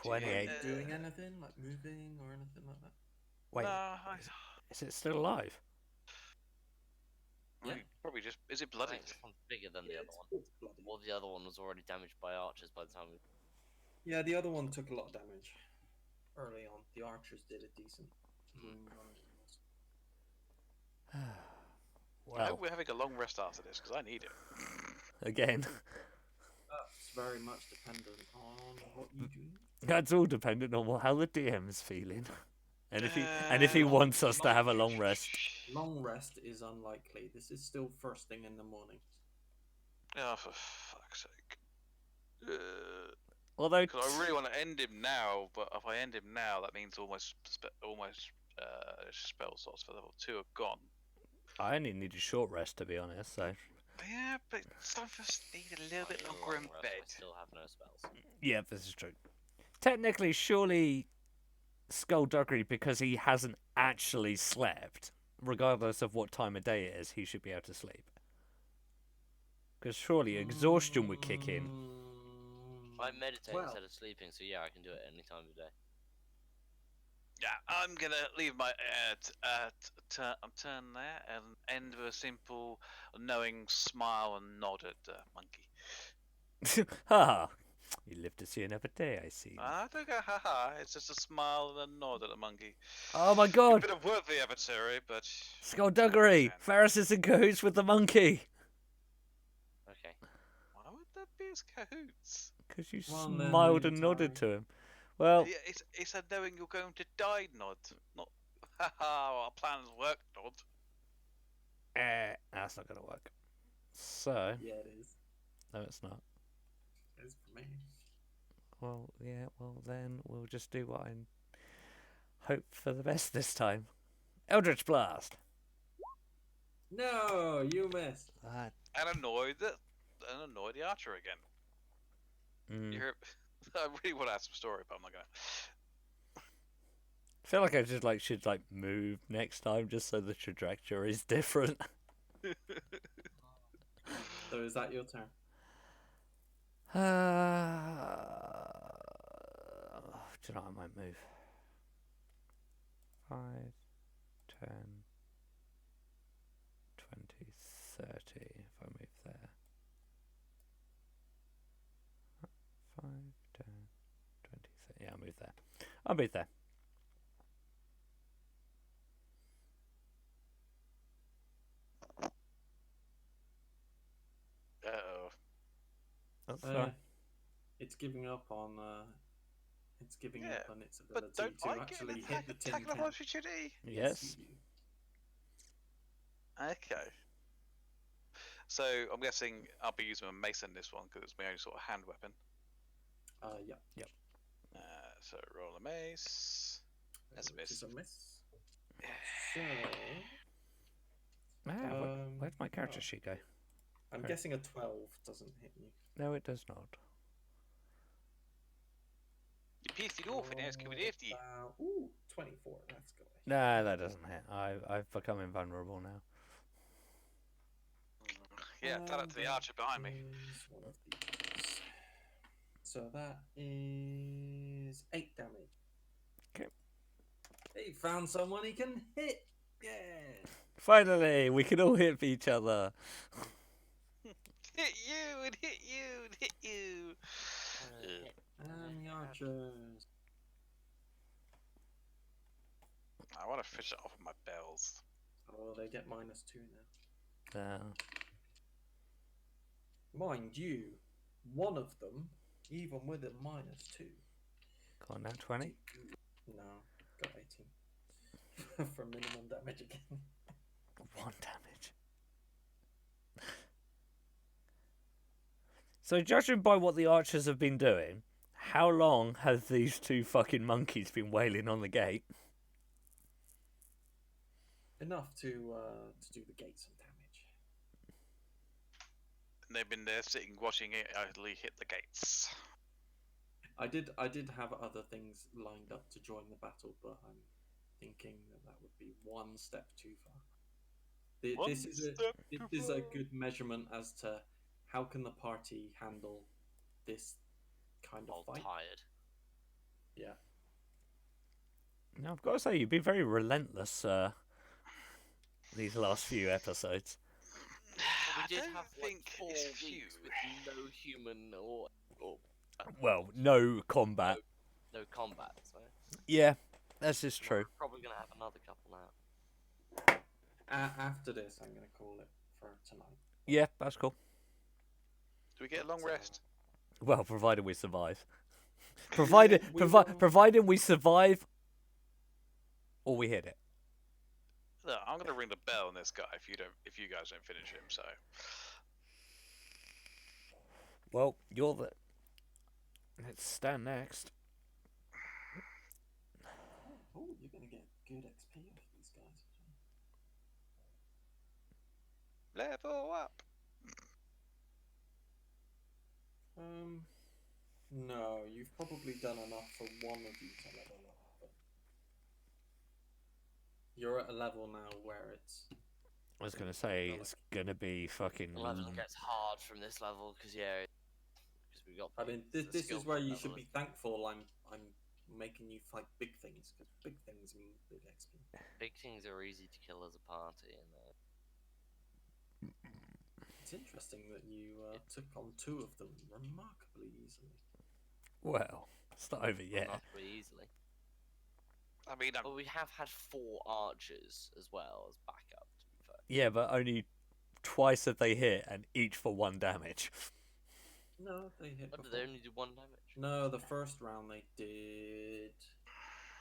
[SPEAKER 3] 28.
[SPEAKER 2] Uh,
[SPEAKER 3] Doing anything like moving or anything like that?
[SPEAKER 1] Wait,
[SPEAKER 2] Nah,
[SPEAKER 1] is it still alive?
[SPEAKER 3] Yeah.
[SPEAKER 2] probably just. Is it
[SPEAKER 5] I
[SPEAKER 2] bloody?
[SPEAKER 5] think this one's bigger than the
[SPEAKER 3] Yeah,
[SPEAKER 5] other
[SPEAKER 3] it's-
[SPEAKER 5] one.
[SPEAKER 3] it's bloody.
[SPEAKER 5] Well, the other one was already damaged by archers by the time we.
[SPEAKER 3] Yeah, the other one took a lot of damage early on. The archers did a decent
[SPEAKER 5] Mm.
[SPEAKER 3] wound on it.
[SPEAKER 2] I hope
[SPEAKER 1] Well,
[SPEAKER 2] we're having a long rest after this because I need it.
[SPEAKER 1] again,
[SPEAKER 3] That's very much dependent on what you do.
[SPEAKER 1] that's all dependent on how the DM's feeling, and if he wants us to have a long rest.
[SPEAKER 3] Long rest is unlikely. This is still first thing in the morning.
[SPEAKER 2] Oh, for fuck's sake.
[SPEAKER 1] Although,
[SPEAKER 2] Because I really want to end him now, but if I end him now, that means almost spell slots for level 2 are gone.
[SPEAKER 1] I only need a short rest to be honest. So
[SPEAKER 2] Yeah, but some of us need a little bit
[SPEAKER 5] On a
[SPEAKER 2] longer in
[SPEAKER 5] long rest,
[SPEAKER 2] bed.
[SPEAKER 5] I still have no spells.
[SPEAKER 1] yeah, this is true. Technically, surely Skullduggery, because he hasn't actually slept, regardless of what time of day it is, he should be able to sleep. Because surely exhaustion would kick in.
[SPEAKER 5] I meditate
[SPEAKER 3] Well.
[SPEAKER 5] instead of sleeping, so yeah, I can do it any time of day.
[SPEAKER 2] Yeah, I'm gonna leave my turn there and end with a simple, knowing smile and nod at Monkey.
[SPEAKER 1] Ha! You live to see another day, I see.
[SPEAKER 2] I don't go haha. It's just a smile and a nod at the monkey.
[SPEAKER 1] Oh my
[SPEAKER 2] A
[SPEAKER 1] god!
[SPEAKER 2] bit of work for the adversary, but
[SPEAKER 1] Skullduggery! Ferris is in cahoots with the monkey!
[SPEAKER 5] Okay.
[SPEAKER 2] why would that be his cahoots?
[SPEAKER 1] Because you
[SPEAKER 3] Well, then
[SPEAKER 1] smiled
[SPEAKER 3] leave
[SPEAKER 1] and
[SPEAKER 3] it
[SPEAKER 1] nodded
[SPEAKER 3] time.
[SPEAKER 1] to him. Well,
[SPEAKER 2] Yeah, it's a knowing you're going to die nod, not haha. Our plans work nod.
[SPEAKER 1] that's not gonna work. So,
[SPEAKER 3] Yeah, it is.
[SPEAKER 1] no, it's not.
[SPEAKER 3] It is for me.
[SPEAKER 1] Well, yeah, well then we'll just do what I hope for the best this time. Eldritch Blast!
[SPEAKER 3] No, you missed.
[SPEAKER 2] And annoy the archer again.
[SPEAKER 1] Mm.
[SPEAKER 2] You hear? I really want to add some story, but I'm not gonna.
[SPEAKER 1] I feel like I just should move next time just so the trajectory is different.
[SPEAKER 3] So is that your turn?
[SPEAKER 1] Do you know, I might move. 5, 10, 20, 30, if I move there. 5, 10, 20, 30. Yeah, I'll move there. I'll move there.
[SPEAKER 2] Uh-oh.
[SPEAKER 1] That's
[SPEAKER 3] It's giving up on. It's giving
[SPEAKER 2] Yeah,
[SPEAKER 3] up on its
[SPEAKER 2] But
[SPEAKER 3] ability
[SPEAKER 2] don't
[SPEAKER 3] to
[SPEAKER 2] I get an
[SPEAKER 3] actually hit the tin
[SPEAKER 2] attack of
[SPEAKER 3] can.
[SPEAKER 2] opportunity?
[SPEAKER 1] Yes.
[SPEAKER 3] you do.
[SPEAKER 2] Okay. So I'm guessing I'll be using a mace in this one because it's my only sort of hand weapon.
[SPEAKER 3] Yeah.
[SPEAKER 2] So roll a mace. That's a
[SPEAKER 3] Which is
[SPEAKER 2] miss.
[SPEAKER 3] a miss. So
[SPEAKER 1] Where'd my character sheet go?
[SPEAKER 3] I'm
[SPEAKER 1] Okay.
[SPEAKER 3] guessing a 12 doesn't hit you.
[SPEAKER 1] No, it does not.
[SPEAKER 2] You pissed it off and asked me after you.
[SPEAKER 3] Ooh, 24. Let's go.
[SPEAKER 1] Nah, that doesn't hit. I've become invulnerable now.
[SPEAKER 2] Yeah, tell that to the archer behind me.
[SPEAKER 3] Is one of these. So that is 8 damage.
[SPEAKER 1] Okay.
[SPEAKER 3] He found someone he can hit. Yeah.
[SPEAKER 1] Finally, we can all hit each other.
[SPEAKER 2] Hit you and hit you and hit you.
[SPEAKER 3] And the archers.
[SPEAKER 2] I want to fish it off with my bells.
[SPEAKER 3] Oh, they get -2 now. Mind you, one of them, even with a -2.
[SPEAKER 1] Go on now, 20.
[SPEAKER 3] No, got 18. For minimum damage again.
[SPEAKER 1] 1 damage. So, judging by what the archers have been doing, how long have these two fucking monkeys been wailing on the gate?
[SPEAKER 3] Enough to do the gate some damage.
[SPEAKER 2] And they've been there sitting watching it idly hit the gates.
[SPEAKER 3] I did have other things lined up to join the battle, but I'm thinking that would be one step too far. This is a good measurement as to how can the party handle this kind of
[SPEAKER 5] All
[SPEAKER 3] fight.
[SPEAKER 5] tired.
[SPEAKER 3] Yeah.
[SPEAKER 1] Now, I've got to say, you've been very relentless these last few episodes.
[SPEAKER 5] Well, we did
[SPEAKER 2] I don't
[SPEAKER 5] have
[SPEAKER 2] think
[SPEAKER 5] 4
[SPEAKER 2] it's
[SPEAKER 5] weeks
[SPEAKER 2] few.
[SPEAKER 5] with no human or
[SPEAKER 1] Well, no combat.
[SPEAKER 5] no combat, so
[SPEAKER 1] Yeah, this is true.
[SPEAKER 5] we're probably gonna have another couple now.
[SPEAKER 3] After this, I'm gonna call it for tonight.
[SPEAKER 1] Yeah, that's cool.
[SPEAKER 2] Do we get a long
[SPEAKER 3] So,
[SPEAKER 2] rest?
[SPEAKER 1] Well, provided we survive. Provided,
[SPEAKER 3] we will-
[SPEAKER 1] provided we survive, or we hit it.
[SPEAKER 2] No, I'm gonna ring the bell on this guy if you guys don't finish him. So
[SPEAKER 1] Well, you're the. Let's stand next.
[SPEAKER 3] Oh, you're gonna get good XP off these guys.
[SPEAKER 2] level up.
[SPEAKER 3] No, you've probably done enough for one of you to level up. But you're at a level now where it's.
[SPEAKER 1] I was gonna say it's gonna be fucking.
[SPEAKER 5] 11 gets hard from this level because we got.
[SPEAKER 3] I mean,
[SPEAKER 5] the
[SPEAKER 3] this
[SPEAKER 5] skill
[SPEAKER 3] is where
[SPEAKER 5] point
[SPEAKER 3] you
[SPEAKER 5] level
[SPEAKER 3] should be thankful. I'm making you fight big things because big things mean big XP.
[SPEAKER 5] Big things are easy to kill as a party, and
[SPEAKER 3] It's interesting that you took on 2 of them remarkably easily.
[SPEAKER 1] Well, it's not over yet.
[SPEAKER 5] not really easily.
[SPEAKER 2] I mean,
[SPEAKER 5] But we have had 4 archers as well as backup. To be fair.
[SPEAKER 1] Yeah, but only twice have they hit, and each for 1 damage.
[SPEAKER 3] No, they hit.
[SPEAKER 5] Oh, did
[SPEAKER 3] before.
[SPEAKER 5] they only do 1 damage?
[SPEAKER 3] No, the first round they did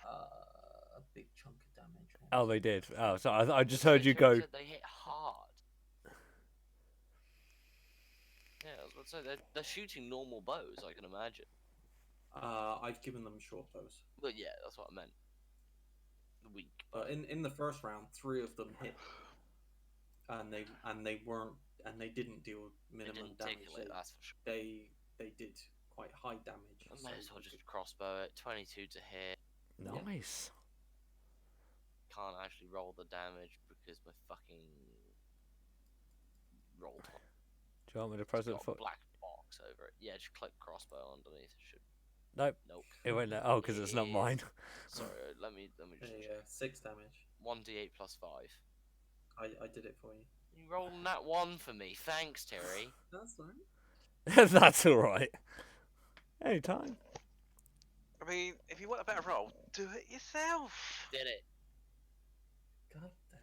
[SPEAKER 3] a big chunk of damage.
[SPEAKER 1] Oh, they did. Oh, so I just
[SPEAKER 5] So
[SPEAKER 1] heard you
[SPEAKER 5] Terry
[SPEAKER 1] go.
[SPEAKER 5] said they hit hard. Yeah, I was about to say they're shooting normal bows. I can imagine.
[SPEAKER 3] I've given them short bows.
[SPEAKER 5] But yeah, that's what I meant. Weak.
[SPEAKER 3] But in the first round, 3 of them hit, and they didn't deal
[SPEAKER 5] They
[SPEAKER 3] minimum
[SPEAKER 5] didn't
[SPEAKER 3] damage.
[SPEAKER 5] tickle it, that's for sure.
[SPEAKER 3] They did quite high damage.
[SPEAKER 5] I
[SPEAKER 3] so
[SPEAKER 5] might as well
[SPEAKER 3] you
[SPEAKER 5] just
[SPEAKER 3] could-
[SPEAKER 5] crossbow it. 22 to hit.
[SPEAKER 1] Nice.
[SPEAKER 5] Can't actually roll the damage because my fucking roll
[SPEAKER 1] Do you want me to press it
[SPEAKER 5] got
[SPEAKER 1] for?
[SPEAKER 5] a black box over it. Yeah, just click crossbow underneath. It should.
[SPEAKER 1] Nope.
[SPEAKER 5] Nope.
[SPEAKER 1] It won't let. Oh, because it's not
[SPEAKER 5] Yes.
[SPEAKER 1] mine.
[SPEAKER 5] Sorry, let me just
[SPEAKER 3] Yeah, 6 damage.
[SPEAKER 5] 1d8 plus 5.
[SPEAKER 3] I did it for you.
[SPEAKER 5] You rolling that 1 for me. Thanks, Terry.
[SPEAKER 3] That's fine.
[SPEAKER 1] That's all right. Anytime.
[SPEAKER 2] I mean, if you want a better roll, do it yourself.
[SPEAKER 5] Did it.
[SPEAKER 3] God damn.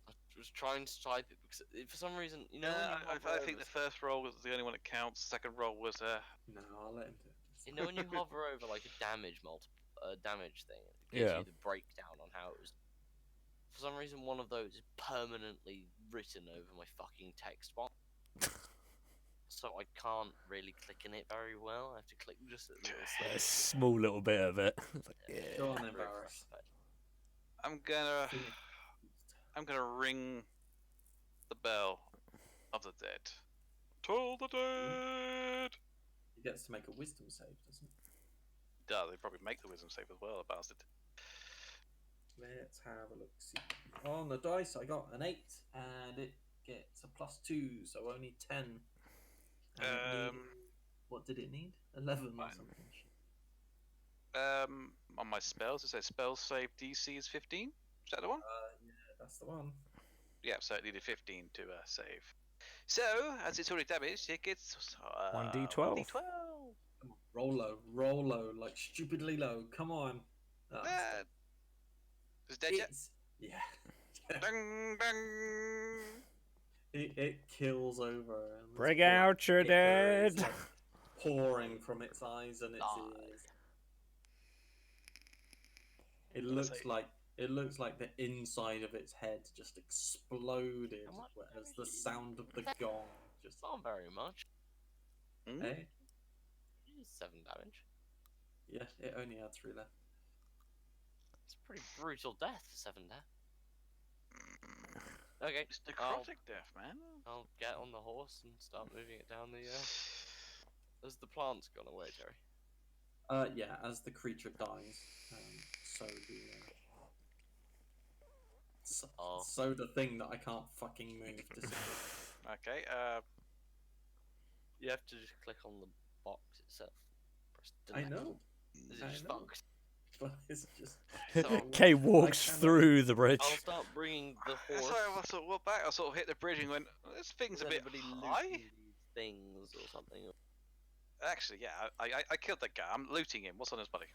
[SPEAKER 5] I was trying to type it because for some reason, you know.
[SPEAKER 2] No,
[SPEAKER 5] when you
[SPEAKER 2] I
[SPEAKER 5] hover
[SPEAKER 2] think the
[SPEAKER 5] over-
[SPEAKER 2] first roll was the only one that counts. Second roll was
[SPEAKER 3] No, I'll let him do it.
[SPEAKER 5] You know when you hover over like a damage damage thing, it gives
[SPEAKER 1] Yeah.
[SPEAKER 5] you the breakdown on how it was. For some reason, one of those is permanently written over my fucking text box, so I can't really click in it very well. I have to click just a little
[SPEAKER 1] A
[SPEAKER 5] sliver.
[SPEAKER 1] small little bit of it. It's like, yeah.
[SPEAKER 3] Go on then,
[SPEAKER 5] Refresh
[SPEAKER 3] Barris.
[SPEAKER 5] page.
[SPEAKER 2] I'm gonna ring the bell of the dead. To the dead.
[SPEAKER 3] He gets to make a wisdom save, doesn't he?
[SPEAKER 2] Duh, they probably make the wisdom save as well, bastard.
[SPEAKER 3] Let's have a look. See. On the dice, I got an 8, and it gets a +2, so only 10. And it needed- what did it need? 11 or
[SPEAKER 2] Fine.
[SPEAKER 3] something.
[SPEAKER 2] On my spells, it says spell save DC is 15. Is that the one?
[SPEAKER 3] Yeah, that's the one.
[SPEAKER 2] Yeah, so it needed 15 to save. So, as it's already damaged, it gets
[SPEAKER 1] 1d12.
[SPEAKER 2] 1d12.
[SPEAKER 3] Come on, roll low, like stupidly low. Come on.
[SPEAKER 2] Ah, is it dead yet?
[SPEAKER 3] Yeah.
[SPEAKER 2] Ding, ding.
[SPEAKER 3] It kills over. And
[SPEAKER 1] Bring
[SPEAKER 3] this poor
[SPEAKER 1] out your
[SPEAKER 3] ticker is,
[SPEAKER 1] dead.
[SPEAKER 3] like, pouring from its eyes and its
[SPEAKER 5] Die.
[SPEAKER 3] ears. It
[SPEAKER 2] gonna
[SPEAKER 3] looks
[SPEAKER 2] say-
[SPEAKER 3] like the inside of its head just exploded
[SPEAKER 5] How much
[SPEAKER 3] as the
[SPEAKER 5] damage?
[SPEAKER 3] sound of the gong just.
[SPEAKER 5] It's not very much.
[SPEAKER 2] Hmm?
[SPEAKER 3] Hey,
[SPEAKER 5] It's 7 damage.
[SPEAKER 3] yeah, it only had 3 left.
[SPEAKER 5] It's a pretty brutal death for 7 death. Okay,
[SPEAKER 2] It's necrotic death, man.
[SPEAKER 5] I'll get on the horse and start moving it down the. Has the plants gone away, Terry?
[SPEAKER 3] Yeah, as the creature dies, so so the thing that I can't fucking move disappears.
[SPEAKER 2] Okay,
[SPEAKER 5] You have to just click on the box itself. Press
[SPEAKER 3] I
[SPEAKER 5] delete.
[SPEAKER 3] know,
[SPEAKER 5] Is it
[SPEAKER 3] I
[SPEAKER 5] just
[SPEAKER 3] know.
[SPEAKER 5] fucked?
[SPEAKER 3] but it's just.
[SPEAKER 1] Kay walks
[SPEAKER 3] cannot-
[SPEAKER 1] through the bridge.
[SPEAKER 5] I'll start bringing the
[SPEAKER 2] that's
[SPEAKER 5] horse.
[SPEAKER 2] why I sort of walked back. I sort of hit the bridge and went, this thing's a
[SPEAKER 5] Is
[SPEAKER 2] bit
[SPEAKER 5] anybody
[SPEAKER 2] high.
[SPEAKER 5] looting these things or something?
[SPEAKER 2] Actually, yeah, I killed that guy. I'm looting him. What's on his body?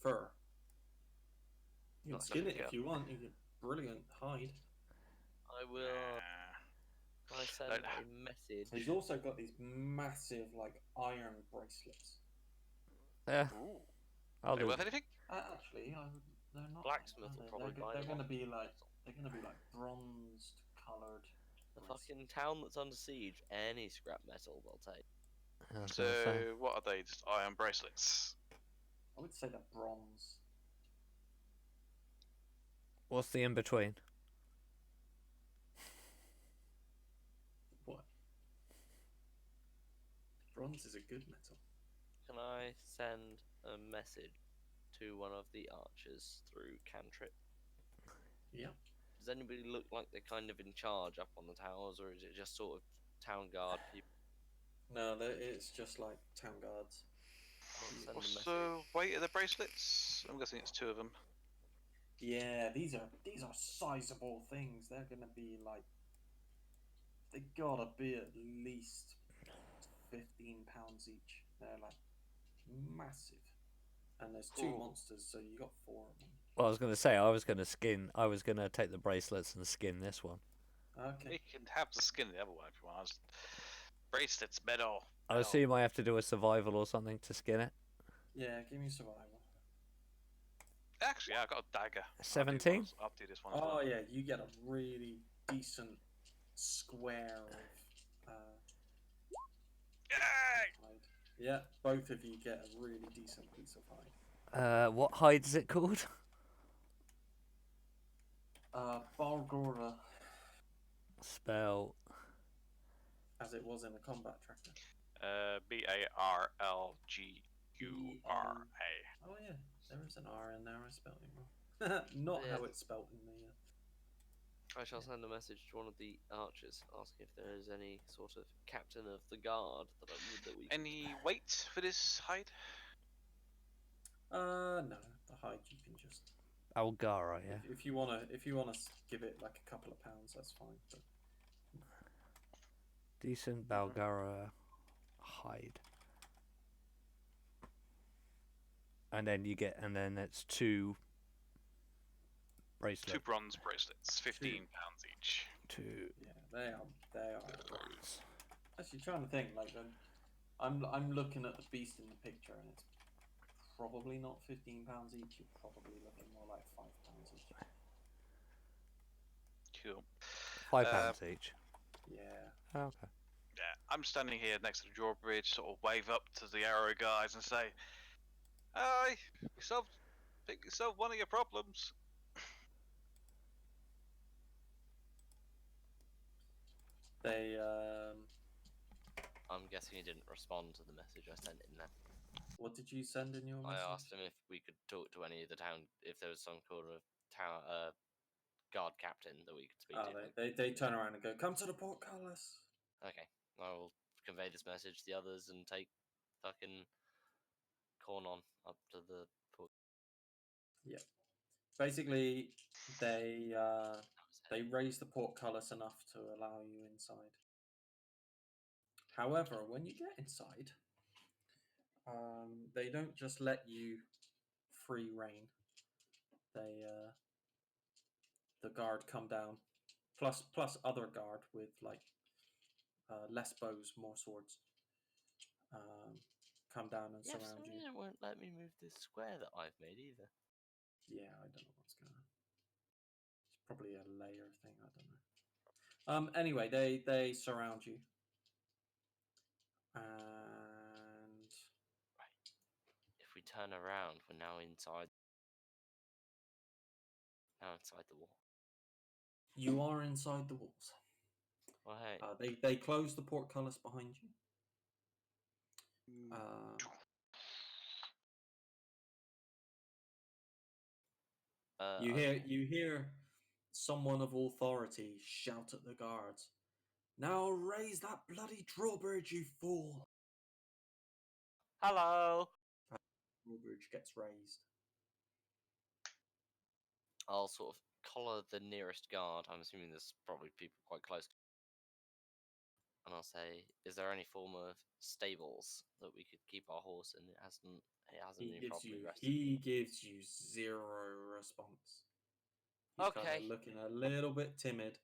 [SPEAKER 3] Fur. You can
[SPEAKER 5] Not
[SPEAKER 3] skin it
[SPEAKER 2] something
[SPEAKER 3] if you want. You can... brilliant hide.
[SPEAKER 5] I will.
[SPEAKER 2] Nah.
[SPEAKER 5] I send
[SPEAKER 2] Don't-
[SPEAKER 5] a message.
[SPEAKER 3] He's also got these massive like iron bracelets.
[SPEAKER 1] Yeah,
[SPEAKER 2] Ooh.
[SPEAKER 1] I'll
[SPEAKER 2] Are they
[SPEAKER 1] do.
[SPEAKER 2] worth anything?
[SPEAKER 3] Actually, they're not.
[SPEAKER 5] Blacksmith will probably buy
[SPEAKER 3] They're
[SPEAKER 5] them
[SPEAKER 3] gonna
[SPEAKER 5] off
[SPEAKER 3] be
[SPEAKER 5] the
[SPEAKER 3] like
[SPEAKER 5] metal.
[SPEAKER 3] bronzed colored.
[SPEAKER 5] The fucking town that's under siege. Any scrap metal they'll take.
[SPEAKER 1] I was
[SPEAKER 2] So
[SPEAKER 1] gonna say.
[SPEAKER 2] what are they? Just iron bracelets.
[SPEAKER 3] I would say they're bronze.
[SPEAKER 1] What's the in between?
[SPEAKER 3] What? Bronze is a good metal.
[SPEAKER 5] Can I send a message to one of the archers through cantrip?
[SPEAKER 3] Yeah.
[SPEAKER 5] Does anybody look like they're kind of in charge up on the towers, or is it just sort of town guard people?
[SPEAKER 3] No, it's just like town guards.
[SPEAKER 5] I'll send a
[SPEAKER 2] What's
[SPEAKER 5] message.
[SPEAKER 2] the weight of the bracelets? I'm guessing it's 2 of them.
[SPEAKER 3] Yeah, these are sizable things. They're gonna be like. They gotta be at least 15 pounds each. They're like massive. And there's 2
[SPEAKER 2] Ooh.
[SPEAKER 3] monsters, so you got 4 of them.
[SPEAKER 1] Well, I was gonna say I was gonna take the bracelets and skin this one.
[SPEAKER 3] Okay.
[SPEAKER 2] You can have the skin of the other one if you want. Bracelets, metal.
[SPEAKER 1] I assume I have to do a survival or something to skin it.
[SPEAKER 3] Yeah, give me survival.
[SPEAKER 2] Actually, yeah, I got a dagger.
[SPEAKER 1] 17?
[SPEAKER 2] I'll do this one. As
[SPEAKER 3] Oh
[SPEAKER 2] well.
[SPEAKER 3] yeah, you get a really decent square of
[SPEAKER 2] Yay!
[SPEAKER 3] hide. Yeah, both of you get a really decent piece of hide.
[SPEAKER 1] What hide is it called?
[SPEAKER 3] Bargora,
[SPEAKER 1] Spell.
[SPEAKER 3] as it was in the combat tracker.
[SPEAKER 2] Barlgura.
[SPEAKER 3] Oh yeah, there is an R in there. I spelled it wrong. Not
[SPEAKER 5] Yeah.
[SPEAKER 3] how it's spelled in the.
[SPEAKER 5] I shall send a message to one of the archers asking if there is any sort of captain of the guard that we.
[SPEAKER 2] Any weight for this hide?
[SPEAKER 3] No, the hide you can just.
[SPEAKER 1] Algara, yeah.
[SPEAKER 3] If you wanna give it like a couple of pounds, that's fine. But
[SPEAKER 1] Decent Balgara hide. And then it's 2 bracelets.
[SPEAKER 2] 2 bronze bracelets, 15 pounds each.
[SPEAKER 1] 2
[SPEAKER 3] yeah, they are.
[SPEAKER 1] bronze.
[SPEAKER 3] Actually, trying to think like I'm looking at the beast in the picture, and it's probably not 15 pounds each. You're probably looking more like 5 pounds each.
[SPEAKER 2] Cool.
[SPEAKER 1] £5 each.
[SPEAKER 3] Yeah.
[SPEAKER 1] Oh, okay.
[SPEAKER 2] Yeah, I'm standing here next to the drawbridge, sort of wave up to the arrow guys and say, "Hi, pick yourself one of your problems."
[SPEAKER 3] They
[SPEAKER 5] I'm guessing he didn't respond to the message I sent in there.
[SPEAKER 3] What did you send in your
[SPEAKER 5] I
[SPEAKER 3] message?
[SPEAKER 5] asked him if we could talk to any of the town, if there was some sort of tower guard captain that we could speak
[SPEAKER 3] Oh,
[SPEAKER 5] to.
[SPEAKER 3] they turn around and go, "Come to the portcullis."
[SPEAKER 5] Okay, I will convey this message to the others and take fucking corn on up to the port.
[SPEAKER 3] Basically, they raise the portcullis enough to allow you inside. However, when you get inside, they don't just let you free reign. They the guard come down, plus other guard with like less bows, more swords. Come down and
[SPEAKER 5] Yeah, for
[SPEAKER 3] surround
[SPEAKER 5] some
[SPEAKER 3] you.
[SPEAKER 5] reason it won't let me move this square that I've made either.
[SPEAKER 3] Yeah, I don't know what's going on. It's probably a layer thing. I don't know. Anyway, they surround you, and
[SPEAKER 5] Right. If we turn around, we're now inside. Now inside the wall.
[SPEAKER 3] you are inside the walls.
[SPEAKER 5] Well, hey,
[SPEAKER 3] They close the portcullis behind you. You hear someone of authority shout at the guards. "Now raise that bloody drawbridge, you fool!"
[SPEAKER 5] hello.
[SPEAKER 3] Drawbridge gets raised.
[SPEAKER 5] I'll sort of collar the nearest guard. I'm assuming there's probably people quite close. And I'll say, is there any form of stables that we could keep our horse in? It hasn't been properly rested.
[SPEAKER 3] He gives you 0 response. He's kind
[SPEAKER 5] Okay.
[SPEAKER 3] of looking a little bit timid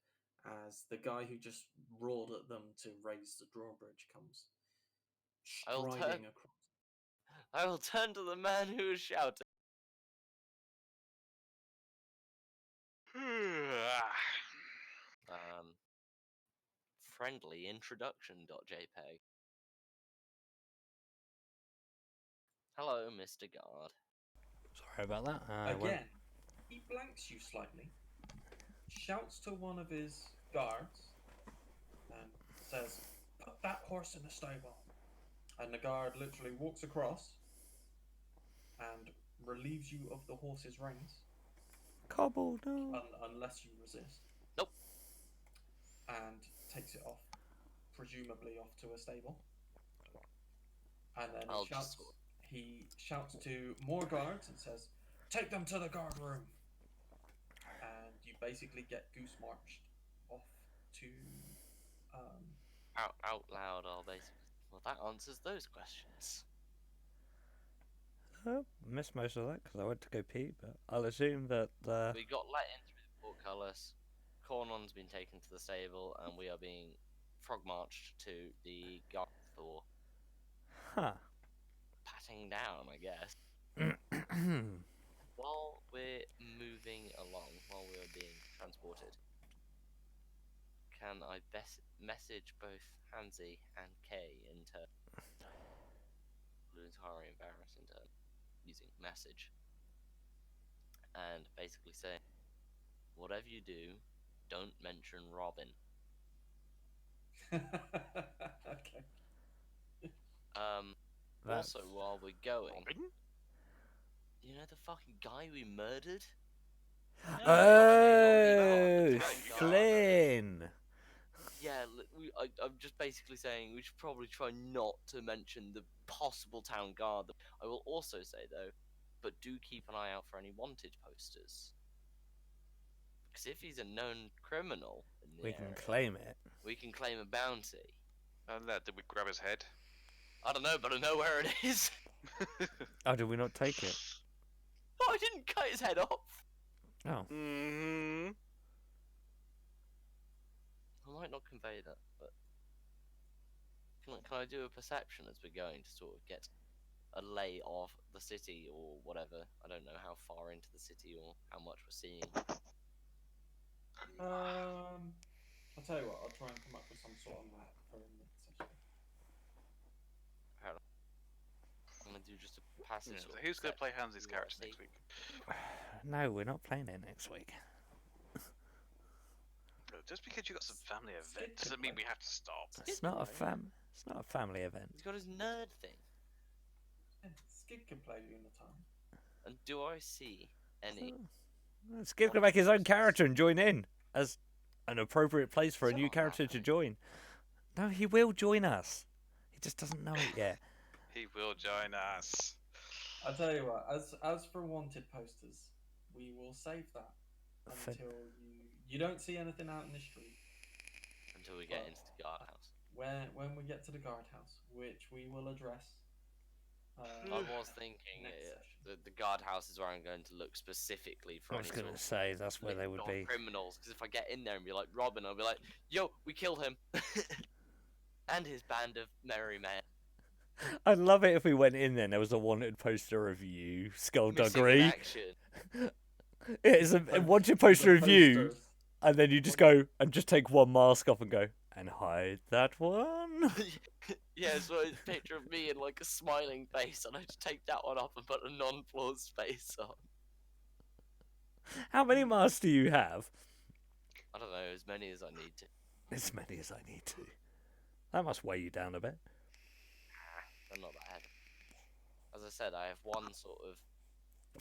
[SPEAKER 3] as the guy who just roared at them to raise the drawbridge comes
[SPEAKER 5] I'll turn-
[SPEAKER 3] striding across.
[SPEAKER 5] I will turn to the man who is shouting. Friendly introduction.jpg. Hello, Mr. Guard.
[SPEAKER 1] Sorry about that.
[SPEAKER 3] Again, he blanks you slightly, shouts to one of his guards, and says, "Put that horse in the stable." And the guard literally walks across and relieves you of the horse's reins,
[SPEAKER 1] Cobble, no.
[SPEAKER 3] unless you resist.
[SPEAKER 5] Nope.
[SPEAKER 3] And takes it off, presumably off to a stable. And then
[SPEAKER 5] I'll
[SPEAKER 3] he
[SPEAKER 5] just-
[SPEAKER 3] shouts to more guards and says, "Take them to the guard room." And you basically get goose marched off to
[SPEAKER 5] Out loud, I'll basically. Well, that answers those questions.
[SPEAKER 1] Missed most of that because I went to go pee, but I'll assume that.
[SPEAKER 5] We got let in through the portcullis. Cornon's been taken to the stable, and we are being frog marched to the guard for
[SPEAKER 1] Huh.
[SPEAKER 5] patting down, I guess. While we're moving along, while we're being transported, can I message both Hansi and Kay in turn? Entirely embarrassed in turn, using message, and basically say, whatever you do, don't mention Robin.
[SPEAKER 3] okay.
[SPEAKER 5] Also, while we're going,
[SPEAKER 2] Robin?
[SPEAKER 5] you know the fucking guy we murdered?
[SPEAKER 1] Oh,
[SPEAKER 5] Town guard.
[SPEAKER 1] Flynn.
[SPEAKER 5] Yeah, I'm just basically saying we should probably try not to mention the possible town guard. I will also say though, but do keep an eye out for any wanted posters. Because if he's a known criminal in the
[SPEAKER 1] We can
[SPEAKER 5] area,
[SPEAKER 1] claim it.
[SPEAKER 5] we can claim a bounty.
[SPEAKER 2] And did we grab his head?
[SPEAKER 5] I don't know, but I know where it is.
[SPEAKER 1] Oh, did we not take it?
[SPEAKER 5] Oh, I didn't cut his head off.
[SPEAKER 1] Oh.
[SPEAKER 2] Mm-hmm.
[SPEAKER 5] I might not convey that, but can I do a perception as we're going to sort of get a lay of the city or whatever? I don't know how far into the city or how much we're seeing.
[SPEAKER 3] I'll tell you what. I'll try and come up with some sort of map for the next session.
[SPEAKER 5] I'm gonna do just a passive.
[SPEAKER 2] Yeah,
[SPEAKER 5] sort
[SPEAKER 2] so
[SPEAKER 5] of
[SPEAKER 2] who's going to play
[SPEAKER 5] perception,
[SPEAKER 2] Hansi's
[SPEAKER 5] see what I
[SPEAKER 2] character next
[SPEAKER 5] see.
[SPEAKER 2] week?
[SPEAKER 1] No, we're not playing it next week.
[SPEAKER 2] Just because you got some family
[SPEAKER 3] Skip
[SPEAKER 2] event
[SPEAKER 3] can
[SPEAKER 2] doesn't mean
[SPEAKER 3] play.
[SPEAKER 2] we have to stop.
[SPEAKER 1] It's not a It's not a family event.
[SPEAKER 5] He's got his nerd thing.
[SPEAKER 3] Yeah, Skid can play Lunatime.
[SPEAKER 5] And do I see any?
[SPEAKER 1] Skip can make his own character and join in as an appropriate place for a
[SPEAKER 3] Shut
[SPEAKER 1] new
[SPEAKER 3] up,
[SPEAKER 1] character to
[SPEAKER 3] Matt.
[SPEAKER 1] join. No, he will join us. He just doesn't know it yet.
[SPEAKER 2] He will join us.
[SPEAKER 3] I'll tell you what. As for wanted posters, we will save that
[SPEAKER 1] Fin-
[SPEAKER 3] until you don't see anything out in the street.
[SPEAKER 5] Until we get
[SPEAKER 3] Well,
[SPEAKER 5] into the guardhouse.
[SPEAKER 3] When we get to the guardhouse, which we will address.
[SPEAKER 5] I was thinking
[SPEAKER 3] next session.
[SPEAKER 5] the guardhouse is where I'm going to look specifically for
[SPEAKER 1] I was
[SPEAKER 5] any
[SPEAKER 1] going
[SPEAKER 5] sort
[SPEAKER 1] to
[SPEAKER 5] of
[SPEAKER 1] say that's where they would
[SPEAKER 5] licked-on
[SPEAKER 1] be.
[SPEAKER 5] criminals. Because if I get in there and be like Robin, I'll be like, "Yo, we killed him," and his band of merry men.
[SPEAKER 1] I'd love it if we went in there and there was a wanted poster of you,
[SPEAKER 5] Missing in
[SPEAKER 1] Skullduggery.
[SPEAKER 5] action.
[SPEAKER 1] It's a wanted poster
[SPEAKER 3] The
[SPEAKER 1] of you,
[SPEAKER 3] posters.
[SPEAKER 1] and then you just go and just take one mask off and go and hide that one.
[SPEAKER 5] Yeah, so it's a picture of me in like a smiling face, and I just take that one off and put a non-flawed face on.
[SPEAKER 1] How many masks do you have?
[SPEAKER 5] I don't know, as many as I need to.
[SPEAKER 1] As many as I need to. That must weigh you down a bit.
[SPEAKER 5] They're not that heavy. As I said, I have one sort of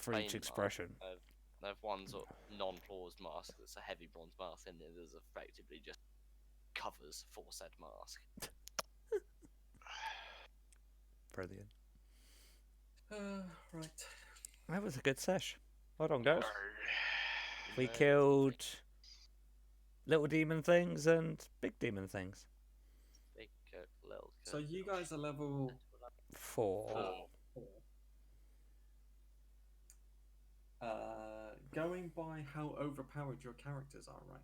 [SPEAKER 1] For
[SPEAKER 5] plain
[SPEAKER 1] each
[SPEAKER 5] mask.
[SPEAKER 1] expression.
[SPEAKER 5] I have one sort of non-claused mask that's a heavy bronze mask, and it is effectively just covers for said mask.
[SPEAKER 1] Brilliant.
[SPEAKER 3] Right.
[SPEAKER 1] That was a good sesh. Well done, guys. We
[SPEAKER 5] No,
[SPEAKER 1] killed little demon things and big demon things.
[SPEAKER 5] big little.
[SPEAKER 3] So you guys are level
[SPEAKER 1] 4.
[SPEAKER 3] 4. going by how overpowered your characters are right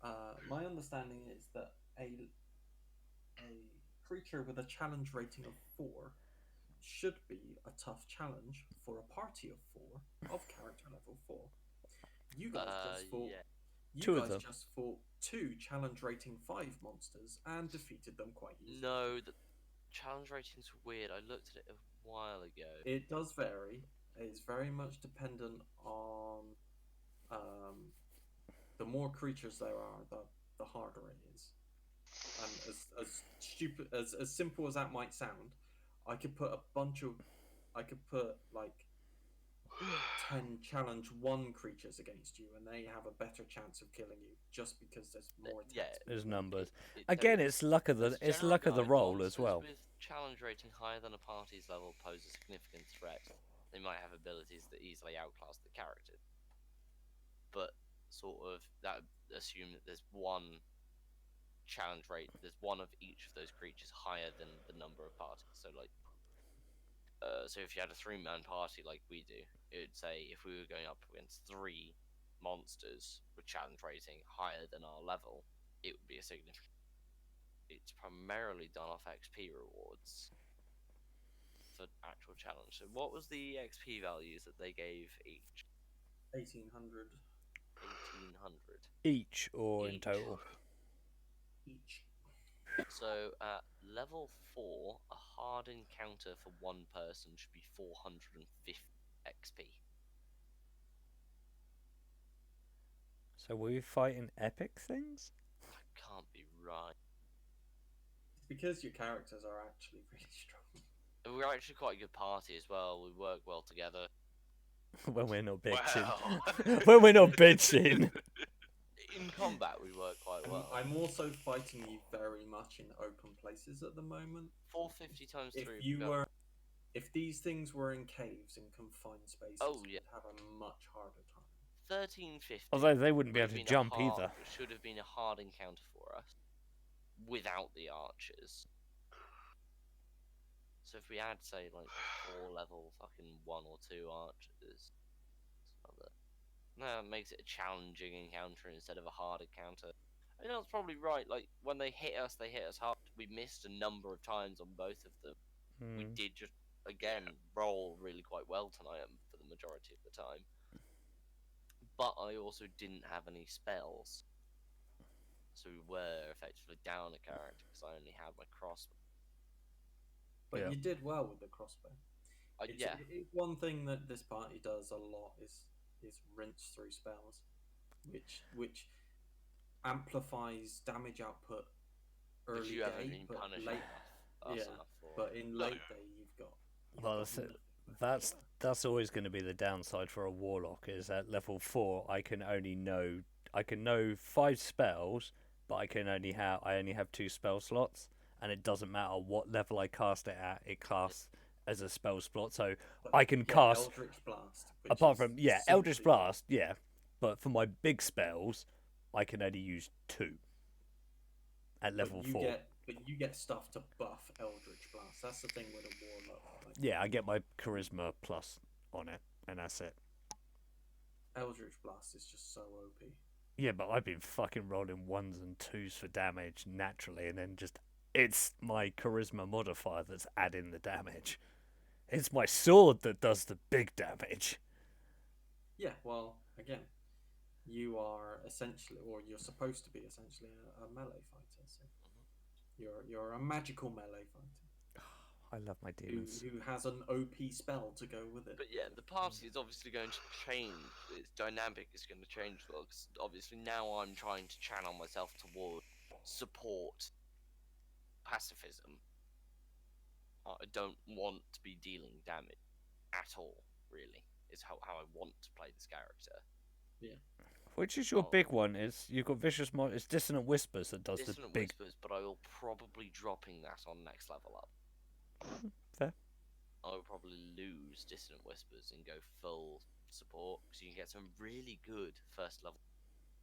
[SPEAKER 3] now, my understanding is that a creature with a challenge rating of 4 should be a tough challenge for a party of 4 of character level 4. You guys just fought.
[SPEAKER 5] Yeah.
[SPEAKER 3] You
[SPEAKER 1] Two of
[SPEAKER 3] guys
[SPEAKER 1] them.
[SPEAKER 3] just fought 2 challenge rating 5 monsters and defeated them quite easily.
[SPEAKER 5] No, the challenge ratings are weird. I looked at it a while ago.
[SPEAKER 3] It does vary. It's very much dependent on the more creatures there are, the harder it is. And as stupid as simple as that might sound, I could put like 10 challenge 1 creatures against you, and they have a better chance of killing you just because there's more
[SPEAKER 5] Yeah,
[SPEAKER 3] attacks.
[SPEAKER 1] There's numbers.
[SPEAKER 5] It
[SPEAKER 1] Again,
[SPEAKER 5] don't-
[SPEAKER 1] it's luck of the
[SPEAKER 5] as a
[SPEAKER 1] it's
[SPEAKER 5] general
[SPEAKER 1] luck of the
[SPEAKER 5] guide,
[SPEAKER 1] roll
[SPEAKER 5] monsters
[SPEAKER 1] as well.
[SPEAKER 5] With challenge rating higher than a party's level pose a significant threat. They might have abilities that easily outclass the character, but sort of that would assume that there's one challenge rate. There's one of each of those creatures higher than the number of parties. So like, so if you had a 3-man party like we do, it would say if we were going up against 3 monsters with challenge rating higher than our level, it would be a significant. It's primarily done off XP rewards for actual challenge. So what was the XP values that they gave each?
[SPEAKER 3] 1800
[SPEAKER 5] 1800
[SPEAKER 1] Each or in
[SPEAKER 5] Each.
[SPEAKER 1] total.
[SPEAKER 3] each.
[SPEAKER 5] So at level 4, a hard encounter for one person should be 450 XP.
[SPEAKER 1] So were we fighting epic things?
[SPEAKER 5] That can't be right.
[SPEAKER 3] It's because your characters are actually really strong.
[SPEAKER 5] And we're actually quite a good party as well. We work well together.
[SPEAKER 1] When we're not bitching.
[SPEAKER 2] Wow.
[SPEAKER 1] When we're not bitching.
[SPEAKER 5] In combat, we work quite well.
[SPEAKER 3] I'm also fighting you very much in open places at the moment.
[SPEAKER 5] 450 times 3.
[SPEAKER 3] If these things were in caves and confined spaces,
[SPEAKER 5] Oh, yeah.
[SPEAKER 3] we'd have a much harder time.
[SPEAKER 5] 1350.
[SPEAKER 1] Although they wouldn't be
[SPEAKER 5] would
[SPEAKER 1] able
[SPEAKER 5] have
[SPEAKER 1] to
[SPEAKER 5] been a
[SPEAKER 1] jump
[SPEAKER 5] hard-
[SPEAKER 1] either.
[SPEAKER 5] Should have been a hard encounter for us without the archers. So if we had, say, like 4 level fucking 1 or 2 archers, no, it makes it a challenging encounter instead of a hard encounter. I know that's probably right. Like when they hit us hard. We missed a number of times on both of them. We
[SPEAKER 1] Hmm.
[SPEAKER 5] did just again roll really quite well tonight for the majority of the time. But I also didn't have any spells, so we were effectively down a character because I only had my crossbow.
[SPEAKER 3] But
[SPEAKER 1] Yeah.
[SPEAKER 3] you did well with the crossbow.
[SPEAKER 5] Yeah,
[SPEAKER 3] One thing that this party does a lot is rinse through spells, which amplifies damage output
[SPEAKER 5] which
[SPEAKER 3] early
[SPEAKER 5] you haven't
[SPEAKER 3] day,
[SPEAKER 5] been
[SPEAKER 3] but
[SPEAKER 5] punished
[SPEAKER 3] late.
[SPEAKER 5] us
[SPEAKER 3] yeah,
[SPEAKER 5] enough for.
[SPEAKER 3] But in
[SPEAKER 2] No.
[SPEAKER 3] late day, you've got
[SPEAKER 1] Well,
[SPEAKER 3] nothing.
[SPEAKER 1] that's always going to be the downside for a warlock. Is at level 4, I can know 5 spells, but I only have 2 spell slots, and it doesn't matter what level I cast it at. It casts as a spell slot, so
[SPEAKER 3] But,
[SPEAKER 1] I can cast.
[SPEAKER 3] Eldritch Blast. which
[SPEAKER 1] Apart
[SPEAKER 3] is
[SPEAKER 1] from Eldritch
[SPEAKER 3] simply-
[SPEAKER 1] Blast, yeah, but for my big spells, I can only use 2 at
[SPEAKER 3] but
[SPEAKER 1] level
[SPEAKER 3] you
[SPEAKER 1] 4.
[SPEAKER 3] But you get stuff to buff Eldritch Blast. That's the thing with a warlock. Like,
[SPEAKER 1] Yeah, I get my charisma plus on it, and that's it.
[SPEAKER 3] Eldritch Blast is just so OP.
[SPEAKER 1] Yeah, but I've been fucking rolling 1s and 2s for damage naturally, and then it's my charisma modifier that's adding the damage. It's my sword that does the big damage.
[SPEAKER 3] Yeah, well, again, you are essentially, or you're supposed to be essentially a melee fighter. So you're a magical melee fighter
[SPEAKER 1] I love my demons.
[SPEAKER 3] who has an OP spell to go with it.
[SPEAKER 5] But yeah, the party is obviously going to change. Its dynamic is going to change as well. Because obviously now I'm trying to channel myself toward support pacifism. I don't want to be dealing damage at all, really, is how I want to play this character.
[SPEAKER 1] Which is your
[SPEAKER 5] Oh.
[SPEAKER 1] big one? Is you've got vicious mod? It's dissonant whispers that does
[SPEAKER 5] Dissonant
[SPEAKER 1] the big.
[SPEAKER 5] Whispers, but I will probably dropping that on next level up.
[SPEAKER 1] Fair.
[SPEAKER 5] I will probably lose Dissonant Whispers and go full support, because you can get some really good first level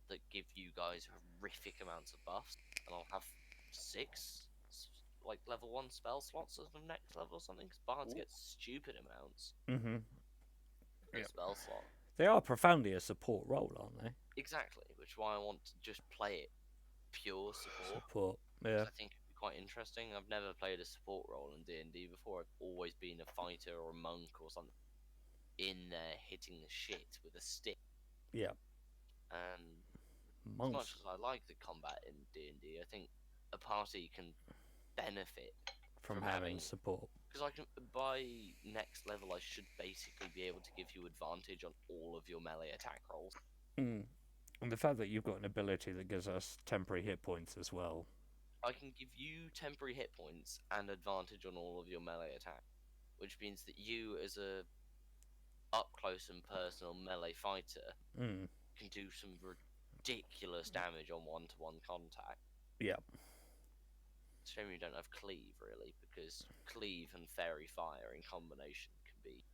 [SPEAKER 5] that give you guys horrific amounts of buffs, and I'll have 6 like level 1 spell slots of the next level or something, because bards
[SPEAKER 2] Ooh.
[SPEAKER 5] get stupid amounts
[SPEAKER 1] Mm-hmm.
[SPEAKER 5] per
[SPEAKER 1] Yep.
[SPEAKER 5] spell slot.
[SPEAKER 1] They are profoundly a support role, aren't they?
[SPEAKER 5] Exactly, which is why I want to just play it pure support.
[SPEAKER 1] Support.
[SPEAKER 5] 'Cause
[SPEAKER 1] Yeah.
[SPEAKER 5] I think it'd be quite interesting. I've never played a support role in D&D before. I've always been a fighter or a monk or something in there hitting the shit with a stick.
[SPEAKER 1] Yeah.
[SPEAKER 5] And as
[SPEAKER 1] Monks.
[SPEAKER 5] much as I like the combat in D&D, I think a party can benefit
[SPEAKER 1] From
[SPEAKER 5] from
[SPEAKER 1] having
[SPEAKER 5] having-
[SPEAKER 1] support.
[SPEAKER 5] because I can by next level I should basically be able to give you advantage on all of your melee attack rolls.
[SPEAKER 1] Mm. And the fact that you've got an ability that gives us temporary hit points as well.
[SPEAKER 5] I can give you temporary hit points and advantage on all of your melee attack, which means that you, as a up close and personal melee fighter,
[SPEAKER 1] Mm.
[SPEAKER 5] can do some ridiculous damage on one-to-one contact.
[SPEAKER 1] Yeah.
[SPEAKER 5] It's a shame you don't have cleave, really, because cleave and fairy fire in combination can be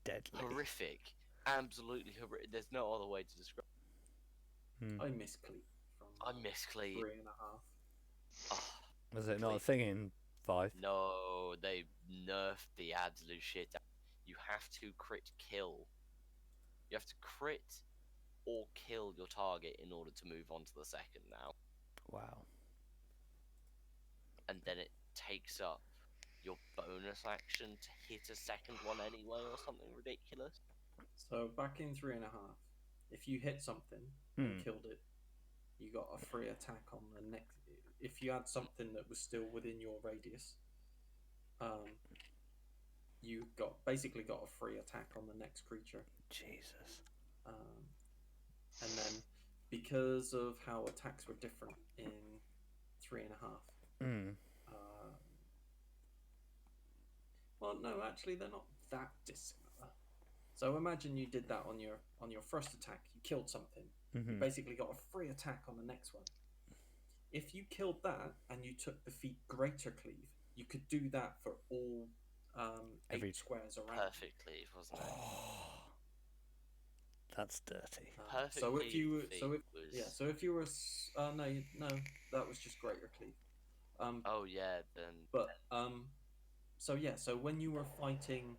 [SPEAKER 1] Deadly.
[SPEAKER 5] horrific. Absolutely horrific. There's no other way to describe.
[SPEAKER 1] Mm.
[SPEAKER 3] I miss Cleave from
[SPEAKER 5] I miss cleave.
[SPEAKER 3] 3.5.
[SPEAKER 5] Oh,
[SPEAKER 1] Was it not a
[SPEAKER 5] Cleave.
[SPEAKER 1] thing in 5?
[SPEAKER 5] no, they nerfed the absolute shit out. You have to crit kill. You have to crit or kill your target in order to move on to the second now.
[SPEAKER 1] Wow.
[SPEAKER 5] And then it takes up your bonus action to hit a second one anyway or something ridiculous.
[SPEAKER 3] So back in 3.5, if you hit something
[SPEAKER 1] Hmm.
[SPEAKER 3] and killed it, you got a free attack on the next. If you had something that was still within your radius, you basically got a free attack on the next creature.
[SPEAKER 1] Jesus.
[SPEAKER 3] And then because of how attacks were different in 3.5,
[SPEAKER 1] Mm.
[SPEAKER 3] well, no, actually, they're not that dissimilar. So imagine you did that on your first attack. You killed something. You
[SPEAKER 1] Mhm.
[SPEAKER 3] basically got a free attack on the next one. If you killed that and you took the feat Greater Cleave, you could do that for all
[SPEAKER 1] Every-
[SPEAKER 3] 8 squares around.
[SPEAKER 5] Perfect cleave, wasn't it?
[SPEAKER 1] Oh, that's dirty.
[SPEAKER 5] Perfect
[SPEAKER 3] So if you
[SPEAKER 5] cleave
[SPEAKER 3] so if
[SPEAKER 5] was...
[SPEAKER 3] yeah so if you were no that was just Greater Cleave.
[SPEAKER 5] Oh yeah, then
[SPEAKER 3] But so when you were fighting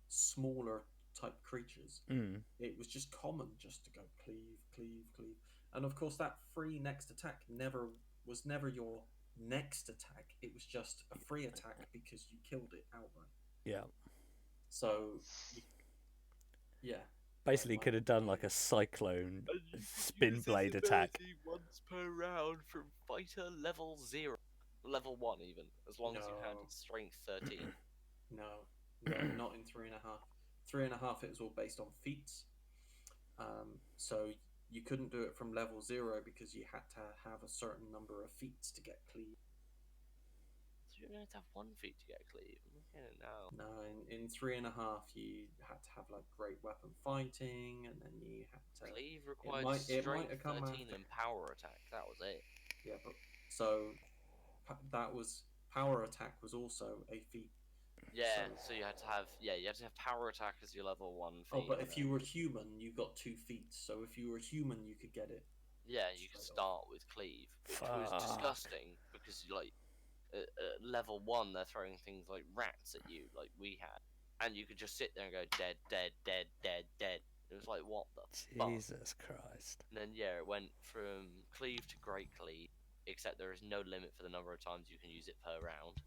[SPEAKER 3] smaller type creatures,
[SPEAKER 1] Mm.
[SPEAKER 3] it was just common just to go cleave, cleave, cleave, and of course that free next attack was never your next attack. It was just a free attack because you killed it outright.
[SPEAKER 1] Yeah.
[SPEAKER 3] So, yeah.
[SPEAKER 1] Basically,
[SPEAKER 3] my-
[SPEAKER 1] could have done like a cyclone spin blade attack.
[SPEAKER 5] once per round from fighter level 0, level 1 even, as long as you had
[SPEAKER 3] No.
[SPEAKER 5] strength 13.
[SPEAKER 3] No, not in 3.5. 3.5, it was all based on feats. So you couldn't do it from level 0 because you had to have a certain number of feats to get cleave.
[SPEAKER 5] So you only have to have 1 feat to get cleave. I'm looking at it now.
[SPEAKER 3] No, in 3.5, you had to have like great weapon fighting, and then you had to.
[SPEAKER 5] Cleave required
[SPEAKER 3] might
[SPEAKER 5] strength
[SPEAKER 3] have come
[SPEAKER 5] 13
[SPEAKER 3] after.
[SPEAKER 5] and power attack. That was it.
[SPEAKER 3] Yeah, but so that was power attack was also a feat.
[SPEAKER 5] Yeah,
[SPEAKER 3] So-
[SPEAKER 5] so you had to have power attack as your level 1 feat.
[SPEAKER 3] Oh, but
[SPEAKER 5] and
[SPEAKER 3] if
[SPEAKER 5] then-
[SPEAKER 3] you were human, you got 2 feats. So if you were human, you could get it.
[SPEAKER 5] Yeah, you could
[SPEAKER 3] straight
[SPEAKER 5] start with cleave, which was
[SPEAKER 1] Fuck.
[SPEAKER 5] disgusting because like at level 1 they're throwing things like rats at you, like we had, and you could just sit there and go dead, dead, dead, dead, dead. It was like what the fuck?
[SPEAKER 1] Jesus Christ.
[SPEAKER 5] And then yeah, it went from cleave to great cleave, except there is no limit for the number of times you can use it per round.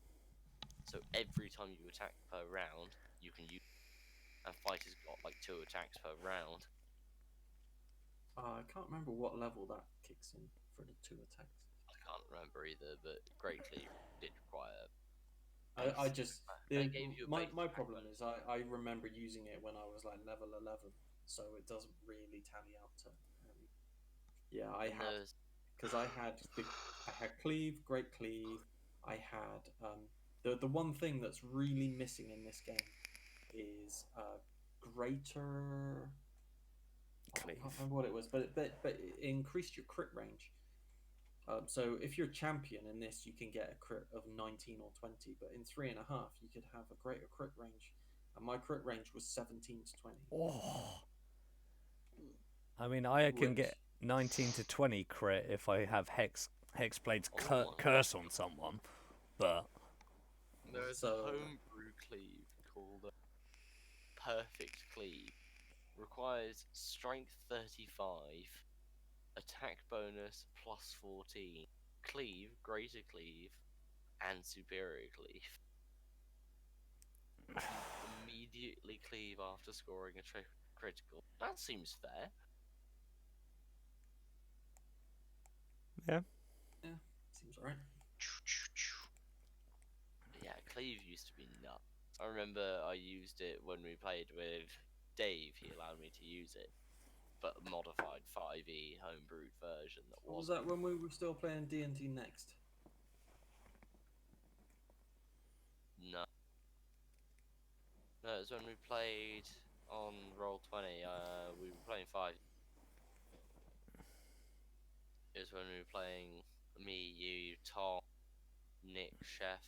[SPEAKER 5] So every time you attack per round, you can use. And fighters got like 2 attacks per round.
[SPEAKER 3] I can't remember what level that kicks in for the 2 attacks.
[SPEAKER 5] I can't remember either, but great cleave did require.
[SPEAKER 3] I just
[SPEAKER 5] They gave you a
[SPEAKER 3] my
[SPEAKER 5] base attack
[SPEAKER 3] problem
[SPEAKER 5] bonus.
[SPEAKER 3] is I remember using it when I was like level 11, so it doesn't really tally out to. Yeah, I
[SPEAKER 5] And
[SPEAKER 3] had
[SPEAKER 5] there's-
[SPEAKER 3] because I had cleave, great cleave. I had the one thing that's really missing in this game is greater. I
[SPEAKER 1] Cleave.
[SPEAKER 3] can't remember what it was, but it increased your crit range. So if you're champion in this, you can get a crit of 19 or 20, but in 3.5, you could have a greater crit range, and my crit range was 17 to 20.
[SPEAKER 1] Oh. I mean, I can
[SPEAKER 3] Which-
[SPEAKER 1] get 19 to 20 crit if I have Hexblade's
[SPEAKER 5] Oh my
[SPEAKER 1] curse on someone, but
[SPEAKER 5] There's
[SPEAKER 3] So-
[SPEAKER 5] a homebrew cleave called Perfect Cleave, requires strength 35, attack bonus plus 14, cleave, greater cleave, and superior cleave. Immediately cleave after scoring a critical. That seems fair.
[SPEAKER 1] Yeah.
[SPEAKER 3] Seems alright.
[SPEAKER 5] Yeah, cleave used to be nuts. I remember I used it when we played with Dave. He allowed me to use it, but a modified 5e homebrewed version that
[SPEAKER 3] What was
[SPEAKER 5] wasn't.
[SPEAKER 3] that when we were still playing D&D Next?
[SPEAKER 5] No. No, it was when we played on Roll20. We were playing 5. It was when we were playing me, you, Tom, Nick, Chef.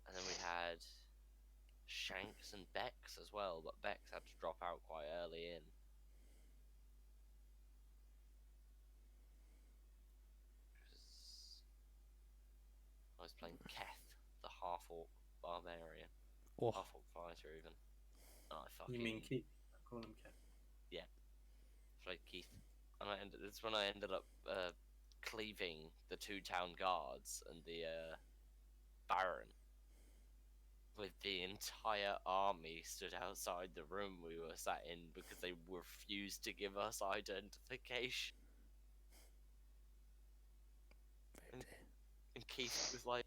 [SPEAKER 5] And then we had Shanks and Bex as well, but Bex had to drop out quite early in. I was playing Keth, the half-orc barbarian.
[SPEAKER 1] Oh,
[SPEAKER 5] Half-orc fighter even. Oh, I fucking...
[SPEAKER 3] You mean Keith? I call him Kev.
[SPEAKER 5] played Keith. And it's when I ended up cleaving the 2 town guards and the Baron. With the entire army stood outside the room we were sat in because they refused to give us identification. And Keith was like,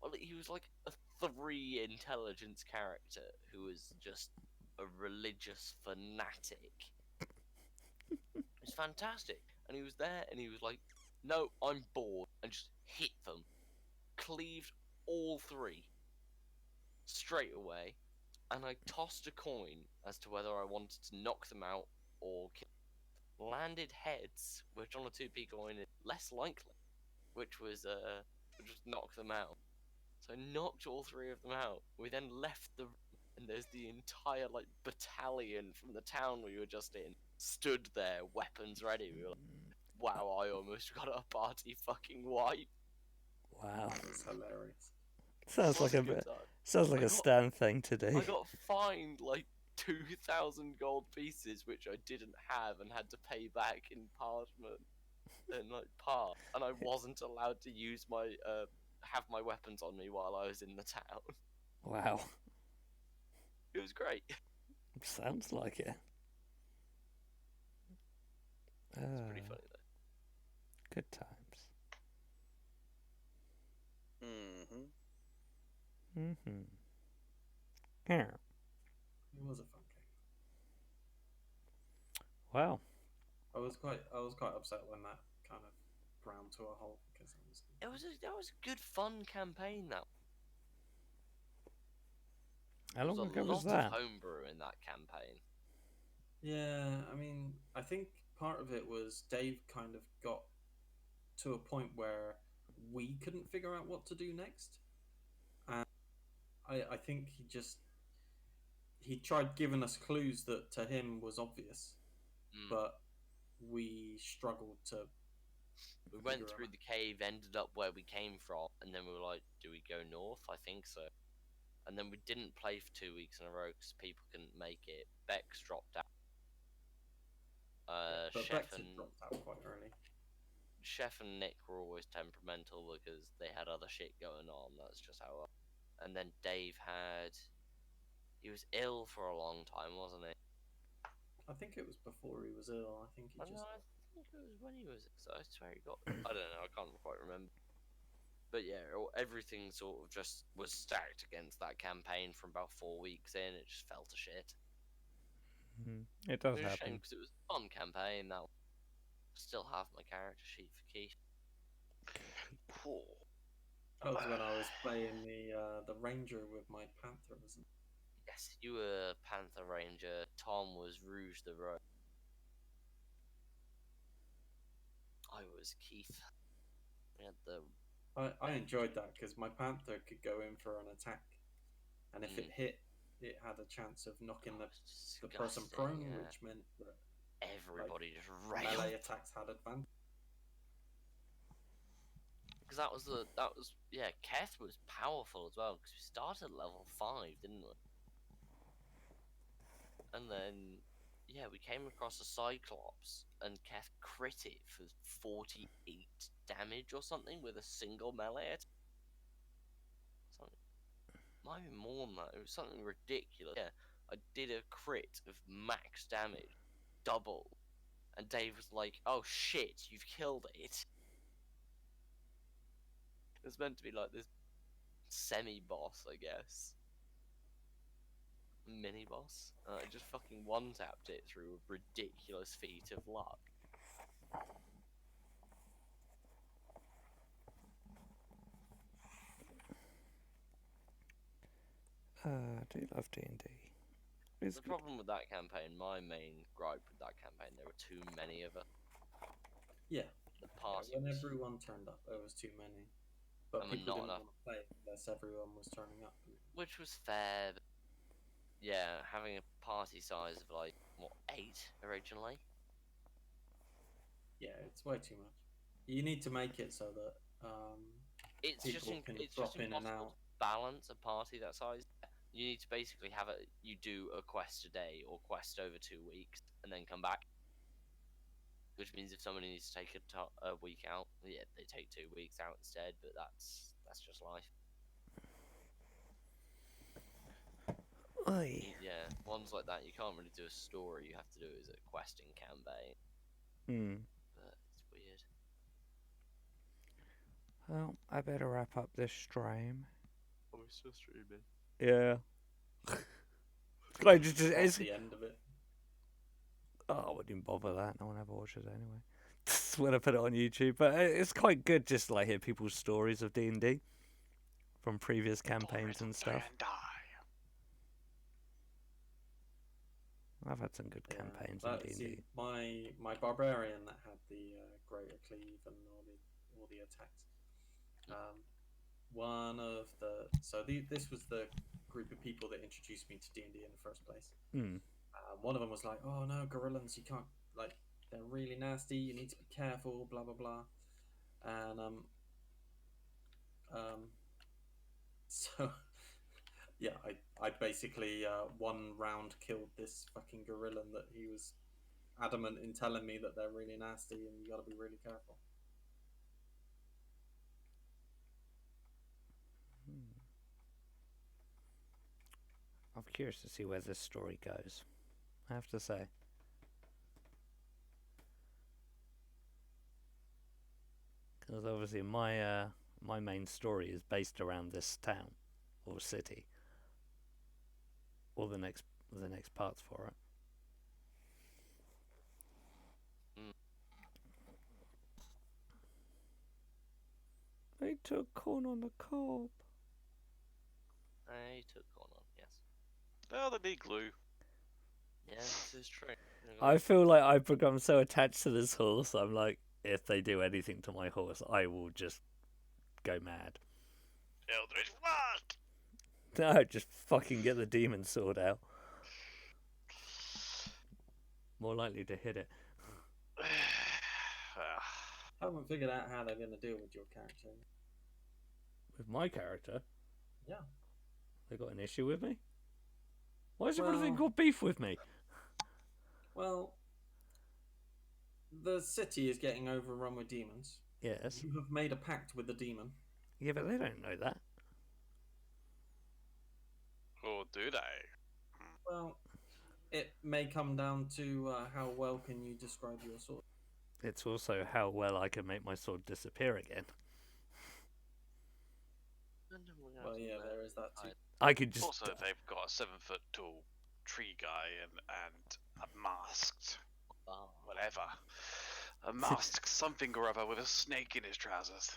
[SPEAKER 5] well, he was like a 3 intelligence character who was just a religious fanatic. It was fantastic. And he was there and he was like, no, I'm bored, and just hit them. Cleaved all 3 straight away. And I tossed a coin as to whether I wanted to knock them out or kill them. Landed heads, which on a 2p coin is less likely, which was just knock them out. So I knocked all 3 of them out. We then left the room, and there's the entire like battalion from the town we were just in stood there, weapons ready. We were like, wow, I almost got a party fucking wipe.
[SPEAKER 1] wow.
[SPEAKER 3] That's hilarious.
[SPEAKER 1] Sounds like
[SPEAKER 5] Was
[SPEAKER 1] a
[SPEAKER 5] good
[SPEAKER 1] bit.
[SPEAKER 5] time.
[SPEAKER 1] Sounds like
[SPEAKER 5] I
[SPEAKER 1] a
[SPEAKER 5] got-
[SPEAKER 1] Stan thing to do.
[SPEAKER 5] I got fined like 2,000 gold pieces, which I didn't have and had to pay back in parchment and like part. And I wasn't allowed to use my have my weapons on me while I was in the town.
[SPEAKER 1] Wow.
[SPEAKER 5] It was great.
[SPEAKER 1] Sounds like it.
[SPEAKER 5] It's pretty
[SPEAKER 1] Ah,
[SPEAKER 5] funny though.
[SPEAKER 1] good times. Mm-hmm. Yeah.
[SPEAKER 3] It was a fun game.
[SPEAKER 1] Wow.
[SPEAKER 3] I was quite upset when that kind of ground to a halt because
[SPEAKER 5] That was a good fun campaign. That
[SPEAKER 1] How long
[SPEAKER 5] there was a
[SPEAKER 1] ago
[SPEAKER 5] lot
[SPEAKER 1] was that?
[SPEAKER 5] of homebrew in that campaign.
[SPEAKER 3] Yeah, I mean, I think part of it was Dave kind of got to a point where we couldn't figure out what to do next. And I think he tried giving us clues that to him was obvious,
[SPEAKER 5] Mm.
[SPEAKER 3] but we struggled to.
[SPEAKER 5] We went
[SPEAKER 3] figure
[SPEAKER 5] through
[SPEAKER 3] out.
[SPEAKER 5] the cave, ended up where we came from, and then we were like, do we go north? I think so. And then we didn't play for 2 weeks in a row because people couldn't make it. Bex dropped out.
[SPEAKER 3] But
[SPEAKER 5] Chef
[SPEAKER 3] Bex had dropped out quite early.
[SPEAKER 5] Chef and Nick were always temperamental because they had other shit going on. That's just how. And then Dave he was ill for a long time, wasn't he?
[SPEAKER 3] I think it was before he was ill. I think he
[SPEAKER 5] I
[SPEAKER 3] just.
[SPEAKER 5] know, I think it was when he was. So I swear he got. I don't know. I can't quite remember. But yeah, everything sort of just was stacked against that campaign from about 4 weeks in. It just fell to shit.
[SPEAKER 1] Mhm. It does
[SPEAKER 5] It was a shame
[SPEAKER 1] happen.
[SPEAKER 5] because it was a fun campaign. That still have my character sheet for Keith.
[SPEAKER 2] Cool.
[SPEAKER 3] That was when I was playing the ranger with my panther, wasn't it?
[SPEAKER 5] Yes, you were Panther Ranger. Tom was Rouge the Rogue. I was Keith. We had the
[SPEAKER 3] I enjoyed that because my panther could go in for an attack, and if it hit, it had a chance of knocking the person
[SPEAKER 5] disgusting,
[SPEAKER 3] prone,
[SPEAKER 5] yeah.
[SPEAKER 3] which meant that
[SPEAKER 5] Everybody just
[SPEAKER 3] melee
[SPEAKER 5] railed.
[SPEAKER 3] attacks had advantage.
[SPEAKER 5] Because that was Keth was powerful as well. Because we started at level 5, didn't we? and then yeah, we came across a Cyclops, and Kef crit it for 48 damage or something with a single melee attack. Something, might be more than that. It was something ridiculous. Yeah, I did a crit of max damage, double, and Dave was like, "Oh shit, you've killed it." It was meant to be like this semi-boss, I guess. Mini-boss. I just fucking one-tapped it through a ridiculous feat of luck.
[SPEAKER 1] I do love D&D. It's
[SPEAKER 5] The
[SPEAKER 1] good.
[SPEAKER 5] problem with that campaign, my main gripe with that campaign, there were too many of us.
[SPEAKER 3] Yeah.
[SPEAKER 5] The
[SPEAKER 3] Yeah,
[SPEAKER 5] party
[SPEAKER 3] when
[SPEAKER 5] was,
[SPEAKER 3] everyone turned up, there was too many. But
[SPEAKER 5] I mean,
[SPEAKER 3] people
[SPEAKER 5] not
[SPEAKER 3] didn't
[SPEAKER 5] enough.
[SPEAKER 3] want to play unless everyone was turning up.
[SPEAKER 5] which was fair. But yeah, having a party size of like, what, 8 originally?
[SPEAKER 3] Yeah, it's way too much. You need to make it so that
[SPEAKER 5] It's just,
[SPEAKER 3] people can
[SPEAKER 5] it's
[SPEAKER 3] drop
[SPEAKER 5] just
[SPEAKER 3] in and
[SPEAKER 5] impossible
[SPEAKER 3] out.
[SPEAKER 5] to balance a party that size. You need to basically have you do a quest a day or quest over 2 weeks and then come back. Which means if somebody needs to take a week out, yeah, they take 2 weeks out instead. But that's just life.
[SPEAKER 1] Oi.
[SPEAKER 5] Yeah, ones like that you can't really do a story. You have to do it as a questing campaign.
[SPEAKER 1] Hmm.
[SPEAKER 5] But it's weird.
[SPEAKER 1] Well, I better wrap up this stream.
[SPEAKER 5] Oh, it's still streaming.
[SPEAKER 1] Yeah. I just
[SPEAKER 3] That's
[SPEAKER 1] it's,
[SPEAKER 3] the end of it.
[SPEAKER 1] oh, I wouldn't even bother that. No one ever watches it anyway. When I put it on YouTube, but it's quite good just to like hear people's stories of D&D from previous campaigns and stuff.
[SPEAKER 2] And die.
[SPEAKER 1] I've had some good
[SPEAKER 3] Yeah,
[SPEAKER 1] campaigns
[SPEAKER 3] but
[SPEAKER 1] in D&D.
[SPEAKER 3] see, my barbarian that had the greater cleave and all the attacks. One of the this was the group of people that introduced me to D&D in the first place.
[SPEAKER 1] Hmm.
[SPEAKER 3] One of them was like, "Oh no, gorillans, you can't, like, they're really nasty. You need to be careful, blah blah blah." And so yeah, I basically one round killed this fucking gorillan that he was adamant in telling me that they're really nasty and you got to be really careful.
[SPEAKER 1] I'm curious to see where this story goes. I have to say. Because obviously my my main story is based around this town or city. Or the next parts for it. They took corn on the cob.
[SPEAKER 5] I took corn on, yes.
[SPEAKER 2] Oh, they need glue.
[SPEAKER 5] Yeah, this is true.
[SPEAKER 1] I feel like I've become so attached to this horse. I'm like, if they do anything to my horse, I will just go mad.
[SPEAKER 2] Eldritch Blast!
[SPEAKER 1] No, just fucking get the demon sword out. More likely to hit it.
[SPEAKER 3] I haven't figured out how they're going to deal with your character.
[SPEAKER 1] With my character?
[SPEAKER 3] Yeah.
[SPEAKER 1] They got an issue with me? Why has everybody
[SPEAKER 3] Well-
[SPEAKER 1] got beef with me?
[SPEAKER 3] Well, the city is getting overrun with demons.
[SPEAKER 1] Yes.
[SPEAKER 3] You have made a pact with the demon.
[SPEAKER 1] Yeah, but they don't know that.
[SPEAKER 2] Or do they?
[SPEAKER 3] Well, it may come down to how well can you describe your sword.
[SPEAKER 1] It's also how well I can make my sword disappear again.
[SPEAKER 3] Well, yeah, there is that too.
[SPEAKER 1] I could just...
[SPEAKER 2] Also, they've got a 7-foot tall tree guy and a masked whatever. A masked something or other with a snake in his trousers.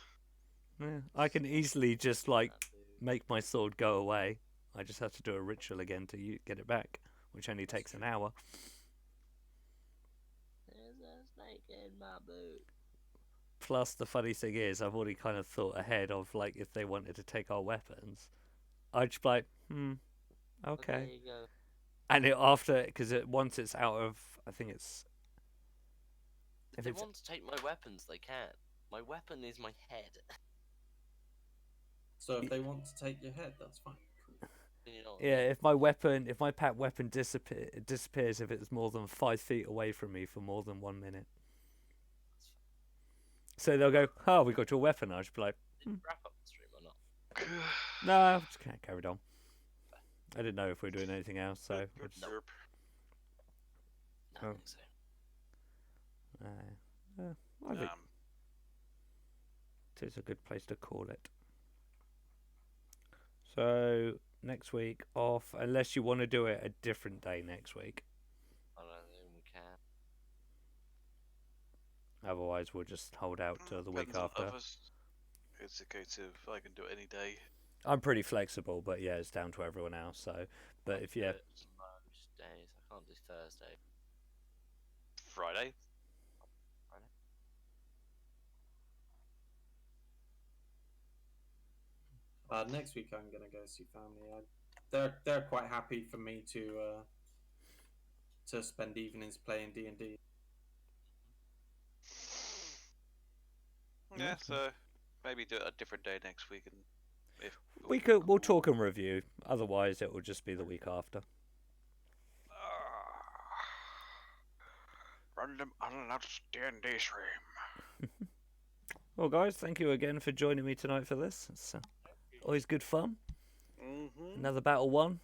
[SPEAKER 1] Yeah, I can easily just, like, make my sword go away. I just have to do a ritual again to get it back, which only takes an hour.
[SPEAKER 5] There's a snake in my boot.
[SPEAKER 1] Plus, the funny thing is, I've already kind of thought ahead of, like, if they wanted to take our weapons. I'd just be like,
[SPEAKER 5] But there
[SPEAKER 1] okay.
[SPEAKER 5] you go.
[SPEAKER 1] And after, because once it's out of, I think it's...
[SPEAKER 5] If
[SPEAKER 1] If
[SPEAKER 5] they
[SPEAKER 1] it's
[SPEAKER 5] want to take my weapons, they can. My weapon is my head.
[SPEAKER 3] So if they want to take your head, that's fine.
[SPEAKER 5] You know, wrong.
[SPEAKER 1] Yeah, if my pack weapon disappears if it's more than 5 feet away from me for more than 1 minute. So they'll go, oh, we got your weapon. I should be like,
[SPEAKER 5] Did you wrap up the stream or not?
[SPEAKER 1] no, I just can't carry on. I didn't know if we were doing anything else, so we'll just,
[SPEAKER 5] No, I
[SPEAKER 1] Oh.
[SPEAKER 5] think so.
[SPEAKER 1] I think it's a good place to call it. So next week off, unless you want to do it a different day next week.
[SPEAKER 5] I don't think we can.
[SPEAKER 1] Otherwise, we'll just hold out till the week
[SPEAKER 2] Depends on
[SPEAKER 1] after.
[SPEAKER 2] others. It's a case of I can do it any day.
[SPEAKER 1] I'm pretty flexible, but yeah, it's down to everyone else. So, but if
[SPEAKER 5] Do
[SPEAKER 1] yeah,
[SPEAKER 5] it most days. I can't do Thursday.
[SPEAKER 2] Friday.
[SPEAKER 3] Next week I'm gonna go see family. They're quite happy for me to spend evenings playing D&D.
[SPEAKER 2] Yeah,
[SPEAKER 1] Okay.
[SPEAKER 2] so maybe do it a different day next week, and if
[SPEAKER 1] we'll talk and review. Otherwise, it will just be the week after.
[SPEAKER 2] Random unannounced D&D stream.
[SPEAKER 1] Well, guys, thank you again for joining me tonight for this. It's always good fun.
[SPEAKER 2] Mm-hmm.
[SPEAKER 1] Another battle won.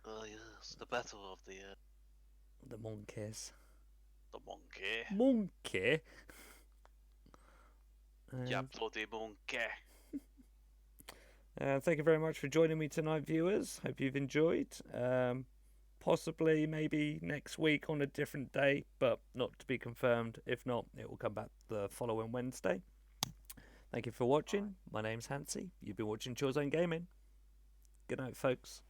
[SPEAKER 2] Oh yes, the battle of
[SPEAKER 1] The monkeys.
[SPEAKER 2] the monkey.
[SPEAKER 1] Monkey.
[SPEAKER 2] Diablo de monkey.
[SPEAKER 1] Thank you very much for joining me tonight, viewers. Hope you've enjoyed. Possibly, maybe next week on a different day, but not to be confirmed. If not, it will come back the following Wednesday. Thank you for watching. My name's Hansi. You've been watching Chillzone Gaming. Good night, folks.